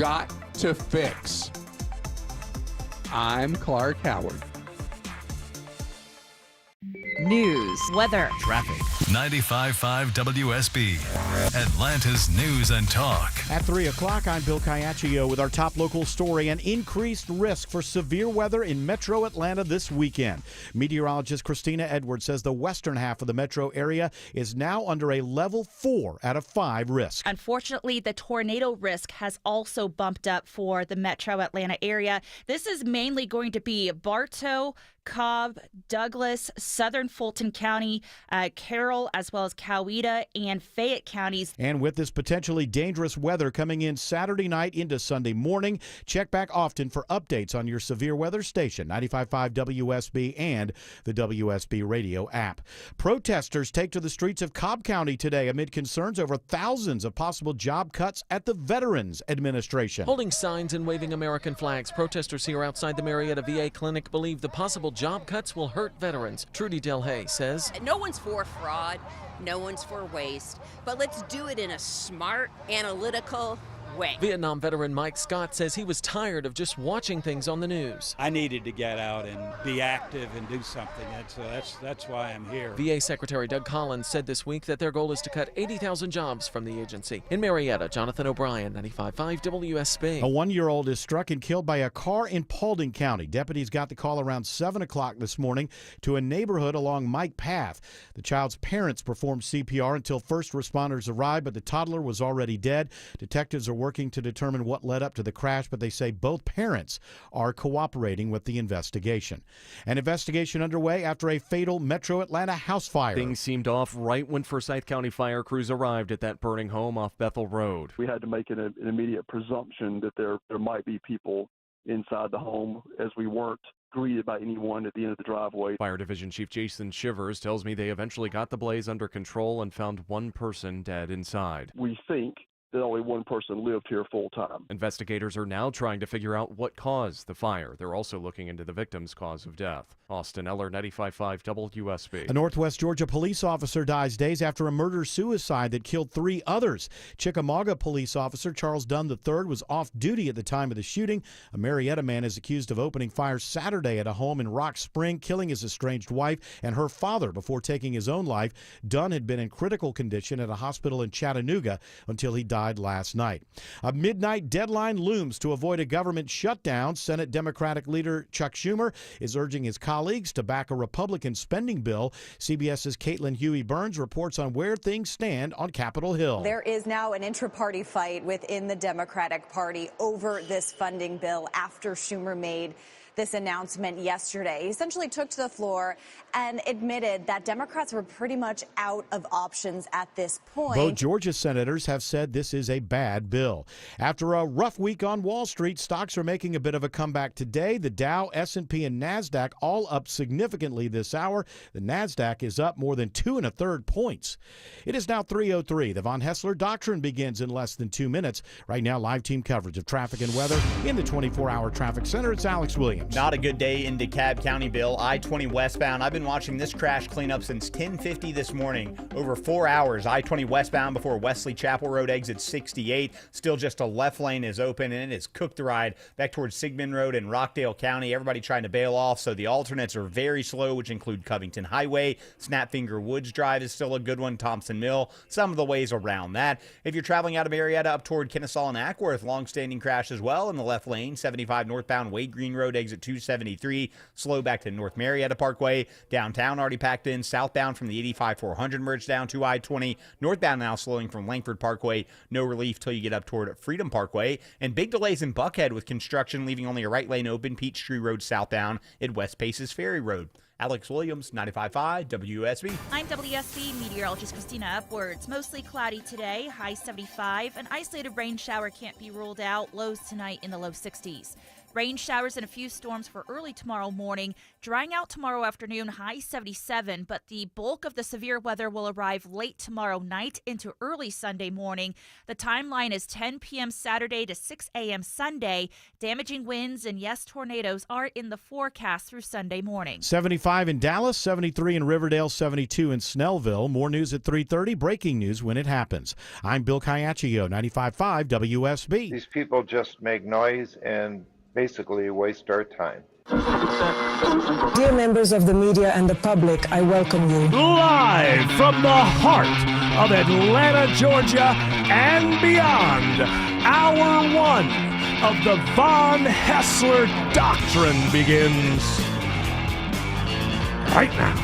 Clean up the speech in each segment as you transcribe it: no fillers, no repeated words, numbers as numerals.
got to fix. I'm Clark Howard. News, weather, traffic. 95.5 WSB, Atlanta's News and Talk. At 3 o'clock, I'm Bill Caiaccio with our top local story: an increased risk for severe weather in metro Atlanta this weekend. Meteorologist Christina Edwards says the western half of the metro area is now under a level 4 out of 5 risk. Unfortunately, the tornado risk has also bumped up for the metro Atlanta area. This is mainly going to be Bartow, Cobb, Douglas, southern Fulton County, Carroll, as well as Coweta and Fayette counties. And with this potentially dangerous weather coming in Saturday night into Sunday morning, check back often for updates on your severe weather station, 95.5 WSB and the WSB radio app. Protesters take to the streets of Cobb County today amid concerns over thousands of possible job cuts at the Veterans Administration. Holding signs and waving American flags, protesters here outside the Marietta VA clinic believe the possible job cuts will hurt veterans. Trudy Delhay says, no one's for fraud, no one's for waste, but let's do it in a smart, analytical way. Vietnam veteran Mike Scott says he was tired of just watching things on the news. I needed to get out and be active and do something. That's why I'm here. VA Secretary Doug Collins said this week that their goal is to cut 80,000 jobs from the agency. In Marietta, Jonathan O'Brien, 95.5 WSB. A 1-year-old is struck and killed by a car in Paulding County. Deputies got the call around 7 o'clock this morning to a neighborhood along Mike Path. The child's parents performed CPR until first responders arrived, but the toddler was already dead. Detectives are working to determine what led up to the crash, but they say both parents are cooperating with the investigation. An investigation underway after a fatal Metro Atlanta house fire. Things seemed off right when Forsyth County fire crews arrived at that burning home off Bethel Road. We had to make an immediate presumption that there might be people inside the home, as we weren't greeted by anyone at the end of the driveway. Fire Division Chief Jason Shivers tells me they eventually got the blaze under control and found one person dead inside. We think that only one person lived here full time. Investigators are now trying to figure out what caused the fire. They're also looking into the victim's cause of death. Austin Eller, 95.5 WSB. A Northwest Georgia police officer dies days after a murder-suicide that killed 3 others. Chickamauga police officer Charles Dunn III was off duty at the time of the shooting. A Marietta man is accused of opening fire Saturday at a home in Rock Spring, killing his estranged wife and her father before taking his own life. Dunn had been in critical condition at a hospital in Chattanooga until he died last night. A midnight deadline looms to avoid a government shutdown. Senate Democratic leader Chuck Schumer is urging his colleagues to back a Republican spending bill. CBS's Caitlin Huey-Burns reports on where things stand on Capitol Hill. There is now an intra-party fight within the Democratic Party over this funding bill after Schumer made this announcement yesterday. He essentially took to the floor and admitted that Democrats were pretty much out of options at this point. Both Georgia senators have said this is a bad bill. After a rough week on Wall Street, stocks are making a bit of a comeback today. The Dow, S&P, and NASDAQ all up significantly this hour. The NASDAQ is up more than 2 1/3 points. It is now 3:03. The Von Hessler Doctrine begins in less than 2 minutes. Right now, live team coverage of traffic and weather in the 24-hour traffic center. It's Alex Williams. Not a good day in DeKalb County, Bill. I-20 westbound. I've been watching this crash clean up since 10:50 this morning. Over 4 hours. I-20 westbound before Wesley Chapel Road exit 68. Still just a left lane is open, and it has cooked the ride back towards Sigmund Road in Rockdale County. Everybody trying to bail off, so the alternates are very slow, which include Covington Highway. Snapfinger Woods Drive is still a good one. Thompson Mill. Some of the ways around that. If you're traveling out of Marietta up toward Kennesaw and Ackworth, long-standing crash as well in the left lane. 75 northbound Wade Green Road exit 273, slow back to North Marietta Parkway. Downtown already packed in. Southbound from the 85-400 merge down to I-20. Northbound now slowing from Langford Parkway. No relief till you get up toward Freedom Parkway. And big delays in Buckhead with construction leaving only a right lane open. Peachtree Road southbound at West Paces Ferry Road. Alex Williams, 95.5 WSB. I'm WSB meteorologist Christina Upwards. Mostly cloudy today, high 75. An isolated rain shower can't be ruled out. Lows tonight in the low 60s. Rain showers and a few storms for early tomorrow morning. Drying out tomorrow afternoon, high 77, but the bulk of the severe weather will arrive late tomorrow night into early Sunday morning. The timeline is 10 p.m. Saturday to 6 a.m. Sunday. Damaging winds and, yes, tornadoes are in the forecast through Sunday morning. 75 in Dallas, 73 in Riverdale, 72 in Snellville. More news at 3:30. Breaking news when it happens. I'm Bill Caiaccio, 95.5 WSB. These people just make noise and basically waste our time. Dear members of the media and the public, I welcome you. Live from the heart of Atlanta, Georgia, and beyond, Hour 1 of the Von Haessler Doctrine begins right now.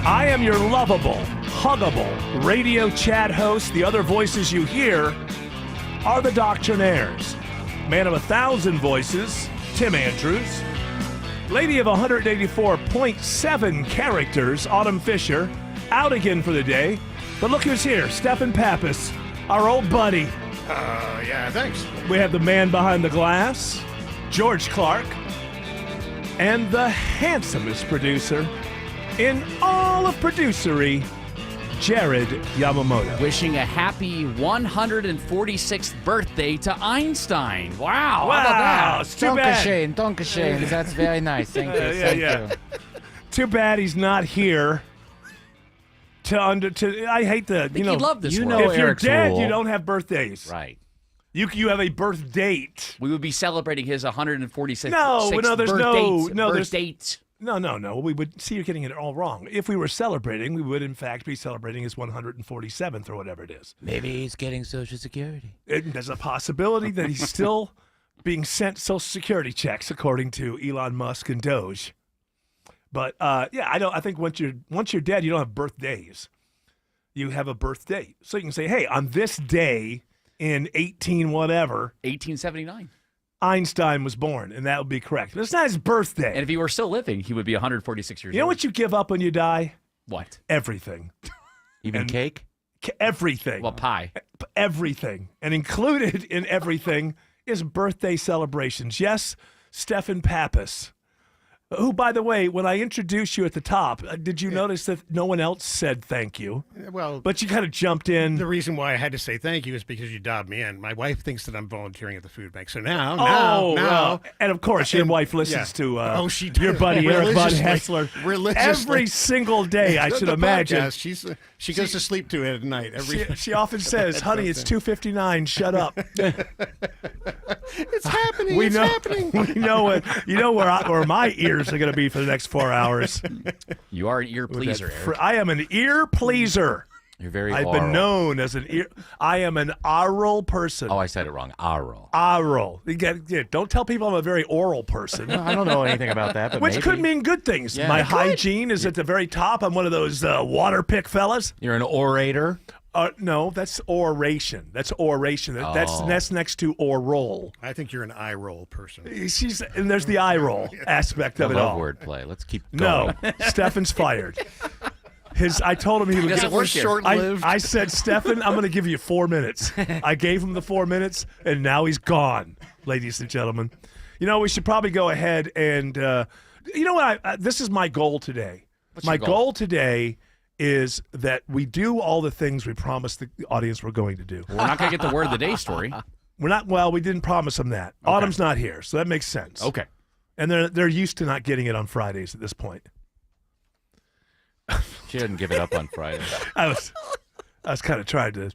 I am your lovable, huggable radio chat host. The other voices you hear are the Doctrinaires. Man of 1,000 voices, Tim Andrews. Lady of 184.7 characters, Autumn Fisher, out again for the day. But look who's here, Stephen Pappas, our old buddy. Yeah, thanks. We have the man behind the glass, George Clark, and the handsomest producer in all of producery, Jared Yamamoto. Wishing a happy 146th birthday to Einstein. Wow. How about that? It's too bad. Dankeschön. That's very nice. Thank you. Thank you. Too bad he's not here. I hate the, You'd love this if world. you're Eric's dead, rule. you don't have birthdays. Right. You have a birth date. We would be celebrating his 146th No, there's birth date. No. We would see you're getting it all wrong. If we were celebrating, we would in fact be celebrating his 147th or whatever it is. Maybe he's getting Social Security. There's a possibility that he's still being sent Social Security checks, according to Elon Musk and Doge. But I think once you're dead, you don't have birthdays. You have a birth date, so you can say, hey, on this day in 1879. Einstein was born, and that would be correct. But it's not his birthday. And if he were still living, he would be 146 years old. You know what you give up when you die? What? Everything. Even cake? Everything. Well, pie. Everything. And included in everything is birthday celebrations. Yes, Stephen Pappas, who, by the way, when I introduced you at the top, did you notice that no one else said thank you? Well, but you kind of jumped in. The reason why I had to say thank you is because you dobbed me in. My wife thinks that I'm volunteering at the food bank. So now. And of course, your wife listens to she does. your buddy Eric Von Haessler Religiously. every single day, I should imagine. Podcast. She goes to sleep to it at night. She often says, honey, it's 2:59. Shut up. It's happening. We it's know, happening. We know it. You know where my ears are going to be for the next 4 hours. You are an ear pleaser, Eric. I am an ear pleaser. You're very I've oral. been known as an ear. I am an oral person. Oh, I said it wrong. Oral. Oral. Don't tell people I'm a very oral person. No, I don't know anything about that, but Which maybe. could mean good things. Yeah, My it could. hygiene is at the very top. I'm one of those water pick fellas. You're an orator. No, that's oration. That's oration. That's next to oral. I think you're an eye roll person. And there's the eye roll aspect of it I love all. wordplay. Let's keep going. No, Stefan's fired. I told him he would doesn't work here. Short-lived. I said, Stefan, I'm going to give you 4 minutes. I gave him the 4 minutes, and now he's gone, ladies and gentlemen. We should probably go ahead and, you know what? This is my goal today. What's my your goal? goal today is that we do all the things we promised the audience we're going to do. We're not going to get the word of the day story. We're not. Well, we didn't promise them that. Okay. Autumn's not here, so that makes sense. Okay. And they're used to not getting it on Fridays at this point. She didn't give it up on Friday. I was kind of trying to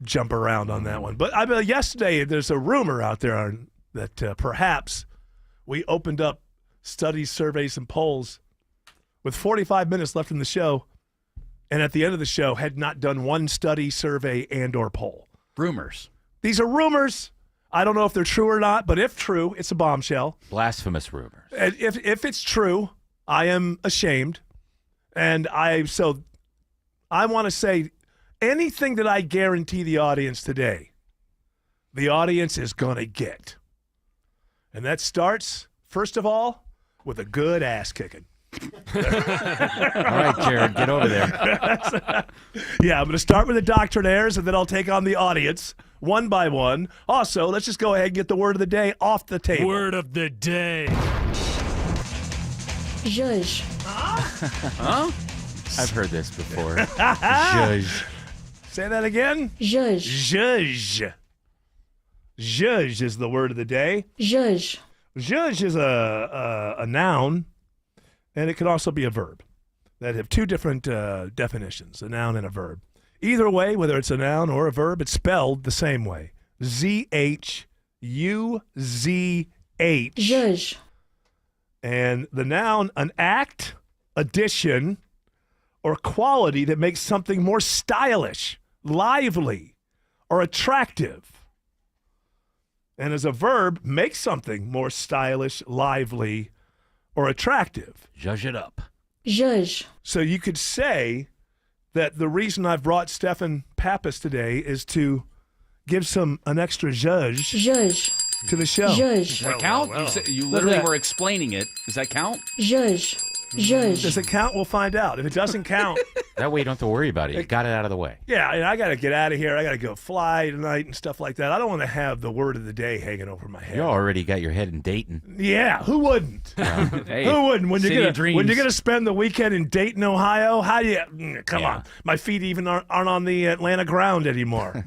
jump around on that one. But yesterday, there's a rumor out there that perhaps we opened up studies, surveys, and polls with 45 minutes left in the show, and at the end of the show had not done one study, survey, and or poll. Rumors. These are rumors. I don't know if they're true or not, but if true, it's a bombshell. Blasphemous rumors. And if it's true, I am ashamed. And I want to say anything that I guarantee the audience today, the audience is going to get. And that starts, first of all, with a good ass kicking. All right, Jared, get over there. Yeah, I'm going to start with the doctrinaires, and then I'll take on the audience one by one. Also, let's just go ahead and get the word of the day off the table. Word of the day. Zhuzh. Huh? I've heard this before. Zhuzh. Say that again. Zhuzh. Zhuzh. Zhuzh is the word of the day. Zhuzh. Zhuzh is a noun, and it can also be a verb that have two different definitions, a noun and a verb. Either way, whether it's a noun or a verb, it's spelled the same way. Z-H-U-Z-H. Zhuzh. And the noun, an act, addition, or quality that makes something more stylish, lively, or attractive. And as a verb, make something more stylish, lively, or attractive. Zhuzh it up. Zhuzh. So you could say that the reason I've brought Stefan Pappas today is to give an extra zhuzh Zhuzh. to the show. Zhuzh. Does that count? You literally were explaining it. Does that count? Zhuzh. Zhuzh. Does it count? We'll find out. If it doesn't count. That way you don't have to worry about it. You got it out of the way. Yeah, and I got to get out of here. I got to go fly tonight and stuff like that. I don't want to have the word of the day hanging over my head. You already got your head in Dayton. Yeah, who wouldn't? Hey, who wouldn't? When city you're of dreams. when you're gonna spend the weekend in Dayton, Ohio, how do you? Come on, my feet even aren't on the Atlanta ground anymore.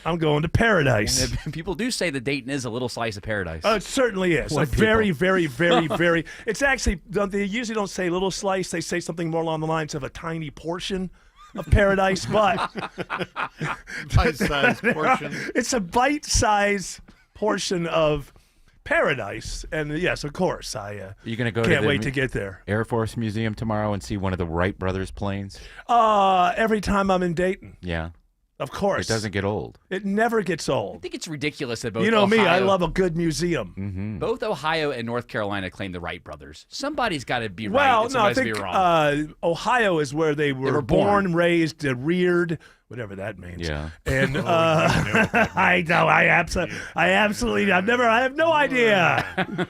I'm going to paradise. People do say that Dayton is a little slice of paradise. Oh, it certainly is. What Like very, very, very, very. It's actually, they usually don't say little slice. They say something more along the lines of a tiny portion of paradise, but Bite-sized portion. It's a bite-sized portion of paradise. And yes, of course, I You're going to go can't to wait the to get there. Air Force Museum tomorrow and see one of the Wright brothers' planes? Every time I'm in Dayton. Yeah. Of course. It doesn't get old. It never gets I old. think it's ridiculous that both You know Ohio, me, I love a good museum. Mm-hmm. both Ohio and North Carolina claim the Wright brothers. Somebody's got to be right Well, and no, I somebody's think got to be wrong. Ohio is where they were born, raised, reared, whatever that means. Yeah. And I know, I absolutely, I have no idea.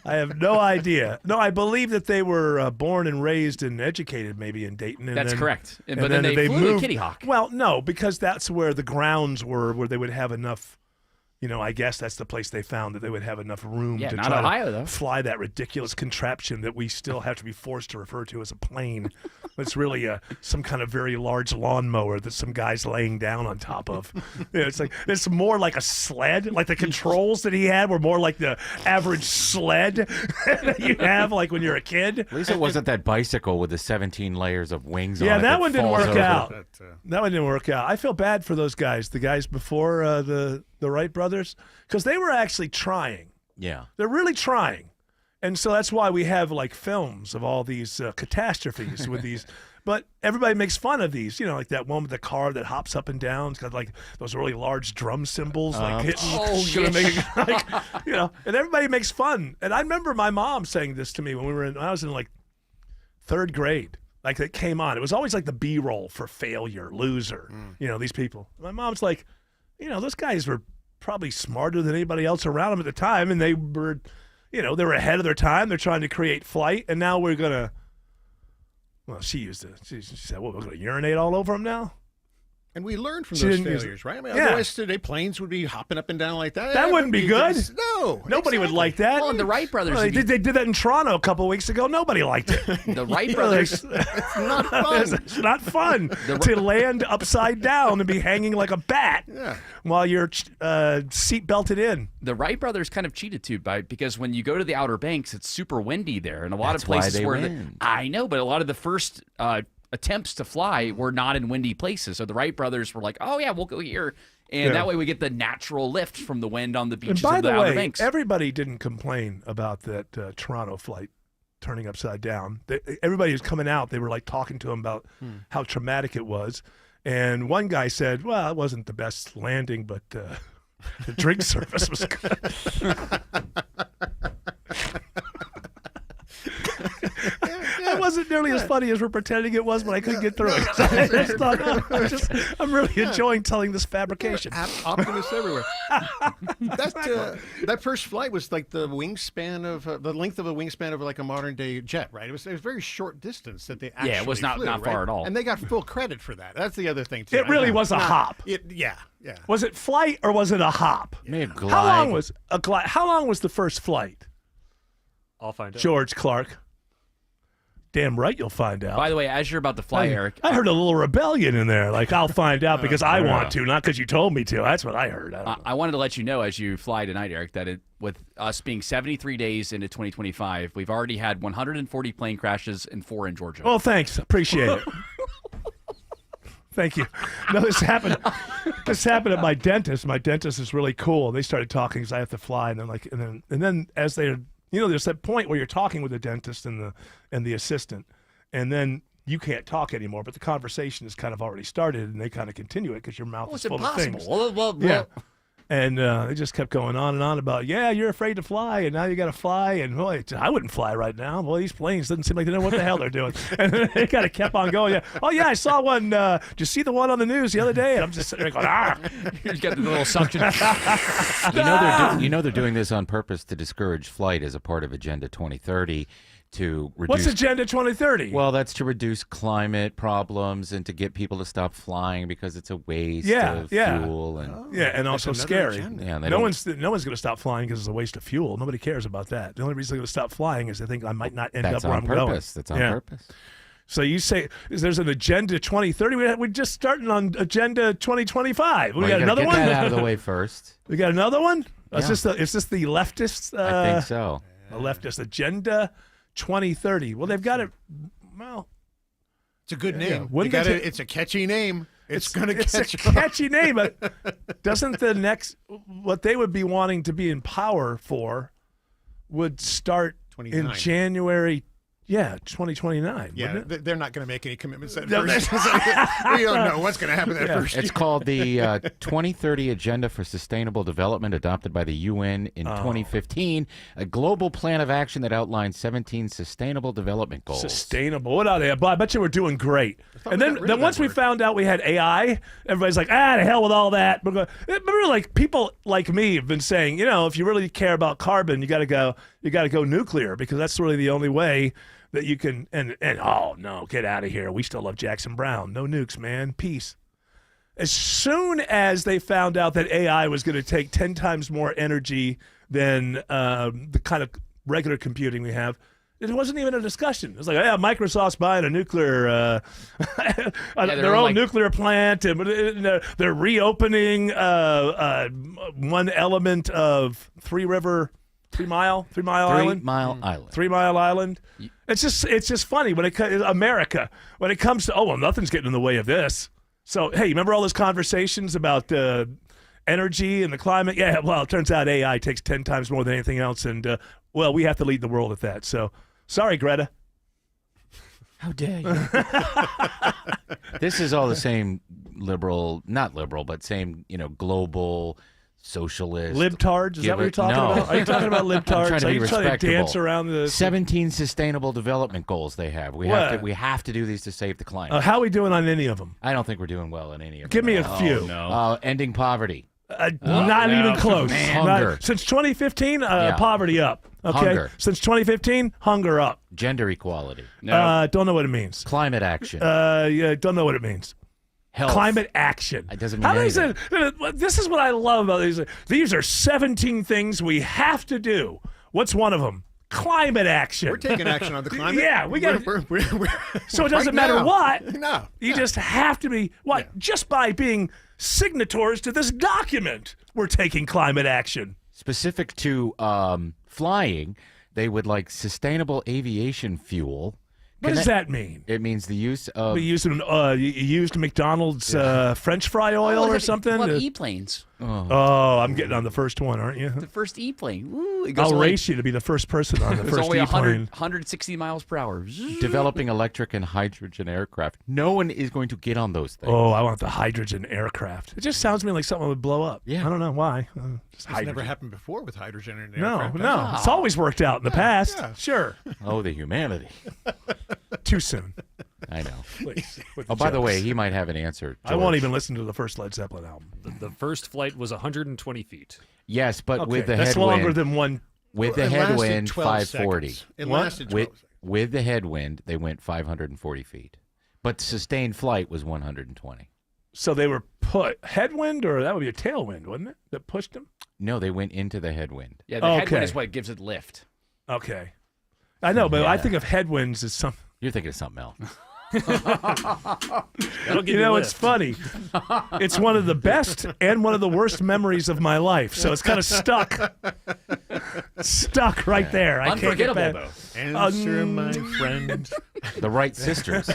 I have no idea. No, I believe that they were born and raised and educated maybe in Dayton. And That's then, correct. And But then they flew to moved. Kitty Hawk. Well, no, because that's where the grounds were, where they would have enough. You know, I guess that's the place they found that they would have enough room Yeah, to not try Ohio, to though. fly that ridiculous contraption that we still have to be forced to refer to as a plane. It's really some kind of very large lawnmower that some guy's laying down on top of. You know, it's more like a sled. Like the controls that he had were more like the average sled that you have like when you're a kid. At least it wasn't that bicycle with the 17 layers of wings on it. Yeah, that one didn't falls work over. out. That one didn't work out. I feel bad for those guys, the guys before the Wright brothers, because they were actually trying. Yeah. They're really trying. And so that's why we have like films of all these catastrophes with these. But everybody makes fun of these, you know, like that one with the car that hops up and down. It's got like those really large drum cymbals, like hitting. You know, and everybody makes fun. And I remember my mom saying this to me when I was in like third grade. Like it came on. It was always like the B-roll for failure, loser. You know, these people. My mom's like, you know, those guys were probably smarter than anybody else around them at the time, and they were, you know, they were ahead of their time. They're trying to create flight, and now we're gonna. Well, she said, "Well, we're gonna urinate all over them now." And we learned from She those didn't use failures, it. right? I mean, Yeah. otherwise today planes would be hopping up and down like that. That wouldn't be good. No. Nobody would like that. Well, and the Wright brothers. Well, they did that in Toronto a couple of weeks ago. Nobody liked it. The Wright brothers. It's not fun. It's not fun to land upside down and be hanging like a bat while you're seat belted in. The Wright brothers kind of cheated too, because when you go to the Outer Banks, it's super windy there, and a lot That's of places why they where win. I know, but a lot of the first attempts to fly were not in windy places. So the Wright brothers were like, "Oh yeah, we'll go here," and that way we get the natural lift from the wind on the beaches And by of the the Outer way, Banks. everybody didn't complain about that Toronto flight turning upside down. Everybody was coming out. They were like talking to him about how traumatic it was. And one guy said, "Well, it wasn't the best landing, but the drink service was good." nearly as funny as we're pretending it was, but I couldn't get through it. I just thought, I'm really enjoying telling this fabrication. Optimists everywhere. That first flight was like the wingspan of the length of a wingspan of like a modern day jet, right? It was a very short distance that they actually it was not flew, far right? at all. And they got full credit for that. That's the other thing too. It really was a hop. Yeah. Was it flight or was it a hop? Maybe a glide. How long was a glide? How long was the first flight? I'll find out. George Clark. Damn right you'll find out. By the way, as you're about to fly, Eric, I heard a little rebellion in there. Like, I'll find out because I want to, not because you told me to. That's what I heard. I wanted to let you know as you fly tonight, Eric, that with us being 73 days into 2025, we've already had 140 plane crashes and 4 in Georgia. Oh, thanks. Appreciate it. Thank you. No, this happened. This happened at my dentist. My dentist is really cool. They started talking because I have to fly, and then as they're, there's that point where you're talking with the dentist and the assistant, and then you can't talk anymore. But the conversation has kind of already started, and they kind of continue it because your mouth is full of things. Yeah. And they just kept going on and on about, you're afraid to fly, and now you got to fly. And boy, I wouldn't fly right now. Boy, these planes doesn't seem like they know what the hell they're doing. And then they kind of kept on going. Yeah. Oh, yeah, I saw one. Did you see the one on the news the other day? And I'm just sitting there going, You got the little suction. They're doing this on purpose to discourage flight as a part of Agenda 2030. To reduce, what's Agenda 2030? Well, that's to reduce climate problems and to get people to stop flying because it's a waste of fuel and also scary. Yeah, no one's going to stop flying because it's a waste of fuel. Nobody cares about that. The only reason they're going to stop flying is they think I might not end up where I'm going. That's on purpose. So you say there's an Agenda 2030? We're just starting on Agenda 2025. We got another one. Get that out of the way first. We got another one. Yeah. Is this the leftist? I think so. The leftist Agenda 2030. Well, they've got it. Well, it's a good name. Yeah. It's a catchy name. It's a catchy name. But doesn't the next what they would be wanting to be in power for would start in January? Yeah, 2029. Yeah, they're not going to make any commitments that first. We don't know what's going to happen that first year. It's called the 2030 Agenda for Sustainable Development, adopted by the UN in 2015, a global plan of action that outlines 17 sustainable development goals. Sustainable. What are they? I bet you we're doing great. And then once we found out we had AI, everybody's like, to hell with all that. Remember, like people like me have been saying, if you really care about carbon, you got to go nuclear because that's really the only way that you can, and oh no, get out of here. We still love Jackson Brown. No nukes, man. Peace. As soon as they found out that AI was going to take 10 times more energy than the kind of regular computing we have, it wasn't even a discussion. It was like, Microsoft's buying a nuclear, their own nuclear plant, and they're reopening one element of Three Mile Island. 3 Mile Island. 3 Mile Island. It's just funny when America, when it comes to, nothing's getting in the way of this. So, hey, remember all those conversations about energy and the climate? Yeah, well, it turns out AI takes 10 times more than anything else. And, we have to lead the world at that. So, sorry, Greta. How dare you? This is all the same not liberal, but same, global socialist. Libtards? Is that what you're talking about? Are you talking about libtards? Are you trying to dance around the 17 sustainable development goals they have? We have to do these to save the climate. How are we doing on any of them? I don't think we're doing well in any of them. Give me a few. No. Ending poverty. Not even close. Hunger. Since 2015, poverty up. Okay. Hunger. Since 2015, hunger up. Gender equality. No. Don't know what it means. Climate action. Don't know what it means. Health. Climate action. It doesn't mean anything. This is what I love about these. These are 17 things we have to do. What's one of them? Climate action. We're taking action on the climate. Yeah, we got. So it doesn't matter what. No. You just have to be just by being signatories to this document. We're taking climate action. Specific to flying, they would like sustainable aviation fuel. What does that mean? It means the use of... You used McDonald's French fry oil or something? Well, e-planes. Oh, I'm getting on the first one, aren't you? The first e-plane. Woo, I'll race you to be the first person on the first only e-plane. 160 miles per hour. Developing electric and hydrogen aircraft. No one is going to get on those things. Oh, I want the hydrogen aircraft. It just sounds to me like something would blow up. Yeah. I don't know why. It's never happened before with hydrogen in an No, aircraft. no. It's always worked out in the past. Yeah. Sure. Oh, the humanity. too soon. I know. Please, with Oh, by the way, jokes. he might have an answer. I won't George. even listen to the first Led Zeppelin album. The first flight was 120 feet. Yes, but Okay, with the that's headwind. longer than one. With the It lasted headwind, 12 540. seconds. It What? lasted 12 seconds. With the headwind, they went 540 feet. But sustained flight was 120. So they were put headwind, or that would be a tailwind, wouldn't it? That pushed them. No, they went into the headwind. Yeah, the headwind is what gives it lift. Okay, I know, but I think of headwinds as something. You're thinking of something else. You know, it's funny. It's one of the best and one of the worst memories of my life. So it's kind of stuck right there. I can't get back. Answer, my friend. The Wright sisters.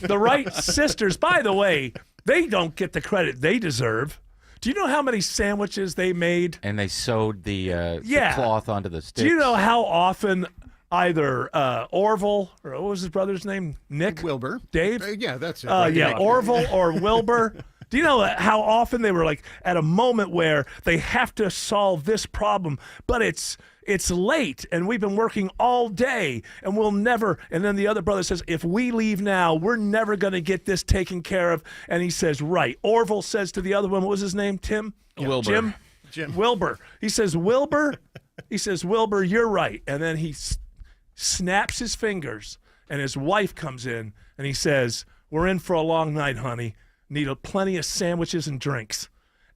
The Wright sisters, by the way, they don't get the credit they deserve. Do you know how many sandwiches they made? And they sewed the Yeah. cloth onto the sticks. Do you know how often either Orville, or what was his brother's name? Nick? Wilbur. Dave? Yeah, that's it. Right, Yeah, Nick. Orville or Wilbur. Do you know how often they were like at a moment where they have to solve this problem, but it's late and we've been working all day and we'll never. And then the other brother says, if we leave now, we're never going to get this taken care of. And he says, right. Orville says to the other one, what was his name? Tim? Wilbur. Jim. Wilbur. He says, Wilbur. He says, Wilbur, you're right. And then he snaps his fingers and his wife comes in and he says, we're in for a long night, honey. Need plenty of sandwiches and drinks.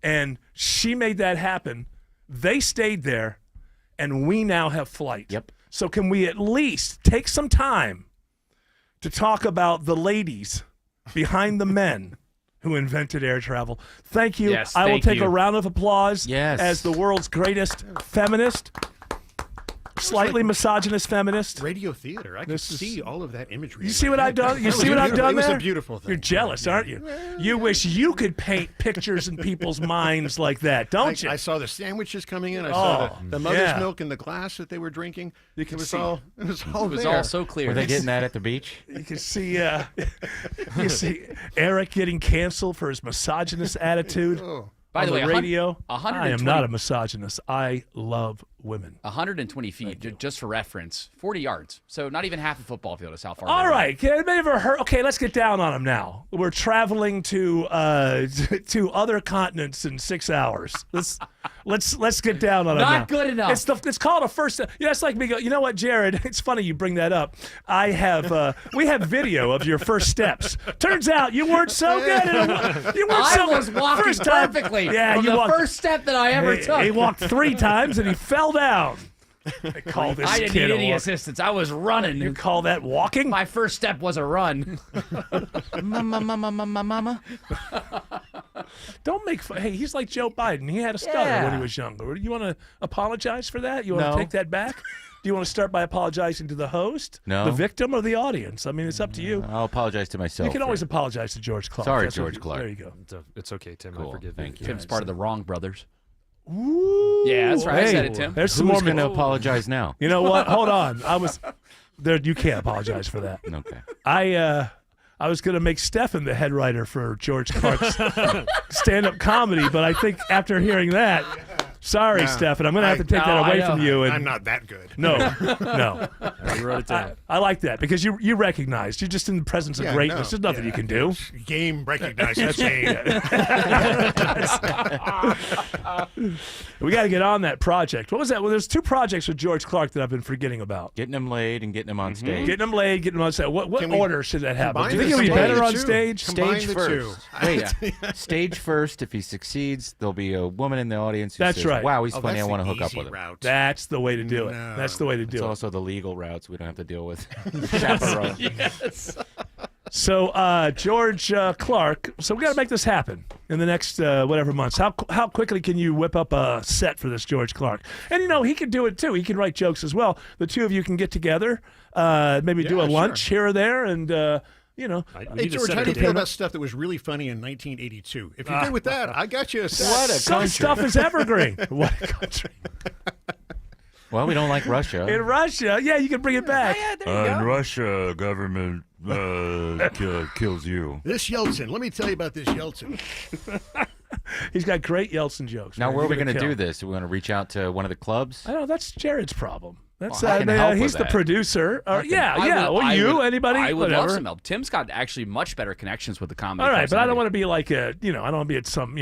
And she made that happen. They stayed there, and we now have flight. Yep. So can we at least take some time to talk about the ladies behind the men who invented air travel? Thank you. Yes, I will thank take you. a round of applause Yes. as the world's greatest feminist, slightly misogynist feminist. Radio theater. I can This is- see all of that imagery. You in see my what I've head. done? You That see what was I've done beautiful. It there? was a beautiful thing. You're jealous, aren't you? You wish you could paint pictures in people's minds like that, don't you? I saw the sandwiches coming in. I saw the mother's yeah. milk in the glass that they were drinking. You can it was see. all. It was all It was there. all so clear. Were they getting that at the beach? You can see, you see Eric getting canceled for his misogynist attitude By on the way, radio. I am 120 not a misogynist. I love women. 120 feet, just for reference, 40 yards. So not even half a football field is how far. All they right, can anybody ever heard? Okay, let's get down on them now. We're traveling to other continents in 6 hours. Let's get down on them. Not now. good enough. It's called a first. Yeah, it's like me go. You know what, Jared? It's funny you bring that up. We have video of your first steps. Turns out you weren't so good. You weren't I so was walking first time. perfectly Yeah, from you the walked, first step that I ever took. He walked 3 times and he fell down. They call this I didn't kid need any a walk. assistance. I was running. You call that walking? My first step was a run. Mama. Don't make fun. Hey, he's like Joe Biden. He had a stutter when he was younger. You want to apologize for that? You want No. to take that back? Do you want to start by apologizing to the host, No. the victim, or the audience? I mean, it's up to you. I'll apologize to myself. You can for always it. apologize to George Clark. Sorry, That's what George you- Clark. There you go. It's okay, Tim. Cool. I forgive Thank you. Tim's part of the Wrong Brothers. Ooh, Yeah, that's right. I said it, hey, Tim. There's some Who's more. going to apologize now? You know what? Hold on. I was there. You can't apologize for that. Okay. I was going to make Stefan the head writer for George Clark's stand-up comedy, but I think after hearing that, sorry, Stefan, I'm going to have to take that away from you. And I'm not that good. No. You wrote it down. I like that because you recognized you're just in the presence of Yeah, greatness. no, There's nothing you can do. Game recognizes game. We got to get on that project. What was that? Well, there's 2 projects with George Clark that I've been forgetting about. Getting them laid and getting them on stage. Getting them laid, getting them on stage. What Can we order should that happen? combine Do you think the it'll be stage? better on Two. stage? Combine Stage the first. two. Wait, stage first. If he succeeds, there'll be a woman in the audience who That's says, right. wow, he's Oh, funny. I that's want to the hook up easy with him. route. That's the way to do it. No. That's the way to It's do it. also the legal routes we don't have to deal with. Chaperone. Yes. So George Clark. So we got to make this happen in the next whatever months. How quickly can you whip up a set for this George Clark? And he can do it too. He can write jokes as well. The 2 of you can get together, maybe do a lunch here or there, and We Hey, need to George, set how a do you date. feel about stuff that was really funny in 1982? If you're good with that, I got you a set. What a some country. stuff is evergreen. What a country! Well, we don't like Russia. In Russia, yeah, you can bring it back. In Russia, government kills you. This Yeltsin. Let me tell you about this Yeltsin. He's got great Yeltsin jokes. Now, man. where are we He's going to kill. do this? Are we going to reach out to one of the clubs? I know that's Jared's problem. That's Well, I can help he's with the that. producer. I you, would- anybody, I would whatever. love some help. Tim's got actually much better connections with the comedy. All right, clubs but than I don't do. want to be like I don't want to be at some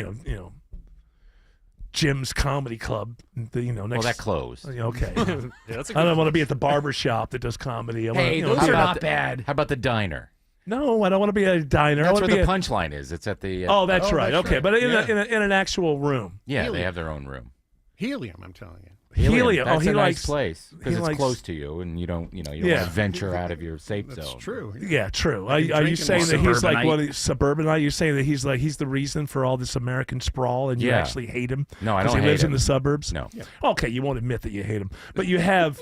Jim's Comedy Club. Next, that closed. Okay. Yeah, that's a I don't good want to be at the barber shop that does comedy. I wanna, Hey, you know, those how are about not the- bad. How about the diner? No, I don't want to be at a diner. I That's want where to the be punchline is. It's at the. Oh, that's right. that's Okay, right. but in, Yeah. in an actual room. Yeah, they Helium. have their own room. Helium, I'm telling you. Helium. That's Oh, he a likes nice place because he it's likes- close to you, and you don't want Yeah. to venture out of your safe That's zone. true. Yeah, true. Are Like a you drinking saying that he's like suburbanite. one of the suburbanite? You're saying that he's the reason for all this American sprawl, and you Yeah. actually hate him? No, I 'Cause don't he lives hate in him. the suburbs. No. Okay, you won't admit that you hate him, but you have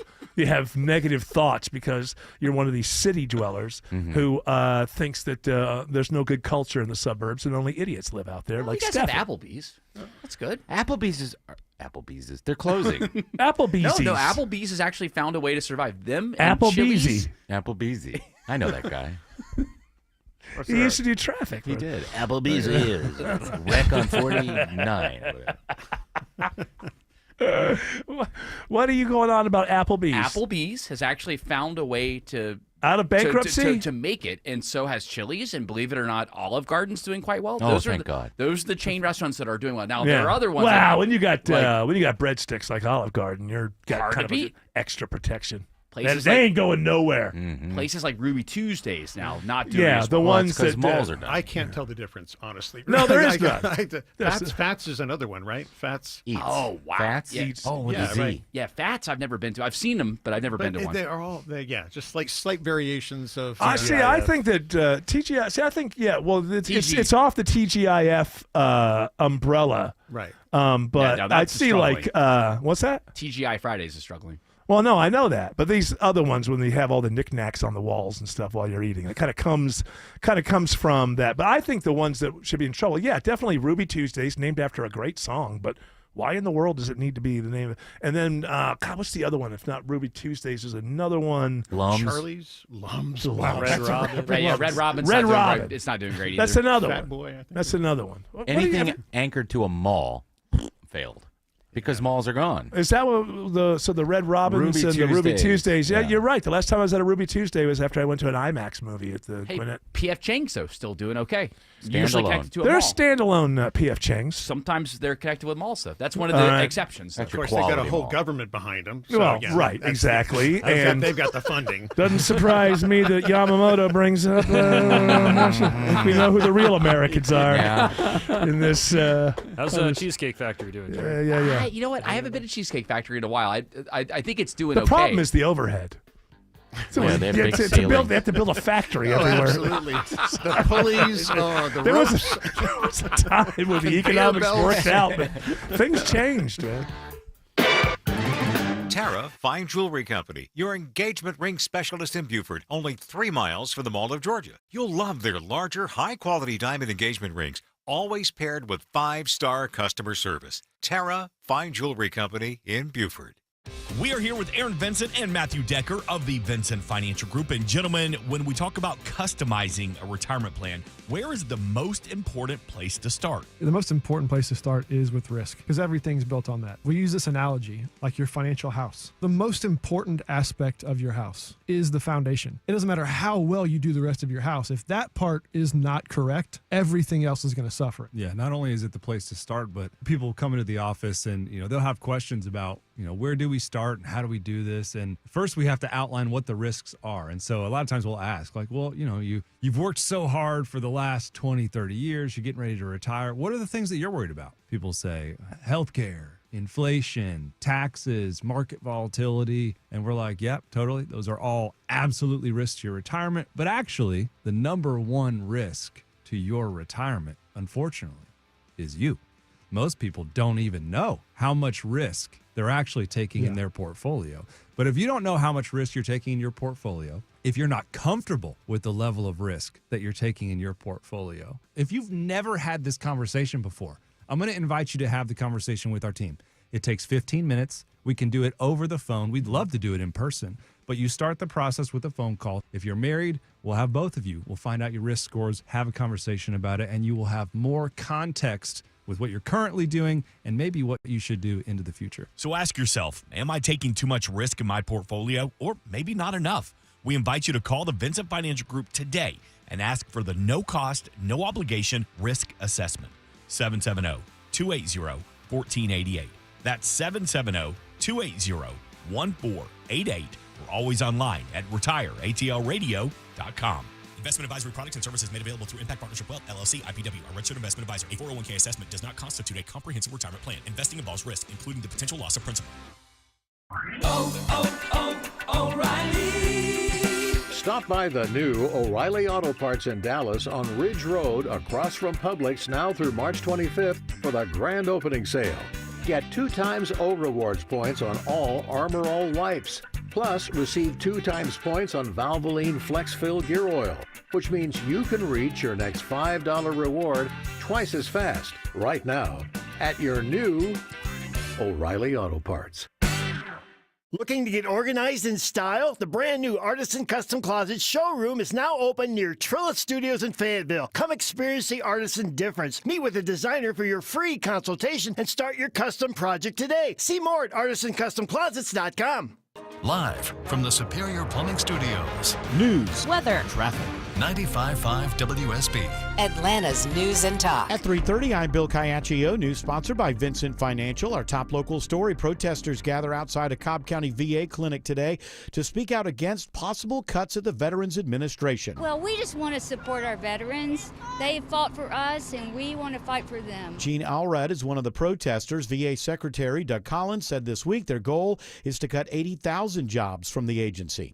negative thoughts because you're one of these city dwellers Mm-hmm. who thinks that there's no good culture in the suburbs and only idiots live out there, Well, like you guys have Stefan. Applebee's. That's good. Applebee's. They're closing. Applebee's. No, Applebee's has actually found a way to survive. Them and Applebee's. Chili's. Applebee's. I know that guy. He used to do traffic. He did. Applebee's is wreck on 49. What are you going on about Applebee's? Applebee's has actually found a way to Out of bankruptcy? to make it, and so has Chili's, and believe it or not, Olive Garden's doing quite well. Oh, those are thank God. Those are the chain restaurants that are doing well. Now Yeah. there are other ones. Wow, that, when you got like, breadsticks like Olive Garden, you're got Hard kind to of beat. extra protection. Places They like- ain't going nowhere. places like Ruby Tuesdays now not doing Yeah, as the well. ones because that malls are done. I can't tell the difference, honestly. No, there is I- none. Fats is another one, right? Fats. Eats. Oh wow, Fats? Yeah. Oh, with Yeah, a Z. right. Yeah, Fats I've never been to. I've seen them, but I've never been to one. They are all, just like slight variations of. I see. I think that TGI. See, I think well, it's off the TGIF umbrella, Right. But no, I'd that's see like what's that? TGI Fridays is struggling. Well, no, I know that, but these other ones, when they have all the knickknacks on the walls and stuff while you're eating, it kind of comes from that. But I think the ones that should be in trouble, yeah, definitely Ruby Tuesdays, named after a great song, but why in the world does it need to be the name? And then, God, what's the other one? If not Ruby Tuesdays, there's another one. Lums. Charlie's, Lums, Red Robin. Right, yeah, Red Robin's Red not doing Robin. Right. It's not doing great either. That's another Fat one. Boy, I think. That's another one. What do you Anything have- anchored to a mall failed because malls are gone. Is that what the Red Robins Ruby and the Ruby Tuesdays. Tuesdays? Yeah, Yeah. you're right. The last time I was at a Ruby Tuesday was after I went to an IMAX movie at the Hey, Gwinnett. PF Chang's though still doing okay. Usually Standalone. connected to a They're mall. standalone PF Chang's. Sometimes they're connected with mall stuff. That's one of the All right. exceptions. That's Of course, your they got a quality whole mall. government behind them. So, Well, yeah, right, that's- exactly. And they've got the funding. doesn't surprise me that Yamamoto brings up. We know who the real Americans are in this. How's Cheesecake Factory doing, Jerry? Yeah. You know what? I haven't been to Cheesecake Factory in a while. I think it's doing The okay. problem is the overhead. So Yeah, they have big they have to build a factory Oh, everywhere. absolutely. The pulleys, the There was, ropes. there was a time when the economics bells. worked out, but things changed, man. Tara Fine Jewelry Company, your engagement ring specialist in Beaufort, only 3 miles from the Mall of Georgia. You'll love their larger, high-quality diamond engagement rings, always paired with 5-star customer service. Tara Fine Jewelry Company in Beaufort. We are here with Aaron Vincent and Matthew Decker of the Vincent Financial Group. And gentlemen, when we talk about customizing a retirement plan, where is the most important place to start? The most important place to start is with risk because everything's built on that. We use this analogy like your financial house. The most important aspect of your house is the foundation. It doesn't matter how well you do the rest of your house. If that part is not correct, everything else is going to suffer. Yeah, not only is it the place to start, but people come into the office and, they'll have questions about, where do we start and how do we do this? And first we have to outline what the risks are. And so a lot of times we'll ask like, well, you've worked so hard for the last 20, 30 years, you're getting ready to retire. What are the things that you're worried about? People say healthcare, inflation, taxes, market volatility. And we're like, yep, totally. Those are all absolutely risks to your retirement. But actually, the number one risk to your retirement, unfortunately, is you. Most people don't even know how much risk they're actually taking in their portfolio. But if you don't know how much risk you're taking in your portfolio, if you're not comfortable with the level of risk that you're taking in your portfolio, if you've never had this conversation before, I'm going to invite you to have the conversation with our team. It takes 15 minutes. We can do it over the phone. We'd love to do it in person, but you start the process with a phone call. If you're married, we'll have both of you. We'll find out your risk scores, have a conversation about it, and you will have more context with what you're currently doing and maybe what you should do into the future. So ask yourself, am I taking too much risk in my portfolio or maybe not enough? We invite you to call the Vincent Financial Group today and ask for the no-cost, no-obligation risk assessment. 770-280-1488. That's 770-280-1488. We're always online at retireatlradio.com. Investment advisory products and services made available through Impact Partnership Wealth, LLC, IPW, a registered investment advisor. A 401k assessment does not constitute a comprehensive retirement plan. Investing involves risk, including the potential loss of principal. O'Reilly. Stop by the new O'Reilly Auto Parts in Dallas on Ridge Road across from Publix now through March 25th for the grand opening sale. Get 2 times O Rewards points on all Armor All wipes. Plus, receive 2 times points on Valvoline Flex Fill Gear Oil, which means you can reach your next $5 reward twice as fast right now at your new O'Reilly Auto Parts. Looking to get organized in style? The brand new Artisan Custom Closet showroom is now open near Trilla Studios in Fayetteville. Come experience the Artisan difference. Meet with a designer for your free consultation and start your custom project today. See more at artisancustomclosets.com. Live from the Superior Plumbing Studios. News, weather, traffic. 95.5 WSB. Atlanta's News and Talk. At 3:30, I'm Bill Caiaccio. News sponsored by Vincent Financial. Our top local story: protesters gather outside a Cobb County VA clinic today to speak out against possible cuts at the Veterans Administration. Well, we just want to support our veterans. They fought for us, and we want to fight for them. Gene Allred is one of the protesters. VA Secretary Doug Collins said this week their goal is to cut 80,000 jobs from the agency.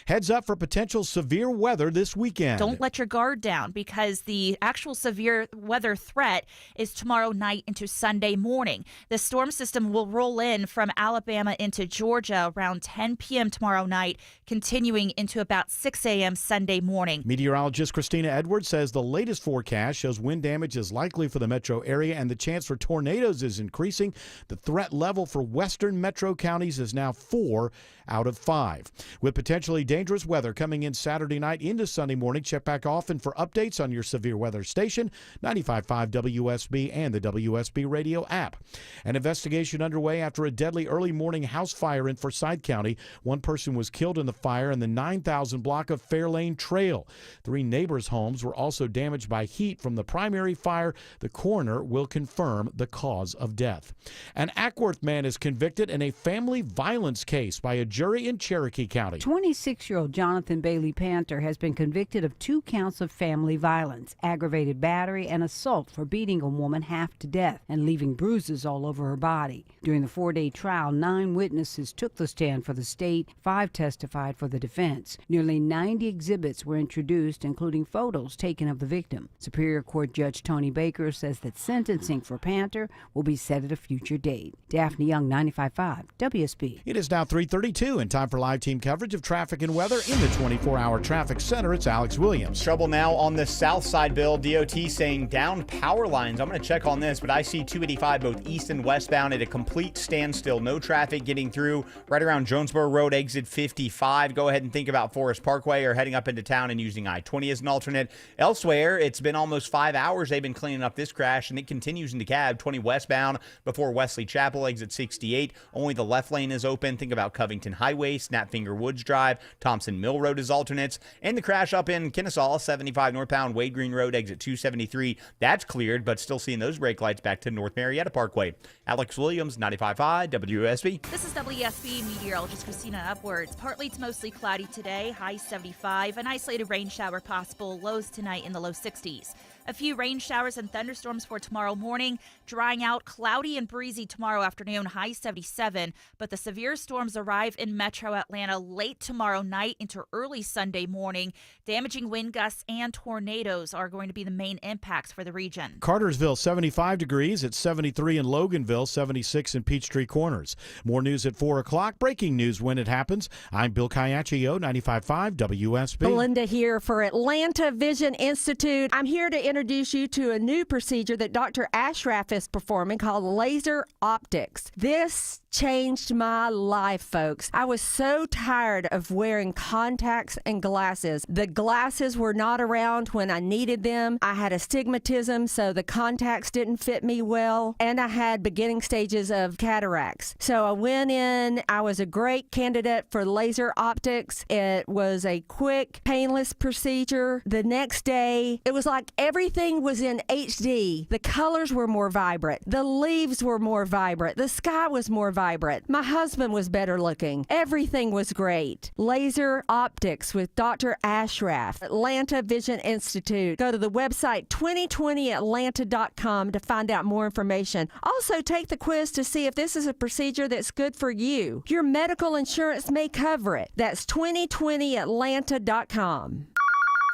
Heads up for potential severe weather this weekend. Don't let your guard down, because the actual severe weather threat is tomorrow night into Sunday morning. The storm system will roll in from Alabama into Georgia around 10 p.m. tomorrow night, continuing into about 6 a.m. Sunday morning. Meteorologist Christina Edwards says the latest forecast shows wind damage is likely for the metro area and the chance for tornadoes is increasing. The threat level for western metro counties is now 4 out of 5. With potentially dangerous weather coming in Saturday night into Sunday morning, check back often for updates on your severe weather station, 95.5 WSB and the WSB radio app. An investigation underway after a deadly early morning house fire in Forsyth County. One person was killed in the fire in the 9,000 block of Fairlane Trail. 3 neighbors' homes were also damaged by heat from the primary fire. The coroner will confirm the cause of death. An Ackworth man is convicted in a family violence case by a jury in Cherokee County. 26-year-old Jonathan Bailey Panther has been convicted of 2 counts of family violence, aggravated battery, and assault for beating a woman half to death and leaving bruises all over her body. During the 4-day trial, 9 witnesses took the stand for the state, 5 testified for the defense. Nearly 90 exhibits were introduced, including photos taken of the victim. Superior Court Judge Tony Baker says that sentencing for Panther will be set at a future date. Daphne Young, 95.5 WSB. It is now 3:32 and time for live team coverage of traffic and weather in the 24-hour traffic center. It's Alex Williams. Trouble now on the south side, Bill. DOT saying down power lines. I'm going to check on this, but I see 285 both east and westbound at a complete standstill. No traffic getting through right around Jonesboro Road, exit 55. Go ahead and think about Forest Parkway or heading up into town and using I-20 as an alternate. Elsewhere, it's been almost 5 hours they've been cleaning up this crash, and it continues into Cab 20 westbound before Wesley Chapel, exit 68. Only the left lane is open. Think about Covington Highway, Snapfinger Woods Drive, Thompson Mill Road as alternates. And the crash up in Kennesaw, 75 northbound Wade Green Road, exit 273. That's cleared, but still seeing those brake lights back to North Marietta Parkway. Alex Williams, 95.5 WSB. This is WSB meteorologist Christina Upwards. Partly to mostly cloudy today, high 75. An isolated rain shower possible, lows tonight in the low 60s. A few rain showers and thunderstorms for tomorrow morning. Drying out, cloudy and breezy tomorrow afternoon, high 77. But the severe storms arrive in metro Atlanta late tomorrow night into early Sunday morning. Damaging wind gusts and tornadoes are going to be the main impacts for the region. Cartersville, 75 degrees. It's 73 in Loganville, 76 in Peachtree Corners. More news at 4 o'clock. Breaking news when it happens. I'm Bill Caiaccio, 95.5 WSB. Belinda here for Atlanta Vision Institute. I'm here to introduce you to a new procedure that Dr. Ashraf is performing called laser optics. This changed my life, folks. I was so tired of wearing contacts and glasses. The glasses were not around when I needed them. I had astigmatism, so the contacts didn't fit me well, and I had beginning stages of cataracts. So I went in. I was a great candidate for laser optics. It was a quick, painless procedure. The next day, it was like everything was in HD. The colors were more vibrant. The leaves were more vibrant. The sky was more vibrant. My husband was better looking. Everything was great. Laser optics with Dr. Ashraf, Atlanta Vision Institute. Go to the website 2020atlanta.com to find out more information. Also, take the quiz to see if this is a procedure that's good for you. Your medical insurance may cover it. That's 2020atlanta.com.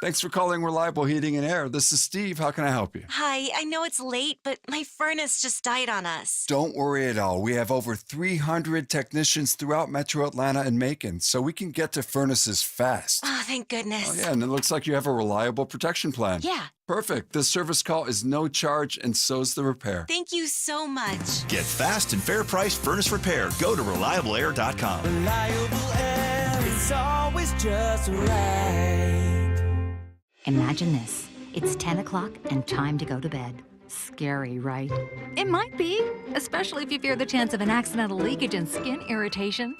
Thanks for calling Reliable Heating and Air. This is Steve. How can I help you? Hi, I know it's late, but my furnace just died on us. Don't worry at all. We have over 300 technicians throughout Metro Atlanta and Macon, so we can get to furnaces fast. Oh, thank goodness. Oh, yeah, and it looks like you have a reliable protection plan. Yeah. Perfect. This service call is no charge, and so's the repair. Thank you so much. Get fast and fair price furnace repair. Go to reliableair.com. Reliable air is always just right. Imagine this. It's 10 o'clock and time to go to bed. Scary, right? It might be, especially if you fear the chance of an accidental leakage and skin irritation.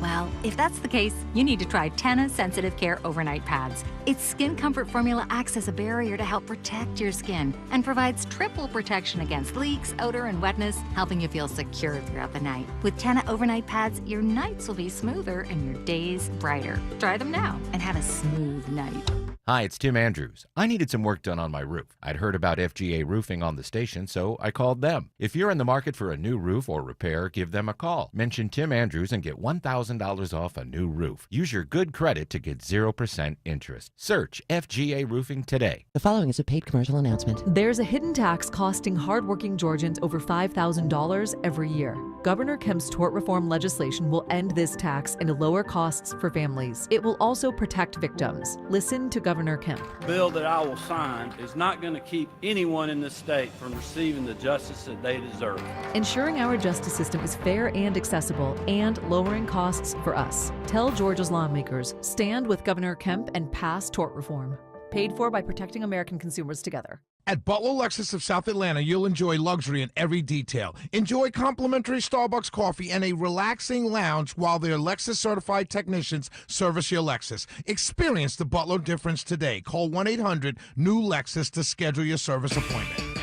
Well, if that's the case, you need to try Tena Sensitive Care Overnight Pads. Its skin comfort formula acts as a barrier to help protect your skin and provides triple protection against leaks, odor, and wetness, helping you feel secure throughout the night. With Tena Overnight Pads, your nights will be smoother and your days brighter. Try them now and have a smooth night. Hi, it's Tim Andrews. I needed some work done on my roof. I'd heard about FGA Roofing on the station, so I called them. If you're in the market for a new roof or repair, give them a call. Mention Tim Andrews and get $1,000 off a new roof. Use your good credit to get 0% interest. Search FGA Roofing today. The following is a paid commercial announcement. There's a hidden tax costing hardworking Georgians over $5,000 every year. Governor Kemp's tort reform legislation will end this tax and lower costs for families. It will also protect victims. Listen to Governor Kemp. The bill that I will sign is not going to keep anyone in this state from receiving the justice that they deserve. Ensuring our justice system is fair and accessible and lowering costs for us. Tell Georgia's lawmakers, stand with Governor Kemp and pass tort reform. Paid for by Protecting American Consumers Together. At Butler Lexus of South Atlanta, you'll enjoy luxury in every detail. Enjoy complimentary Starbucks coffee and a relaxing lounge while their Lexus certified technicians service your Lexus. Experience the Butler difference today. Call 1-800-NEW-LEXUS to schedule your service appointment.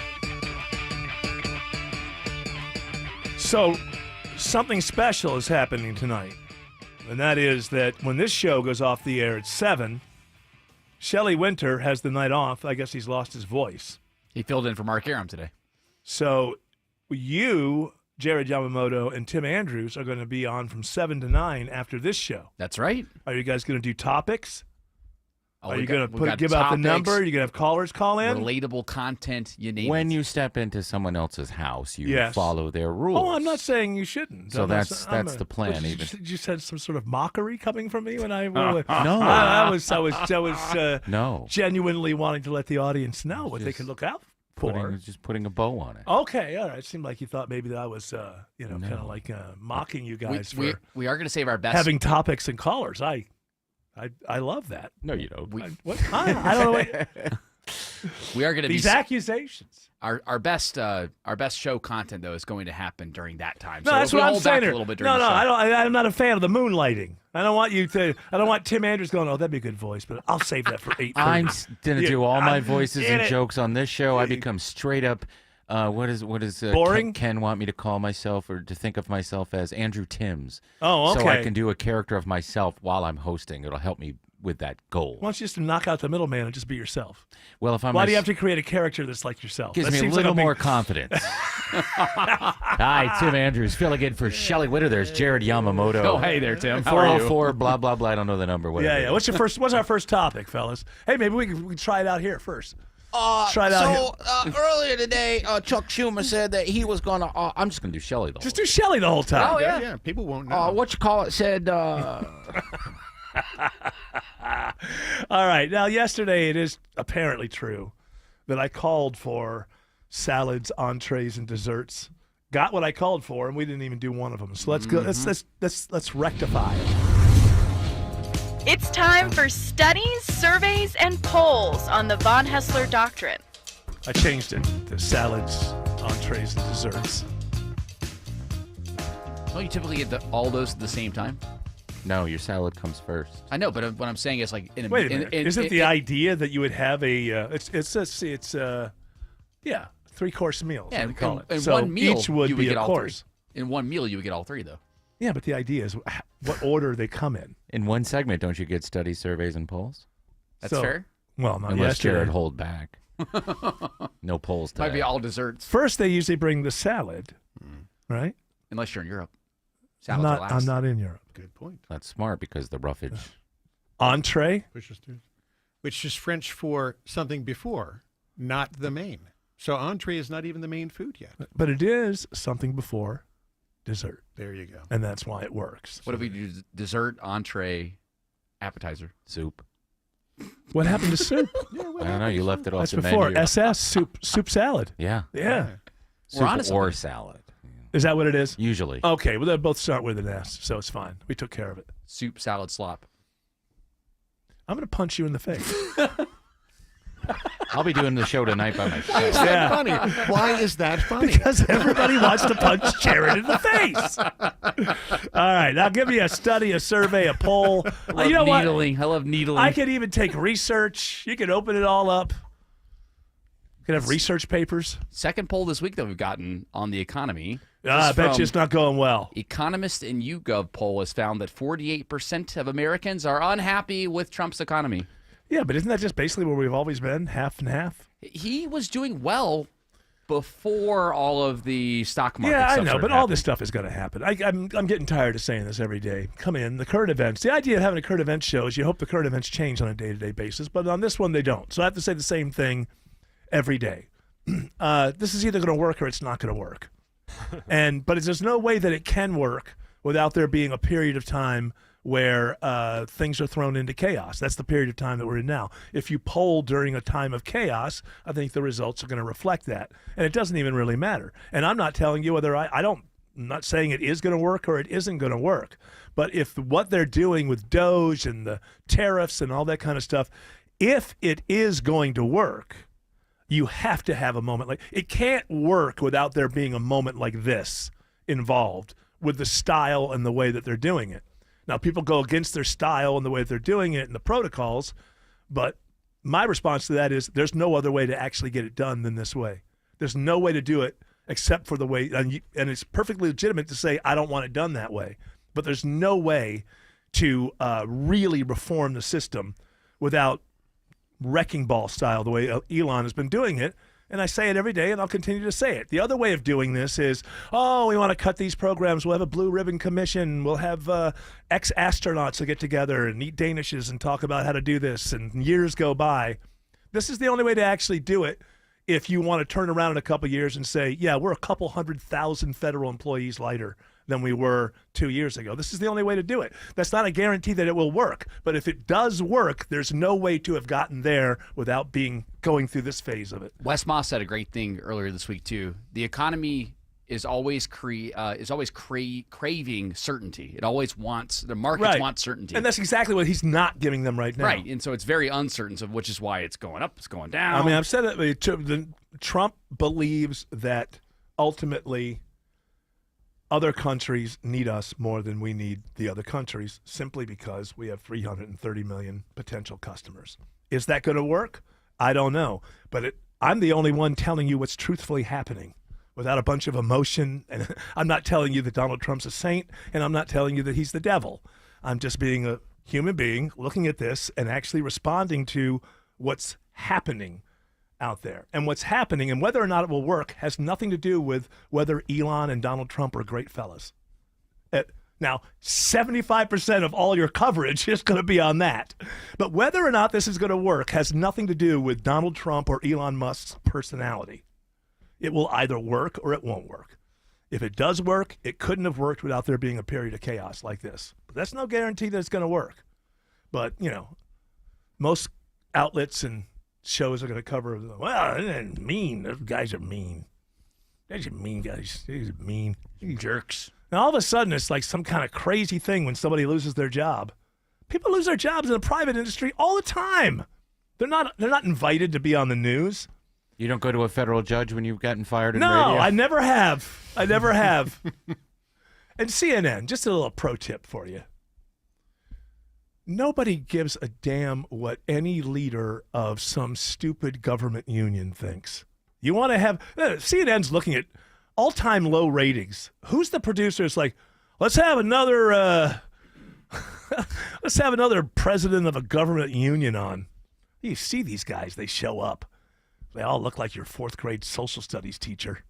So, something special is happening tonight. And that is that when this show goes off the air at 7, Shelley Winter has the night off. I guess he's lost his voice. He filled in for Mark Aram today. So you, Jared Yamamoto, and Tim Andrews are going to be on from 7 to 9 after this show. That's right. Are you guys going to do topics? Are you going to give topics, out the number? Are you going to have callers call in? Relatable content, you name it. When you step into someone else's house, you Yes. follow their rules. Oh, I'm not saying you shouldn't. So I'm not that's sa- I'm the plan. Did Even you said some sort of mockery coming from me when I No. I was No. genuinely wanting to let the audience know what they Just can look out for. just putting a bow on it. Okay, all right. It seemed like you thought maybe that I was, kind of like mocking you guys we for are going to save our best. having topics and callers. I love that. No, you don't. I don't know. We are going to These accusations. Our best show content though is going to happen during that time. No, so that's we'll what I'm hold saying. back here. a little bit during No, the show. I'm not a fan of the moonlighting. I don't want Tim Andrews going, oh, that'd be a good voice, but I'll save that for 8:30. I'm going to do all my I'm voices in and it. jokes on this show. I become straight up. What is Boring? Ken want me to call myself or to think of myself as Andrew Timms? Oh, So I okay. can do a character of myself while I'm hosting. It'll help me with that goal. Why don't you just knock out the middleman and just be yourself? Well, if I'm Why do you have to create a character that's like yourself? Gives That me a seems little like more confidence. Hi, Tim Andrews, filling in for Shelley Witter. There's Jared Yamamoto. Oh, hey there, Tim. How are you? 404 blah blah blah. I don't know the number. Whatever. Yeah. What's our first topic, fellas? Hey, maybe we can try it out here first. Try it out here. Earlier today, Chuck Schumer said that he was going to. I'm just going to do Shelley the whole Just do Shelley the whole time. Oh, yeah. Yeah, people won't know. What you call it said. All right. Now, yesterday, it is apparently true that I called for salads, entrees, and desserts. Got what I called for, and we didn't even do one of them. So let's go. Let's rectify it. It's time for studies, surveys, and polls on the Von Haessler Doctrine. I changed it to salads, entrees, and desserts. Don't you typically get all those at the same time? No, your salad comes first. I know, but what I'm saying is like in a Wait a minute. Isn't the idea that you would have a it's 3-course meal? Yeah, they call it. In So one meal, each would you be get a all course. three. In one meal, you would get all three, though. Yeah, but the idea is what order they come in. In one segment, don't you get studies, surveys, and polls? That's So- fair. Well, not Unless yesterday. Jared hold back. No polls today. Might be all desserts. First, they usually bring the salad, right? Unless you're in Europe. I'm Salads are last. not in Europe. Good point. That's smart because the roughage. Entree? Which is French for something before, not the main. So entree is not even the main food yet. But it is something before dessert. There you go. And that's why it works. What if we do dessert, entree, appetizer? Soup. What happened to soup? I don't know. You left it off That's the before menu. SS soup salad. Yeah. Yeah. Soup or salad. Is that what it is? Usually. Okay, well they both start with an S, so it's fine. We took care of it. Soup, salad, slop. I'm going to punch you in the face. I'll be doing the show tonight by myself. Why is that funny? Why is that funny? Because everybody wants to punch Jared in the face. All right, now give me a study, a survey, a poll. I love you know what? needling. I love needling. I could even take research. You can open it all up. You can have research papers. Second poll this week that we've gotten on the economy. I bet you it's not going well. Economist in YouGov poll has found that 48% of Americans are unhappy with Trump's economy. Yeah, but isn't that just basically where we've always been, half and half? He was doing well before all of the stock market Yeah, I stuff know, started but all happening. this stuff is going to happen. I'm getting tired of saying this every day. Come in, the current events. The idea of having a current events show is you hope the current events change on a day-to-day basis, but on this one they don't. So I have to say the same thing every day. This is either going to work or it's not going to work. But there's no way that it can work without there being a period of time where things are thrown into chaos. That's the period of time that we're in now. If you poll during a time of chaos, I think the results are going to reflect that. And it doesn't even really matter. And I'm not telling you whether I'm not saying it is going to work or it isn't going to work. But if what they're doing with Doge and the tariffs and all that kind of stuff, if it is going to work, you have to have a moment like it can't work without there being a moment like this involved with the style and the way that they're doing it. Now, people go against their style and the way that they're doing it and the protocols, but my response to that is there's no other way to actually get it done than this way. There's no way to do it except for the way, and it's perfectly legitimate to say, I don't want it done that way, but there's no way to really reform the system without wrecking ball style, the way Elon has been doing it. And I say it every day, and I'll continue to say it. The other way of doing this is, we want to cut these programs. We'll have a blue ribbon commission. We'll have ex-astronauts that get together and eat Danishes and talk about how to do this, and years go by. This is the only way to actually do it if you want to turn around in a couple of years and say, yeah, we're a couple 100,000 federal employees lighter than we were 2 years ago. This is the only way to do it. That's not a guarantee that it will work. But if it does work, there's no way to have gotten there without going through this phase of it. Wes Moss said a great thing earlier this week too. The economy is always craving certainty. It always wants the markets want certainty, and that's exactly what he's not giving them right now. Right, and so it's very uncertain. So which is why it's going up, it's going down. I mean, I've said that Trump believes that ultimately other countries need us more than we need the other countries, simply because we have 330 million potential customers. Is that going to work? I don't know, but I'm the only one telling you what's truthfully happening without a bunch of emotion. And I'm not telling you that Donald Trump's a saint, and I'm not telling you that he's the devil. I'm just being a human being looking at this and actually responding to what's happening out there. And what's happening and whether or not it will work has nothing to do with whether Elon and Donald Trump are great fellas. Now, 75% of all your coverage is going to be on that. But whether or not this is going to work has nothing to do with Donald Trump or Elon Musk's personality. It will either work or it won't work. If it does work, it couldn't have worked without there being a period of chaos like this. But that's no guarantee that it's going to work. But, most outlets and shows are going to cover. Well, they're mean. Those guys are mean. Those are mean guys. These are mean jerks. And all of a sudden, it's like some kind of crazy thing when somebody loses their job. People lose their jobs in the private industry all the time. They're not invited to be on the news. You don't go to a federal judge when you've gotten fired in no, radio? I never have. I never have. And CNN, just a little pro tip for you. Nobody gives a damn what any leader of some stupid government union thinks. You want to have CNN's looking at all-time low ratings. Who's the producer? It's like, let's have another president of a government union on. You see these guys, they show up. They all look like your fourth grade social studies teacher.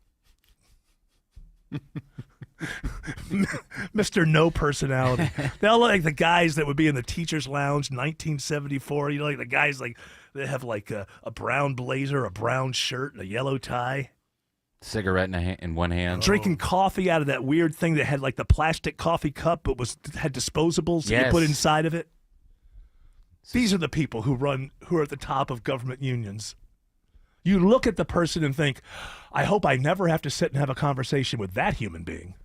Mr. No Personality. They all look like the guys that would be in the teacher's lounge 1974. You know, like the guys like they have like a brown blazer, a brown shirt, and a yellow tie. Cigarette in one hand. Drinking coffee out of that weird thing that had like the plastic coffee cup but had disposables that you put inside of it. These are the people who are at the top of government unions. You look at the person and think, I hope I never have to sit and have a conversation with that human being.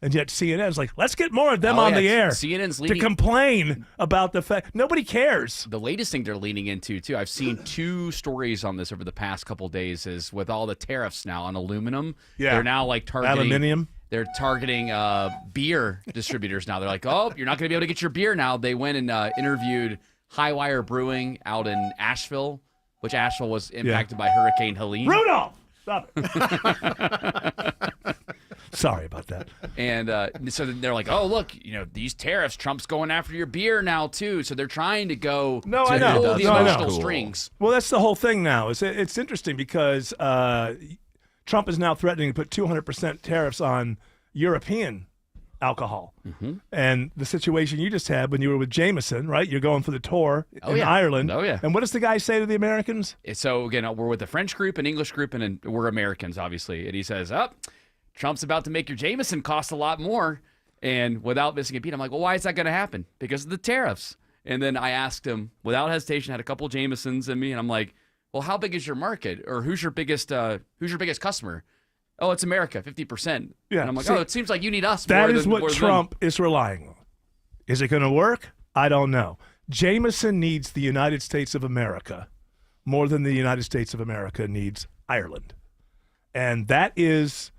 And yet CNN is like, let's get more of them on the air. CNN's to complain about the fact nobody cares. The latest thing they're leaning into, too, I've seen 2 stories on this over the past couple of days, is with all the tariffs now on aluminum. Yeah. They're now like targeting aluminium. They're targeting beer distributors now. They're like, oh, you're not going to be able to get your beer now. They went and interviewed Highwire Brewing out in Asheville, which Asheville was impacted by Hurricane Helene. Rudolph! Stop it. Sorry about that. And so they're like, oh, look, these tariffs, Trump's going after your beer now, too. So they're trying to go to I know. pull the emotional strings. Well, that's the whole thing now. It's interesting because Trump is now threatening to put 200% tariffs on European alcohol. Mm-hmm. And the situation you just had when you were with Jameson, right? You're going for the tour in Ireland. Oh, yeah. And what does the guy say to the Americans? So, again, we're with a French group, an English group, and we're Americans, obviously. And he says, Trump's about to make your Jameson cost a lot more. And without missing a beat, I'm like, well, why is that going to happen? Because of the tariffs. And then I asked him, without hesitation, had a couple Jamesons in me, and I'm like, well, how big is your market? Or who's your biggest customer? Oh, it's America, 50%. Yeah. And I'm like, it seems like you need us. That is what Trump is relying on. Is it going to work? I don't know. Jameson needs the United States of America more than the United States of America needs Ireland. And that is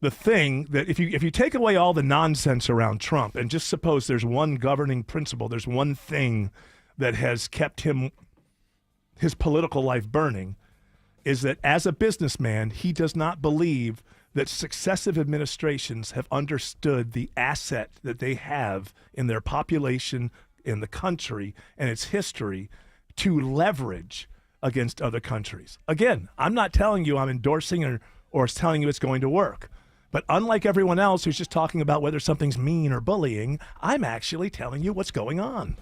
the thing that if you take away all the nonsense around Trump and just suppose there's one governing principle, there's one thing that has kept his political life burning, is that as a businessman, he does not believe that successive administrations have understood the asset that they have in their population, in the country, and its history to leverage against other countries. Again, I'm not telling you I'm endorsing or telling you it's going to work. But unlike everyone else who's just talking about whether something's mean or bullying, I'm actually telling you what's going on.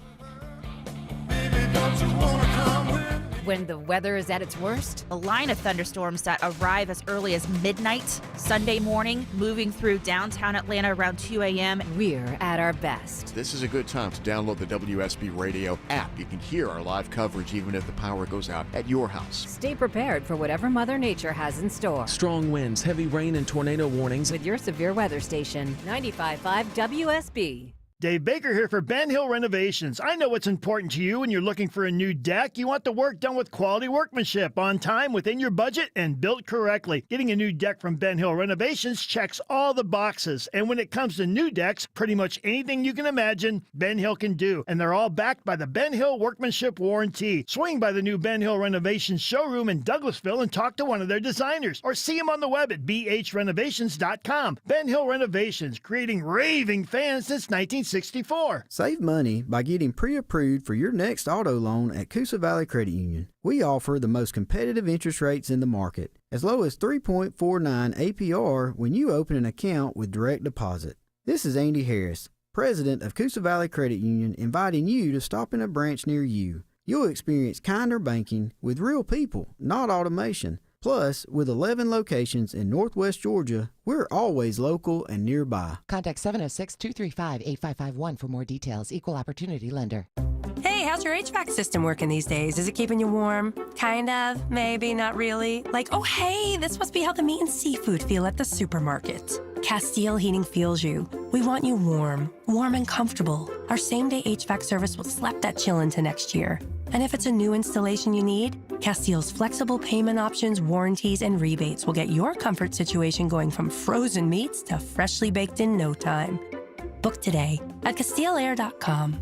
When the weather is at its worst? A line of thunderstorms that arrive as early as midnight Sunday morning, moving through downtown Atlanta around 2 a.m. We're at our best. This is a good time to download the WSB Radio app. You can hear our live coverage even if the power goes out at your house. Stay prepared for whatever Mother Nature has in store. Strong winds, heavy rain, and tornado warnings. With your severe weather station, 95.5 WSB. Dave Baker here for Ben Hill Renovations. I know what's important to you when you're looking for a new deck. You want the work done with quality workmanship, on time, within your budget, and built correctly. Getting a new deck from Ben Hill Renovations checks all the boxes. And when it comes to new decks, pretty much anything you can imagine, Ben Hill can do. And they're all backed by the Ben Hill Workmanship Warranty. Swing by the new Ben Hill Renovations showroom in Douglasville and talk to one of their designers. Or see them on the web at bhrenovations.com. Ben Hill Renovations, creating raving fans since 1964. Save money by getting pre-approved for your next auto loan at Coosa Valley Credit Union. We offer the most competitive interest rates in the market, as low as 3.49 APR when you open an account with direct deposit. This is Andy Harris, president of Coosa Valley Credit Union, inviting you to stop in a branch near you. You'll experience kinder banking with real people, not automation. Plus, with 11 locations in Northwest Georgia, we're always local and nearby. Contact 706-235-8551 for more details. Equal Opportunity Lender. Hey, Hey, how's your HVAC system working these days? Is it keeping you warm? Kind of, maybe, not really. Like, oh hey, this must be how the meat and seafood feel at the supermarket. Castile Heating feels you. We want you warm and comfortable. Our same-day HVAC service will slap that chill into next year. And if it's a new installation you need, Castile's flexible payment options, warranties, and rebates will get your comfort situation going from frozen meats to freshly baked in no time. Book today at CastileAir.com.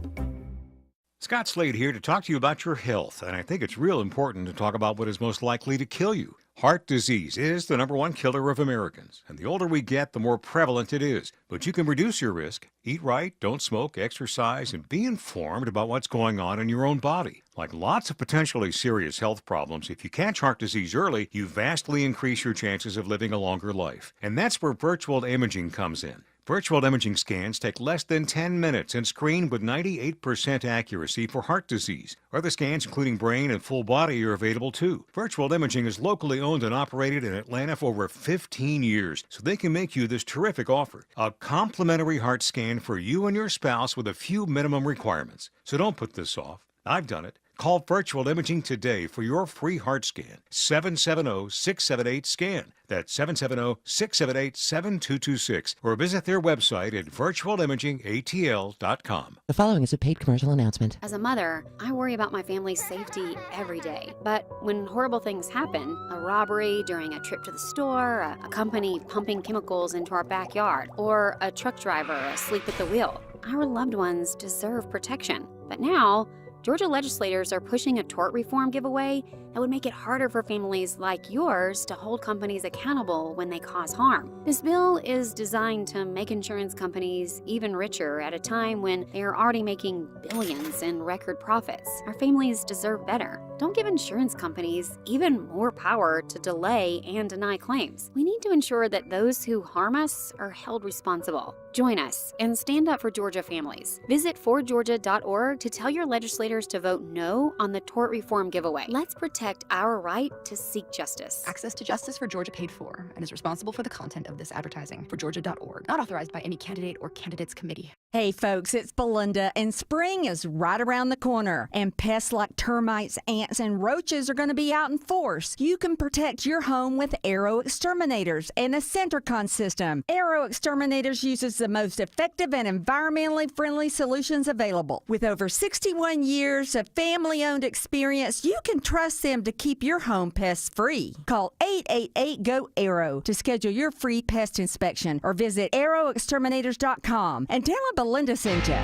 Scott Slade here to talk to you about your health, and I think it's real important to talk about what is most likely to kill you. Heart disease is the #1 killer of Americans, and the older we get, the more prevalent it is. But you can reduce your risk. Eat right, don't smoke, exercise, and be informed about what's going on in your own body. Like lots of potentially serious health problems, if you catch heart disease early, you vastly increase your chances of living a longer life. And that's where virtual imaging comes in. Virtual imaging scans take less than 10 minutes and screen with 98% accuracy for heart disease. Other scans, including brain and full body, are available too. Virtual imaging is locally owned and operated in Atlanta for over 15 years, so they can make you this terrific offer. A complimentary heart scan for you and your spouse with a few minimum requirements. So don't put this off. I've done it. Call Virtual Imaging today for your free heart scan. 770-678-SCAN. That's 770-678-7226. Or visit their website at virtualimagingatl.com. The following is a paid commercial announcement. As a mother, I worry about my family's safety every day. But when horrible things happen, a robbery during a trip to the store, a company pumping chemicals into our backyard, or a truck driver asleep at the wheel, our loved ones deserve protection. But now, Georgia legislators are pushing a tort reform giveaway that would make it harder for families like yours to hold companies accountable when they cause harm. This bill is designed to make insurance companies even richer at a time when they are already making billions in record profits. Our families deserve better. Don't give insurance companies even more power to delay and deny claims. We need to ensure that those who harm us are held responsible. Join us and stand up for Georgia families. Visit forgeorgia.org to tell your legislators to vote no on the tort reform giveaway. Let's protect our right to seek justice. Access to Justice for Georgia paid for and is responsible for the content of this advertising. Forgeorgia.org. Not authorized by any candidate or candidates committee. Hey folks, it's Belinda, and spring is right around the corner, and pests like termites, ants, and roaches are going to be out in force. You can protect your home with Arrow Exterminators and a Centricon system. Arrow Exterminators uses the most effective and environmentally friendly solutions available. With over 61 years of family-owned experience, you can trust them to keep your home pests free. Call 888-GO-ARROW to schedule your free pest inspection, or visit arrowexterminators.com and tell them Belinda sent you.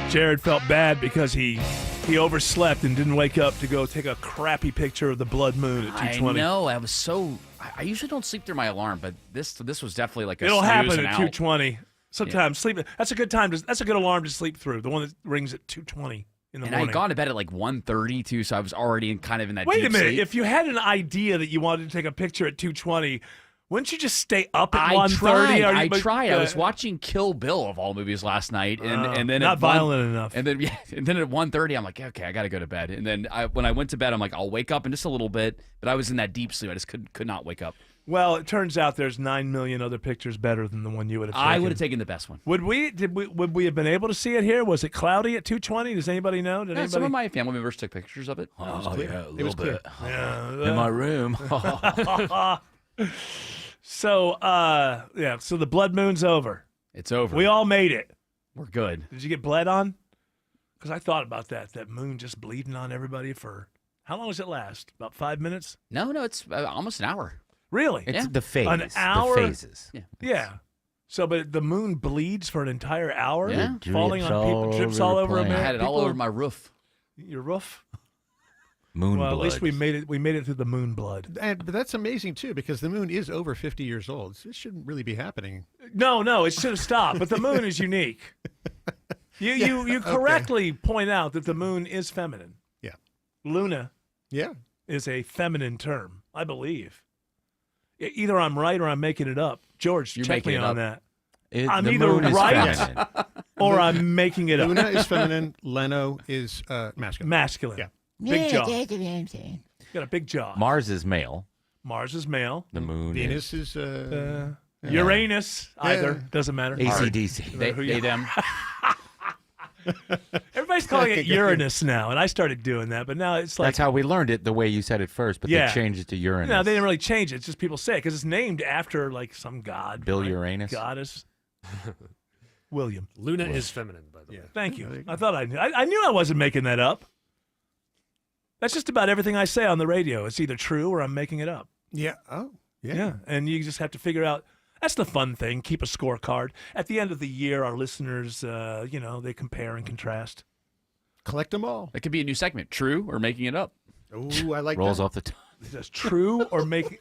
Jared felt bad because he overslept and didn't wake up to go take a crappy picture of the blood moon at 2:20. I know. I usually don't sleep through my alarm, but this was definitely like a It'll snooze happen and at out. 2:20. Sometimes sleep. That's a good time. That's a good alarm to sleep through. The one that rings at 2:20 in the And I morning. had gone to bed at like 1:30 too, so I was already in kind of in that Wait deep a minute. sleep. If you had an idea that you wanted to take a picture at 2:20, wouldn't you just stay up at 1:30? I tried. I was watching Kill Bill of all movies last night, and then not at violent enough. And then at 1:30, I'm like, okay, I got to go to bed. And then when I went to bed, I'm like, I'll wake up in just a little bit. But I was in that deep sleep. I just could not wake up. Well, it turns out there's 9 million other pictures better than the one you would have taken. I would have taken the best one. Would we have been able to see it here? Was it cloudy at 2:20? Does anybody know? Yeah, some of my family members took pictures of it. Oh, yeah, a It was little bit. clear. Yeah, In my room. So the blood moon's over. It's over. We all made it. We're good. Did you get bled on? Because I thought about that moon just bleeding on everybody for, how long does it last? About 5 minutes? No, it's almost an hour. Really? It's the phase. An hour? The phases. Yeah. So, but the moon bleeds for an entire hour? Yeah. Falling on people, drips all over them. I had it all over my roof. Your roof? Moon well, blood. at least we made it. We made it through the moon blood. But that's amazing too, because the moon is over 50 years old. So it shouldn't really be happening. No, it should have stopped. But the moon is unique. You correctly point out that the moon is feminine. Yeah. Luna. Yeah. Is a feminine term, I believe. Either I'm right or I'm making it up. George, You're check me making it on up. that. I'm either right or I'm making it up. Luna is feminine. Leno is masculine. Masculine. Yeah. Big jaw. Got a big jaw. Mars is male. Mars is male. The moon Venus is Uranus. Either. Doesn't matter. AC/DC. They them. Everybody's calling it Uranus now, and I started doing that, but now it's like That's how we learned it the way you said it first, but Yeah. they changed it to Uranus. No, they didn't really change it. It's just people say it because it's named after like some god. Bill right? Uranus? Goddess. William. Luna is feminine, by the way. Thank you. I thought I knew. I knew I wasn't making that up. That's just about everything I say on the radio. It's either true or I'm making it up. Yeah. Oh, yeah. Yeah. And you just have to figure out. That's the fun thing. Keep a scorecard. At the end of the year, our listeners, they compare and contrast. Collect them all. That could be a new segment. True or making it up. Ooh, I like Rolls that. off the tongue. That's true or making.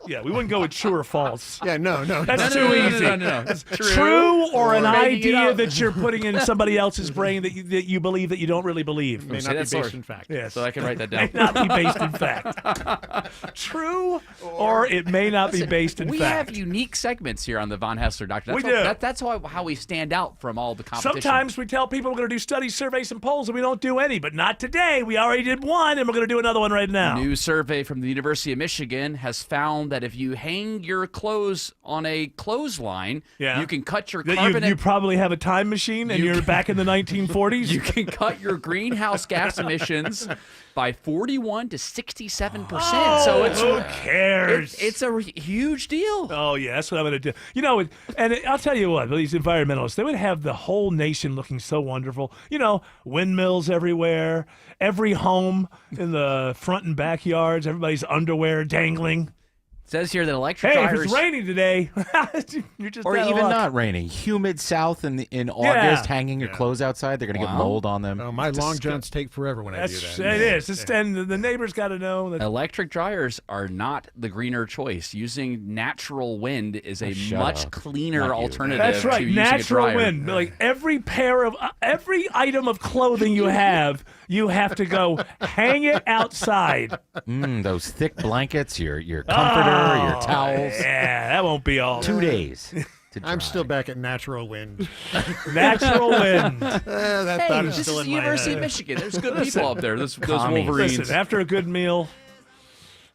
Yeah, we wouldn't go with true or false. Yeah, no. That's No, too no, easy. no. It's True true or an making it idea up. that you're putting in somebody else's brain that you believe that you don't really believe. May Say not be that based slower. in fact. Yes. So I can write that down. May not be based in fact. True or it may not be based in we fact. have unique segments here on the Von Haessler Doctor. We That's do. That's how we stand out from all the competition. Sometimes we tell people we're going to do studies, surveys, and polls, and we don't do any, but not today. We already did one, and we're going to do another one right now. A new survey from the University of Michigan has found that if you hang your clothes on a clothesline, you can cut your That carbon. you probably have a time machine and you're back in the 1940s. You can cut your greenhouse gas emissions by 41 to 67%. Oh, so it's who cares? It's a huge deal. Oh yeah, that's what I'm going to do. You know, and I'll tell you what, these environmentalists, they would have the whole nation looking so wonderful. You know, windmills everywhere, every home in the front and backyards, everybody's underwear dangling. It says here that electric Hey, drivers. if it's raining today, you're just Or out of even luck. not raining. Humid south in August, hanging your clothes outside, they're going to get Wow. mold on them. Oh, my long johns take forever when I do that. It is. It's, and the neighbors got to know that. Electric dryers are not the greener choice. Using natural wind is a shut much up. cleaner Not you. alternative. That's right. To using a Natural dryer. wind. Like every item of clothing you have to go hang it outside. Those thick blankets, your comforter, your towels. Yeah, that won't be all. 2 days. I'm still back at natural wind. Natural wind. That Hey, thought is this still is in the my University head. of Michigan. There's good people up there. Those Commies. Wolverines. Listen, after a good meal,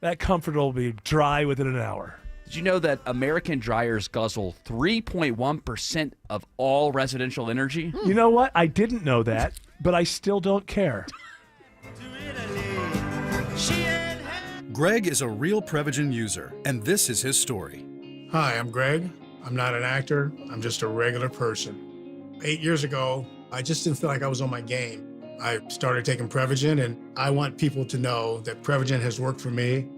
that comforter will be dry within an hour. Did you know that American dryers guzzle 3.1% of all residential energy? You know what? I didn't know that, but I still don't care. Greg is a real Prevagen user, and this is his story. Hi, I'm Greg. I'm not an actor. I'm just a regular person. 8 years ago, I just didn't feel like I was on my game. I started taking Prevagen, and I want people to know that Prevagen has worked for me.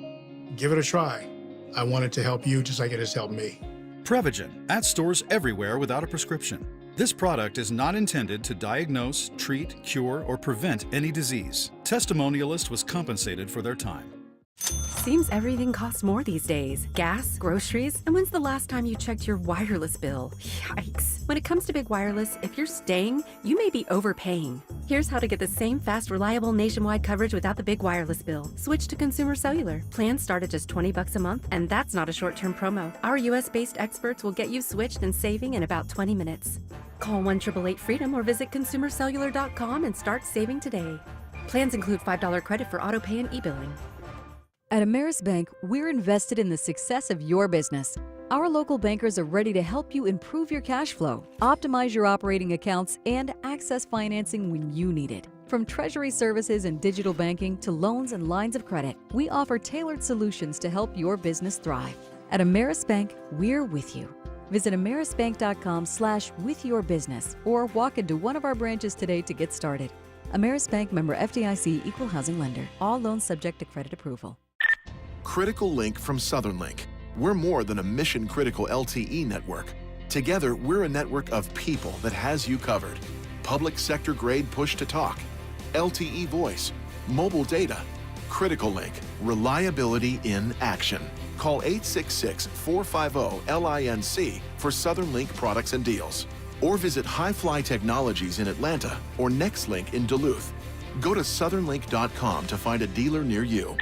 Give it a try. I want it to help you just like it has helped me. Prevagen, at stores everywhere without a prescription. This product is not intended to diagnose, treat, cure, or prevent any disease. Testimonialist was compensated for their time. Seems everything costs more these days. Gas, groceries, and when's the last time you checked your wireless bill? Yikes. When it comes to big wireless, if you're staying, you may be overpaying. Here's how to get the same fast, reliable nationwide coverage without the big wireless bill. Switch to Consumer Cellular. Plans start at just $20 a month, and that's not a short-term promo. Our US-based experts will get you switched and saving in about 20 minutes. Call 1-888-FREEDOM or visit consumercellular.com and start saving today. Plans include $5 credit for auto pay and e-billing. At Ameris Bank, we're invested in the success of your business. Our local bankers are ready to help you improve your cash flow, optimize your operating accounts, and access financing when you need it. From treasury services and digital banking to loans and lines of credit, we offer tailored solutions to help your business thrive. At Ameris Bank, we're with you. Visit amerisbank.com/withyourbusiness or walk into one of our branches today to get started. Ameris Bank, member FDIC, equal housing lender. All loans subject to credit approval. Critical Link from Southern Link. We're more than a mission-critical LTE network. Together, we're a network of people that has you covered. Public sector grade push-to-talk, LTE voice, mobile data. Critical Link. Reliability in action. Call 866-450-LINC for Southern Link products and deals. Or visit Highfly Technologies in Atlanta or NextLink in Duluth. Go to southernlink.com to find a dealer near you.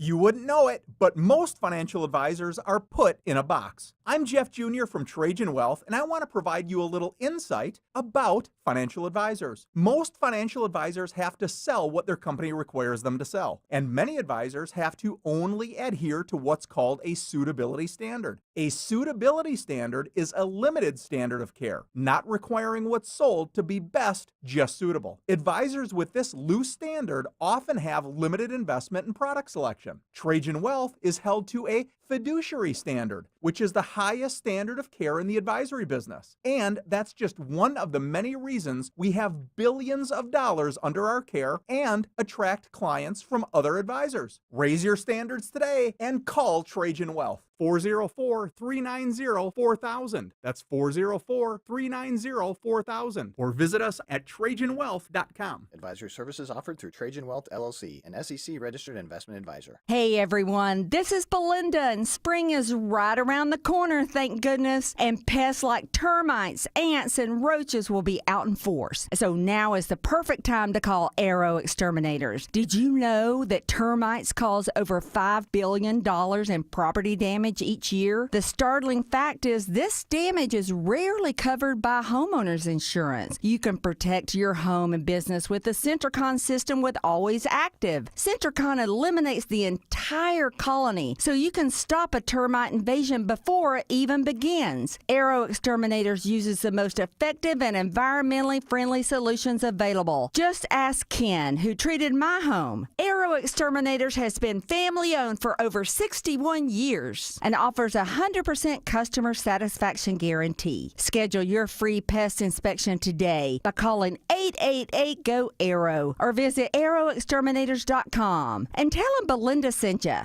You wouldn't know it, but most financial advisors are put in a box. I'm Jeff Jr. from Trajan Wealth, and I want to provide you a little insight about financial advisors. Most financial advisors have to sell what their company requires them to sell, and many advisors have to only adhere to what's called a suitability standard. A suitability standard is a limited standard of care, not requiring what's sold to be best, just suitable. Advisors with this loose standard often have limited investment and product selection. Trajan Wealth is held to a fiduciary standard, which is the highest standard of care in the advisory business. And that's just one of the many reasons we have billions of dollars under our care and attract clients from other advisors. Raise your standards today and call Trajan Wealth. 404-390-4000. That's 404-390-4000. Or visit us at TrajanWealth.com. Advisory services offered through Trajan Wealth LLC, an SEC-registered investment advisor. Hey everyone, this is Belinda, and spring is right around the corner, thank goodness. And pests like termites, ants, and roaches will be out in force. So now is the perfect time to call Arrow Exterminators. Did you know that termites cause over $5 billion in property damage each year? The startling fact is this damage is rarely covered by homeowners insurance. You can protect your home and business with the Centricon system with Always Active. Centricon eliminates the entire colony, so you can stop a termite invasion before it even begins. Arrow Exterminators uses the most effective and environmentally friendly solutions available. Just ask Ken, who treated my home. Arrow Exterminators has been family owned for over 61 years and offers a 100% customer satisfaction guarantee. Schedule your free pest inspection today by calling 888-GO-ARROW or visit arrowexterminators.com and tell them Belinda sent you.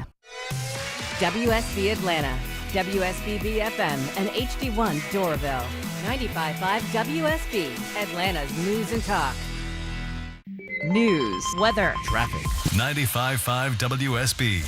WSB Atlanta, WSB FM, and HD1 Doraville. 95.5 WSB, Atlanta's news and talk. News, weather, Traffic. 95.5 WSB,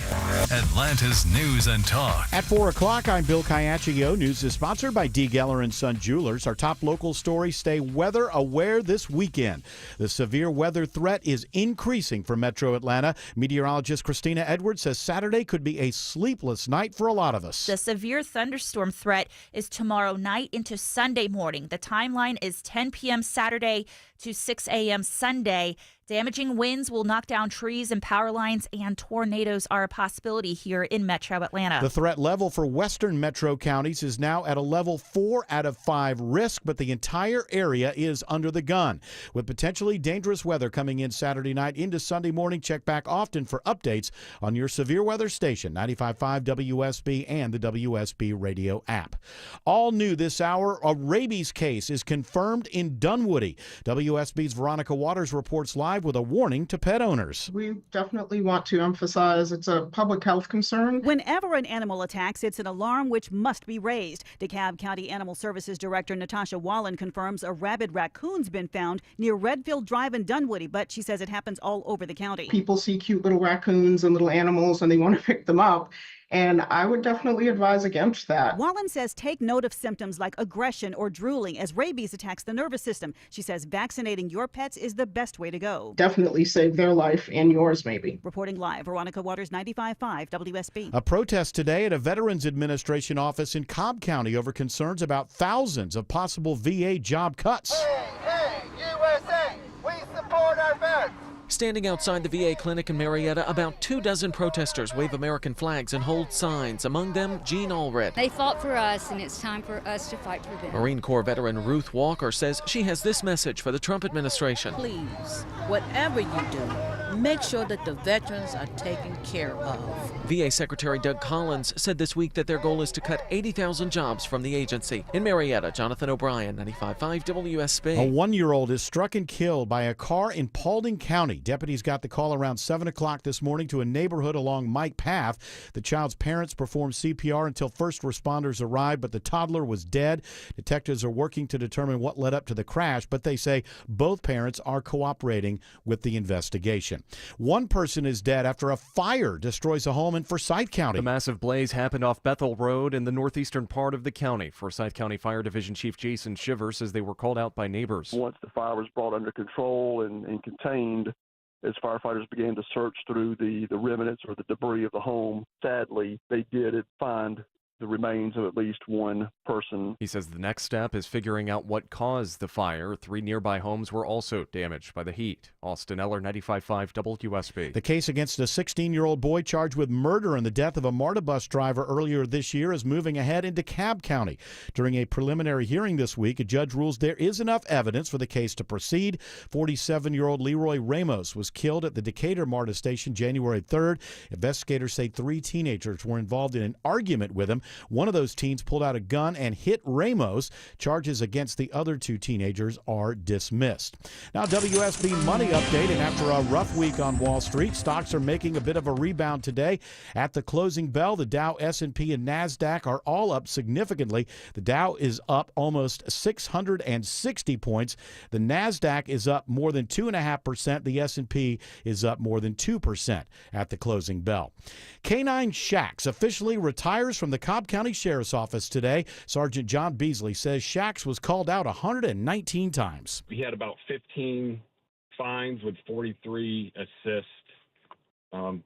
Atlanta's news and talk. At 4 o'clock, I'm Bill Caiaccio. News is sponsored by D. Geller & Son Jewelers. Our top local stories stay weather aware this weekend. The severe weather threat is increasing for Metro Atlanta. Meteorologist Christina Edwards says Saturday could be a sleepless night for a lot of us. The severe thunderstorm threat is tomorrow night into Sunday morning. The timeline is 10 p.m. Saturday to 6 a.m. Sunday. Damaging winds will knock down trees and power lines, and tornadoes are a possibility here in Metro Atlanta. The threat level for western metro counties is now at a level 4 out of 5 risk, but the entire area is under the gun. With potentially dangerous weather coming in Saturday night into Sunday morning, check back often for updates on your severe weather station, 95.5 WSB and the WSB radio app. All new this hour, a rabies case is confirmed in Dunwoody. WSB's Veronica Waters reports live with a warning to pet owners. We definitely want to emphasize it's a public health concern. Whenever an animal attacks, it's an alarm which must be raised. DeKalb County Animal Services Director Natasha Wallen confirms a rabid raccoon's been found near Redfield Drive in Dunwoody, but she says it happens all over the county. People see cute little raccoons and little animals and they want to pick them up. And I would definitely advise against that. Wallen says take note of symptoms like aggression or drooling as rabies attacks the nervous system. She says vaccinating your pets is the best way to go. Definitely save their life and yours maybe. Reporting live, Veronica Waters, 95.5 WSB. A protest today at a Veterans Administration office in Cobb County over concerns about thousands of possible VA job cuts. Hey, USA, we support our vets. Standing outside the VA clinic in Marietta, about 24 protesters wave American flags and hold signs, among them Jean Allred. They fought for us, and it's time for us to fight for them. Marine Corps veteran Ruth Walker says she has this message for the Trump administration. Please, whatever you do, make sure that the veterans are taken care of. VA Secretary Doug Collins said this week that their goal is to cut 80,000 jobs from the agency. In Marietta, Jonathan O'Brien, 95.5 WSB. A 1-year-old is struck and killed by a car in Paulding County. Deputies got the call around 7 o'clock this morning to a neighborhood along Mike Path. The child's parents performed CPR until first responders arrived, but the toddler was dead. Detectives are working to determine what led up to the crash, but they say both parents are cooperating with the investigation. One person is dead after a fire destroys a home in Forsyth County. The massive blaze happened off Bethel Road in the northeastern part of the county. Forsyth County Fire Division Chief Jason Shiver says they were called out by neighbors. Once the fire was brought under control and contained, as firefighters began to search through the remnants or the debris of the home, sadly, they did find the remains of at least one person. He says the next step is figuring out what caused the fire. 3 nearby homes were also damaged by the heat. Austin Eller, 95.5 WSB. The case against a 16-year-old boy charged with murder and the death of a MARTA bus driver earlier this year is moving ahead in DeKalb County. During a preliminary hearing this week, a judge rules there is enough evidence for the case to proceed. 47-year-old Leroy Ramos was killed at the Decatur MARTA station January 3rd. Investigators say 3 teenagers were involved in an argument with him. One of those teens pulled out a gun and hit Ramos. Charges against the other 2 teenagers are dismissed. Now, WSB Money Update, and after a rough week on Wall Street, stocks are making a bit of a rebound today. At the closing bell, the Dow, S&P, and NASDAQ are all up significantly. The Dow is up almost 660 points. The NASDAQ is up more than 2.5%. The S&P is up more than 2% at the closing bell. Canine Shax officially retires from the Cobb County Sheriff's Office today. Sergeant John Beasley says Shax was called out 119 times. He had about 15 fines with 43 assists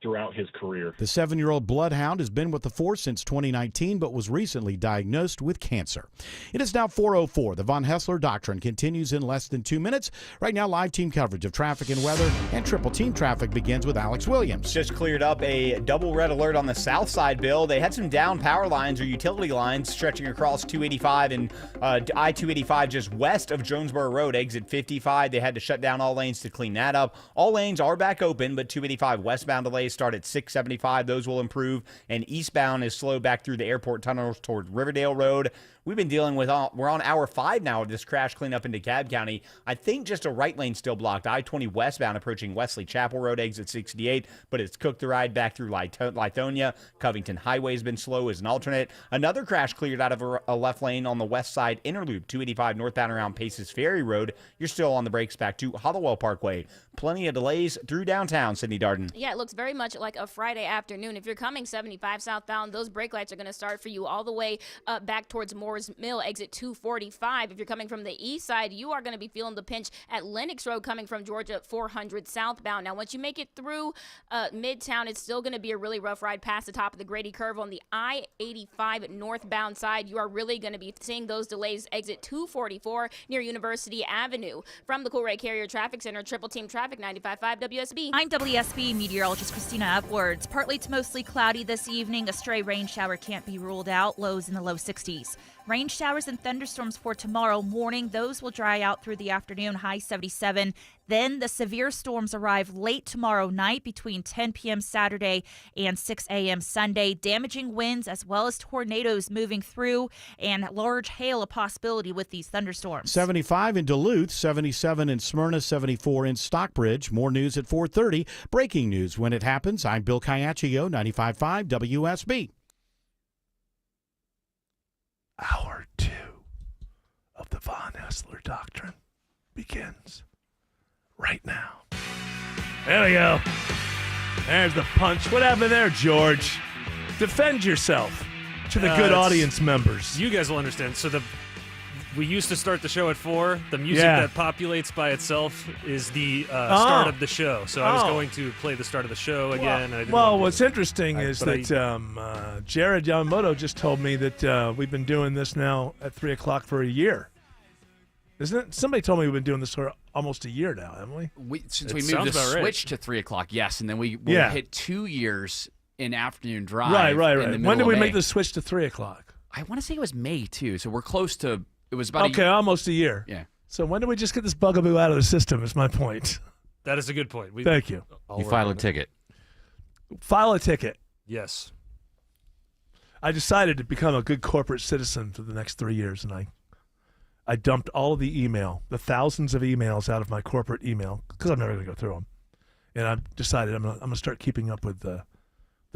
throughout his career. The 7-year-old bloodhound has been with the force since 2019, but was recently diagnosed with cancer. It is now 4:04. The Von Hessler Doctrine continues in less than 2 minutes. Right now, live team coverage of traffic and weather, and triple team traffic begins with Alex Williams. Just cleared up a double red alert on the south side, Bill. They had some down power lines or utility lines stretching across 285 and I-285 just west of Jonesboro Road, exit 55. They had to shut down all lanes to clean that up. All lanes are back open, but 285 westbound delays start at 675. Those will improve, and eastbound is slow back through the airport tunnels toward Riverdale Road. We've been dealing with, we're on hour 5 now of this crash cleanup in DeKalb County. I think just a right lane still blocked. I-20 westbound approaching Wesley Chapel Road, exit 68, but it's cooked the ride back through Lithonia. Covington Highway has been slow as an alternate. Another crash cleared out of a left lane on the west side inner loop, 285 northbound around Paces Ferry Road. You're still on the brakes back to Hollowell Parkway. Plenty of delays through downtown, Sydney Darden. Yeah, it looks very much like a Friday afternoon. If you're coming 75 southbound, those brake lights are going to start for you all the way back towards Moore's Mill, exit 245. If you're coming from the east side, you are going to be feeling the pinch at Lenox Road coming from Georgia 400 southbound. Now, once you make it through Midtown, it's still going to be a really rough ride past the top of the Grady Curve. On the I-85 northbound side, you are really going to be seeing those delays exit 244 near University Avenue. From the Coolray Carrier Traffic Center, Triple Team Traffic, 95.5 WSB. I'm WSB meteorologist Christina Upwards. Partly to mostly cloudy this evening. A stray rain shower can't be ruled out. Lows in the low 60s. Rain showers and thunderstorms for tomorrow morning. Those will dry out through the afternoon, high 77. Then the severe storms arrive late tomorrow night between 10 p.m. Saturday and 6 a.m. Sunday. Damaging winds as well as tornadoes moving through, and large hail a possibility with these thunderstorms. 75 in Duluth, 77 in Smyrna, 74 in Stockbridge. More news at 4:30. Breaking news when it happens. I'm Bill Caiaccio, 95.5 WSB. Hour 2 of the Von Hessler Doctrine begins right now. There we go. There's the punch. What happened there, George? Defend yourself to the good audience members. You guys will understand. So we used to start the show at 4. The music that populates by itself is the start of the show. So I was going to play the start of the show again. Well, what's interesting is that Jared Yamamoto just told me that we've been doing this now at 3 o'clock for a year. Isn't it? Somebody told me we've been doing this for almost a year now, haven't we? Since we moved the switch to 3 o'clock, yes. And then we hit 2 years in afternoon drive. Right. When did we make the switch to 3 o'clock? I want to say it was May, too. So we're close to... It was about almost a year. Yeah. So when do we just get this bugaboo out of the system is my point. That is a good point. Thank you. You file a ticket. File a ticket. Yes. I decided to become a good corporate citizen for the next 3 years, and I dumped all of the email, the thousands of emails out of my corporate email, because I'm never going to go through them. And I decided I'm going to start keeping up with the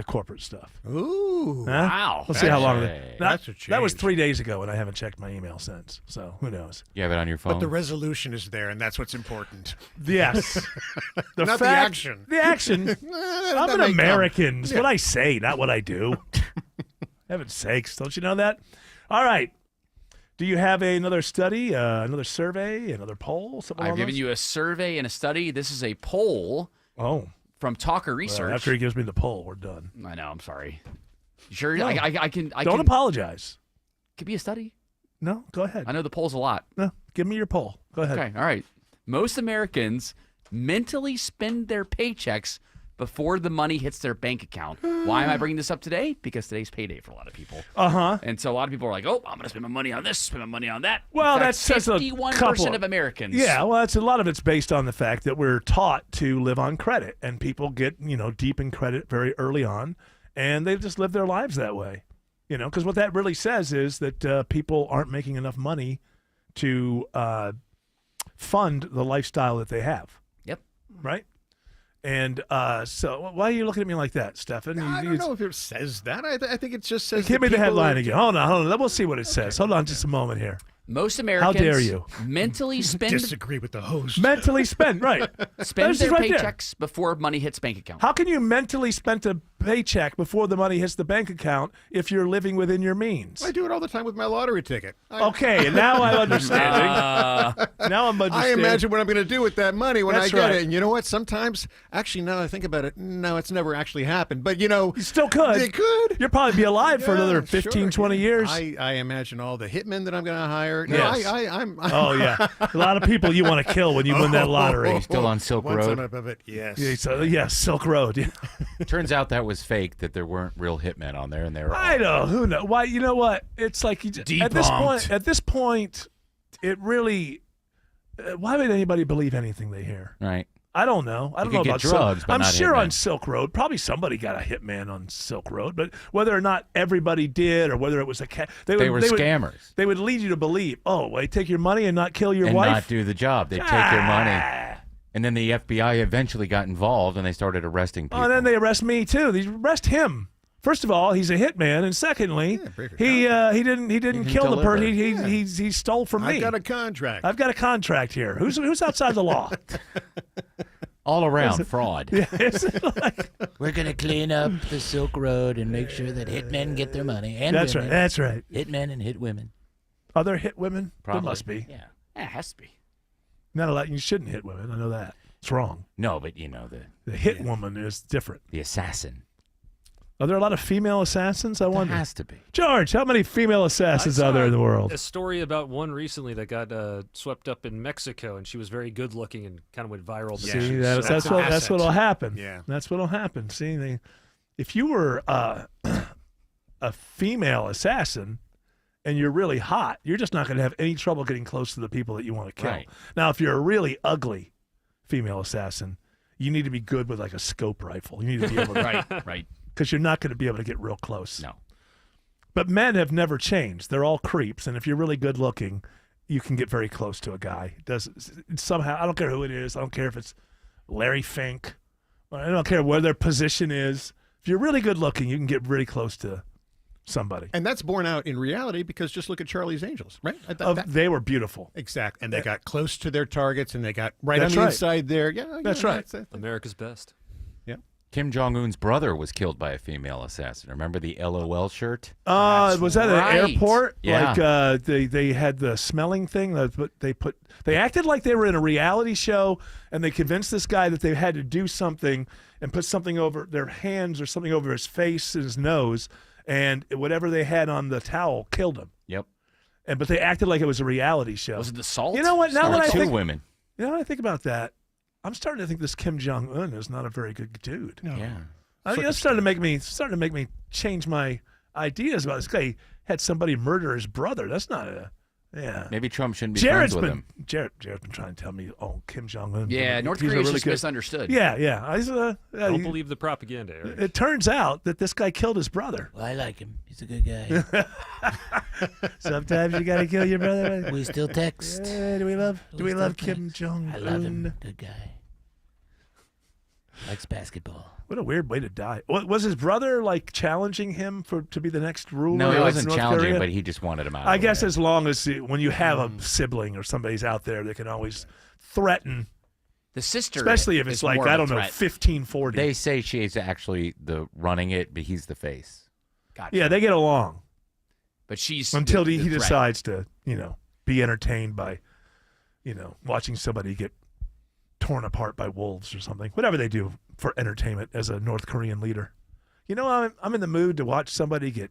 corporate stuff. Ooh, wow. We'll see how long. That was 3 days ago, and I haven't checked my email since. So who knows? You have it on your phone. But the resolution is there, and that's what's important. Yes. Not the action. The action. I'm an American. It's what I say, not what I do. Heaven's sakes. Don't you know that? All right. Do you have another study, another survey, another poll? I've given you a survey and a study. This is a poll Oh. From Talker Research. After he gives me the poll, we're done. I know. I'm sorry. Sure. No. I can. Don't apologize. Could be a study. No, go ahead. I know the polls a lot. No, give me your poll. Go ahead. Okay. All right. Most Americans mentally spend their paychecks before the money hits their bank account. Why am I bringing this up today? Because today's payday for a lot of people. Uh-huh. And so a lot of people are like, oh, I'm going to spend my money on this, spend my money on that. Well, In fact, that's 51% of Americans. Yeah, well, a lot of it's based on the fact that we're taught to live on credit, and people get, deep in credit very early on, and they just live their lives that way. Because what that really says is that people aren't making enough money to fund the lifestyle that they have. Yep. Right? And so why are you looking at me like that, Stefan? I don't know if it says that. I think it just says. Give me the headline again. Hold on. We'll see what it says. Hold on just a moment here. Most Americans How dare you? mentally spend disagree with the host. Mentally spend, right. spend This their is right there. paychecks before money hits bank account. How can you mentally spend a paycheck before the money hits the bank account if you're living within your means? I do it all the time with my lottery ticket. Okay, and now I'm understanding. Now I'm I understanding. imagine what I'm going to do with that money when That's I get right. it. And you know what? Sometimes, actually, now that I think about it, no, it's never actually happened. But, you still could. It could. You'll probably be alive for another 15, sure. 20 years. I imagine all the hitmen that I'm going to hire. No, Yes. I'm Oh, yeah. A lot of people you want to kill when you win that lottery. Still on Silk Once Road? on up of it, yes. Yeah, Silk Road. Yeah. Turns out that was fake, that there weren't real hitmen on there, and they were I know. Who knows? Why? You know what? It's like at this point, it really. Why would anybody believe anything they hear? Right. I don't know. I don't You know could about get drugs, but I'm not sure hitmen. on Silk Road, probably somebody got a hitman on Silk Road, but whether or not everybody did, or whether it was a cat, They were scammers. They would lead you to believe, oh, they take your money and not kill your and wife. not do the job. They'd take your money. And then the FBI eventually got involved, and they started arresting people. Oh, and then they arrest me too. They arrest him. First of all, he's a hitman, and secondly, he didn't kill the person. He stole from me. I've got a contract. I've got a contract here. Who's outside the law? All around fraud. Yeah, is it like, We're going to clean up the Silk Road and make sure that hitmen get their money. And That's women. right. That's right. Hitmen and hit women. Are there hit women? Probably. There must be. Yeah. It has to be. Not a lot. You shouldn't hit women. I know that. It's wrong. No, but The hit woman is different. The assassin. Are there a lot of female assassins? I wonder. There has to be. George, how many female assassins I are there saw in the world? A story about one recently that got swept up in Mexico, and she was very good looking and kind of went viral. See, that's what'll happen. Yeah. That's what'll happen. See, if you were a female assassin and you're really hot, you're just not going to have any trouble getting close to the people that you want to kill. Right. Now, if you're a really ugly female assassin, you need to be good with like a scope rifle. You need to be able to Right. because you're not going to be able to get real close. No. But men have never changed. They're all creeps, and if you're really good looking, you can get very close to a guy. Somehow, I don't care who it is. I don't care if it's Larry Fink. I don't care where their position is. If you're really good looking, you can get really close to somebody. And that's borne out in reality because just look at Charlie's Angels, right? They were beautiful. Exactly. And they got close to their targets, and they got right That's on the right. inside there. Yeah, That's right. America's best. Yeah. Kim Jong-un's brother was killed by a female assassin. Remember the LOL shirt? Was that at an airport? Yeah. Like they had the smelling thing. They acted like they were in a reality show, and they convinced this guy that they had to do something and put something over their hands or something over his face and his nose, and whatever they had on the towel killed him. Yep. But they acted like it was a reality show. Was it the salt? You know what? Now that I think, women. You know what I think about that, I'm starting to think this Kim Jong Un is not a very good dude. No. Yeah. I think that's starting to make me change my ideas about this guy. He had somebody murder his brother. That's not a Maybe Trump shouldn't be friends with him. Jared's been trying to tell me, Kim Jong Un. Yeah, North he's a Korea's really just good- misunderstood. Yeah. Don't believe the propaganda, Eric. It turns out that this guy killed his brother. Well, I like him. He's a good guy. Sometimes you got to kill your brother. We still text. Do we love still Kim text. Jong Un? I love him. Good guy. Likes basketball. What a weird way to die. Was his brother like challenging him to be the next ruler? No, he of wasn't North challenging, Korea? but he just wanted him out. I guess as long as when you have a sibling or somebody's out there, they can always threaten. The sister, especially if it's is like more of I a don't know, threat. 1540. They say she's actually the running it, but he's the face. Gotcha. Yeah, they get along. But she's until the he threat. decides to, be entertained by, watching somebody get torn apart by wolves or something. Whatever they do for entertainment as a North Korean leader. You know, I'm in the mood to watch somebody get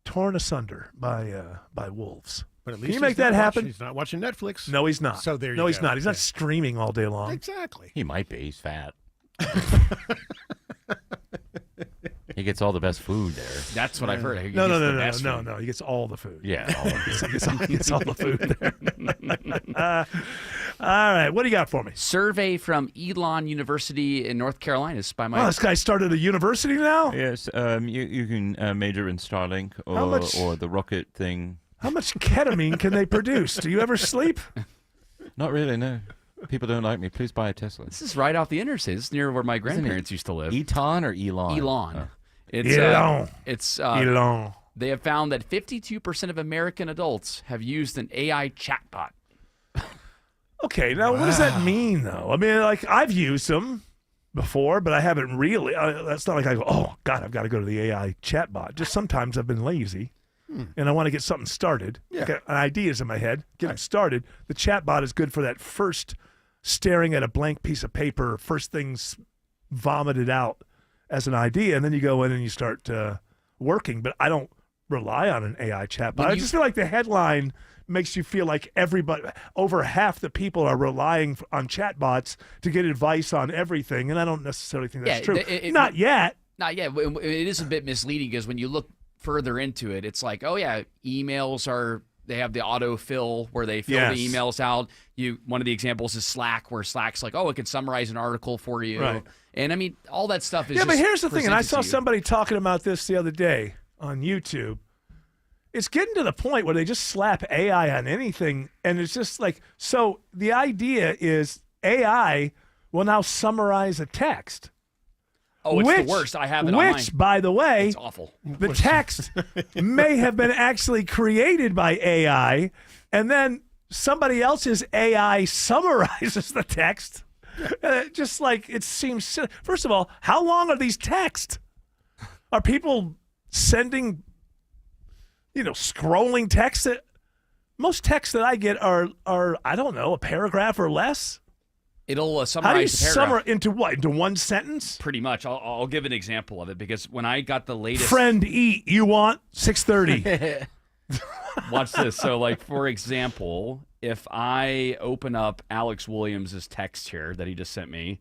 torn asunder by wolves. But at Can least you make that happen? He's not watching Netflix. No, he's not. So there you No, he's go. not. He's not streaming all day long. Exactly. He might be. He's fat. He gets all the best food there. That's what I've heard. He No, gets no, the no, no, best no, food. no. He gets all the food. Yeah, all of it. he gets all the food there. All right, what do you got for me? Survey from Elon University in North Carolina is by my. Oh, this guy started a university now? Yes, you can major in Starlink How much- or the rocket thing. How much ketamine can they produce? Do you ever sleep? Not really, no. People don't like me. Please buy a Tesla. This is right off the interstate. This is near where my grandparents used to live. Eton or Elon? Elon. Oh. It's Elon. They have found that 52% of American adults have used an AI chatbot. Okay, now what does that mean, though? I mean, like, I've used them before, but I haven't really. That's not like I go, oh, God, I've got to go to the AI chatbot. Just sometimes I've been lazy. And I want to get something started. Yeah. Got ideas in my head. Get them started. The chatbot is good for that first staring at a blank piece of paper, first things vomited out as an idea, and then you go in and you start working. But I don't rely on an AI chatbot. I just feel like the headline makes you feel like everybody, over half the people are relying on chatbots to get advice on everything, and I don't necessarily think that's true. Not yet. Not yet. It is a bit misleading because when you look further into it, it's like, oh yeah, emails they have the autofill where they fill the emails out. One of the examples is Slack, where Slack's like, oh, it can summarize an article for you. Right. And I mean, all that stuff is Yeah, but just here's the thing, and I presented saw to you. somebody talking about this the other day on YouTube. It's getting to the point where they just slap AI on anything, and it's just like, so the idea is AI will now summarize a text. Oh, it's the worst. I have it on mine. Which, by the way, It's awful. the text may have been actually created by AI, and then somebody else's AI summarizes the text. Just like it seems silly. First of all, how long are these texts? Are people sending, scrolling texts? Most texts that I get are I don't know, a paragraph or less. It'll summarize How do you the paragraph. summarize into what? Into one sentence? Pretty much. I'll give an example of it because when I got the latest Friend, eat. You want 6:30. Watch this. So, like, for example, if I open up Alex Williams' text here that he just sent me,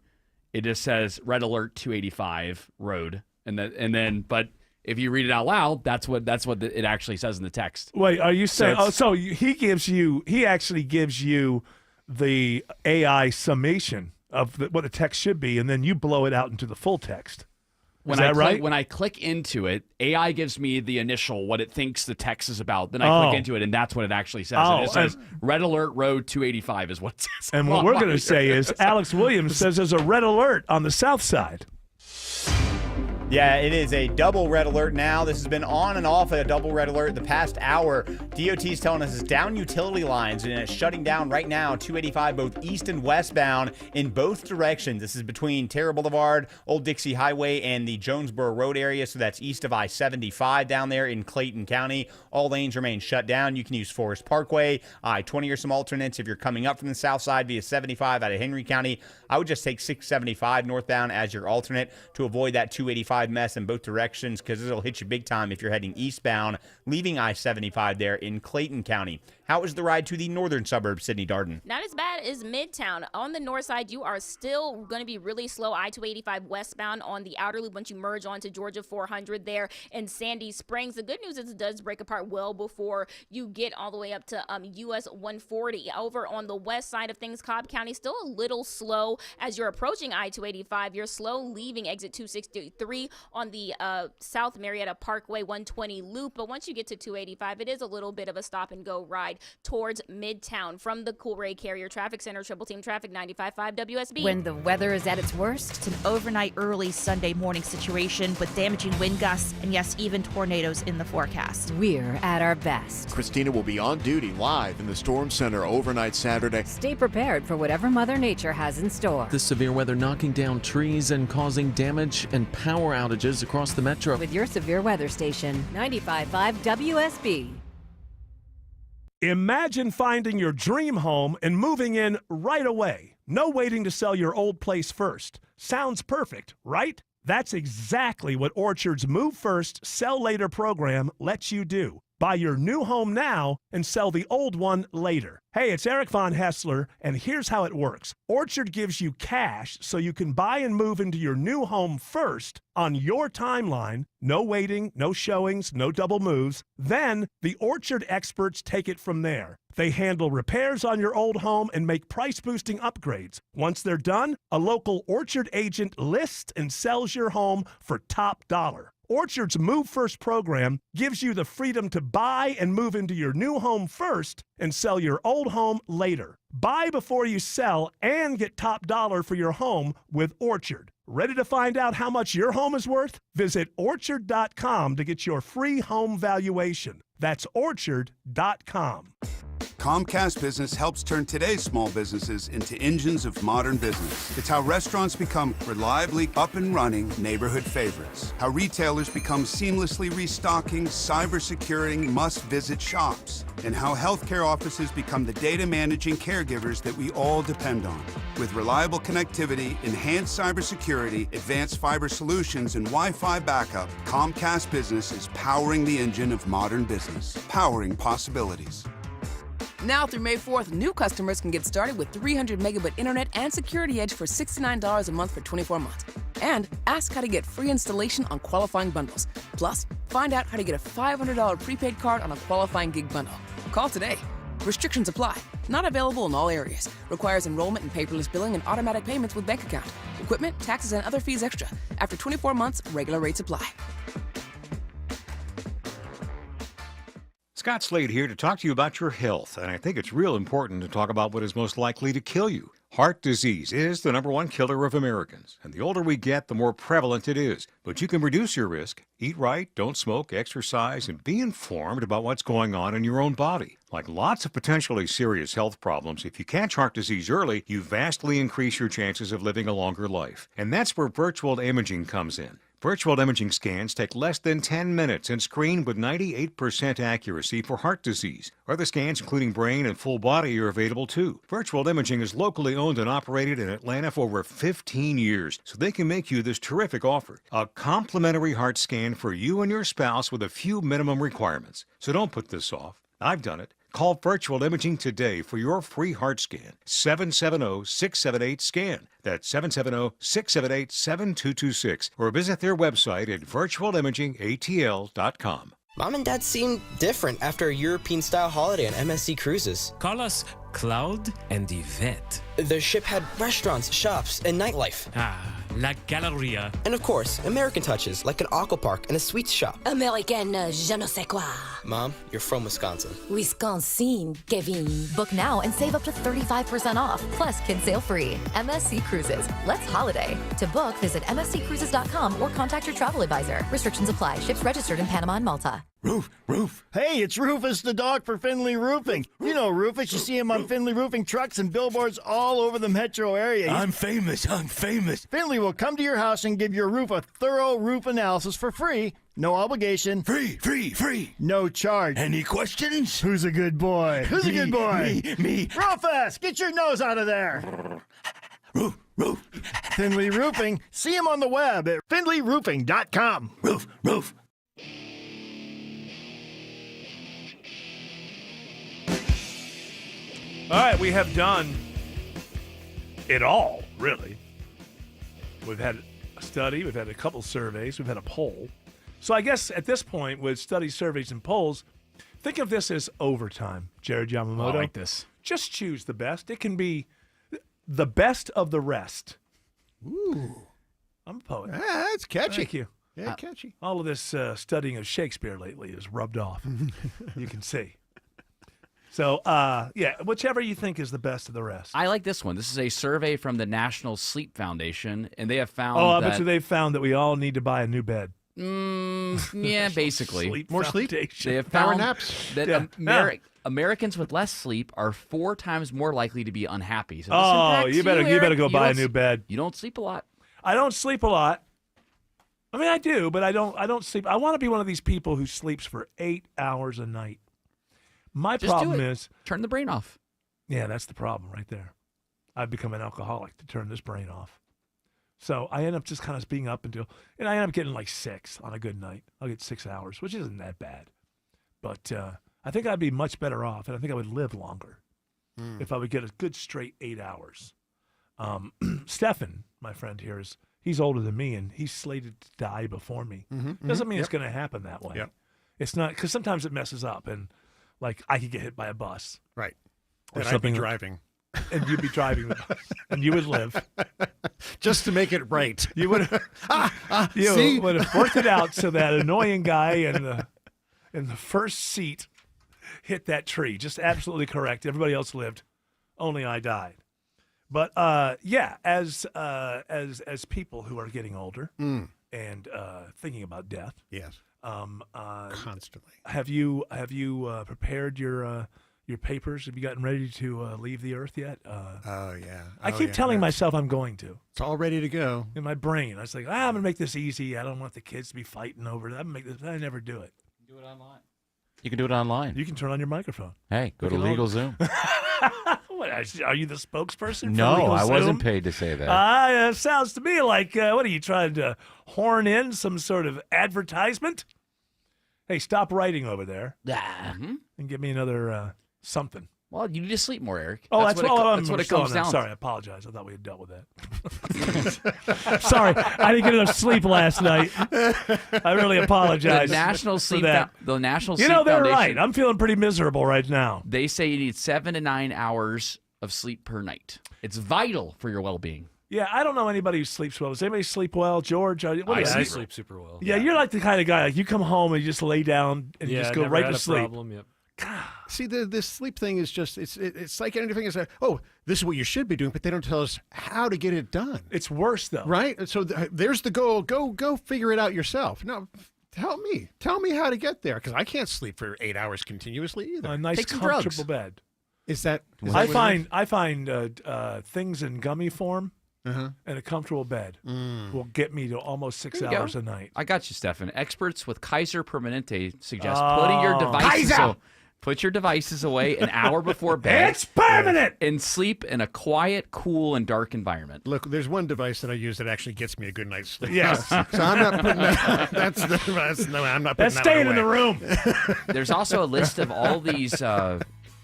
it just says Red Alert 285 Road. But if you read it out loud, that's what it actually says in the text. Wait, are you saying? So He actually gives you the AI summation of what the text should be, and then you blow it out into the full text. Is that right? When I click into it, AI gives me the initial, what it thinks the text is about. Then I click into it, and that's what it actually says. And it says Red Alert Road 285 is what it says. And what we're going to say is Alex Williams says there's a red alert on the south side. Yeah, it is a double red alert now. This has been on and off a double red alert the past hour. DOT is telling us it's down utility lines, and it's shutting down right now 285 both east and westbound in both directions. This is between Terra Boulevard, Old Dixie Highway, and the Jonesboro Road area, so that's east of I-75 down there in Clayton County. All lanes remain shut down. You can use Forest Parkway, I-20 or some alternates. If you're coming up from the south side via 75 out of Henry County, I would just take 675 northbound as your alternate to avoid that 285 mess in both directions, because it'll hit you big time if you're heading eastbound, leaving I-75 there in Clayton County. How was the ride to the northern suburbs, Sydney Darden? Not as bad as Midtown. On the north side, you are still going to be really slow. I-285 westbound on the outer loop once you merge onto Georgia 400 there in Sandy Springs. The good news is it does break apart well before you get all the way up to US 140. Over on the west side of things, Cobb County still a little slow as you're approaching I-285. You're slow leaving exit 263 on the South Marietta Parkway 120 loop. But once you get to 285, it is a little bit of a stop and go ride towards Midtown. From the Coolray Carrier Traffic Center, Triple Team Traffic 95.5 WSB. When the weather is at its worst, It's an overnight early Sunday morning situation with damaging wind gusts and, yes, even tornadoes in the forecast. we're at our best. Christina will be on duty live in the Storm Center overnight Saturday. Stay prepared for whatever Mother Nature has in store. The severe weather knocking down trees and causing damage and power outages across the metro. With your severe weather station, 95.5 WSB. Imagine finding your dream home and moving in right away. No waiting to sell your old place first. Sounds perfect, right? That's exactly what Orchard's Move First, Sell Later program lets you do. Buy your new home now and sell the old one later. Hey, it's Eric Von Hessler, and here's how it works. Orchard gives you cash so you can buy and move into your new home first on your timeline. No waiting, no showings, no double moves. Then the Orchard experts take it from there. They handle repairs on your old home and make price-boosting upgrades. Once they're done, a local Orchard agent lists and sells your home for top dollar. Orchard's Move First program gives you the freedom to buy and move into your new home first and sell your old home later. Buy before you sell and get top dollar for your home with Orchard. Ready to find out how much your home is worth? Visit Orchard.com to get your free home valuation. That's Orchard.com. Comcast Business helps turn today's small businesses into engines of modern business. It's how restaurants become reliably up and running neighborhood favorites. How retailers become seamlessly restocking, cyber-securing, must-visit shops. And how healthcare offices become the data managing caregivers that we all depend on. With reliable connectivity, enhanced cybersecurity, advanced fiber solutions, and Wi-Fi backup, Comcast Business is powering the engine of modern business. Powering possibilities. Now through May 4th, new customers can get started with 300 megabit internet and Security Edge for $69 a month for 24 months. And ask how to get free installation on qualifying bundles. Plus, find out how to get a $500 prepaid card on a qualifying gig bundle. Call today. Restrictions apply. Not available in all areas. Requires enrollment in paperless billing and automatic payments with bank account. Equipment, taxes, and other fees extra. After 24 months, regular rates apply. Scott Slade here to talk to you about your health, and I think it's real important to talk about what is most likely to kill you. Heart disease is the #1 killer of Americans, and the older we get, the more prevalent it is. But you can reduce your risk. Eat right, don't smoke, exercise, and be informed about what's going on in your own body. Like lots of potentially serious health problems, if you catch heart disease early, you vastly increase your chances of living a longer life. And that's where virtual imaging comes in. Virtual imaging scans take less than 10 minutes and screen with 98% accuracy for heart disease. Other scans, including brain and full body, are available too. Virtual imaging is locally owned and operated in Atlanta for over 15 years, so they can make you this terrific offer. A complimentary heart scan for you and your spouse with a few minimum requirements. So don't put this off. I've done it. Call Virtual Imaging today for your free heart scan. 770-678-SCAN. That's 770-678-7226. Or visit their website at virtualimagingatl.com. Mom and Dad seem different after a European-style holiday on MSC Cruises. Call us Cloud and Yvette. The ship had restaurants, shops, and nightlife. La Galleria. And of course, American touches, like an aqua park and a sweets shop. American je ne sais quoi. Mom, you're from Wisconsin. Wisconsin, Kevin. Book now and save up to 35% off. Plus, kids sail free. MSC Cruises. Let's holiday. To book, visit msccruises.com or contact your travel advisor. Restrictions apply. Ships registered in Panama and Malta. Roof. Hey, it's Rufus the dog for Finley Roofing. You know Rufus. You see him on Finley Roofing trucks and billboards all over the metro area. I'm famous. Finley will come to your house and give your roof a thorough roof analysis for free. No obligation. Free. No charge. Any questions? Who's a good boy? Who's a good boy? Me. Rufus, get your nose out of there. Roof. Finley Roofing. See him on the web at finleyroofing.com. Roof. All right, we have done it all, really. We've had a study, we've had a couple surveys, we've had a poll. So I guess at this point, with studies, surveys, and polls, think of this as overtime, Jared Yamamoto. I like this. Just choose the best. It can be the best of the rest. Ooh. I'm a poet. That's catchy. Thank you. Yeah, catchy. All of this studying of Shakespeare lately is rubbed off. You can see. So, whichever you think is the best of the rest. I like this one. This is a survey from the National Sleep Foundation, and they have found I that... bet you they've found that we all need to buy a new bed. Yeah, basically. More sleep. They have Power found naps. that Americans with less sleep are 4 times more likely to be unhappy. So this you better Eric. go buy a new bed. You don't sleep a lot. I don't sleep a lot. I mean, I do, but I don't sleep. I want to be one of these people who sleeps for 8 hours a night. My problem is turn the brain off. Yeah, that's the problem right there. I've become an alcoholic to turn this brain off. So I end up just kind of being up until, and I end up getting like 6 on a good night. I'll get 6 hours, which isn't that bad. But I think I'd be much better off, and I think I would live longer if I would get a good straight 8 hours. Stefan, my friend here, he's older than me, and he's slated to die before me. Doesn't mean it's going to happen that way. It's not, because sometimes it messes up, and like I could get hit by a bus. Right. Or And I'd be something driving. And you'd be driving the bus, and you would live. Just to make it right. You would see? would have worked it out so that annoying guy in the first seat hit that tree. Just absolutely correct. Everybody else lived. Only I died. But yeah, as people who are getting older and thinking about death. Yes. Constantly. Have you prepared your papers? Have you gotten ready to leave the earth yet? Oh yeah. I keep telling myself I'm going to. It's all ready to go. In my brain, I was like, I'm gonna make this easy. I don't want the kids to be fighting over it. I'm gonna make this. I never do it. Do it online. You can do it online. You can turn on your microphone. Hey, go to LegalZoom. What, are you the spokesperson? No, for LegalZoom? I wasn't paid to say that. Sounds to me like what are you trying to horn in some sort of advertisement? Hey, stop writing over there and give me another something. Well, you need to sleep more, Eric. Oh, that's what it comes down. Sorry, I apologize. I thought we had dealt with that. Sorry, I didn't get enough sleep last night. I really apologize. The National Sleep that. The National You Sleep know, they're Foundation, right. I'm feeling pretty miserable right now. They say you need 7 to 9 hours of sleep per night. It's vital for your well-being. Yeah, I don't know anybody who sleeps well. Does anybody sleep well? George? I sleep super well. Yeah, you're like the kind of guy, like you come home and you just lay down and you just go never right had to a sleep. Problem, yep. See, this sleep thing is just, it's like anything is, oh, this is what you should be doing, but they don't tell us how to get it done. It's worse, though. Right? So there's the goal. Go figure it out yourself. No, tell me how to get there, because I can't sleep for 8 hours continuously either. A nice, Take some comfortable drugs. bed. Is that I find things in gummy form and a comfortable bed will get me to almost 6 There you hours go. a night. I got you, Stefan. Experts with Kaiser Permanente suggest putting your devices put your devices away an hour before bed. It's permanent! And sleep in a quiet, cool, and dark environment. Look, there's one device that I use that actually gets me a good night's sleep. Yes. So I'm not putting that. No, I'm not putting That's staying in the room. There's also a list of all these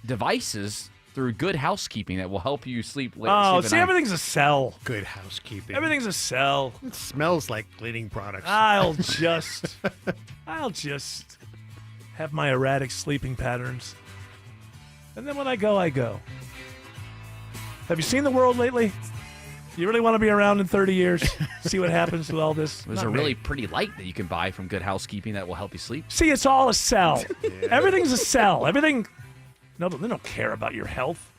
devices through Good Housekeeping that will help you sleep late. Oh, sleep at see, night. everything's a sell. Good housekeeping. Everything's a sell. It smells like cleaning products. I'll just have my erratic sleeping patterns. And then when I go, I go. Have you seen the world lately? You really want to be around in 30 years? See what happens with all this? There's Not a me. really pretty light that you can buy from Good Housekeeping that will help you sleep. See, it's all a sell. Everything's a sell. Everything. No, they don't care about your health.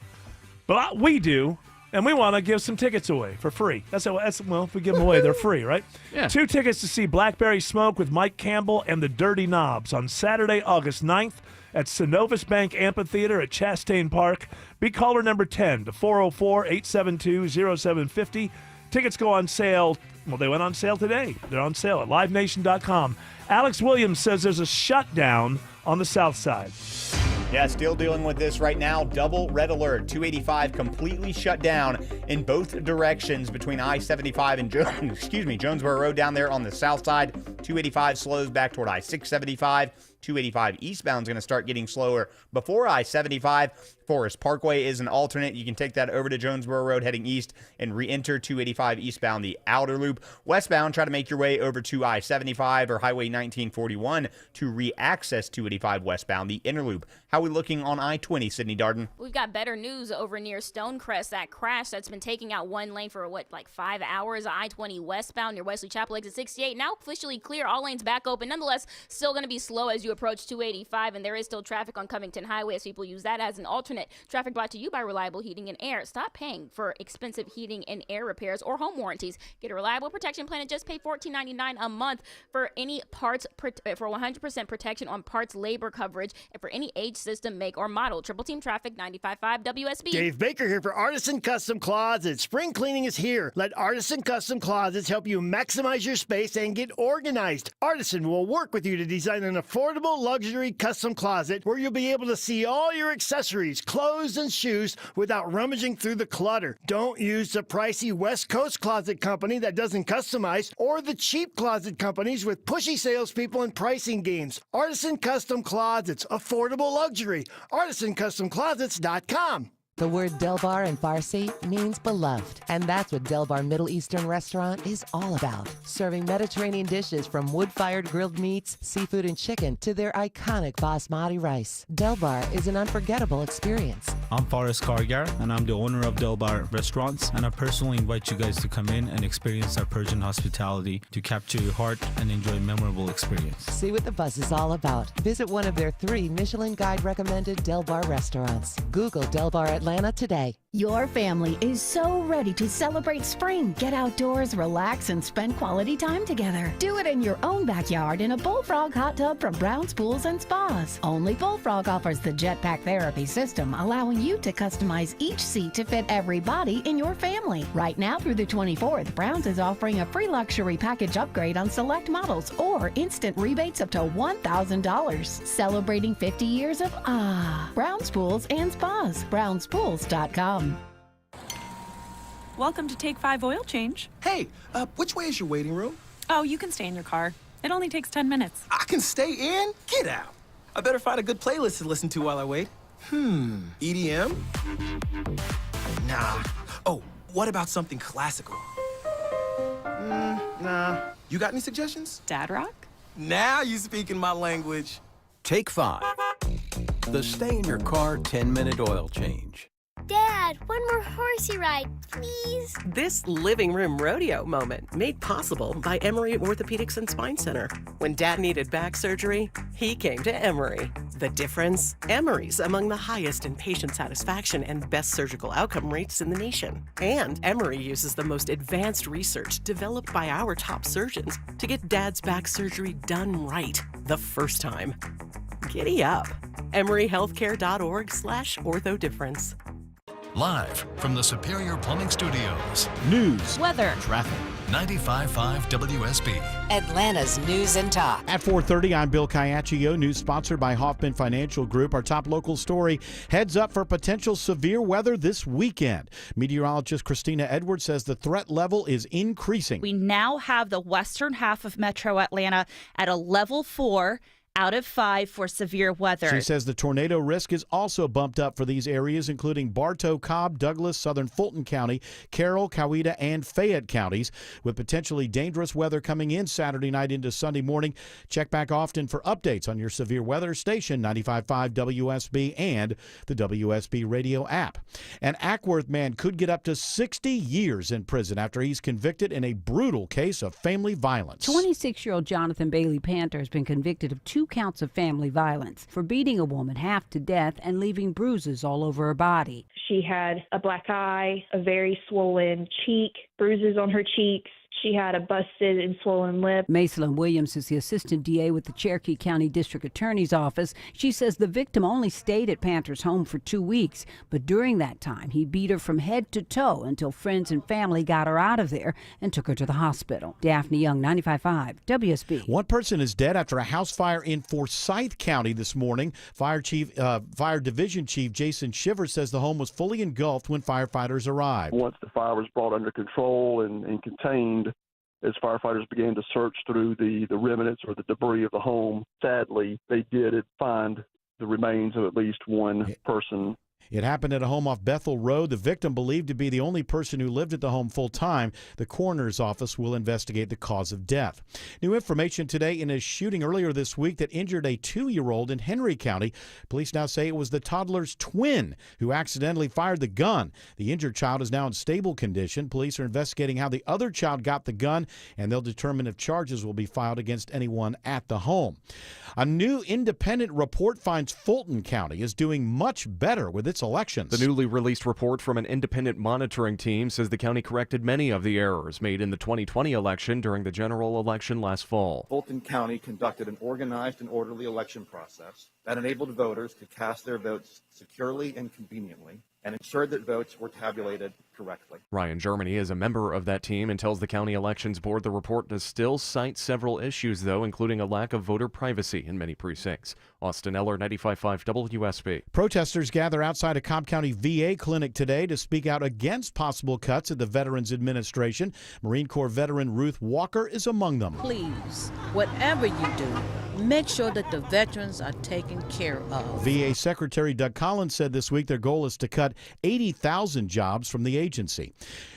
But we do, and we want to give some tickets away for free. Well, if we give them away, they're free, right? Yeah. 2 tickets to see Blackberry Smoke with Mike Campbell and the Dirty Knobs on Saturday, August 9th at Synovus Bank Amphitheater at Chastain Park. Be caller number 10 to 404-872-0750. Tickets go on sale. Well, they went on sale today. They're on sale at livenation.com. Alex Williams says there's a shutdown on the south side. Yeah, still dealing with this right now. Double red alert. 285 completely shut down in both directions between I-75 and Jonesboro Road down there on the south side. 285 slows back toward I-675. 285 eastbound is going to start getting slower before I-75. Forest Parkway is an alternate. You can take that over to Jonesboro Road heading east and re-enter 285 eastbound, the outer loop. Westbound, try to make your way over to I-75 or Highway 1941 to re-access 285 westbound, the inner loop. How are we looking on I-20, Sydney Darden? We've got better news over near Stonecrest. That crash that's been taking out one lane for, 5 hours? I-20 westbound near Wesley Chapel, exit 68. Now officially clear. All lanes back open. Nonetheless, still going to be slow as you approach 285, and there is still traffic on Covington Highway as people use that as an alternate. Traffic brought to you by Reliable Heating and Air. Stop paying for expensive heating and air repairs or home warranties. Get a reliable protection plan and just pay $14.99 a month for any parts, for 100% protection on parts labor coverage, and for any age, system, make, or model. Triple Team Traffic, 95.5 WSB. Dave Baker here for Artisan Custom Closets. Spring cleaning is here. Let Artisan Custom Closets help you maximize your space and get organized. Artisan will work with you to design an affordable affordable luxury custom closet where you'll be able to see all your accessories, clothes, and shoes without rummaging through the clutter. Don't use the pricey West Coast closet company that doesn't customize or the cheap closet companies with pushy salespeople and pricing games. Artisan Custom Closets, affordable luxury. ArtisanCustomClosets.com. The word Delbar in Farsi means beloved, and that's what Delbar Middle Eastern Restaurant is all about. Serving Mediterranean dishes from wood-fired grilled meats, seafood, and chicken to their iconic basmati rice. Delbar is an unforgettable experience. I'm Faris Kargar, and I'm the owner of Delbar Restaurants, and I personally invite you guys to come in and experience our Persian hospitality to capture your heart and enjoy a memorable experience. See what the buzz is all about. Visit one of their 3 Michelin Guide recommended Delbar restaurants. Google Delbar Atlanta today. Your family is so ready to celebrate spring. Get outdoors, relax, and spend quality time together. Do it in your own backyard in a Bullfrog hot tub from Brown's Pools and Spas. Only Bullfrog offers the Jetpack Therapy system, allowing you to customize each seat to fit every body in your family. Right now through the 24th, Brown's is offering a free luxury package upgrade on select models or instant rebates up to $1,000. Celebrating 50 years of Brown's Pools and Spas. BrownsPools.com. Welcome to Take 5 Oil Change. Hey, which way is your waiting room? Oh, you can stay in your car. It only takes 10 minutes. I can stay in? Get out. I better find a good playlist to listen to while I wait. EDM? Nah. Oh, what about something classical? Nah. You got any suggestions? Dad rock? Now you speaking my language. Take 5. The stay in your car 10-minute oil change. Dad, one more horsey ride, please. This living room rodeo moment made possible by Emory Orthopedics and Spine Center. When Dad needed back surgery, he came to Emory. The difference? Emory's among the highest in patient satisfaction and best surgical outcome rates in the nation. And Emory uses the most advanced research developed by our top surgeons to get Dad's back surgery done right the first time. Giddy up. EmoryHealthcare.org/orthodifference. Live from the Superior Plumbing Studios. News, weather, traffic. 95.5 WSB. Atlanta's news and talk. At 4:30, I'm Bill Caiaccio. News sponsored by Hoffman Financial Group. Our top local story, heads up for potential severe weather this weekend. Meteorologist Christina Edwards says the threat level is increasing. We now have the western half of Metro Atlanta at a level 4 out of 5 for severe weather. She says the tornado risk is also bumped up for these areas, including Bartow, Cobb, Douglas, southern Fulton County, Carroll, Coweta, and Fayette counties, with potentially dangerous weather coming in Saturday night into Sunday morning. Check back often for updates on your severe weather station, 95.5 WSB and the WSB radio app. An Ackworth man could get up to 60 years in prison after he's convicted in a brutal case of family violence. 26-year-old Jonathan Bailey Panter has been convicted of 2 counts of family violence for beating a woman half to death and leaving bruises all over her body. She had a black eye, a very swollen cheek, bruises on her cheeks. She had a busted and swollen lip. Macelyn Williams is the assistant DA with the Cherokee County District Attorney's Office. She says the victim only stayed at Panter's home for 2 weeks, but during that time, he beat her from head to toe until friends and family got her out of there and took her to the hospital. Daphne Young, 95.5 WSB. One person is dead after a house fire in Forsyth County this morning. Fire Division Chief Jason Shiver says the home was fully engulfed when firefighters arrived. Once the fire was brought under control and contained, as firefighters began to search through the remnants or the debris of the home, sadly, they did find the remains of at least one person. It happened at a home off Bethel Road. The victim believed to be the only person who lived at the home full time. The coroner's office will investigate the cause of death. New information today in a shooting earlier this week that injured a 2-year-old in Henry County. Police now say it was the toddler's twin who accidentally fired the gun. The injured child is now in stable condition. Police are investigating how the other child got the gun, and they'll determine if charges will be filed against anyone at the home. A new independent report finds Fulton County is doing much better with its elections. The newly released report from an independent monitoring team says the county corrected many of the errors made in the 2020 election during the general election last fall. Fulton County conducted an organized and orderly election process that enabled voters to cast their votes securely and conveniently. and ensured that votes were tabulated correctly. Ryan Germany is a member of that team and tells the county elections board the report does still cite several issues, though, including a lack of voter privacy in many precincts. Austin Eller, 95.5 WSB. Protesters gather outside a Cobb County VA clinic today to speak out against possible cuts at the Veterans Administration. Marine Corps veteran Ruth Walker is among them. Please, whatever you do, make sure that the veterans are taken care of. VA Secretary Doug Collins said this week their goal is to cut 80,000 jobs from the agency.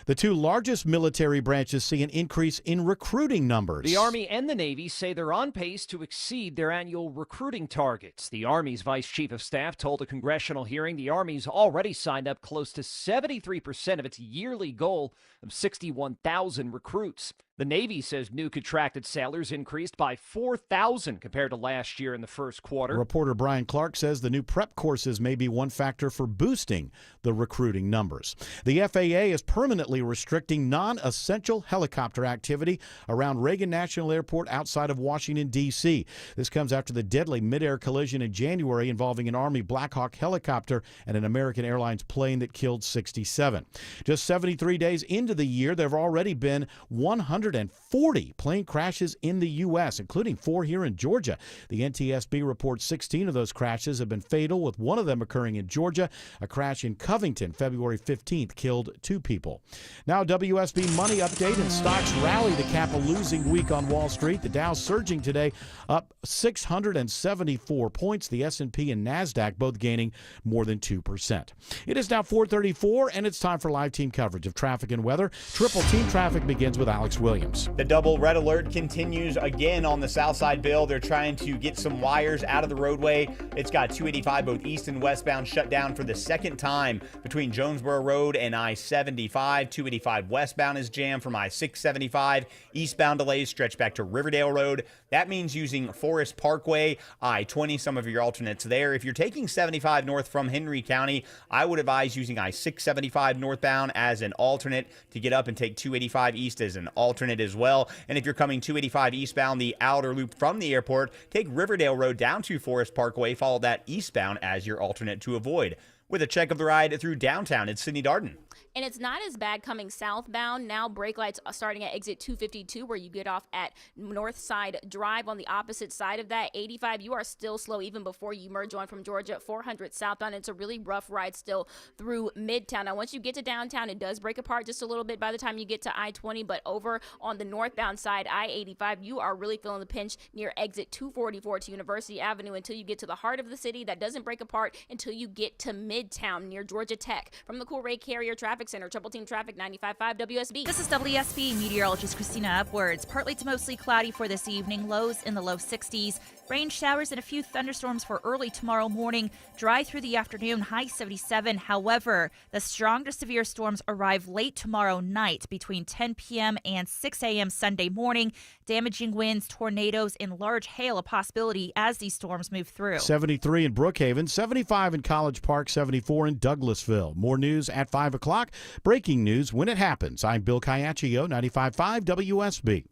The two largest military branches see an increase in recruiting numbers. The Army and the Navy say they're on pace to exceed their annual recruiting targets. The Army's Vice Chief of Staff told a congressional hearing the Army's already signed up close to 73% of its yearly goal of 61,000 recruits. The Navy says new contracted sailors increased by 4,000 compared to last year in the first quarter. Reporter Brian Clark says the new prep courses may be one factor for boosting the recruiting numbers. The FAA is permanently restricting non-essential helicopter activity around Reagan National Airport outside of Washington, D.C. This comes after the deadly mid-air collision in January involving an Army Black Hawk helicopter and an American Airlines plane that killed 67. Just 73 days into the year, there have already been 140 plane crashes in the U.S., including 4 here in Georgia. The NTSB reports 16 of those crashes have been fatal, with one of them occurring in Georgia. A crash in Covington, February 15th, killed 2 people. Now, WSB Money Update, and stocks rally to cap a losing week on Wall Street. The Dow surging today, up 674 points. The S&P and NASDAQ both gaining more than 2%. It is now 4:34, and it's time for live team coverage of traffic and weather. Triple Team Traffic begins with Alex Williams. The double red alert continues again on the south side, Bill. They're trying to get some wires out of the roadway. It's got 285 both east and westbound shut down for the second time between Jonesboro Road and I-75. 285 westbound is jammed from I-675. Eastbound delays stretch back to Riverdale Road. That means using Forest Parkway, I-20, some of your alternates there. If you're taking 75 north from Henry County, I would advise using I-675 northbound as an alternate to get up and take 285 east as an alternate as well. And if you're coming 285 eastbound, the outer loop from the airport, take Riverdale Road down to Forest Parkway, follow that eastbound as your alternate to avoid. With a check of the ride through downtown, it's Sydney Darden. And it's not as bad coming southbound. Now brake lights are starting at exit 252, where you get off at North Side Drive. On the opposite side of that, 85, you are still slow even before you merge on from Georgia. 400 southbound. It's a really rough ride still through Midtown. Now, once you get to downtown, it does break apart just a little bit by the time you get to I-20. But over on the northbound side, I-85, you are really feeling the pinch near exit 244 to University Avenue until you get to the heart of the city. That doesn't break apart until you get to Midtown near Georgia Tech. From the Cool Ray Carrier Traffic Center, Triple Team Traffic, 95.5 WSB. This is WSB meteorologist Christina Upwards. Partly to mostly cloudy for this evening, lows in the low 60s. Rain showers and a few thunderstorms for early tomorrow morning. Dry through the afternoon, high 77. However, the strong to severe storms arrive late tomorrow night between 10 p.m. and 6 a.m. Sunday morning. Damaging winds, tornadoes, and large hail a possibility as these storms move through. 73 in Brookhaven, 75 in College Park, 74 in Douglasville. More news at 5 o'clock. Breaking news when it happens. I'm Bill Caiaccio, 95.5 WSB.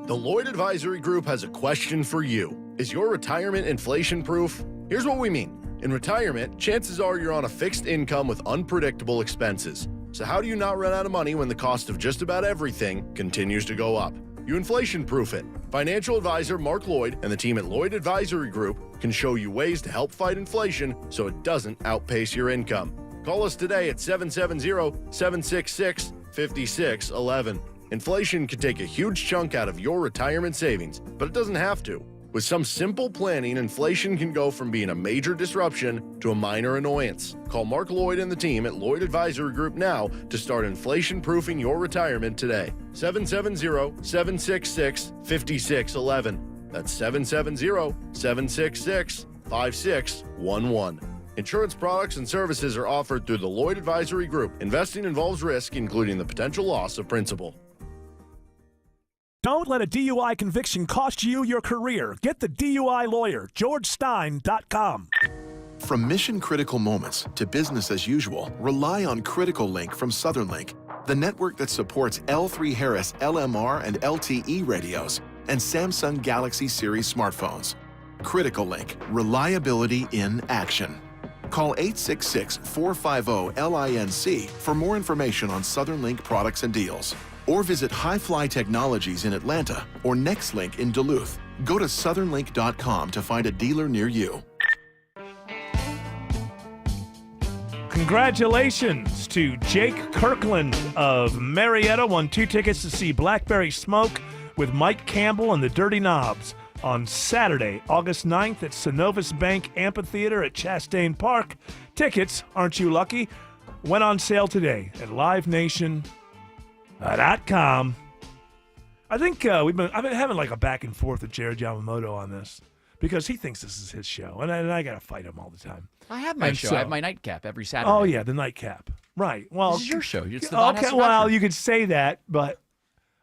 The Lloyd Advisory Group has a question for you. Is your retirement inflation-proof? Here's what we mean. In retirement, chances are you're on a fixed income with unpredictable expenses. So how do you not run out of money when the cost of just about everything continues to go up? You inflation-proof it. Financial advisor Mark Lloyd and the team at Lloyd Advisory Group can show you ways to help fight inflation so it doesn't outpace your income. Call us today at 770-766-5611. Inflation can take a huge chunk out of your retirement savings, but it doesn't have to. With some simple planning, inflation can go from being a major disruption to a minor annoyance. Call Mark Lloyd and the team at Lloyd Advisory Group now to start inflation-proofing your retirement today. 770-766-5611. That's 770-766-5611. Insurance products and services are offered through the Lloyd Advisory Group. Investing involves risk, including the potential loss of principal. Don't let a DUI conviction cost you your career. Get the DUI lawyer, GeorgeStein.com. From mission-critical moments to business as usual, rely on Critical Link from Southern Link, the network that supports L3 Harris LMR and LTE radios and Samsung Galaxy Series smartphones. Critical Link, reliability in action. Call 866-450-LINC for more information on Southern Link products and deals. Or visit Highfly Technologies in Atlanta or NextLink in Duluth. Go to southernlink.com to find a dealer near you. Congratulations to Jake Kirkland of Marietta. Won 2 tickets to see Blackberry Smoke with Mike Campbell and the Dirty Knobs on Saturday, August 9th at Synovus Bank Amphitheater at Chastain Park. Tickets, aren't you lucky, went on sale today at livenation.com. I think I've been having like a back and forth with Jared Yamamoto on this because he thinks this is his show, and I got to fight him all the time. I have my show. I have my nightcap every Saturday. Oh yeah, the nightcap. Right. Well, this is your show. It's the Von okay. Hesse Well, Doctrine. you could say that, but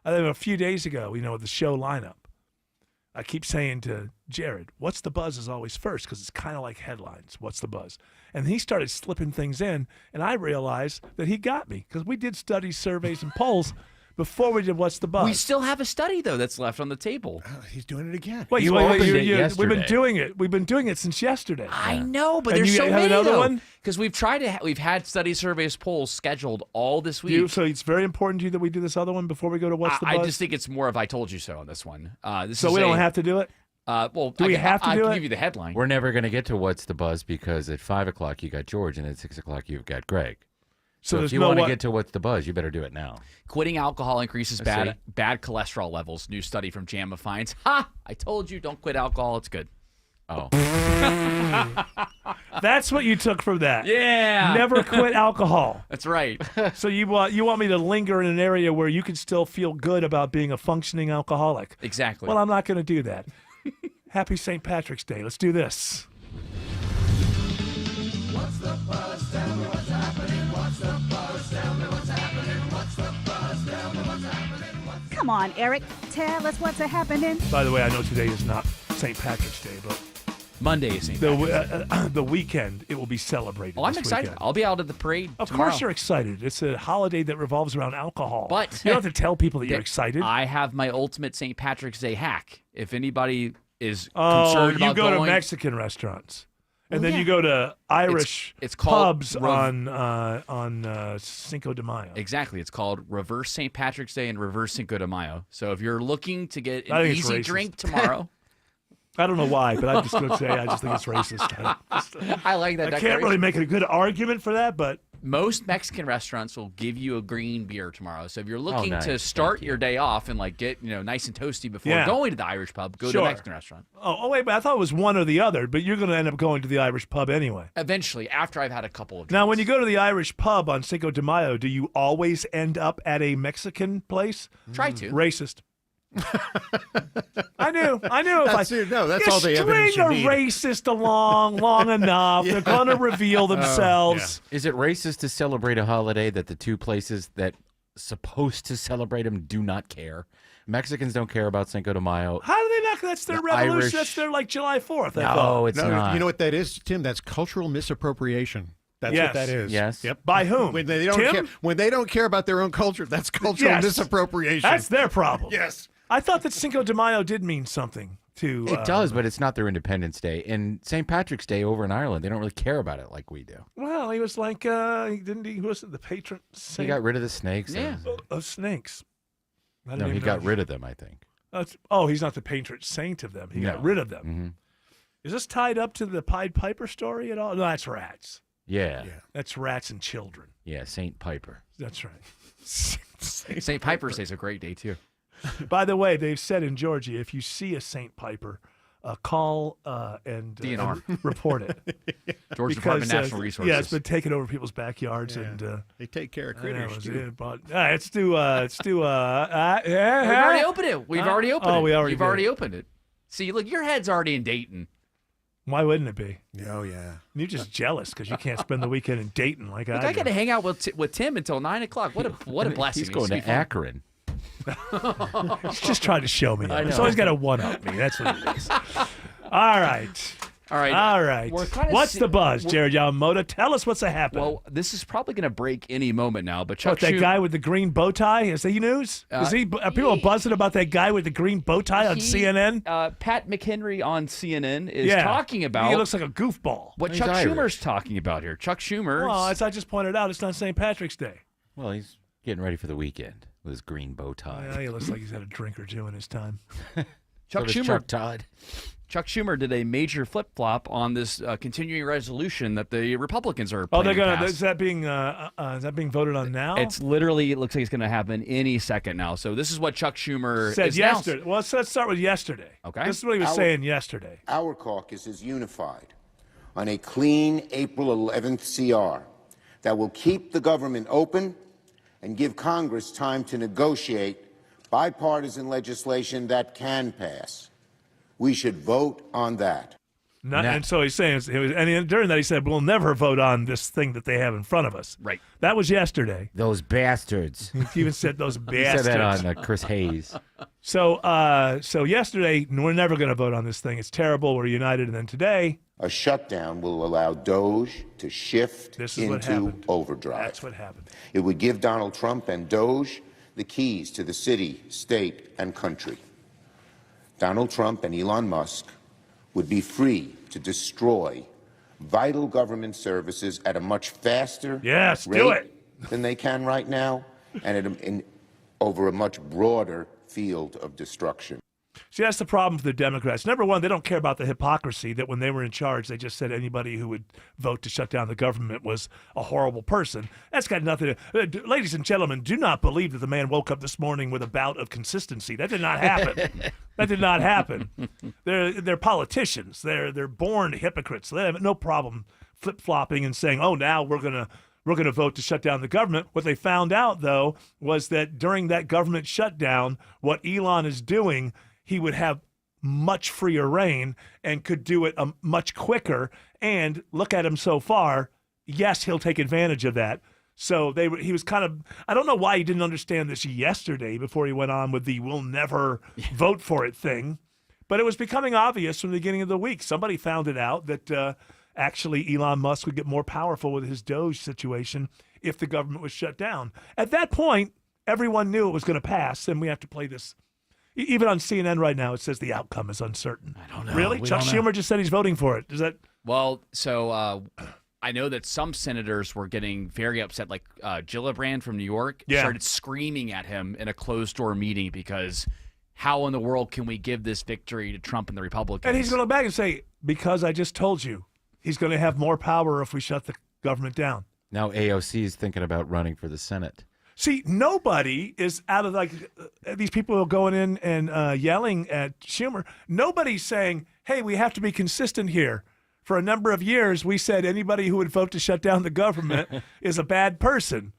I think a few days ago, with the show lineup, I keep saying to Jared, "What's the buzz?" is always first because it's kind of like headlines. What's the buzz? And he started slipping things in, and I realized that he got me because we did studies, surveys, and polls before we did What's the Buzz. We still have a study though that's left on the table. He's doing it again. Wait, You opened it yesterday. We've been doing it. We've been doing it since yesterday. I know, but And there's you so have many another though. one? Because we've had study surveys, polls scheduled all this week. So it's very important to you that we do this other one before we go to What's the Buzz? I just think it's more of I told you so on this one. So we don't have to do it? Well, Do we have to I do can it? give you the headline. We're never going to get to What's the Buzz because at 5 o'clock you got George and at 6 o'clock you've got Greg. So there's if you no want to what- get to What's the Buzz, you better do it now. Quitting alcohol increases I bad see. bad cholesterol levels. New study from JAMA finds. Ha! I told you, don't quit alcohol. It's good. Oh. That's what you took from that. Yeah. Never quit alcohol. That's right. So you want me to linger in an area where you can still feel good about being a functioning alcoholic. Exactly. Well, I'm not going to do that. Happy St. Patrick's Day. Let's do this. What's the buzz? Tell me what's happening. What's the buzz? Tell me what's happening. What's the buzz? Tell me what's happening. Come on, Eric. Tell us what's happening. By the way, I know today is not St. Patrick's Day, but Monday is St. Patrick's the weekend it will be celebrated. Oh, I'm this excited. weekend. I'll be out at the parade Of tomorrow. course you're excited. It's a holiday that revolves around alcohol. But you don't have to tell people that you're excited. I have my ultimate St. Patrick's Day hack. If anybody is Oh, concerned you about go to going, Mexican restaurants, and Well, then yeah. you go to Irish It's called pubs Rev- on Cinco de Mayo. Exactly. It's called Reverse St. Patrick's Day and Reverse Cinco de Mayo. So if you're looking to get I an think it's easy racist. drink tomorrow, I don't know why, but I'm just going to say I just think it's racist. I like that. I can't really make a good argument for that, but most Mexican restaurants will give you a green beer tomorrow. So if you're looking nice. to start your day off and like get nice and toasty before Yeah. going to the Irish pub, go to Sure. the Mexican restaurant. oh wait, but I thought it was one or the other. But you're going to end up going to the Irish pub anyway. Eventually, after I've had a couple of drinks. Now, when you go to the Irish pub on Cinco de Mayo, do you always end up at a Mexican place? Try to. Racist. I knew. That's all the you evidence string you a need. racist along long enough, they're going to reveal themselves. Is it racist to celebrate a holiday that the two places that supposed to celebrate them do not care? Mexicans don't care about Cinco de Mayo. How do they not? That's their The revolution. Irish- That's their like July 4th. I No, thought. it's not. You know what that is, Tim? That's cultural misappropriation. That's Yes. what that is. Yes. Yep. By whom? When they don't Tim? care. When they don't care about their own culture, that's cultural Yes. misappropriation. That's their problem. Yes. I thought that Cinco de Mayo did mean something to. It does, but it's not their Independence Day. And St. Patrick's Day over in Ireland, they don't really care about it like we do. Well, he was like, he wasn't the patron saint He got rid of the snakes. Yeah. of snakes. I didn't No, he even got know. rid of them, I think. He's not the patron saint of them. He got No. rid of them. Mm-hmm. Is this tied up to the Pied Piper story at all? No, that's rats. Yeah. That's rats and children. Yeah, St. Piper. That's right. St. Piper's Day is a great day too. By the way, they've said in Georgia, if you see a St. Piper, call and DNR. report it. Georgia Department of Natural Resources. Yeah, it's been taking over people's backyards, and they take care of that critters was too. it, but let's do. We've already opened it. We've already opened it. Oh, we already. You've did. already opened it. See, look, your head's already in Dayton. Why wouldn't it be? Oh yeah. You're just jealous because you can't spend the weekend in Dayton like Look, I I do. got to hang out with Tim until 9 o'clock. What a blessing. He's going It's gonna to be fun. Akron. He's just trying to show me. I He's know. always got to one up me. That's what it is. All right. All right. All right. We're kinda What's the buzz, Jared Yamamoto? Tell us what's happening. Well, this is probably going to break any moment now, but Chuck What, that Schumer, guy with the green bow tie? Is he news? Are people buzzing about that guy with the green bow tie on CNN? Pat McHenry on CNN is talking about. He looks like a goofball. What Chuck Schumer's talking about here. Chuck Schumer. Well, as I just pointed out, it's not St. Patrick's Day. Well, he's getting ready for the weekend with his green bow tie. Yeah, he looks like he's had a drink or two in his time. Chuck So does Schumer. Chuck Todd. Chuck Schumer did a major flip-flop on this continuing resolution that the Republicans are. Oh, they're planning to gonna. pass. Is that being voted on now? It's literally. It looks like it's going to happen any second now. So this is what Chuck Schumer said is yesterday. Well, let's start with yesterday. Okay. This is what he was saying yesterday. Our caucus is unified on a clean April 11th CR that will keep the government open and give Congress time to negotiate bipartisan legislation that can pass. We should vote on that. And so he's saying, and during that he said, we'll never vote on this thing that they have in front of us. Right. That was yesterday. Those bastards. He even said those He bastards. said that on Chris Hayes. So yesterday, we're never going to vote on this thing. It's terrible. We're united. And then today, A shutdown will allow Doge to shift into overdrive. That's what happened. It would give Donald Trump and Doge the keys to the city, state, and country. Donald Trump and Elon Musk would be free to destroy vital government services at a much faster rate than they can right now, and over a much broader field of destruction. See, that's the problem for the Democrats. Number one, they don't care about the hypocrisy that when they were in charge, they just said anybody who would vote to shut down the government was a horrible person. That's got nothing to... Ladies and gentlemen, do not believe that the man woke up this morning with a bout of consistency. That did not happen. That did not happen. They're politicians. They're born hypocrites. They have no problem flip-flopping and saying, oh, now we're going to vote to shut down the government. What they found out, though, was that during that government shutdown, what Elon is doing, he would have much freer reign and could do it much quicker. And look at him so far. Yes, he'll take advantage of that. So he was kind of, I don't know why he didn't understand this yesterday before he went on with the we'll never vote for it thing. But it was becoming obvious from the beginning of the week. Somebody found it out that actually Elon Musk would get more powerful with his Doge situation if the government was shut down. At that point, everyone knew it was going to pass, and we have to play this. Even on CNN right now, it says the outcome is uncertain. I don't know. Really? Chuck Schumer just said he's voting for it. Does that? Well, so I know that some senators were getting very upset. Like Gillibrand from New York started screaming at him in a closed-door meeting because how in the world can we give this victory to Trump and the Republicans? And he's going to go back and say, because I just told you, he's going to have more power if we shut the government down. Now AOC is thinking about running for the Senate. See, nobody is out of these people who are going in and yelling at Schumer. Nobody's saying, hey, we have to be consistent here. For a number of years, we said anybody who would vote to shut down the government is a bad person.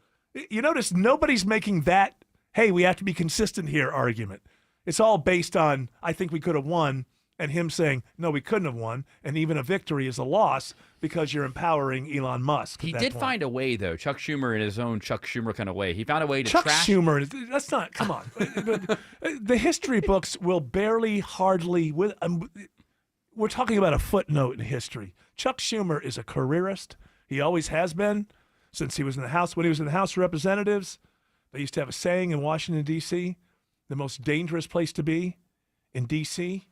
You notice nobody's making that, hey, we have to be consistent here argument. It's all based on, I think we could have won, and him saying, no, we couldn't have won, and even a victory is a loss because you're empowering Elon Musk. He did find a way, though, Chuck Schumer in his own Chuck Schumer kind of way. He found a way to Chuck trash... Schumer, that's not, come on. The history books will hardly, we're talking about a footnote in history. Chuck Schumer is a careerist. He always has been since he was in the House. When he was in the House of Representatives, they used to have a saying in Washington, D.C., the most dangerous place to be in D.C.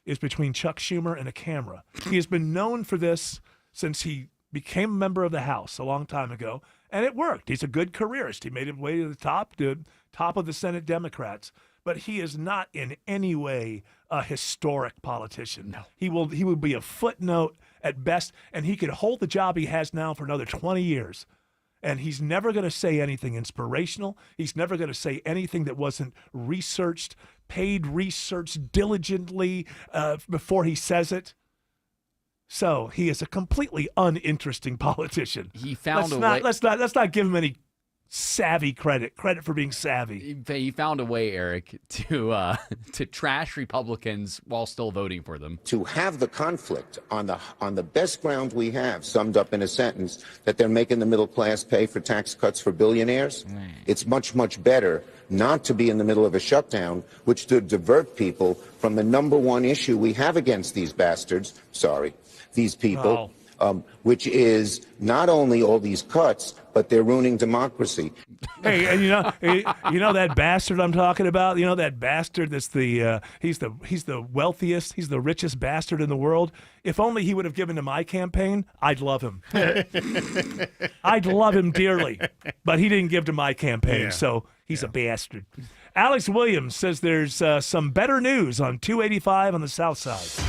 is between Chuck Schumer and a camera. He has been known for this since he became a member of the House a long time ago, and it worked. He's a good careerist. He made his way to the top of the Senate Democrats, but he is not in any way a historic politician. No. He will be a footnote at best, and he could hold the job he has now for another 20 years. And he's never going to say anything inspirational. He's never going to say anything that wasn't researched, paid research diligently before he says it. So he is a completely uninteresting politician. He found Let's not give him any savvy credit for being savvy. He found a way, Eric, to trash Republicans while still voting for them. To have the conflict on the best ground we have summed up in a sentence that they're making the middle class pay for tax cuts for billionaires, it's much, much better not to be in the middle of a shutdown, which would divert people from the number one issue we have against these bastards, these people, which is not only all these cuts, but they're ruining democracy. Hey, and you know that bastard I'm talking about? You know that bastard that's he's the wealthiest, he's the richest bastard in the world? If only he would have given to my campaign, I'd love him. I'd love him dearly. But he didn't give to my campaign, so he's a bastard. Alex Williams says there's some better news on 285 on the south side.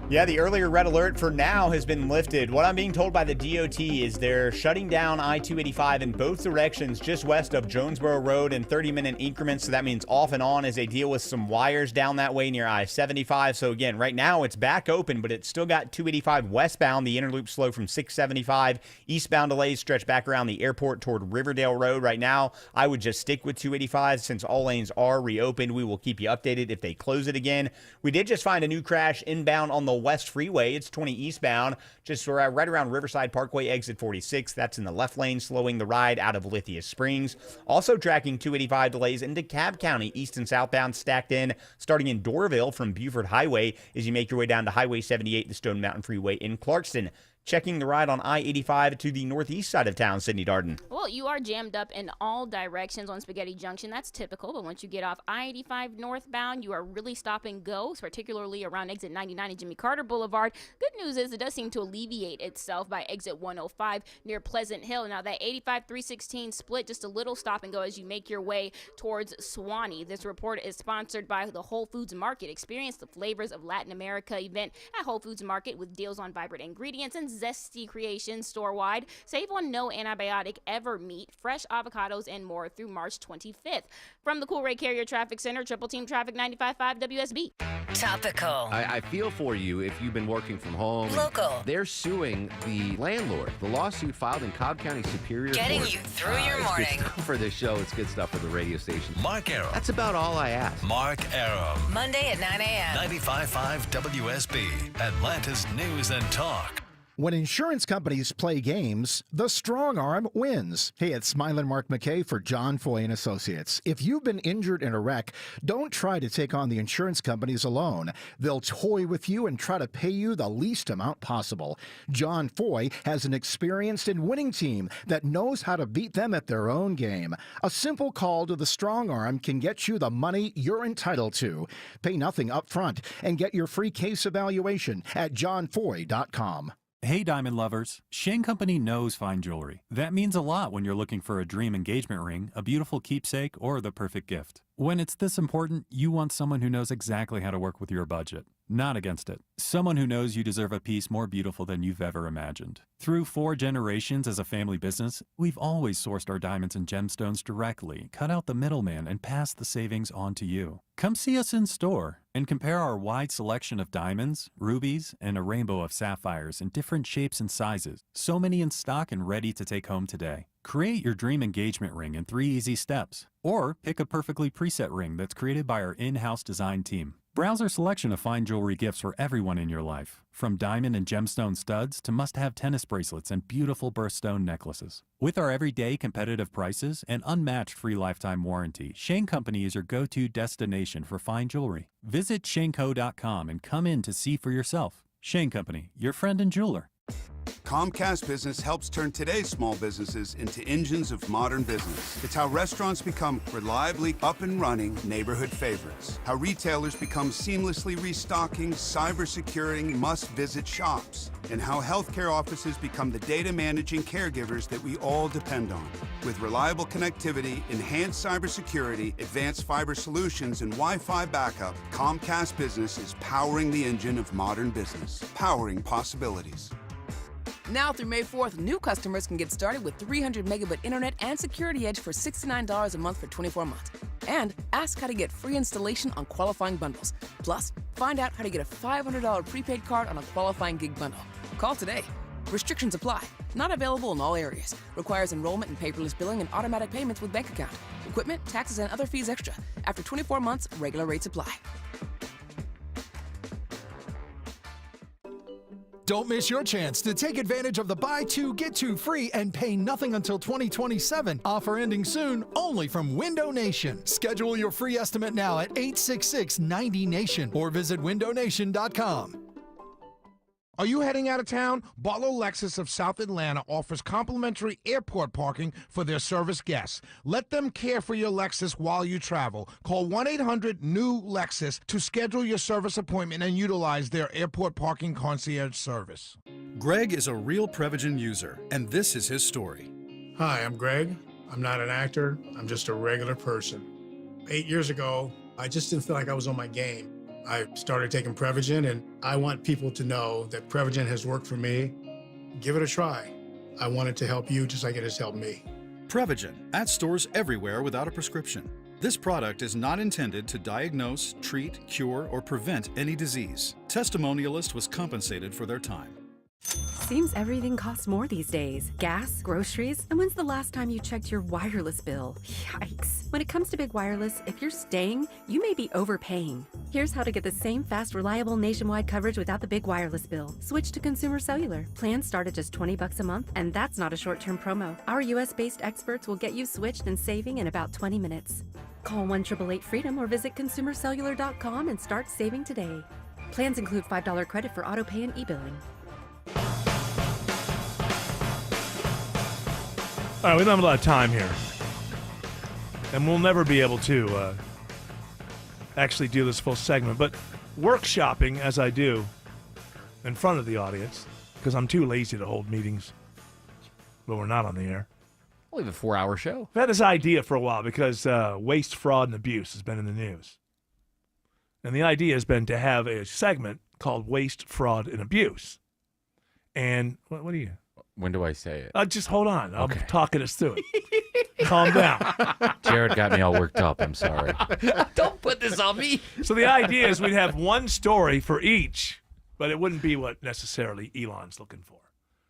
Yeah, the earlier red alert for now has been lifted. What I'm being told by the DOT is they're shutting down I-285 in both directions just west of Jonesboro Road in 30-minute increments. So that means off and on as they deal with some wires down that way near I-75. So again, right now it's back open, but it's still got 285 westbound. The inner loop slow from 675. Eastbound delays stretch back around the airport toward Riverdale Road. Right now, I would just stick with 285 since all lanes are reopened. We will keep you updated if they close it again. We did just find a new crash inbound on the West Freeway. It's 20 eastbound, just right around Riverside Parkway, exit 46. That's in the left lane, slowing the ride out of Lithia Springs. Also tracking 285 delays into DeKalb County, east and southbound, stacked in, starting in Doraville from Buford Highway as you make your way down to Highway 78, the Stone Mountain Freeway in Clarkston. Checking the ride on I-85 to the northeast side of town, Sydney Darden. Well, you are jammed up in all directions on Spaghetti Junction. That's typical, but once you get off I-85 northbound, you are really stop and go, particularly around exit 99 and Jimmy Carter Boulevard. Good news is it does seem to alleviate itself by exit 105 near Pleasant Hill. Now, that 85-316 split, just a little stop and go as you make your way towards Suwanee. This report is sponsored by the Whole Foods Market. Experience the flavors of Latin America event at Whole Foods Market with deals on vibrant ingredients and zesty creations store-wide. Save on no antibiotic ever meat, fresh avocados, and more through March 25th. From the Cool Ray Carrier Traffic Center, Triple Team Traffic 95.5 WSB. Topical. I feel for you if you've been working from home. Local. They're suing the landlord. The lawsuit filed in Cobb County Superior Getting Court. you through your It's morning. good stuff for this show. It's good stuff for the radio station. Mark Arum. That's about all I ask. Mark Arum. Monday at 9 a.m. 95.5 WSB, Atlanta's News and Talk. When insurance companies play games, the strong arm wins. Hey, it's Smiling Mark McKay for John Foy & Associates. If you've been injured in a wreck, don't try to take on the insurance companies alone. They'll toy with you and try to pay you the least amount possible. John Foy has an experienced and winning team that knows how to beat them at their own game. A simple call to the strong arm can get you the money you're entitled to. Pay nothing up front and get your free case evaluation at johnfoy.com. Hey, diamond lovers. Shane Company knows fine jewelry. That means a lot when you're looking for a dream engagement ring, a beautiful keepsake, or the perfect gift. When it's this important, you want someone who knows exactly how to work with your budget. Not against it. Someone who knows you deserve a piece more beautiful than you've ever imagined. Through 4 generations as a family business, we've always sourced our diamonds and gemstones directly, cut out the middleman, and passed the savings on to you. Come see us in store and compare our wide selection of diamonds, rubies, and a rainbow of sapphires in different shapes and sizes. So many in stock and ready to take home today. Create your dream engagement ring in 3 easy steps. Or pick a perfectly preset ring that's created by our in-house design team. Browse our selection of fine jewelry gifts for everyone in your life, from diamond and gemstone studs to must-have tennis bracelets and beautiful birthstone necklaces. With our everyday competitive prices and unmatched free lifetime warranty, Shane Company is your go-to destination for fine jewelry. Visit shaneco.com and come in to see for yourself. Shane Company, your friend and jeweler. Comcast Business helps turn today's small businesses into engines of modern business. It's how restaurants become reliably up and running neighborhood favorites. How retailers become seamlessly restocking, cyber-securing, must-visit shops. And how healthcare offices become the data managing caregivers that we all depend on. With reliable connectivity, enhanced cybersecurity, advanced fiber solutions, and Wi-Fi backup, Comcast Business is powering the engine of modern business. Powering possibilities. Now through May 4th, new customers can get started with 300 megabit internet and Security Edge for $69 a month for 24 months. And ask how to get free installation on qualifying bundles. Plus, find out how to get a $500 prepaid card on a qualifying gig bundle. Call today. Restrictions apply. Not available in all areas. Requires enrollment and paperless billing and automatic payments with bank account. Equipment, taxes, and other fees extra. After 24 months, regular rates apply. Don't miss your chance to take advantage of the buy 2, get 2 free and pay nothing until 2027. Offer ending soon, only from Window Nation. Schedule your free estimate now at 866-90-NATION or visit windownation.com. Are you heading out of town? Barlow Lexus of South Atlanta offers complimentary airport parking for their service guests. Let them care for your Lexus while you travel. Call 1-800-NEW-LEXUS to schedule your service appointment and utilize their airport parking concierge service. Greg is a real Prevagen user, and this is his story. Hi, I'm Greg. I'm not an actor. I'm just a regular person. 8 years ago, I just didn't feel like I was on my game. I started taking Prevagen, and I want people to know that Prevagen has worked for me. Give it a try. I want it to help you just like it has helped me. Prevagen, at stores everywhere without a prescription. This product is not intended to diagnose, treat, cure, or prevent any disease. Testimonialist was compensated for their time. Seems everything costs more these days. Gas, groceries, and when's the last time you checked your wireless bill? Yikes. When it comes to Big Wireless, if you're staying, you may be overpaying. Here's how to get the same fast, reliable nationwide coverage without the big wireless bill. Switch to Consumer Cellular. Plans start at just $20 a month, and that's not a short-term promo. Our US-based experts will get you switched and saving in about 20 minutes. Call 1-888-FREEDOM or visit consumercellular.com and start saving today. Plans include $5 credit for autopay and e-billing. All right, we don't have a lot of time here. And we'll never be able to actually do this full segment. But workshopping, as I do, in front of the audience, because I'm too lazy to hold meetings when we're not on the air. Only a 4-hour show. I've had this idea for a while because waste, fraud, and abuse has been in the news. And the idea has been to have a segment called Waste, Fraud, and Abuse. And what do you... When do I say it? Just hold on. I'm talking us through it. Calm down. Jared got me all worked up. I'm sorry. Don't put this on me. So the idea is we'd have one story for each, but it wouldn't be what necessarily Elon's looking for.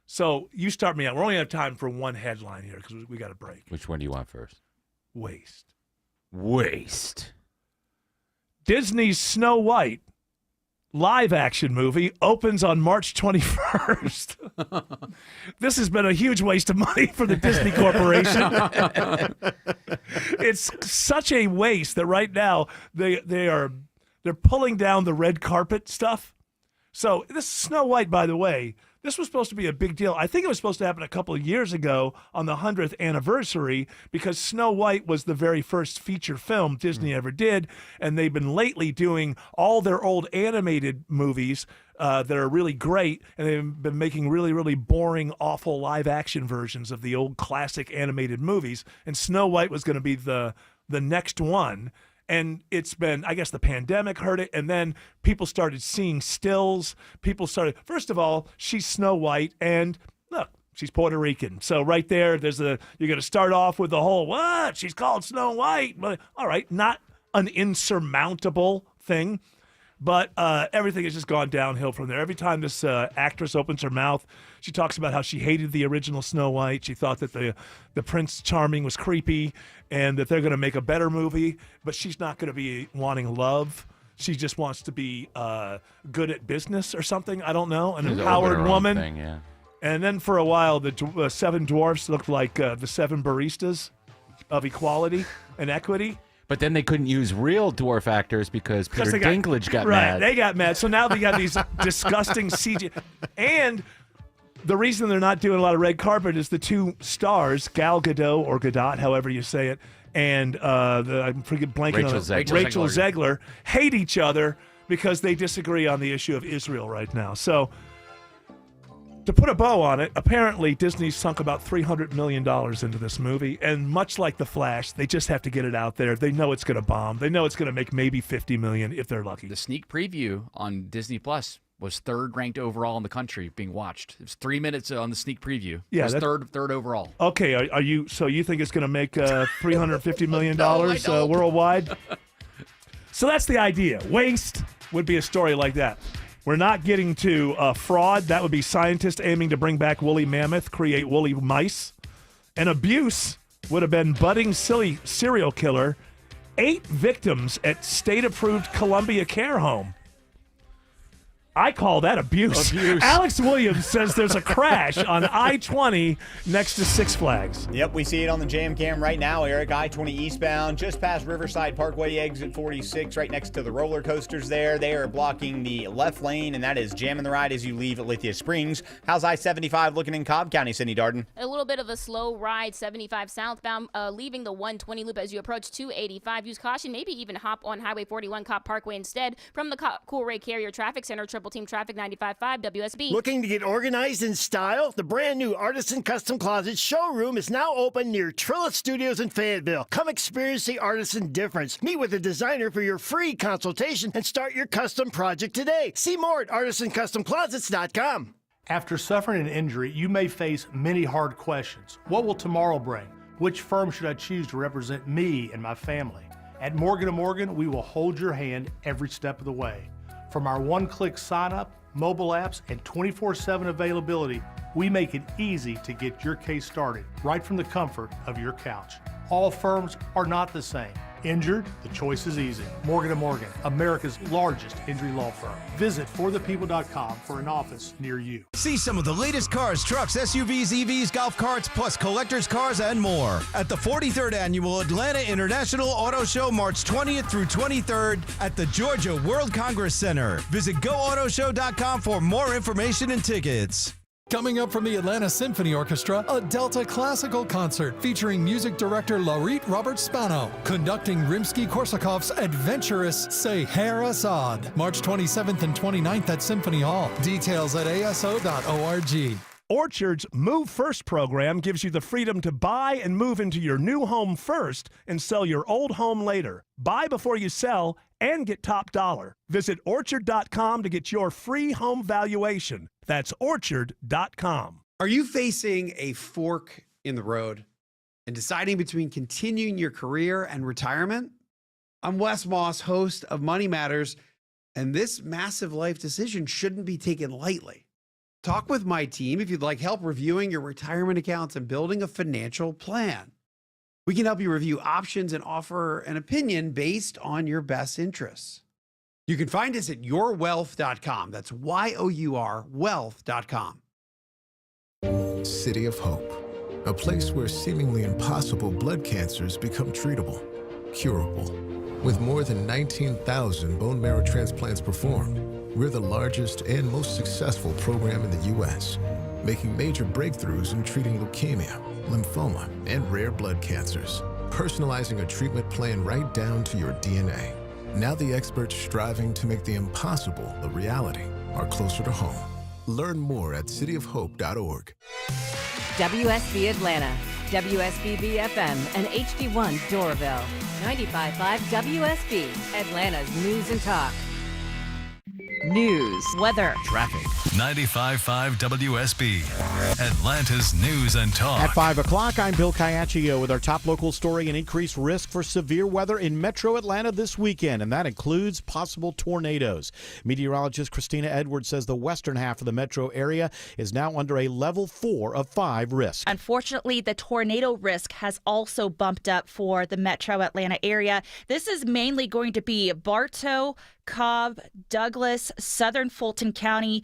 So you start me out. We only have time for one headline here because we got a break. Which one do you want first? Waste. Waste. Disney's Snow White live-action movie opens on March 21st. This has been a huge waste of money for the Disney Corporation. It's such a waste that right now they're pulling down the red carpet stuff. So this Snow White, by the way, this was supposed to be a big deal. I think it was supposed to happen a couple of years ago on the 100th anniversary because Snow White was the very first feature film Disney ever did, and they've been lately doing all their old animated movies that are really great, and they've been making really, really boring, awful live-action versions of the old classic animated movies, and Snow White was going to be the next one. And it's been, I guess the pandemic hurt it. And then people started seeing stills. First of all, she's Snow White. And look, she's Puerto Rican. So right there, you're going to start off with the whole, what? She's called Snow White. All right, not an insurmountable thing. But everything has just gone downhill from there. Every time this actress opens her mouth, she talks about how she hated the original Snow White. She thought that the Prince Charming was creepy and that they're going to make a better movie. But she's not going to be wanting love. She just wants to be good at business or something. I don't know. An empowered woman. Thing, yeah. And then for a while, the seven dwarfs looked like the seven baristas of equality and equity. But then they couldn't use real dwarf actors because Peter Dinklage got mad. Right, they got mad. So now they got these disgusting CG. And the reason they're not doing a lot of red carpet is the two stars, Gal Gadot or Gadot, however you say it, and I'm blanking on Rachel Zegler, hate each other because they disagree on the issue of Israel right now. So to put a bow on it, apparently Disney sunk about $300 million into this movie, and much like The Flash, they just have to get it out there. They know it's going to bomb. They know it's going to make maybe $50 million if they're lucky. The sneak preview on Disney Plus was third ranked overall in the country being watched. It was 3 minutes on the sneak preview. Yeah, it was third overall. Okay, are you? So you think it's going to make $350 million worldwide? So that's the idea. Waste would be a story like that. We're not getting to fraud. That would be scientists aiming to bring back woolly mammoth, create woolly mice. And abuse would have been budding serial killer, 8 victims at state-approved Columbia Care Home. I call that abuse. Alex Williams says there's a crash on I-20 next to Six Flags. Yep, we see it on the jam cam right now, Eric. I-20 eastbound, just past Riverside Parkway, exit 46, right next to the roller coasters there. They are blocking the left lane, and that is jamming the ride as you leave Lithia Springs. How's I-75 looking in Cobb County, Cindy Darden? A little bit of a slow ride, 75 southbound, leaving the 120 loop as you approach 285. Use caution, maybe even hop on Highway 41 Cobb Parkway instead. From the Coolray Carrier Traffic Center, Triple Team Traffic 95.5 WSB. Looking to get organized in style? The brand new Artisan Custom Closet showroom is now open near Trilla Studios in Fayetteville. Come experience the Artisan difference. Meet with a designer for your free consultation and start your custom project today. See more at artisancustomclosets.com. After suffering an injury, you may face many hard questions. What will tomorrow bring? Which firm should I choose to represent me and my family? At Morgan & Morgan, we will hold your hand every step of the way. From our one-click sign-up, mobile apps, and 24/7 availability, we make it easy to get your case started right from the comfort of your couch. All firms are not the same. Injured? The choice is easy. Morgan & Morgan, America's largest injury law firm. Visit forthepeople.com for an office near you. See some of the latest cars, trucks, SUVs, EVs, golf carts, plus collector's cars and more at the 43rd Annual Atlanta International Auto Show, March 20th through 23rd at the Georgia World Congress Center. Visit GoAutoShow.com for more information and tickets. Coming up from the Atlanta Symphony Orchestra, a Delta classical concert featuring music director Larit Robert-Spano, conducting Rimsky-Korsakov's adventurous Scheherazade, March 27th and 29th at Symphony Hall. Details at aso.org. Orchard's Move First program gives you the freedom to buy and move into your new home first and sell your old home later. Buy before you sell and get top dollar. Visit Orchard.com to get your free home valuation. That's Orchard.com. Are you facing a fork in the road and deciding between continuing your career and retirement? I'm Wes Moss, host of Money Matters, and this massive life decision shouldn't be taken lightly. Talk with my team if you'd like help reviewing your retirement accounts and building a financial plan. We can help you review options and offer an opinion based on your best interests. You can find us at yourwealth.com. That's YOUR wealth.com. City of Hope, a place where seemingly impossible blood cancers become treatable, curable. With more than 19,000 bone marrow transplants performed, we're the largest and most successful program in the U.S., making major breakthroughs in treating leukemia, lymphoma, and rare blood cancers, personalizing a treatment plan right down to your DNA. Now the experts striving to make the impossible a reality are closer to home. Learn more at cityofhope.org. WSB Atlanta, WSB BFM, and HD1 Doraville. 95.5 WSB, Atlanta's news and talk. News, weather, traffic. 95.5 WSB, Atlanta's news and talk. At 5 o'clock, I'm Bill Caiaccio with our top local story: an increased risk for severe weather in metro Atlanta this weekend, and that includes possible tornadoes. Meteorologist Christina Edwards says the western half of the metro area is now under a level 4 of 5 risk. Unfortunately, the tornado risk has also bumped up for the metro Atlanta area. This is mainly going to be Bartow, Cobb, Douglas, southern Fulton County,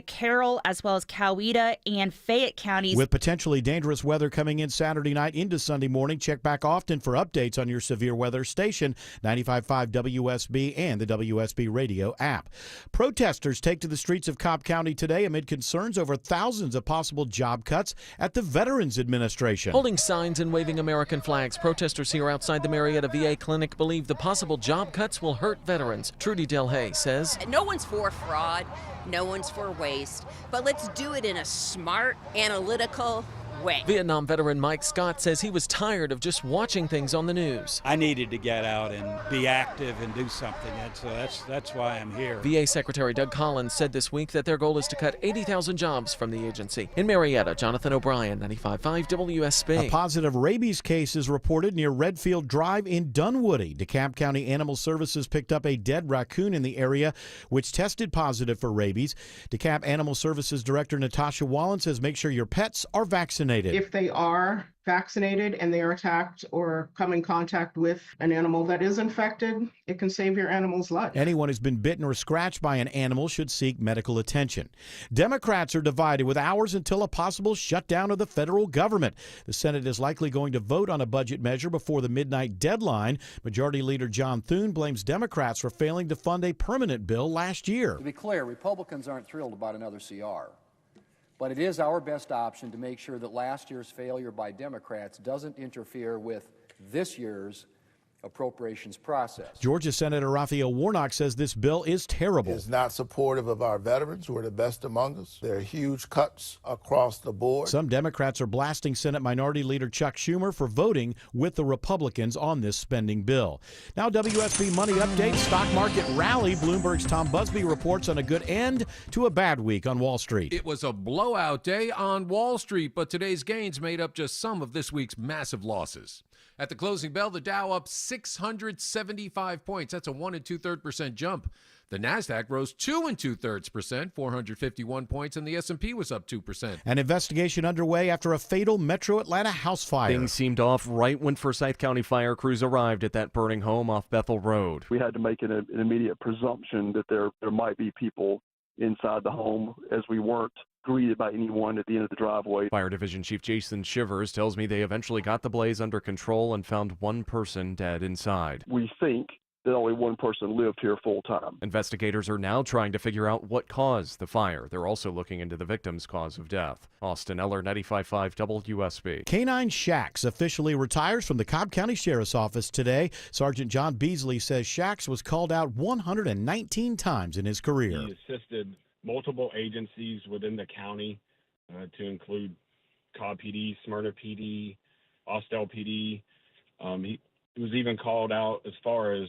Carroll, as well as Coweta and Fayette counties. With potentially dangerous weather coming in Saturday night into Sunday morning, check back often for updates on your severe weather station, 95.5 WSB and the WSB radio app. Protesters take to the streets of Cobb County today amid concerns over thousands of possible job cuts at the Veterans Administration. Holding signs and waving American flags, protesters here outside the Marietta VA clinic believe the possible job cuts will hurt veterans. Trudy Del Hay says, no one's for fraud, no one's for waste, but let's do it in a smart, analytical way. Vietnam veteran Mike Scott says he was tired of just watching things on the news. I needed to get out and be active and do something, so that's why I'm here. VA Secretary Doug Collins said this week that their goal is to cut 80,000 jobs from the agency. In Marietta, Jonathan O'Brien, 95.5 WSB. A positive rabies case is reported near Redfield Drive in Dunwoody. DeKalb County Animal Services picked up a dead raccoon in the area, which tested positive for rabies. DeKalb Animal Services Director Natasha Wallen says make sure your pets are vaccinated. vaccinated. If they are vaccinated and they are attacked or come in contact with an animal that is infected, it can save your animal's life. Anyone who's been bitten or scratched by an animal should seek medical attention. Democrats are divided with hours until a possible shutdown of the federal government. The Senate is likely going to vote on a budget measure before the midnight deadline. Majority Leader John Thune blames Democrats for failing to fund a permanent bill last year. To be clear, Republicans aren't thrilled about another CR. But it is our best option to make sure that last year's failure by Democrats doesn't interfere with this year's appropriations process. Georgia Senator Raphael Warnock says this bill is terrible. It's not supportive of our veterans who are the best among us. There are huge cuts across the board. Some Democrats are blasting Senate Minority Leader Chuck Schumer for voting with the Republicans on this spending bill. Now, WSB Money Update, stock market rally. Bloomberg's Tom Busby reports on a good end to a bad week on Wall Street. It was a blowout day on Wall Street, but today's gains made up just some of this week's massive losses. At the closing bell, the Dow up 675 points. That's a 1 2/3% jump. The Nasdaq rose 2 2/3%, 451 points, and the S&P was up 2%. An investigation underway after a fatal Metro Atlanta house fire. Things seemed off right when Forsyth County fire crews arrived at that burning home off Bethel Road. We had to make an immediate presumption that there might be people inside the home, as we weren't greeted by anyone at the end of the driveway. Fire Division Chief Jason Shivers tells me they eventually got the blaze under control and found one person dead inside. We think that only one person lived here full time. Investigators are now trying to figure out what caused the fire. They're also looking into the victim's cause of death. Austin Eller, 95.5 WSB. K-9 Shax officially retires from the Cobb County Sheriff's Office today. Sergeant John Beasley says Shax was called out 119 times in his career. He assisted multiple agencies within the county to include Cobb PD, Smyrna PD, Austell PD. He was even called out as far as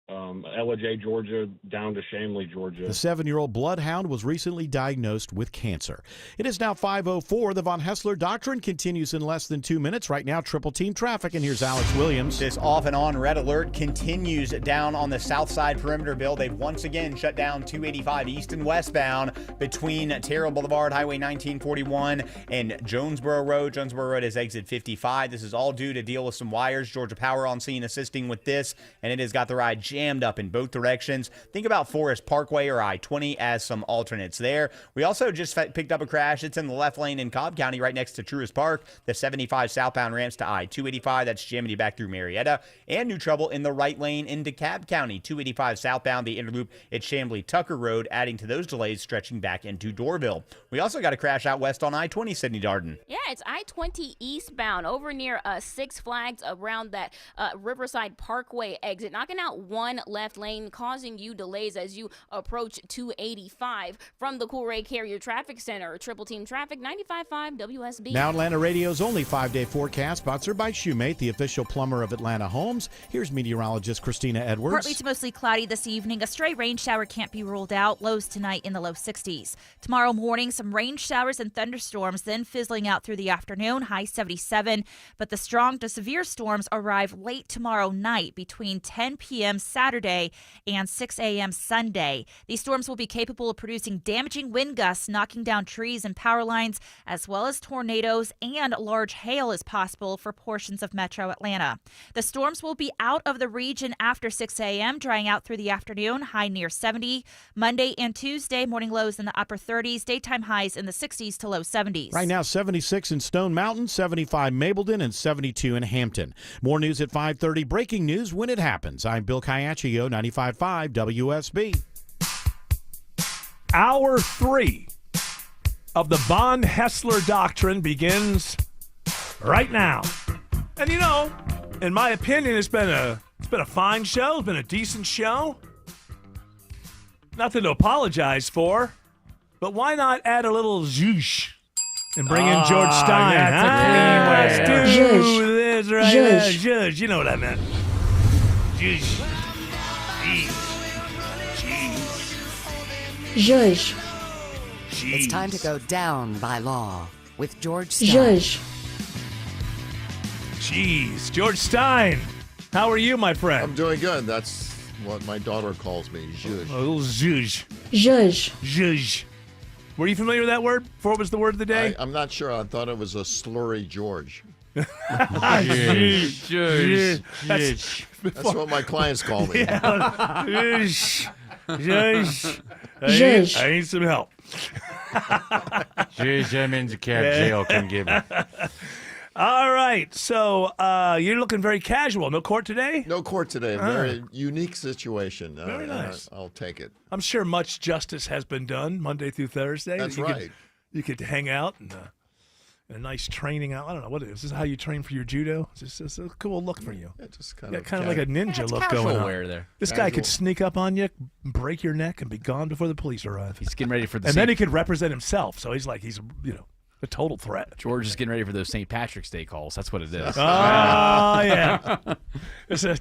Ellijay, Georgia, down to Shamley, Georgia. The 7-year-old bloodhound was recently diagnosed with cancer. It is now 5:04. The Von Hessler Doctrine continues in less than 2 minutes. Right now, triple team traffic, and here's Alex Williams. This off and on red alert continues down on the south side perimeter bill. They've once again shut down 285 east and westbound between Terrell Boulevard, Highway 1941, and Jonesboro Road. Jonesboro Road is exit 55. This is all due to deal with some wires. Georgia Power on scene assisting with this, and it has got the ride jammed up in both directions. Think about Forest Parkway or I-20 as some alternates there. We also just picked up a crash. It's in the left lane in Cobb County right next to Truist Park. The 75 southbound ramps to I-285. That's jamming you back through Marietta. And new trouble in the right lane in DeKalb County. 285 southbound, the interloop at Chamblee Tucker Road, adding to those delays stretching back into Dorville. We also got a crash out west on I-20, Sydney Darden. Yeah, it's I-20 eastbound over near Six Flags around that Riverside Parkway exit, knocking out one left lane, causing you delays as you approach 285 from the Coolray Carrier Traffic Center. Triple team traffic, 95.5 WSB. Now Atlanta Radio's only 5-day forecast, sponsored by Shoemate, the official plumber of Atlanta homes. Here's meteorologist Christina Edwards. Partly to mostly cloudy this evening. A stray rain shower can't be ruled out. Lows tonight in the low 60s. Tomorrow morning, some rain showers and thunderstorms, then fizzling out through the afternoon, high 77. But the strong to severe storms arrive late tomorrow night between 10 p.m. Saturday and 6 a.m. Sunday. These storms will be capable of producing damaging wind gusts, knocking down trees and power lines, as well as tornadoes, and large hail is possible for portions of metro Atlanta. The storms will be out of the region after 6 a.m., drying out through the afternoon, high near 70. Monday and Tuesday, morning lows in the upper 30s, daytime highs in the 60s to low 70s. Right now, 76 in Stone Mountain, 75 Mableton, and 72 in Hampton. More news at 5:30. Breaking news when it happens. I'm Bill Caiaccio, 95.5 WSB. Hour 3 of the Von Hessler Doctrine begins right now. And you know, in my opinion, it's been a fine show. It's been a decent show. Nothing to apologize for. But why not add a little zhoosh and bring in George Stein? That's a clean way. Let's do this right now. Zhoosh. You know what I meant. Zhoosh. Zhuzh. It's time to go down by law with George Stein. Zhuzh. Jeez. George Stein, how are you, my friend? I'm doing good. That's what my daughter calls me, zhuzh. A little zhuzh. Zhuzh. Zhuzh. Were you familiar with that word before it was the word of the day? I'm not sure. I thought it was a slurry George. George. That's what my clients call me. George. I need some help. George, I'm in the jail. Come get me. All right. So you're looking very casual. No court today? No court today. A very unique situation. Very nice. I'll take it. I'm sure much justice has been done Monday through Thursday. That's right. You could hang out and a nice training out. I don't know what it is. This is how you train for your judo. It's just a cool look for you. Yeah, just kind of like a ninja look going on. Wear there. This guy could sneak up on you, break your neck, and be gone before the police arrive. He's getting ready for the and then he could represent himself. So he's a total threat. George is getting ready for those St. Patrick's Day calls. That's what it is. Oh, yeah.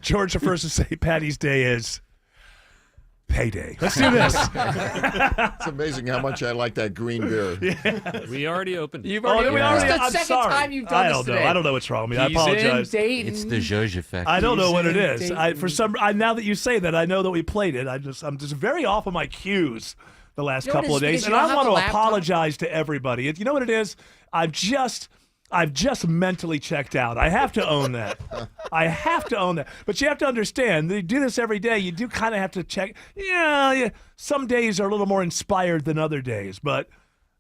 George refers to St. Patty's Day as payday. Let's do this. It's amazing how much I like that green beer. Yeah. We already opened it. You've already I'm I'm sorry. time you've done this today. I don't know what's wrong with me. I He's apologize. in Dayton. It's the George effect. I don't know what it He's is. in Now that you say that, I know that we played it. I'm just very off of my cues the last couple of days, and I want to apologize to everybody. You know what it is? I've just mentally checked out. I have to own that. But you have to understand, they do this every day. You do kind of have to check. Yeah, some days are a little more inspired than other days, but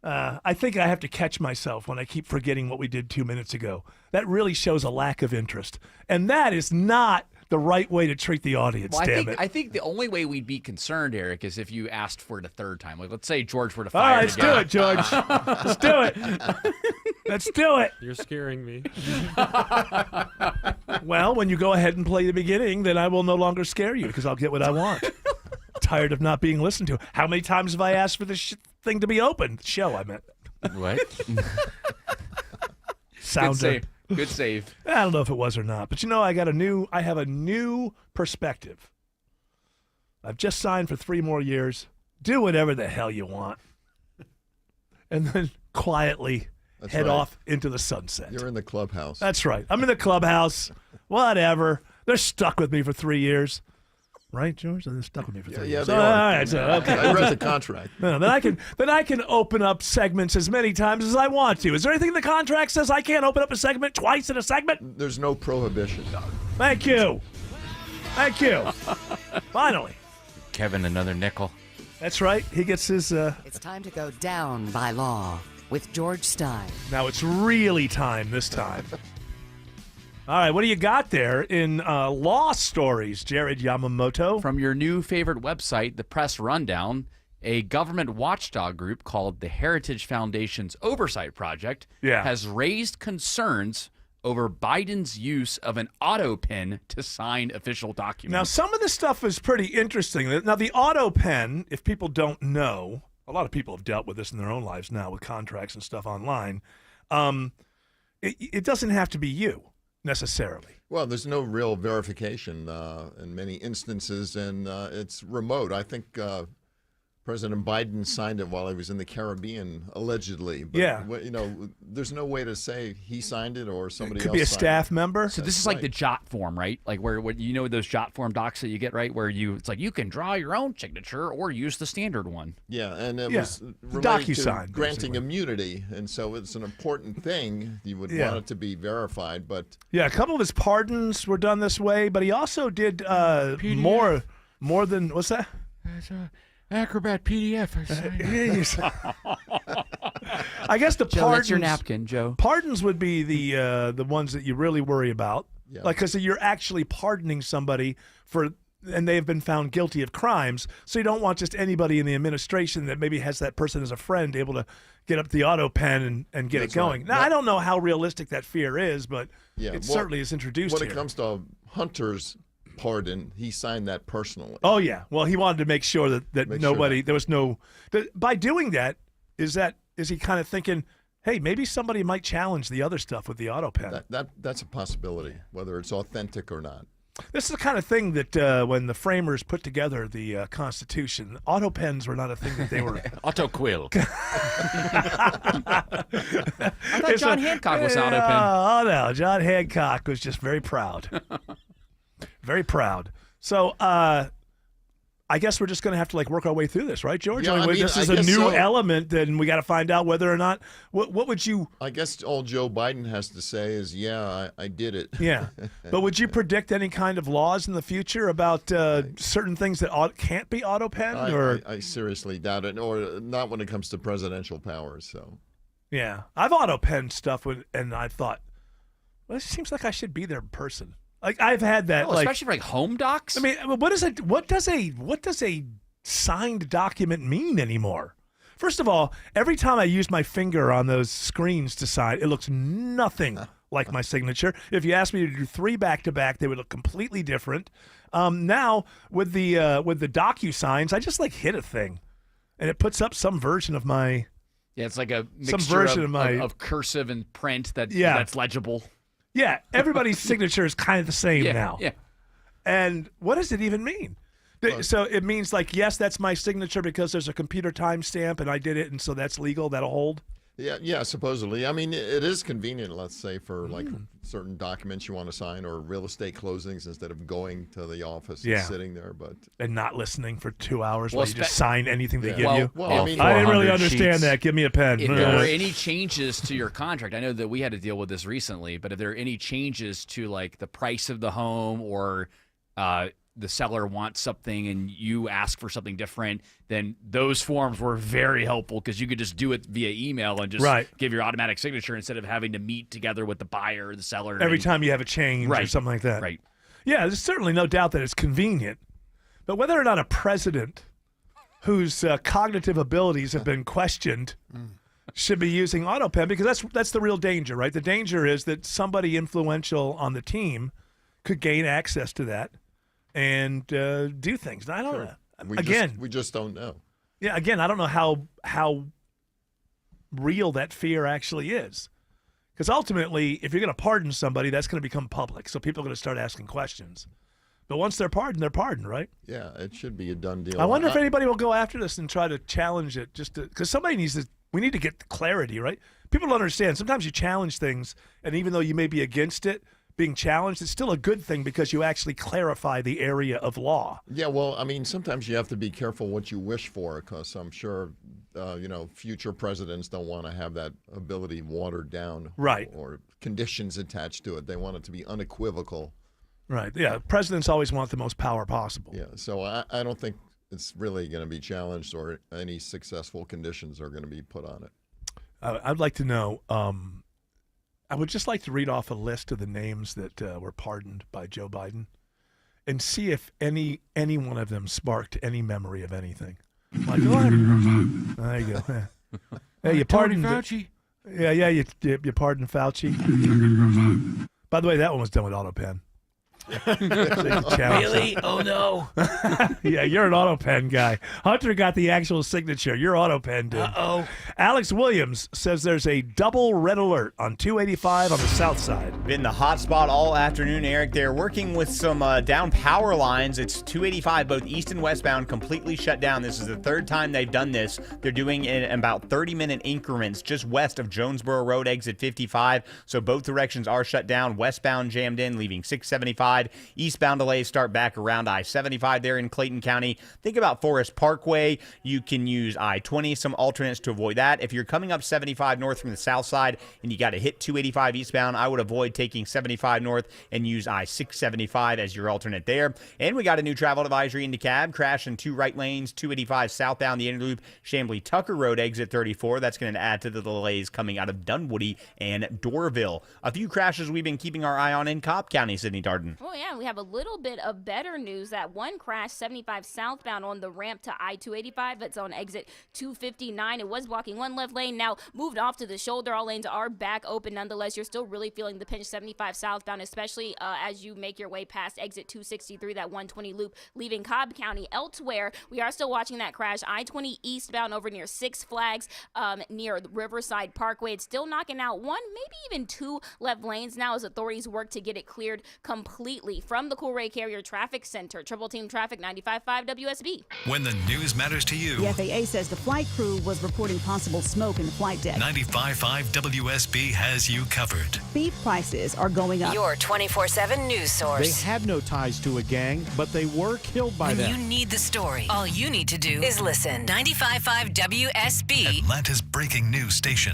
I think I have to catch myself when I keep forgetting what we did 2 minutes ago. That really shows a lack of interest, and that is not the right way to treat the audience. Well, it. I think the only way we'd be concerned, Eric, is if you asked for it a third time. Like, let's say George were to fire. All right, let's do it, George. Let's do it. Let's do it. You're scaring me. Well, when you go ahead and play the beginning, then I will no longer scare you because I'll get what I want. Tired of not being listened to. How many times have I asked for this thing to be open? Show, I meant. What? Sounder. Good save. I don't know if it was or not, but I have a new perspective. I've just signed for 3 more years. Do whatever the hell you want. And then quietly head off into the sunset. You're in the clubhouse. That's right. I'm in the clubhouse. Whatever. They're stuck with me for 3 years. Right, George? They're stuck with me for 3 years. They are. All right, so, okay. I read the contract. No, then I can open up segments as many times as I want to. Is there anything in the contract says I can't open up a segment twice in a segment? There's no prohibition. Thank you. Finally. Kevin, another nickel. That's right. He gets his... It's time to go down by law with George Stein. Now it's really time this time. All right, what do you got there in law stories, Jared Yamamoto? From your new favorite website, the Press Rundown, a government watchdog group called the Heritage Foundation's Oversight Project has raised concerns over Biden's use of an auto pen to sign official documents. Now, some of this stuff is pretty interesting. Now, the auto pen, if people don't know, a lot of people have dealt with this in their own lives now with contracts and stuff online. It doesn't have to be you necessarily. Well, there's no real verification in many instances, and it's remote. I think President Biden signed it while he was in the Caribbean, allegedly. But, there's no way to say he signed it or somebody else. It could be a staff member. So this is like the JOT form, right? Like where those JOT form docs that you get, right? Where it's like you can draw your own signature or use the standard one. Yeah, and it was related DocuSign, to granting immunity, and so it's an important thing. You would want it to be verified, but a couple of his pardons were done this way, but he also did more than what's that? Acrobat PDF. I guess the Joe, pardons. That's your napkin, Joe. Pardons would be the ones that you really worry about, like because you're actually pardoning somebody and they have been found guilty of crimes. So you don't want just anybody in the administration that maybe has that person as a friend able to get up the auto pen and get it going. Right. Now I don't know how realistic that fear is, but it certainly is introduced. When here. it comes to Hunter's pardon, he signed that personally. Oh yeah, well he wanted to make sure that nobody there was no. By doing that, is he kind of thinking, hey, maybe somebody might challenge the other stuff with the auto pen? That's a possibility, whether it's authentic or not. This is the kind of thing that when the framers put together the Constitution, auto pens were not a thing that they were. Auto quill. I thought John Hancock was auto pen. Oh no, John Hancock was just very proud. Very proud. So I guess we're just going to have to work our way through this, right, George? Yeah, This is a new element, then we got to find out whether or not. What would you? I guess all Joe Biden has to say is, "Yeah, I did it." Yeah, but would you predict any kind of laws in the future about certain things that can't be auto-penned? Or I seriously doubt it, or not when it comes to presidential powers. So, yeah, I've auto-penned stuff and I thought, well, it seems like I should be there in person. I've had that, especially for home docs. I mean, what is it? What does a signed document mean anymore? First of all, every time I use my finger on those screens to sign, it looks nothing like my signature. If you asked me to do 3 back-to-back, they would look completely different. Now with the DocuSigns, I just hit a thing, and it puts up some version of my. Yeah, it's like a some mixture version of cursive and print that's legible. Yeah, everybody's signature is kind of the same now. Yeah. And what does it even mean? So it means yes, that's my signature because there's a computer timestamp and I did it, and so that's legal. That'll hold. Yeah, supposedly. I mean, it is convenient, let's say, for certain documents you want to sign or real estate closings instead of going to the office and sitting there, and not listening for 2 hours while you just sign anything they give you. Well, I didn't really understand that. Give me a pen. If there were any changes to your contract, I know that we had to deal with this recently, but if there are any changes to the price of the home or the seller wants something and you ask for something different, then those forms were very helpful because you could just do it via email and just give your automatic signature instead of having to meet together with the buyer or the seller. Every time you have a change or something like that. Right. Yeah, there's certainly no doubt that it's convenient. But whether or not a president whose cognitive abilities have been questioned should be using AutoPen, because that's the real danger, right? The danger is that somebody influential on the team could gain access to that and do things. Now, I don't know. We just don't know. Yeah, again, I don't know how real that fear actually is. Because ultimately, if you're going to pardon somebody, that's going to become public. So people are going to start asking questions. But once they're pardoned, right? Yeah, it should be a done deal. I wonder if anybody will go after this and try to challenge it, because somebody needs to. We need to get clarity, right? People don't understand. Sometimes you challenge things, and even though you may be against it, being challenged, it's still a good thing because you actually clarify the area of law. Yeah, well, I mean, sometimes you have to be careful what you wish for, because I'm sure, future presidents don't want to have that ability watered down, right? Or conditions attached to it. They want it to be unequivocal. Right. Yeah. Presidents always want the most power possible. Yeah. So I don't think it's really going to be challenged, or any successful conditions are going to be put on it. I'd like to know. I would just like to read off a list of the names that were pardoned by Joe Biden, and see if any one of them sparked any memory of anything. Like, there you go. Hey, you pardoned Fauci. Yeah, you pardoned Fauci. By the way, that one was done with AutoPen. Really? Oh no. Yeah, you're an AutoPen guy. Hunter got the actual signature. You're AutoPen, dude. Uh-oh. Alex Williams says there's a double red alert on 285 on the south side. Been the hot spot all afternoon, Eric. They're working with some down power lines. It's 285, both east and westbound, completely shut down. This is the third time they've done this. They're doing it in about 30-minute increments just west of Jonesboro Road, exit 55. So both directions are shut down. Westbound jammed in, leaving 675. Eastbound delays start back around I-75 there in Clayton County. Think about Forest Parkway. You can use I-20, some alternates to avoid that. If you're coming up 75 north from the south side and you got to hit 285 eastbound, I would avoid taking 75 north and use I-675 as your alternate there. And we got a new travel advisory in DeKalb. Crash in 2 right lanes, 285 southbound, the inner loop, Chamblee-Tucker Road, exit 34. That's going to add to the delays coming out of Dunwoody and Dorville. A few crashes we've been keeping our eye on in Cobb County, Sydney Darden. Oh, yeah, we have a little bit of better news. That one crash 75 southbound on the ramp to I-285. It's on exit 259. It was blocking one left lane, now moved off to the shoulder. All lanes are back open nonetheless. You're still really feeling the pinch 75 southbound, especially as you make your way past exit 263, that 120 loop leaving Cobb County. Elsewhere, we are still watching that crash. I-20 eastbound over near Six Flags, near Riverside Parkway. It's still knocking out one, maybe even two left lanes now as authorities work to get it cleared completely. completely from the Coolray Carrier Traffic Center. Triple Team Traffic, 95.5 WSB. When the news matters to you. The FAA says the flight crew was reporting possible smoke in the flight deck. 95.5 WSB has you covered. Beef prices are going up. Your 24/7 news source. They had no ties to a gang, but they were killed by them. When you need the story, all you need to do is listen. 95.5 WSB. Atlanta's breaking news station.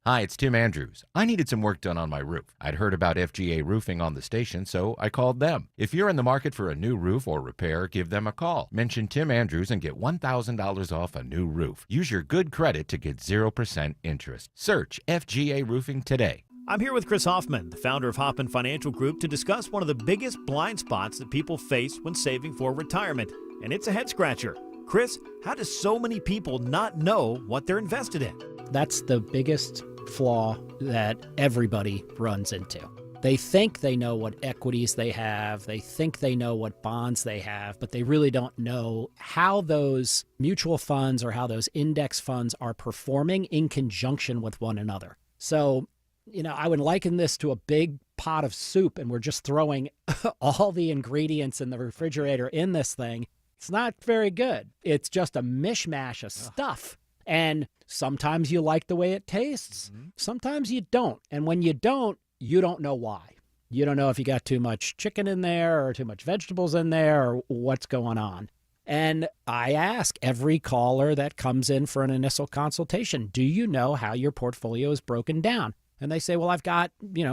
Hi, it's Tim Andrews. I needed some work done on my roof. I'd heard about FGA Roofing on the station, so I called them. If you're in the market for a new roof or repair, give them a call. Mention Tim Andrews and get $1,000 off a new roof. Use your good credit to get 0% interest. Search FGA Roofing today. I'm here with Chris Hoffman, the founder of Hoffman Financial Group, to discuss one of the biggest blind spots that people face when saving for retirement, and it's a head scratcher. Chris, how do so many people not know what they're invested in? That's the biggest flaw that everybody runs into. They think they know what equities they have, they think they know what bonds they have, but they really don't know how those mutual funds or how those index funds are performing in conjunction with one another. So, I would liken this to a big pot of soup, and we're just throwing all the ingredients in the refrigerator in this thing. It's not very good. It's just a mishmash of stuff. And sometimes you like the way it tastes. Sometimes you don't. And when you don't know why. You don't know if you got too much chicken in there or too much vegetables in there or what's going on. And I ask every caller that comes in for an initial consultation, do you know how your portfolio is broken down? And they say, well, I've got,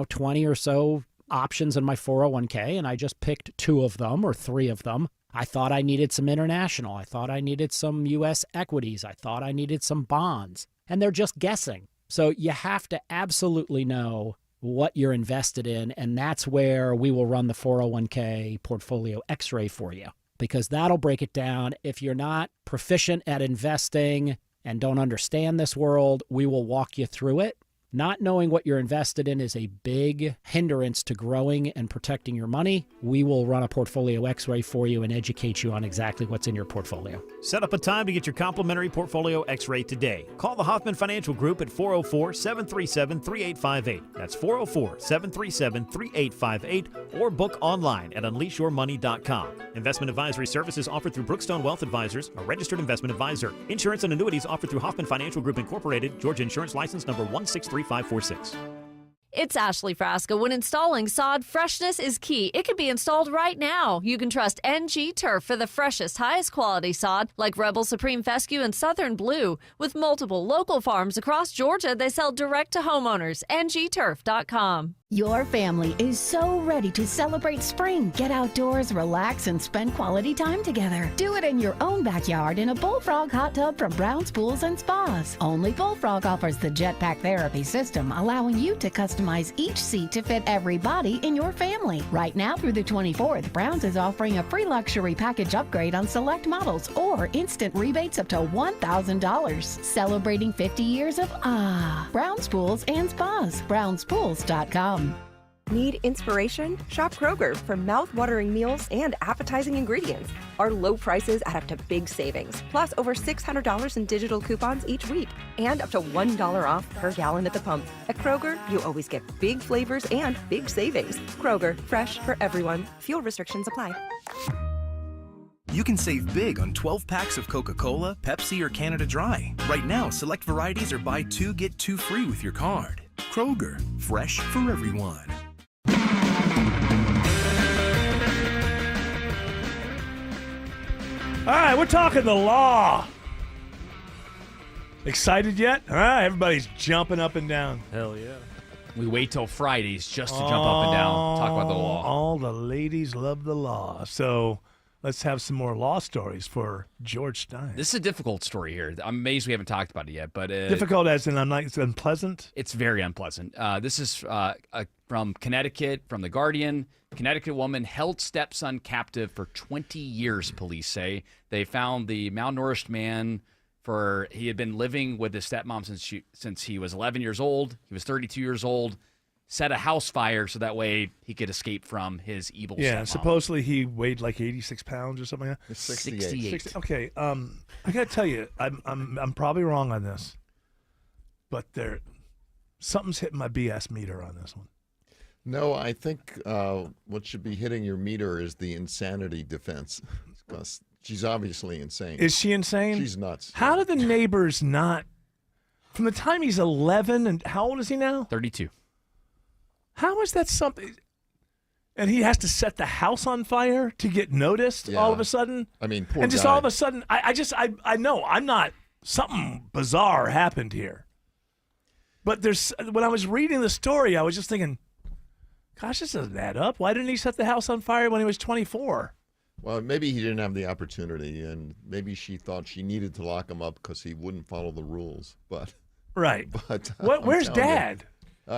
20 or so options in my 401k, and I just picked 2 of them or 3 of them. I thought I needed some international. I thought I needed some U.S. equities. I thought I needed some bonds. And they're just guessing. So you have to absolutely know what you're invested in, and that's where we will run the 401k portfolio x-ray for you, because that'll break it down. If you're not proficient at investing and don't understand this world, we will walk you through it. Not knowing what you're invested in is a big hindrance to growing and protecting your money. We will run a portfolio x-ray for you and educate you on exactly what's in your portfolio. Set up a time to get your complimentary portfolio x-ray today. Call the Hoffman Financial Group at 404-737-3858. That's 404-737-3858, or book online at unleashyourmoney.com. Investment advisory services offered through Brookstone Wealth Advisors, a registered investment advisor. Insurance and annuities offered through Hoffman Financial Group Incorporated, Georgia Insurance License number 163546. It's Ashley Frasca. When installing sod, freshness is key. It can be installed right now. You can trust NG Turf for the freshest, highest quality sod, like Rebel Supreme Fescue and Southern Blue. With multiple local farms across Georgia, they sell direct to homeowners. ngturf.com. Your family is so ready to celebrate spring. Get outdoors, relax, and spend quality time together. Do it in your own backyard in a Bullfrog hot tub from Brown's Pools and Spas. Only Bullfrog offers the Jetpack Therapy system, allowing you to customize each seat to fit every body in your family. Right now through the 24th, Brown's is offering a free luxury package upgrade on select models or instant rebates up to $1,000. Celebrating 50 years of Brown's Pools and Spas. BrownsPools.com. Need inspiration? Shop Kroger for mouth-watering meals and appetizing ingredients. Our low prices add up to big savings, plus over $600 in digital coupons each week, and up to $1 off per gallon at the pump. At Kroger, you always get big flavors and big savings. Kroger, fresh for everyone. Fuel restrictions apply. You can save big on 12 packs of Coca-Cola, Pepsi, or Canada Dry. Right now, select varieties are buy 2, get 2 free with your card. Kroger, fresh for everyone. All right, we're talking the law. Excited yet? All right, everybody's jumping up and down. Hell yeah. We wait till Fridays just to jump up and down, talk about the law. All the ladies love the law. So let's have some more law stories for George Stein. This is a difficult story here. I'm amazed we haven't talked about it yet. But difficult as in it's unpleasant? It's very unpleasant. This is from Connecticut, from The Guardian. Connecticut woman held stepson captive for 20 years, police say. They found the malnourished man he had been living with his stepmom since he was 11 years old. He was 32 years old. Set a house fire so that way he could escape from his evil stepmom. Yeah, supposedly he weighed like 86 pounds or something like that. 68. Okay, I got to tell you, I'm probably wrong on this, but something's hitting my BS meter on this one. No, I think what should be hitting your meter is the insanity defense. Because she's obviously insane. Is she insane? She's nuts. How did the neighbors not, from the time he's 11, and how old is he now? 32. How is that something? And he has to set the house on fire to get noticed all of a sudden? I mean, poor And just guy. all of a sudden, I know I'm not, something bizarre happened here. But when I was reading the story, I was just thinking, gosh, this doesn't add up. Why didn't he set the house on fire when he was 24? Well, maybe he didn't have the opportunity, and maybe she thought she needed to lock him up because he wouldn't follow the rules. But right. But Where's Dad?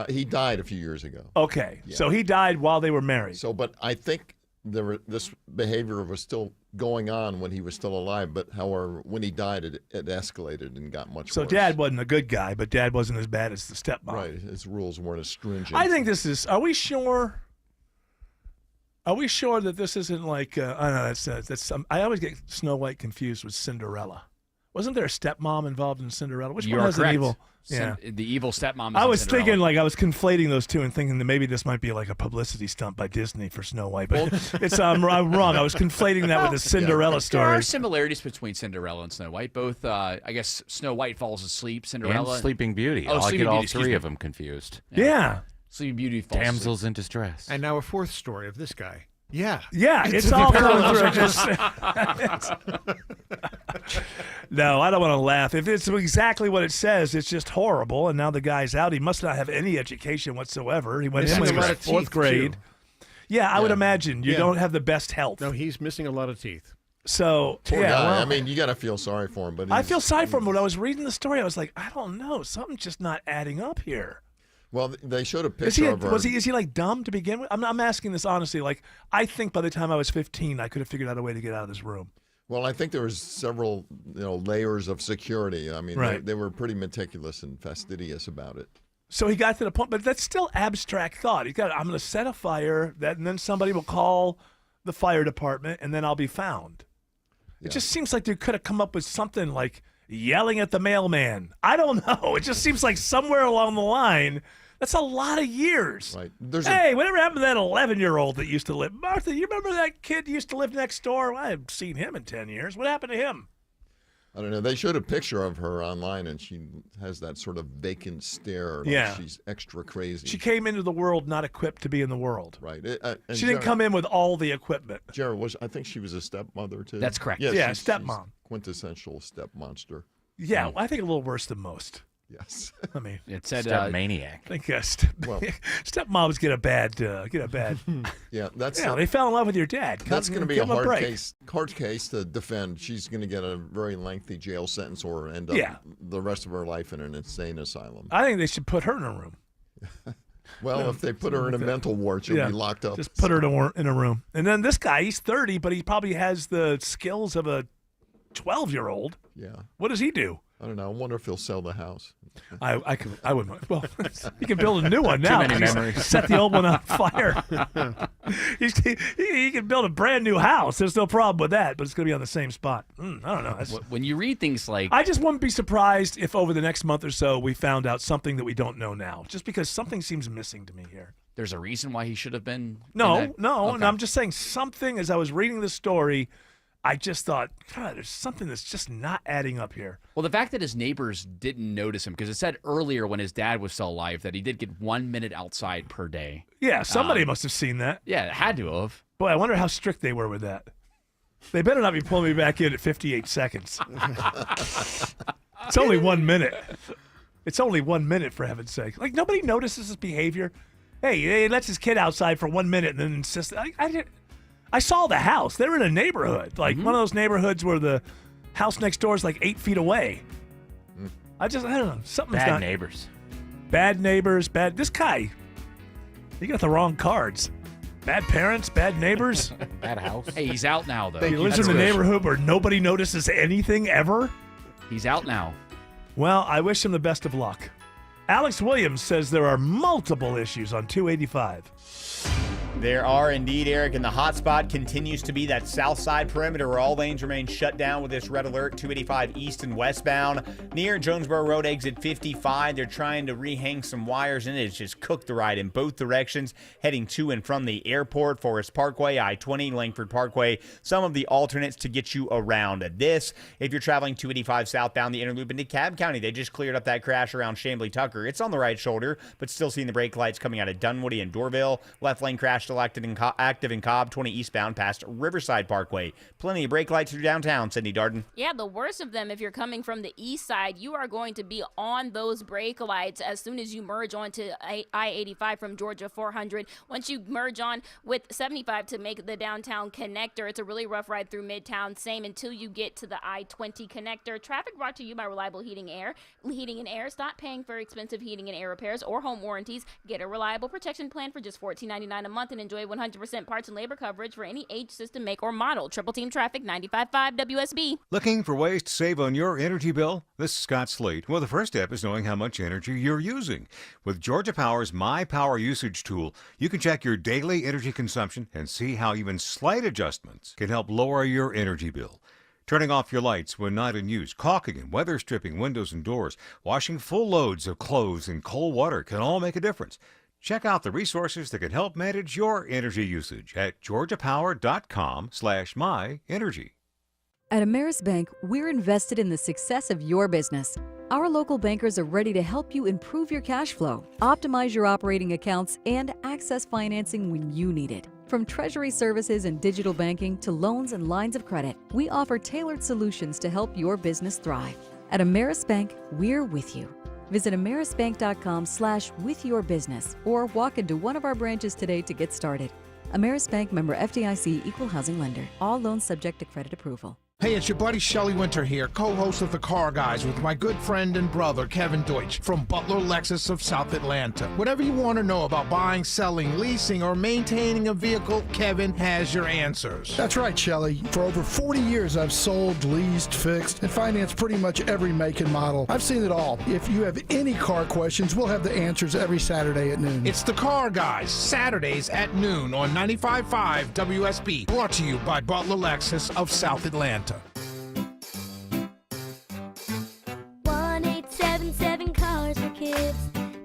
He died a few years ago. Okay, Yeah. so he died while they were married. So, but I think this behavior was still going on when he was still alive. But however, when he died, it escalated and got much So worse. Dad wasn't a good guy, but Dad wasn't as bad as the stepmom. Right, his rules weren't as stringent. I think this is. Are we sure? Are we sure that this isn't like? I don't know. That's. I always get Snow White confused with Cinderella. Wasn't there a stepmom involved in Cinderella? Which You one are has an correct. evil? Yeah. The evil stepmom. Is I in was Cinderella. thinking, like, I was conflating those two and thinking that maybe this might be like a publicity stunt by Disney for Snow White. But it's I'm wrong. I was conflating that with the Cinderella There story. are similarities between Cinderella and Snow White. Both, I guess, Snow White falls asleep. Cinderella And Sleeping Beauty. Oh, I Sleeping get all Beauty, excuse three me. of them confused. Yeah. Sleeping Beauty falls Damsels asleep. in distress. And now a fourth story of this guy. Yeah. Yeah, it's all coming through. No, I don't want to laugh. If it's exactly what it says, it's just horrible. And now the guy's out. He must not have any education whatsoever. He went in when he was fourth grade. Yeah, I would imagine you don't have the best health. No, he's missing a lot of teeth. So, Poor yeah, guy. well, I mean, you got to feel sorry for him. But I feel sorry for him. When I was reading the story, I was like, I don't know. Something's just not adding up here. Well, they showed a Is picture he, of her. is he like dumb to begin with? I'm asking this honestly. Like, I think by the time I was 15, I could have figured out a way to get out of this room. Well, I think there was several, layers of security. I mean, Right. they were pretty meticulous and fastidious about it. So he got to the point, but that's still abstract thought. He got, I'm going to set a fire, and then somebody will call the fire department, and then I'll be found. It just seems like they could have come up with something like yelling at the mailman. I don't know. It just seems like somewhere along the line. That's a lot of years. Right. Hey, whatever happened to that 11-year-old that used to live? Martha, you remember that kid used to live next door? I haven't seen him in 10 years. What happened to him? I don't know. They showed a picture of her online, and she has that sort of vacant stare. Like Yeah. she's extra crazy. She came into the world not equipped to be in the world. Right. And She didn't come in with all the equipment. Jared I think she was a stepmother too. That's correct. Yeah, Yeah, she's stepmom. Quintessential step monster. Yeah, I think a little worse than most. Yes. I mean, It said Step-maniac. I think stepmoms get a bad. Yeah, that's they fell in love with your dad. That's going to be Give a 'em a hard break. case to defend. She's going to get a very lengthy jail sentence or end up Yeah. the rest of her life in an insane asylum. I think they should put her in a room. Well, if they put her in a mental ward, she'll be locked up. Just put her in a room. And then this guy, he's 30, but he probably has the skills of a 12-year-old. Yeah. What does he do? I don't know. I wonder if he'll sell the house. I wouldn't. Well, he can build a new one now. many He's memories. Set the old one on fire. he can build a brand new house. There's no problem with that, but it's going to be on the same spot. I don't know. When you read things like, I just wouldn't be surprised if over the next month or so we found out something that we don't know now, just because something seems missing to me here. there's a reason why he should have been. No, in that? and Okay. I'm just saying something. As I was reading the story, I just thought, God, there's something that's just not adding up here. Well, the fact that his neighbors didn't notice him, because it said earlier when his dad was still alive that he did get 1 minute outside per day. Yeah, somebody must have seen that. Yeah, it had to have. Boy, I wonder how strict they were with that. They better not be pulling me back in at 58 seconds. It's only 1 minute. It's only 1 minute, for heaven's sake. Like, nobody notices his behavior. Hey, he lets his kid outside for 1 minute and then insists. I saw the house. They're in a neighborhood. Like, one of those neighborhoods where the house next door is like 8 feet away. I don't know. Something's Bad not. neighbors. Bad neighbors. This guy, he got the wrong cards. Bad parents, bad neighbors. Bad house. Hey, he's out now, though. He lives in a neighborhood where nobody notices anything ever. He's out now. Well, I wish him the best of luck. Alex Williams says there are multiple issues on 285. There are indeed, Eric, and the hotspot continues to be that south side perimeter where all lanes remain shut down with this red alert, 285 east and westbound. Near Jonesboro Road, exit 55, they're trying to rehang some wires, and it's just cooked the ride in both directions, heading to and from the airport, Forest Parkway, I-20, Langford Parkway, some of the alternates to get you around this. If you're traveling 285 southbound, the inner loop into Cobb County, they just cleared up that crash around Chamblee-Tucker. It's on the right shoulder, but still seeing the brake lights coming out of Dunwoody and Dorville. Left lane crash still active in Cobb, 20 eastbound past Riverside Parkway. Plenty of brake lights through downtown, Cindy Darden. Yeah, the worst of them, if you're coming from the east side, you are going to be on those brake lights as soon as you merge onto I-85 from Georgia 400. Once you merge on with 75 to make the downtown connector, it's a really rough ride through Midtown. Same until you get to the I-20 connector. Traffic brought to you by Reliable Heating and Air. Stop paying for expensive heating and air repairs or home warranties. Get a reliable protection plan for just $14.99 a month and enjoy 100% parts and labor coverage for any age, system, make, or model. Triple Team Traffic, 95.5 WSB. Looking for ways to save on your energy bill? This is Scott Slade. Well, the first step is knowing how much energy you're using. With Georgia Power's My Power Usage tool, you can check your daily energy consumption and see how even slight adjustments can help lower your energy bill. Turning off your lights when not in use, caulking and weather stripping windows and doors, washing full loads of clothes in cold water can all make a difference. Check out the resources that can help manage your energy usage at georgiapower.com/myenergy. At Ameris Bank, we're invested in the success of your business. Our local bankers are ready to help you improve your cash flow, optimize your operating accounts, and access financing when you need it. From treasury services and digital banking to loans and lines of credit, we offer tailored solutions to help your business thrive. At Ameris Bank, we're with you. Visit amerisbank.com/withyourbusiness or walk into one of our branches today to get started. Ameris Bank, member FDIC, equal housing lender. All loans subject to credit approval. Hey, it's your buddy Shelley Winter here, co-host of The Car Guys with my good friend and brother, Kevin Deutsch, from Butler Lexus of South Atlanta. Whatever you want to know about buying, selling, leasing, or maintaining a vehicle, Kevin has your answers. That's right, Shelley. For over 40 years, I've sold, leased, fixed, and financed pretty much every make and model. I've seen it all. If you have any car questions, we'll have the answers every Saturday at noon. It's The Car Guys, Saturdays at noon on 95.5 WSB, brought to you by Butler Lexus of South Atlanta. 1-877 Cars for Kids.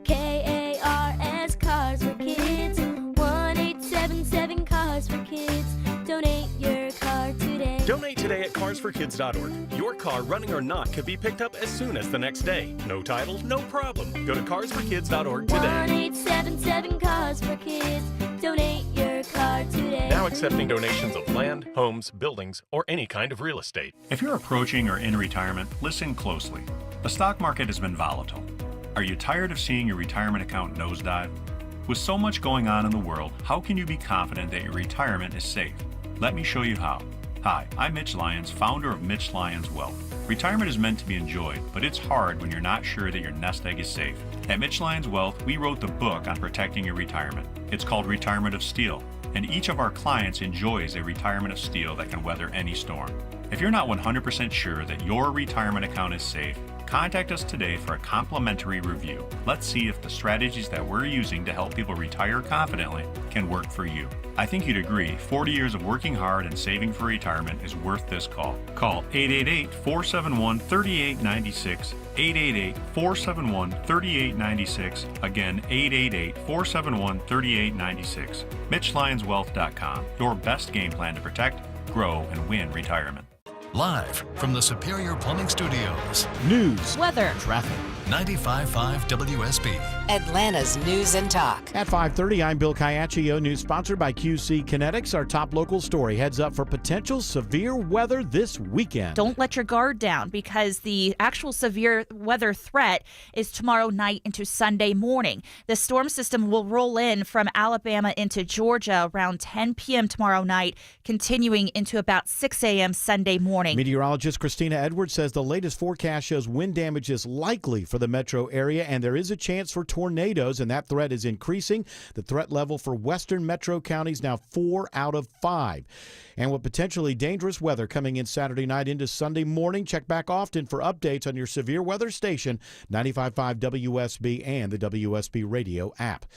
KARS Cars for Kids. 1-877 Cars for Kids. Donate your car today. Donate today at carsforkids.org. Your car, running or not, could be picked up as soon as the next day. No title, no problem. Go to carsforkids.org today. 1-877 Cars for Kids. Donate your car today. Now accepting donations of land, homes, buildings, or any kind of real estate. If you're approaching or in retirement, listen closely. The stock market has been volatile. Are you tired of seeing your retirement account nosedive? With so much going on in the world, how can you be confident that your retirement is safe? Let me show you how. Hi, I'm Mitch Lyons, founder of Mitch Lyons Wealth. Retirement is meant to be enjoyed, but it's hard when you're not sure that your nest egg is safe. At Mitch Lyons Wealth, we wrote the book on protecting your retirement. It's called Retirement of Steel, and each of our clients enjoys a retirement of steel that can weather any storm. If you're not 100% sure that your retirement account is safe, contact us today for a complimentary review. Let's see if the strategies that we're using to help people retire confidently can work for you. I think you'd agree 40 years of working hard and saving for retirement is worth this call. Call 888-471-3896, 888-471-3896, again 888-471-3896. MitchLyonsWealth.com, your best game plan to protect, grow, and win retirement. Live from the Superior Plumbing Studios. News, weather, traffic. 95.5 WSB. Atlanta's News and Talk. At 5:30, I'm Bill Caiaccio. News sponsored by QC Kinetics. Our top local story heads up for potential severe weather this weekend. Don't let your guard down because the actual severe weather threat is tomorrow night into Sunday morning. The storm system will roll in from Alabama into Georgia around 10 p.m. tomorrow night, continuing into about 6 a.m. Sunday morning. Meteorologist Christina Edwards says the latest forecast shows wind damage is likely for the metro area, and there is a chance for tornadoes, and that threat is increasing. The threat level for western metro counties now 4 out of 5. And with potentially dangerous weather coming in Saturday night into Sunday morning, check back often for updates on your severe weather station, 95.5 WSB and the WSB radio app.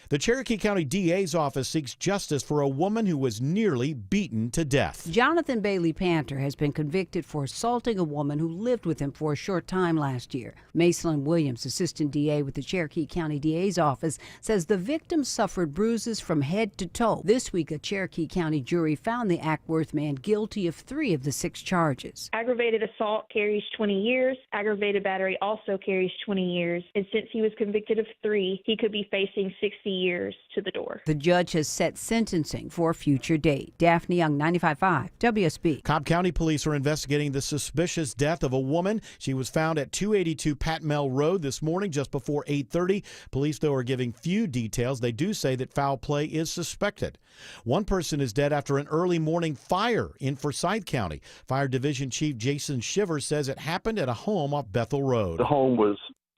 The Cherokee County DA's office seeks justice for a woman who was nearly beaten to death. Jonathan Bailey Panter has been convicted for assaulting a woman who lived with him for a short time last year. Macelyn Williams, assistant DA with the Cherokee County DA's office, says the victim suffered bruises from head to toe. This week, a Cherokee County jury found the Ackworth man guilty of 3 of the 6 charges. Aggravated assault carries 20 years. Aggravated battery also carries 20 years. And since he was convicted of 3, he could be facing 60 years to the door. The judge has set sentencing for a future date. Daphne Young, 95.5 WSB. Cobb County police are investigating the suspicious death of a woman. She was found at 282 Patmel Road this morning just before 8:30. Police, though, are giving few details. They do say that foul play is suspected. One person is dead after an early morning fire in Forsyth County. Fire Division Chief Jason Shiver says it happened at a home off Bethel Road. The home was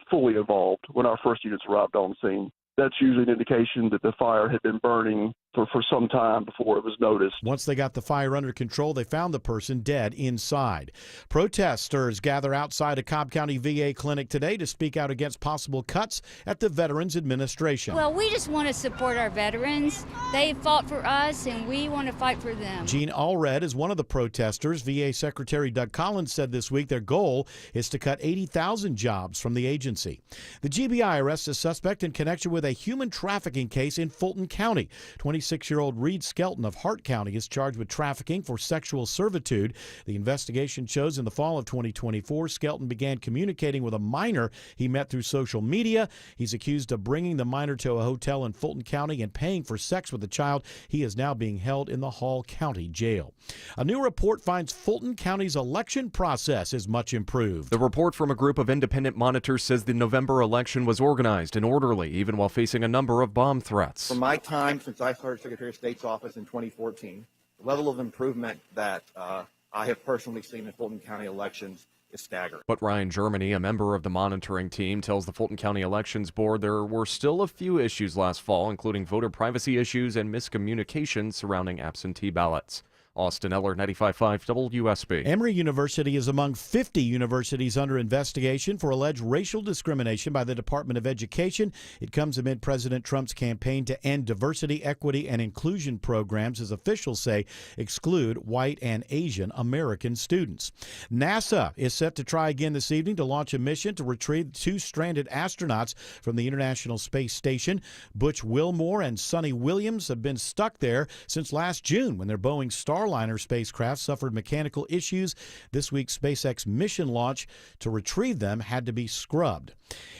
fully involved when our first units arrived on scene. That's usually an indication that the fire had been burning for some time before it was noticed. Once they got the fire under control, they found the person dead inside. Protesters gather outside a Cobb County VA clinic today to speak out against possible cuts at the Veterans Administration. Well, we just want to support our veterans. They fought for us, and we want to fight for them. Gene Allred is one of the protesters. VA Secretary Doug Collins said this week their goal is to cut 80,000 jobs from the agency. The GBI arrests a suspect in connection with a human trafficking case in Fulton County. 26-year-old Reed Skelton of Hart County is charged with trafficking for sexual servitude. The investigation shows in the fall of 2024, Skelton began communicating with a minor he met through social media. He's accused of bringing the minor to a hotel in Fulton County and paying for sex with the child. He is now being held in the Hall County Jail. A new report finds Fulton County's election process is much improved. The report from a group of independent monitors says the November election was organized and orderly, even while facing a number of bomb threats. From my time since I started Secretary of State's office in 2014, the level of improvement that I have personally seen in Fulton County elections is staggering. But Ryan Germany, a member of the monitoring team, tells the Fulton County Elections Board there were still a few issues last fall, including voter privacy issues and miscommunication surrounding absentee ballots. Austin Eller, 95.5 WSB. Emory University is among 50 universities under investigation for alleged racial discrimination by the Department of Education. It comes amid President Trump's campaign to end diversity, equity, and inclusion programs, as officials say exclude white and Asian American students. NASA is set to try again this evening to launch a mission to retrieve 2 stranded astronauts from the International Space Station. Butch Wilmore and Sonny Williams have been stuck there since last June when their Boeing Starliner spacecraft suffered mechanical issues. This week's SpaceX mission launch to retrieve them had to be scrubbed.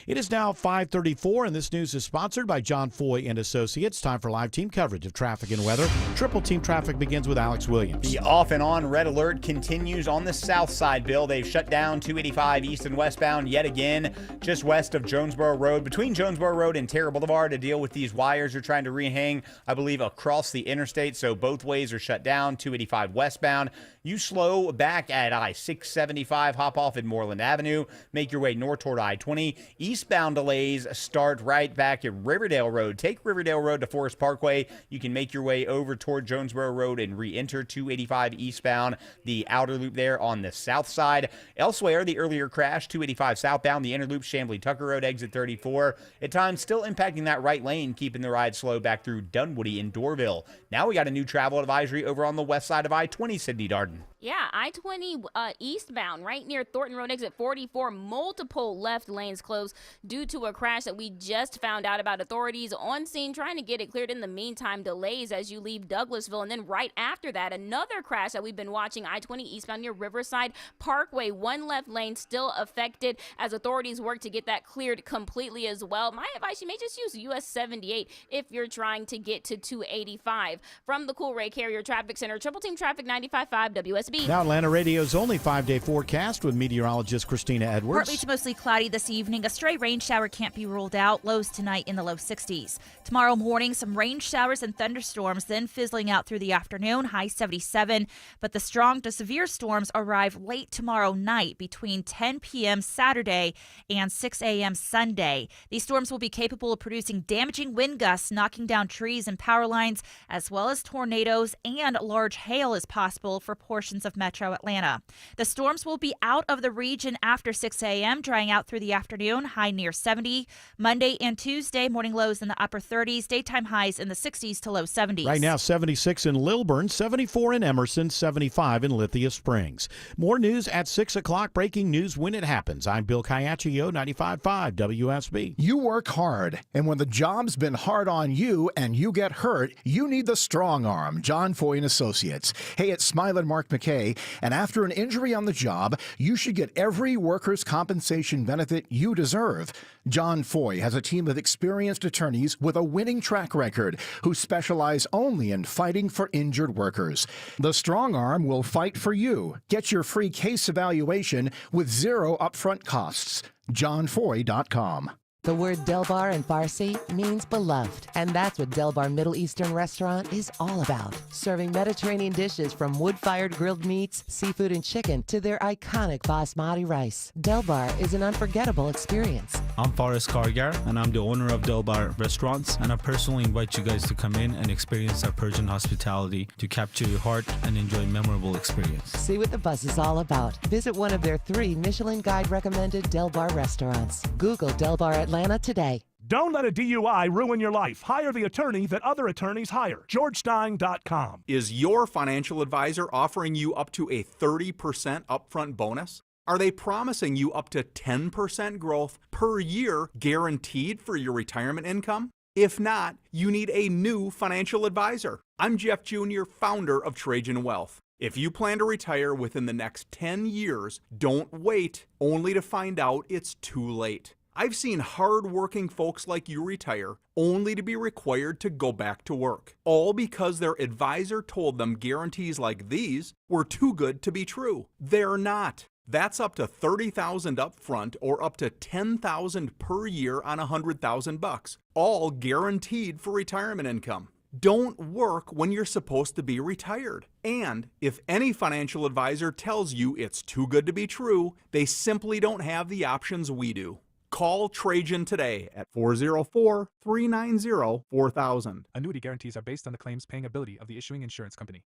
It is now 5:34, and this news is sponsored by John Foy and Associates. Time for live team coverage of traffic and weather. Triple Team Traffic begins with Alex Williams. The off and on red alert continues on the south side, Bill. They've shut down 285 east and westbound yet again, just west of Jonesboro Road, between Jonesboro Road and Terra Boulevard, to deal with these wires they're trying to rehang, I believe, across the interstate. So both ways are shut down. 285 westbound. You slow back at I-675, hop off at Moreland Avenue, make your way north toward I-20. Eastbound delays start right back at Riverdale Road. Take Riverdale Road to Forest Parkway. You can make your way over toward Jonesboro Road and re-enter 285 eastbound, the outer loop there on the south side. Elsewhere, the earlier crash, 285 southbound, the inner loop, Chamblee-Tucker Road, exit 34. At times, still impacting that right lane, keeping the ride slow back through Dunwoody and Dorville. Now we got a new travel advisory over on the west side of I-20, Sydney Darden. Yeah, I-20 eastbound, right near Thornton Road, exit 44. Multiple left lanes closed due to a crash that we just found out about. Authorities on scene trying to get it cleared. In the meantime, delays as you leave Douglasville. And then right after that, another crash that we've been watching, I-20 eastbound near Riverside Parkway. 1 left lane still affected as authorities work to get that cleared completely as well. My advice, you may just use US 78 if you're trying to get to 285. From the Cool-Ray Carrier Traffic Center, Triple Team Traffic 95.5 WSB. Now Atlanta Radio's only 5-day forecast with meteorologist Christina Edwards. Partly to mostly cloudy this evening. A stray rain shower can't be ruled out. Lows tonight in the low 60s. Tomorrow morning, some rain showers and thunderstorms, then fizzling out through the afternoon, high 77. But the strong to severe storms arrive late tomorrow night between 10 p.m. Saturday and 6 a.m. Sunday. These storms will be capable of producing damaging wind gusts, knocking down trees and power lines, as well as tornadoes and large hail is possible for portions of metro Atlanta. The storms will be out of the region after 6 a.m., drying out through the afternoon, high near 70. Monday and Tuesday, morning lows in the upper 30s, daytime highs in the 60s to low 70s. Right now, 76 in Lilburn, 74 in Emerson, 75 in Lithia Springs. More news at 6 o'clock. Breaking news when it happens. I'm Bill Caiaccio, 95.5 WSB. You work hard, and when the job's been hard on you and you get hurt, you need the strong arm, John Foy and Associates. Hey, it's Smile and Mark McKay, and after an injury on the job, you should get every workers' compensation benefit you deserve. John Foy has a team of experienced attorneys with a winning track record who specialize only in fighting for injured workers. The strong arm will fight for you. Get your free case evaluation with zero upfront costs. JohnFoy.com. The word Delbar in Farsi means beloved, and that's what Delbar Middle Eastern Restaurant is all about. Serving Mediterranean dishes from wood-fired grilled meats, seafood, and chicken to their iconic basmati rice. Delbar is an unforgettable experience. I'm Faris Kargar, and I'm the owner of Delbar Restaurants, and I personally invite you guys to come in and experience our Persian hospitality to capture your heart and enjoy a memorable experience. See what the buzz is all about. Visit one of their 3 Michelin Guide-recommended Delbar restaurants. Google Delbar Atlanta today. Don't let a DUI ruin your life. Hire the attorney that other attorneys hire. GeorgeStein.com. Is your financial advisor offering you up to a 30% upfront bonus? Are they promising you up to 10% growth per year guaranteed for your retirement income? If not, you need a new financial advisor. I'm Jeff Jr., founder of Trajan Wealth. If you plan to retire within the next 10 years, don't wait only to find out it's too late. I've seen hard-working folks like you retire only to be required to go back to work, all because their advisor told them guarantees like these were too good to be true. They're not. That's up to $30,000 up front or up to $10,000 per year on $100,000, all guaranteed for retirement income. Don't work when you're supposed to be retired. And if any financial advisor tells you it's too good to be true, they simply don't have the options we do. Call Trajan today at 404-390-4000. Annuity guarantees are based on the claims paying ability of the issuing insurance company.